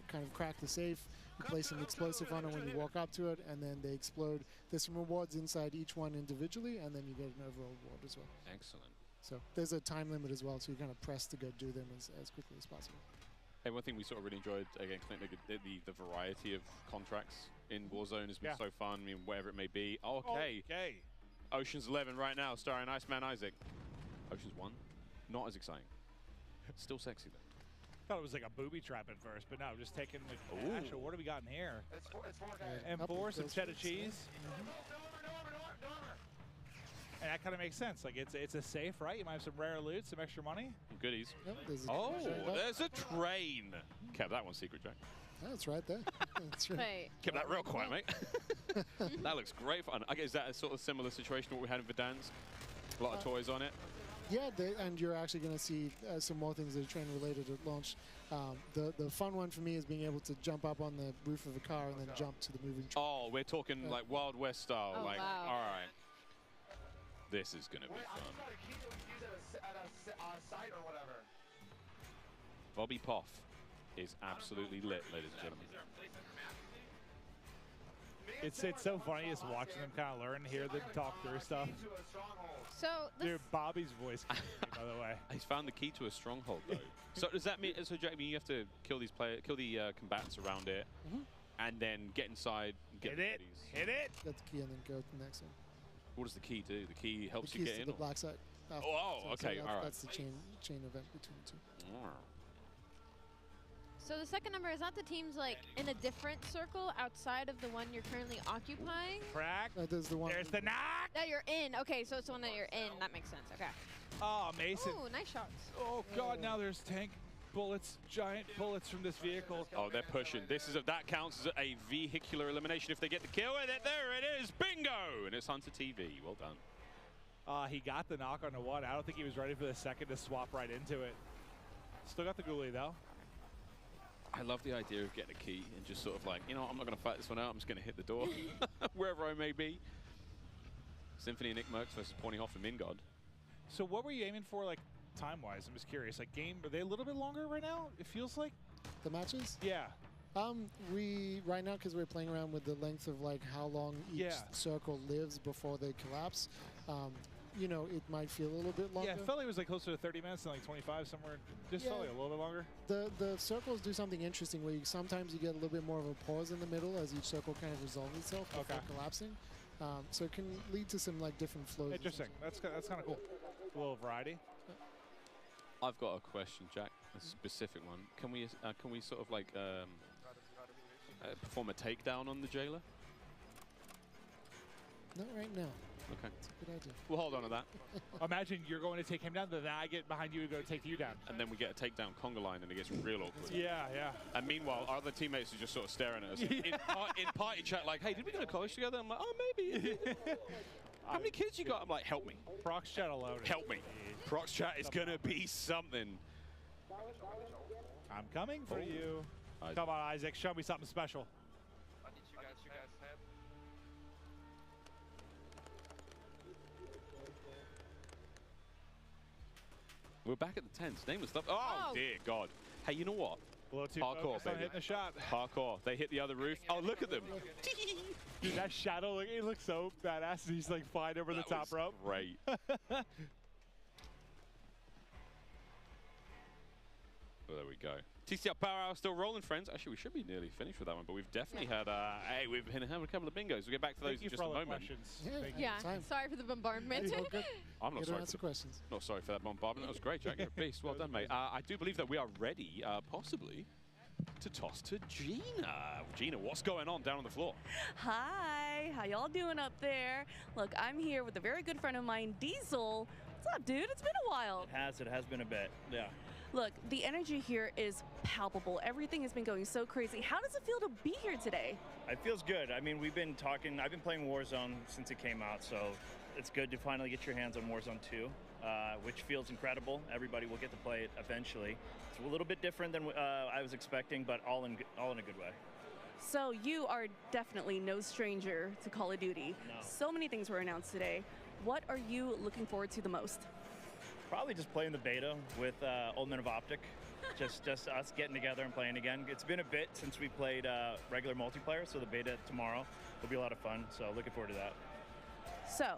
kind of crack the safe. You place an explosive on it when you walk up to it, and then they explode. There's some rewards inside each one individually, and then you get an overall reward as well. Excellent. So there's a time limit as well, so you kind of press to go do them as quickly as possible. Hey, one thing we sort of really enjoyed, again, the variety of contracts in Warzone has been so fun. I mean, whatever it may be. Okay. Ocean's 11 right now, starring Iceman Isaac. Ocean's 1, not as exciting. Still sexy, though. I thought it was like a booby trap at first, but no, just taking like, actually, what do we got in here? M4, some cheddar cheese. And that kind of makes sense. Like it's a safe, right? You might have some rare loot, some extra money. Goodies. Yep, there's a train. Kept that one secret, Jack. That's right there. That's right. Wait. Kept that real quiet, mate. That looks great fun. I guess is that a sort of similar situation to what we had in Verdansk? A lot of toys on it. Yeah, and you're actually going to see some more things that are train related at launch. The fun one for me is being able to jump up on the roof of a car and then jump to the moving train. Oh, we're talking like Wild West style. Oh, like, wow. all right. This is going to be fun. Bobby Poff is absolutely lit, ladies and gentlemen. It's so funny just watching them kind of learn, hear them talk through stuff. So Dude, Bobby's voice, by the way. He's found the key to a stronghold, though. So does that mean? So Jack, you have to kill the combatants around it, and then get inside, and get the Hit goodies. it. Get the key and then go to the next one. What does the key do? The key helps The you keys get to in. the or- black site. Okay, all right. That's the chain event between the two. So the second number, is that the team's like in a different circle outside of the one you're currently occupying? Crack. There's the one. There's the knock. That you're in. Okay, so it's the one that you're in. That makes sense. Okay. Oh, Mason. Ooh, nice shots. Oh God, now there's tank bullets, giant bullets from this vehicle. Oh, they're pushing. That counts as a vehicular elimination if they get the kill with it. There it is. Bingo! And it's Hunter TV. Well done. He got the knock on the one. I don't think he was ready for the second to swap right into it. Still got the ghoulie, though. I love the idea of getting a key and just sort of like, you know, I'm not going to fight this one out. I'm just going to hit the door wherever I may be. Symphony and Nick Merckx versus Pornyhoff and Mingod. So what were you aiming for, like, time-wise? I'm just curious. Like, are they a little bit longer right now? It feels like. The matches? Yeah. We right now, because we're playing around with the length of like how long each circle lives before they collapse. You know, it might feel a little bit longer. Yeah, it felt like it was like closer to 30 minutes than like 25 somewhere. Just felt like a little bit longer. The circles do something interesting where sometimes you get a little bit more of a pause in the middle as each circle kind of resolves itself before collapsing. So it can lead to some like different flows. Interesting. That's kind of cool. A little variety. I've got a question, Jack. A specific one. Can we sort of like perform a takedown on the jailer? Not right now. Okay. That's a good idea. We'll hold on to that. Imagine you're going to take him down, then I get behind you and go to take you down. And then we get a takedown conga line and it gets real awkward. Yeah. And meanwhile, our other teammates are just sort of staring at us in party chat like, hey, did we go to college together? I'm like, oh, maybe. How many kids you got? I'm like, help me. Prox chat alone. Help me. Prox chat is going to be something. I'm coming for you. Come on, Isaac. Show me something special. We're back at the tents. Name stuff. Oh, dear God. Hey, you know what? Hardcore, baby. Hitting a shot. Hardcore. They hit the other roof. Oh, look at them. Dude, that shadow, it looks so badass. He's like flying over the top rope. Great. Well, there we go. TCL Power Hour still rolling, friends. Actually, we should be nearly finished with that one, but we've definitely had, hey, we've had a couple of bingos. We'll get back to those in just a moment. Yeah, sorry for the bombardment. I'm not sorry. Not sorry for that bombardment. That was great, Jack. You're a beast. Well done, mate. I do believe that we are ready, possibly, to toss to Gina. Gina, what's going on down on the floor? Hi, how y'all doing up there? Look, I'm here with a very good friend of mine, Diesel. What's up, dude? It's been a while. It has been a bit, yeah. Look, the energy here is palpable. Everything has been going so crazy. How does it feel to be here today? It feels good. I mean, we've been talking, I've been playing Warzone since it came out, so it's good to finally get your hands on Warzone 2, which feels incredible. Everybody will get to play it eventually. It's a little bit different than I was expecting, but all in a good way. So you are definitely no stranger to Call of Duty. No. So many things were announced today. What are you looking forward to the most? Probably just playing the beta with Old Men of Optic. just us getting together and playing again. It's been a bit since we played regular multiplayer, so the beta tomorrow will be a lot of fun. So looking forward to that. So,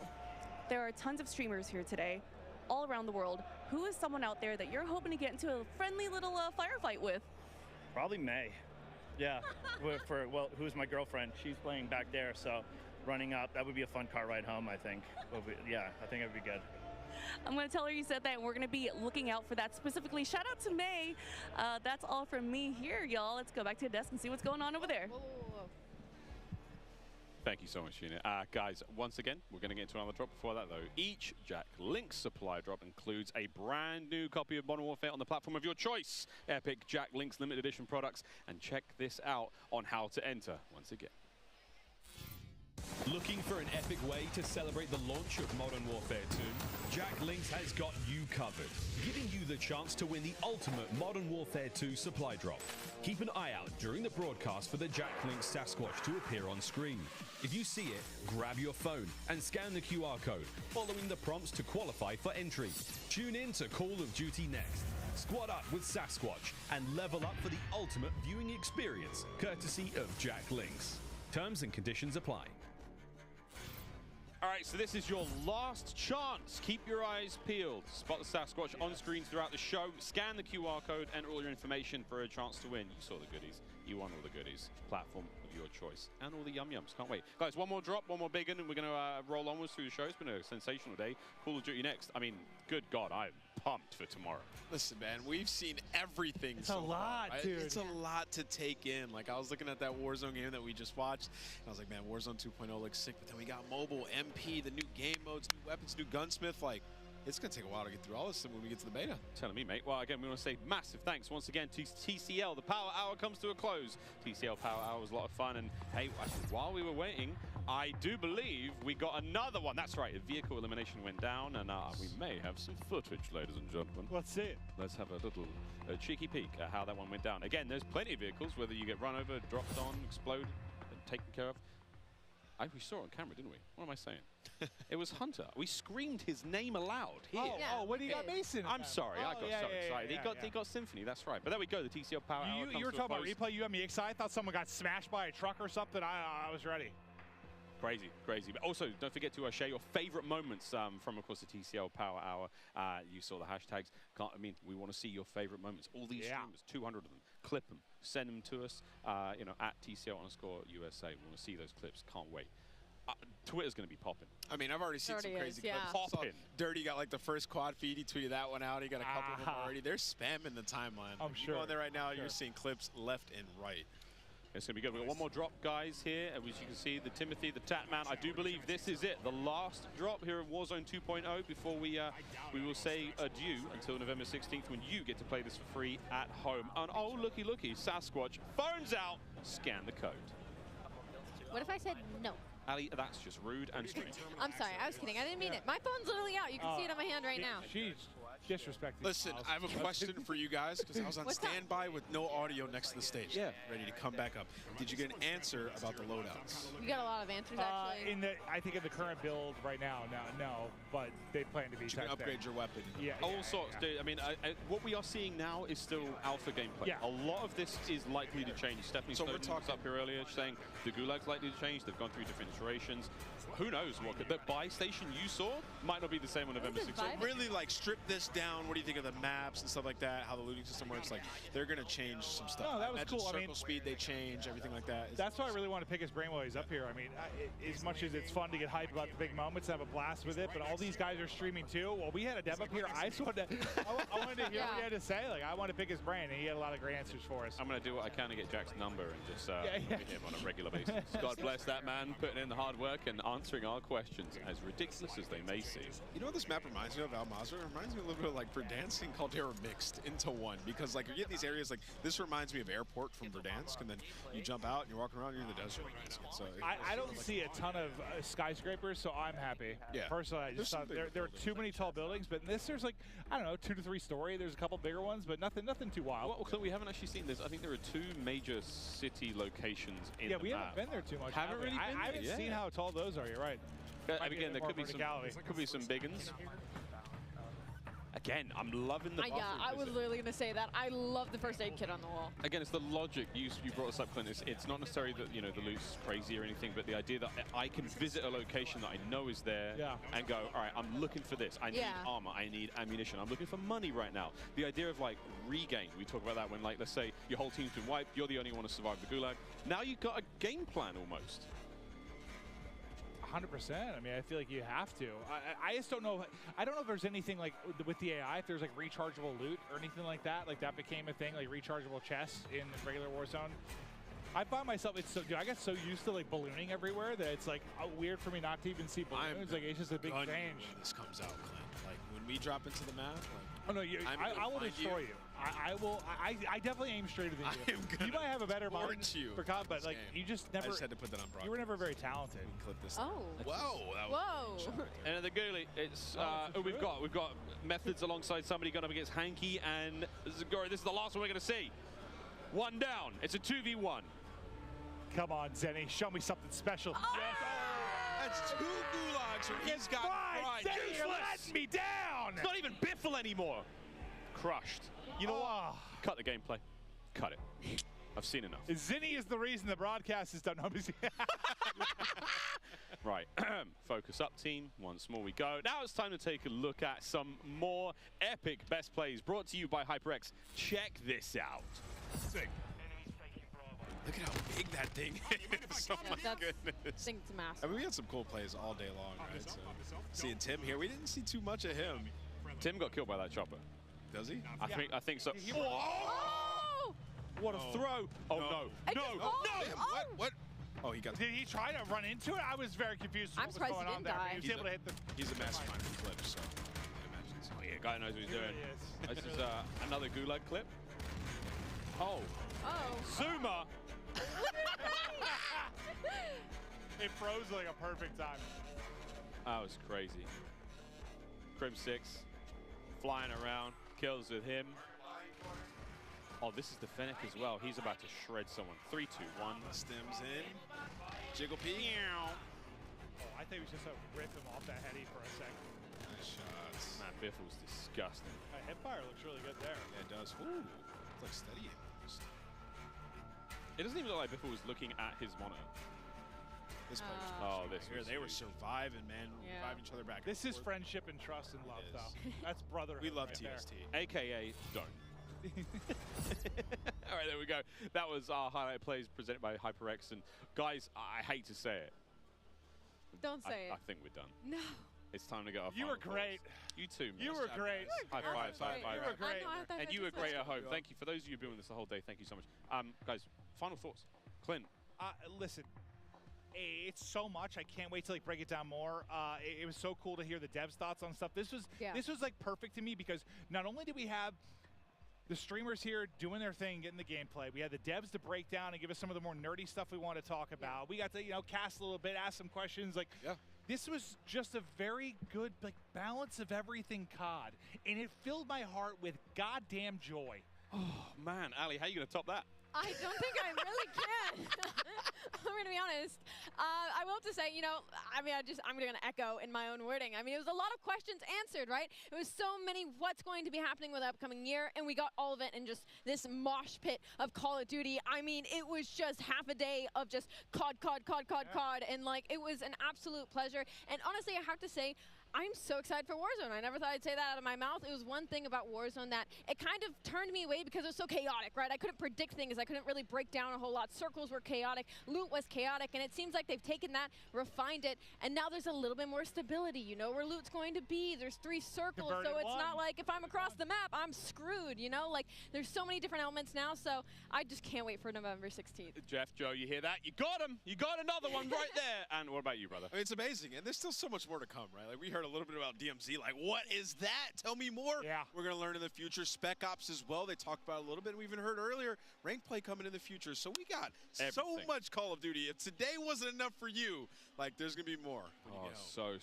there are tons of streamers here today, all around the world. Who is someone out there that you're hoping to get into a friendly little firefight with? Probably May. Yeah, who's my girlfriend. She's playing back there, so running up, that would be a fun car ride home, I think. Yeah, I think that would be good. I'm going to tell her you said that, and we're going to be looking out for that specifically. Shout out to May. That's all from me here, y'all. Let's go back to the desk and see what's going on over there. Thank you so much, Gina. Guys, once again, we're going to get into another drop. Before that, though, each Jack Link's supply drop includes a brand new copy of Modern Warfare on the platform of your choice. Epic Jack Link's limited edition products. And check this out on how to enter once again. Looking for an epic way to celebrate the launch of Modern Warfare 2? Jack Links has got you covered, giving you the chance to win the ultimate Modern Warfare 2 supply drop. Keep an eye out during the broadcast for the Jack Links Sasquatch to appear on screen. If you see it, grab your phone and scan the QR code, following the prompts to qualify for entry. Tune in to Call of Duty next. Squad up with Sasquatch and level up for the ultimate viewing experience, courtesy of Jack Links. Terms and conditions apply. All right, so this is your last chance. Keep your eyes peeled. Spot the Sasquatch on screen throughout the show. Scan the QR code, enter all your information for a chance to win. You saw the goodies. You won all the goodies. Platform of your choice. And all the yum-yums. Can't wait. Guys, one more drop, one more big one, and we're going to roll onwards through the show. It's been a sensational day. Call of Duty next. I mean, good God, I'm pumped for tomorrow. Listen, man, we've seen everything. It's a lot, far, right? dude. It's a lot to take in. Like, I was looking at that Warzone game that we just watched, and I was like, man, Warzone 2.0 looks sick. But then we got mobile, MP, the new game modes, new weapons, new gunsmith. Like, it's going to take a while to get through all this when we get to the beta. Telling me, mate. Well, again, we want to say massive thanks once again to TCL. The Power Hour comes to a close. TCL Power Hour was a lot of fun. And, hey, actually, while we were waiting, I do believe we got another one. That's right. A vehicle elimination went down, and we may have some footage, ladies and gentlemen. Let's see it. Let's have a little cheeky peek at how that one went down. Again, there's plenty of vehicles, whether you get run over, dropped on, exploded, and taken care of. We saw it on camera, didn't we? What am I saying? It was Hunter. We screamed his name aloud here. Oh, when he got Mason. I'm sorry. I got so excited. He got Symphony. That's right. But there we go. The TCL Power Hour You were talking about replay. You had me excited. I thought someone got smashed by a truck or something. I was ready. Crazy, crazy. But also, don't forget to share your favorite moments from, of course, the TCL Power Hour. You saw the hashtags. We want to see your favorite moments. All these streamers, 200 of them. Clip them. Send them to us, at TCL_USA. We want to see those clips. Can't wait. Twitter's going to be popping. I mean, I've already seen some crazy clips. Popping. Dirty got like the first quad feed. He tweeted that one out. He got a couple of them already. They're spamming the timeline. I'm sure. You go on there right now, you're seeing clips left and right. It's going to be good. We've got one more drop, guys, here. As you can see, the Timothy, the Tatman. I do believe this is it. The last drop here in Warzone 2.0 before we will say adieu until November 16th when you get to play this for free at home. And oh, looky, Sasquatch. Phone's out. Scan the code. What if I said no? Ali, that's just rude and strange. I'm sorry, I was kidding. I didn't mean it. My phone's literally out. You can see it on my hand right now. She's disrespecting. Listen, I have a question for you guys because I was on standby with no audio next to the stage. Yeah. Ready to come back up. Did you get an answer about the loadouts? You got a lot of answers, actually. I think in the current build right now, no, but they plan to be. You can upgrade your weapon. Yeah. All sorts, dude. I mean, what we are seeing now is still alpha gameplay. Yeah. A lot of this is likely to change. Stephanie Snowden was up here earlier saying the Gulag's likely to change. They've gone through different iterations. Who knows what? The buy station you saw might not be the same on November 16th. So really, like, strip this down. What do you think of the maps and stuff like that? How the looting system works? Like, they're gonna change some stuff. No, that was cool. Circle speed, they change everything like that. That's why I really want to pick his brain while he's up here. I mean, as much as it's fun to get hyped about the big moments, have a blast with it, but all these guys are streaming too. Well, we had a dev up here. I wanted to hear what he had to say. Like, I want to pick his brain, and he had a lot of great answers for us. I'm going to do what I can to get Jack's number and just hit him on a regular basis. God bless that man, putting in the hard work and answering our questions, as ridiculous as they may seem. You know what this map reminds me of, Al-Mazrah? It reminds me a little bit of like Verdansk and Caldera mixed into one, because like you get these areas like this reminds me of Airport from Verdansk, and then you jump out and you're walking around, you're in the desert. So I don't see a ton of skyscrapers, so I'm happy. Yeah. Personally, I just thought there are too many tall buildings, but in this there's like, I don't know, 2 to 3 story. There's a couple bigger ones, but nothing too wild. Well, Clint, we haven't actually seen this. I think there are 2 major city locations in the map. Yeah, we haven't been there too much. Haven't really been I haven't seen how tall those are. You're right. Again, there could be some big ones. Again, I'm loving the Yeah, I was literally going to say that. I love the first aid kit on the wall. Again, it's the logic. You brought this up, Clint. It's not necessarily that, you know, the loot's crazy or anything, but the idea that I can visit a location that I know is there and go, all right, I'm looking for this. I need armor. I need ammunition. I'm looking for money right now. The idea of, like, regain. We talk about that when, like, let's say your whole team's been wiped. You're the only one to survive the gulag. Now you've got a game plan almost. 100%. I mean, I feel like you have to. I just don't know. I don't know if there's anything like with the AI, if there's like rechargeable loot or anything like that. Like that became a thing, like rechargeable chests in regular Warzone. I find myself, dude, I get so used to like ballooning everywhere that it's like weird for me not to even see balloons. Like it's just a big change. When this comes out, Clint. Like when we drop into the map. Like, oh no, I will destroy you. I will. I definitely aim straighter than you. You might have a better mind for COD, but like you just never. I just had to put that on broadcast. You were never very talented. Clip this. Oh. Whoa. And in the ghoulie, it's we've got methods alongside somebody going up against Hanky and Zagori. This is the last one we're going to see. One down. It's a 2v1. Come on, Zenny, show me something special. Oh. Yes. That's 2 gulags from he's got fried. Zenny, you're letting me down. It's not even Biffle anymore. Crushed. You know what? Cut the gameplay. Cut it. I've seen enough. Zinni is the reason the broadcast is done. Right. Focus up, team. Once more we go. Now it's time to take a look at some more epic best plays brought to you by HyperX. Check this out. Sick. Look at how big that thing is. Oh my goodness. Thing's massive. I mean, we had some cool plays all day long, right? So, seeing Tim here, we didn't see too much of him. Tim got killed by that chopper. Does he? I think so. Oh! What a throw! Oh no! No! What? Oh, he got. Did he try to run into it? I was very confused. I'm surprised he didn't die. He was able to hit the. He's a mastermind for clips, so. Oh yeah, guy knows what he's doing. This is another gulag clip. Oh. Suma. It froze like a perfect time. That was crazy. Crim 6 flying around, kills with him. Oh, this is the Fennec as well. He's about to shred someone. 3, 2, 1. Stems in. Jiggle P. Oh, I think we should just rip him off that heady for a second. Nice shots. That Biffle's disgusting. Hipfire looks really good there. Yeah, it does. Ooh, it's like steady. It doesn't even look like Biffle was looking at his monitor. This they were surviving, man. Reviving each other back. This is friendship and trust and love, though. That's brotherhood. We love right TST. There. AKA don't. All right, there we go. That was our highlight plays presented by HyperX. And guys, I hate to say it. Don't say it. I think we're done. No. It's time to get off. You were great. You too, man. You were great. High five, high five. You were great. And you were great at home. Thank you. For those of you who've been with us the whole day, thank you so much. Guys, final thoughts. Clint. Listen. It's so much. I can't wait to like break it down more. It was so cool to hear the devs' thoughts on stuff. This was like perfect to me because not only did we have the streamers here doing their thing, getting the gameplay, we had the devs to break down and give us some of the more nerdy stuff we want to talk about. We got to cast a little bit, ask some questions. Like this was just a very good like balance of everything COD, and it filled my heart with goddamn joy. Oh man, Ali, how are you gonna top that? I don't think I really can. I'm going to be honest. I will have to say, I'm going to echo in my own wording. I mean, it was a lot of questions answered, right? It was so many what's going to be happening with the upcoming year, and we got all of it in just this mosh pit of Call of Duty. I mean, it was just half a day of just COD, and like, it was an absolute pleasure. And honestly, I have to say, I'm so excited for Warzone. I never thought I'd say that out of my mouth. It was one thing about Warzone that it kind of turned me away because it was so chaotic, right? I couldn't predict things. I couldn't really break down a whole lot. Circles were chaotic. Loot was chaotic. And it seems like they've taken that, refined it, and now there's a little bit more stability. You know where loot's going to be. There's 3 circles, so it's not like if I'm across the map, I'm screwed, you know? Like, there's so many different elements now, so I just can't wait for November 16th. Jeff, Joe, you hear that? You got him. You got another one right there. And what about you, brother? I mean, it's amazing, and there's still so much more to come, right? Like, we heard a little bit about DMZ. Like, what is that? Tell me more. Yeah. We're going to learn in the future. Spec Ops as well. They talked about it a little bit. We even heard earlier rank play coming in the future. So we got so much Call of Duty. If today wasn't enough for you, like, there's going to be more. Oh, so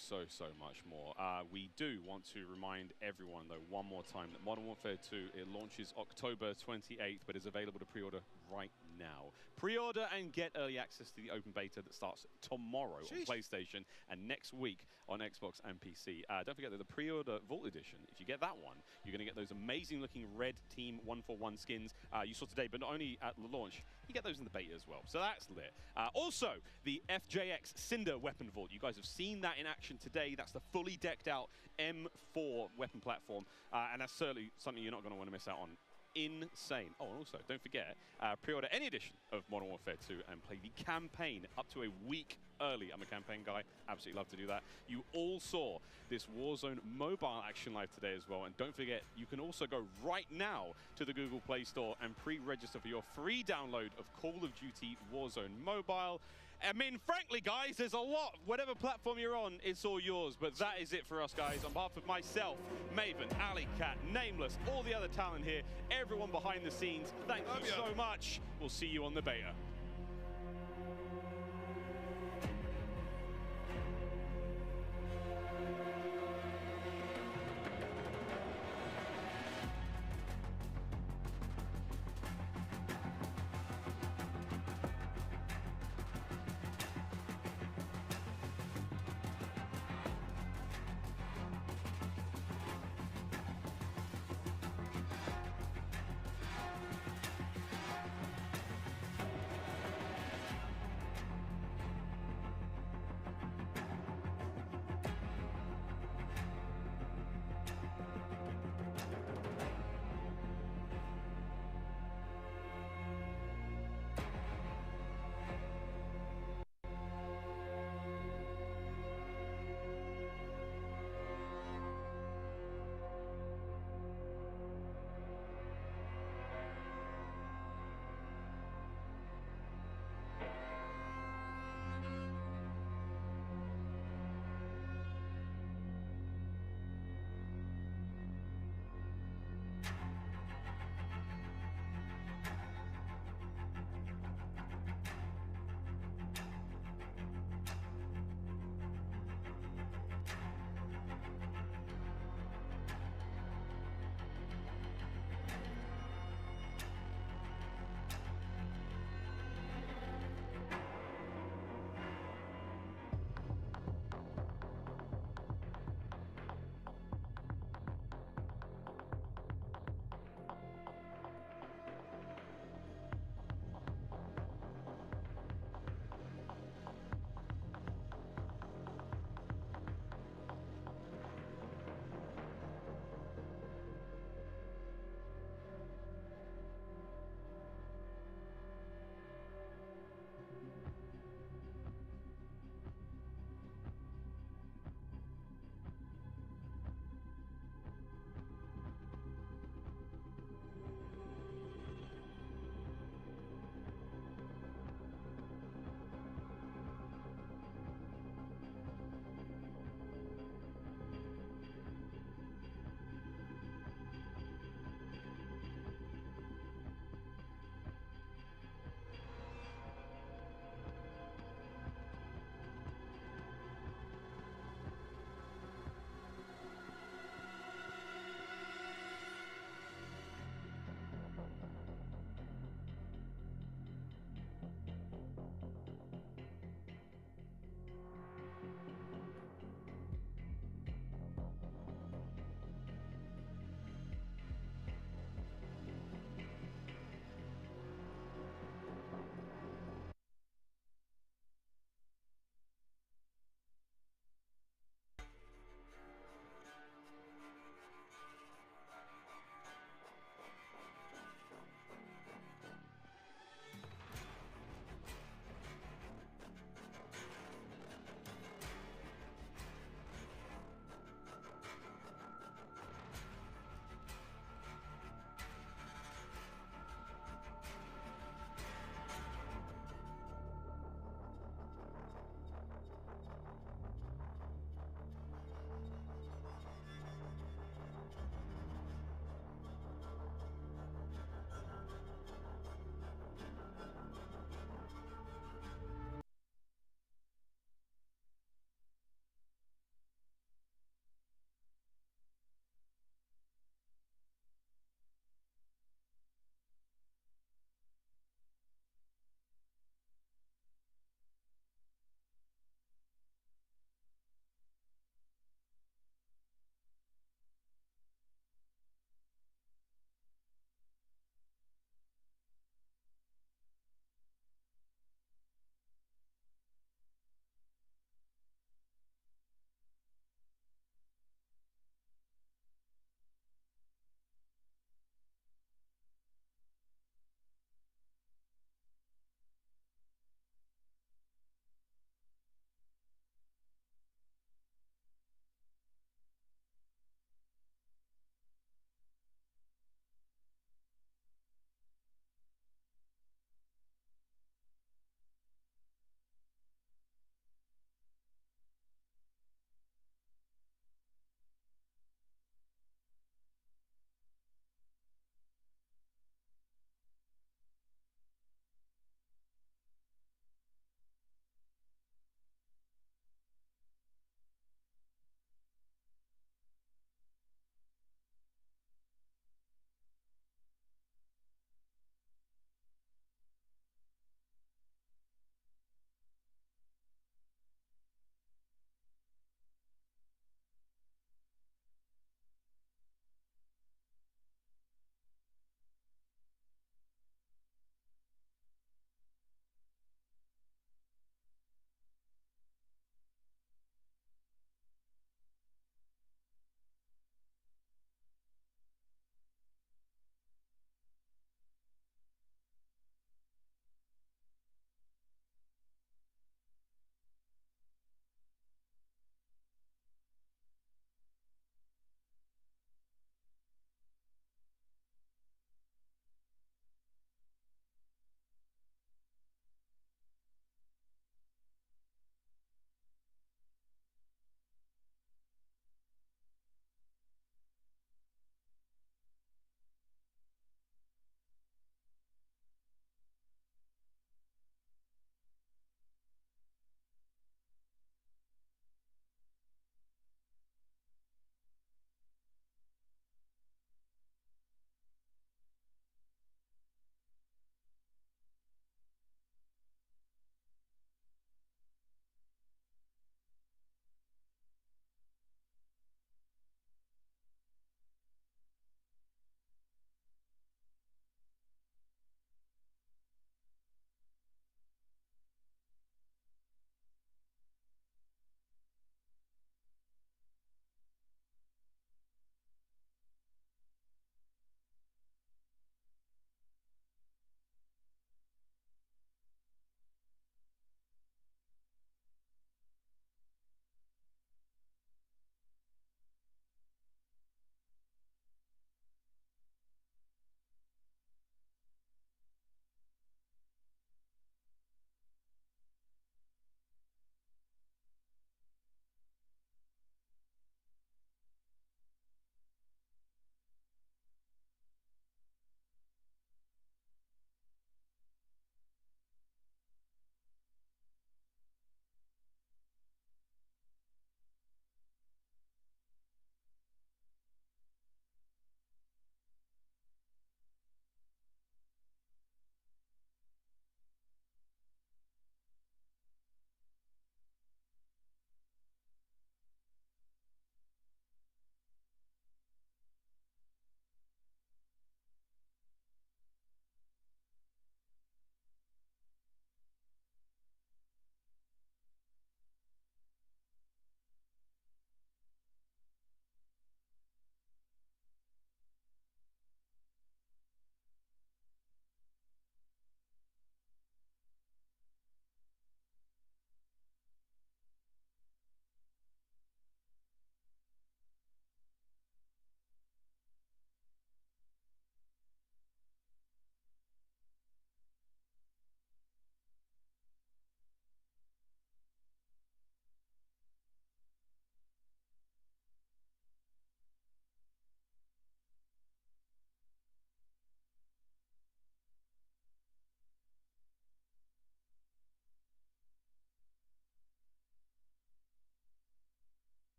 much more. We do want to remind everyone, though, one more time that Modern Warfare 2, it launches October 28th, but is available to pre-order right now. Pre-order and get early access to the open beta that starts tomorrow on PlayStation and next week on Xbox and PC. Don't forget that the pre-order Vault Edition, if you get that one, you're going to get those amazing looking red Team 141 skins you saw today, but not only at the launch, you get those in the beta as well. So that's lit. Also, the FJX Cinder weapon vault. You guys have seen that in action today. That's the fully decked out M4 weapon platform, and that's certainly something you're not going to want to miss out on. Insane. Oh, and also, don't forget, pre-order any edition of Modern Warfare 2 and play the campaign up to a week early. I'm a campaign guy. Absolutely love to do that. You all saw this Warzone mobile action live today as well. And don't forget, you can also go right now to the Google Play Store and pre-register for your free download of Call of Duty Warzone Mobile. I mean, frankly, guys, there's a lot. Whatever platform you're on, it's all yours. But that is it for us, guys. On behalf of myself, Maven, Alley Cat, Nameless, all the other talent here, everyone behind the scenes, thank you so much. We'll see you on the beta.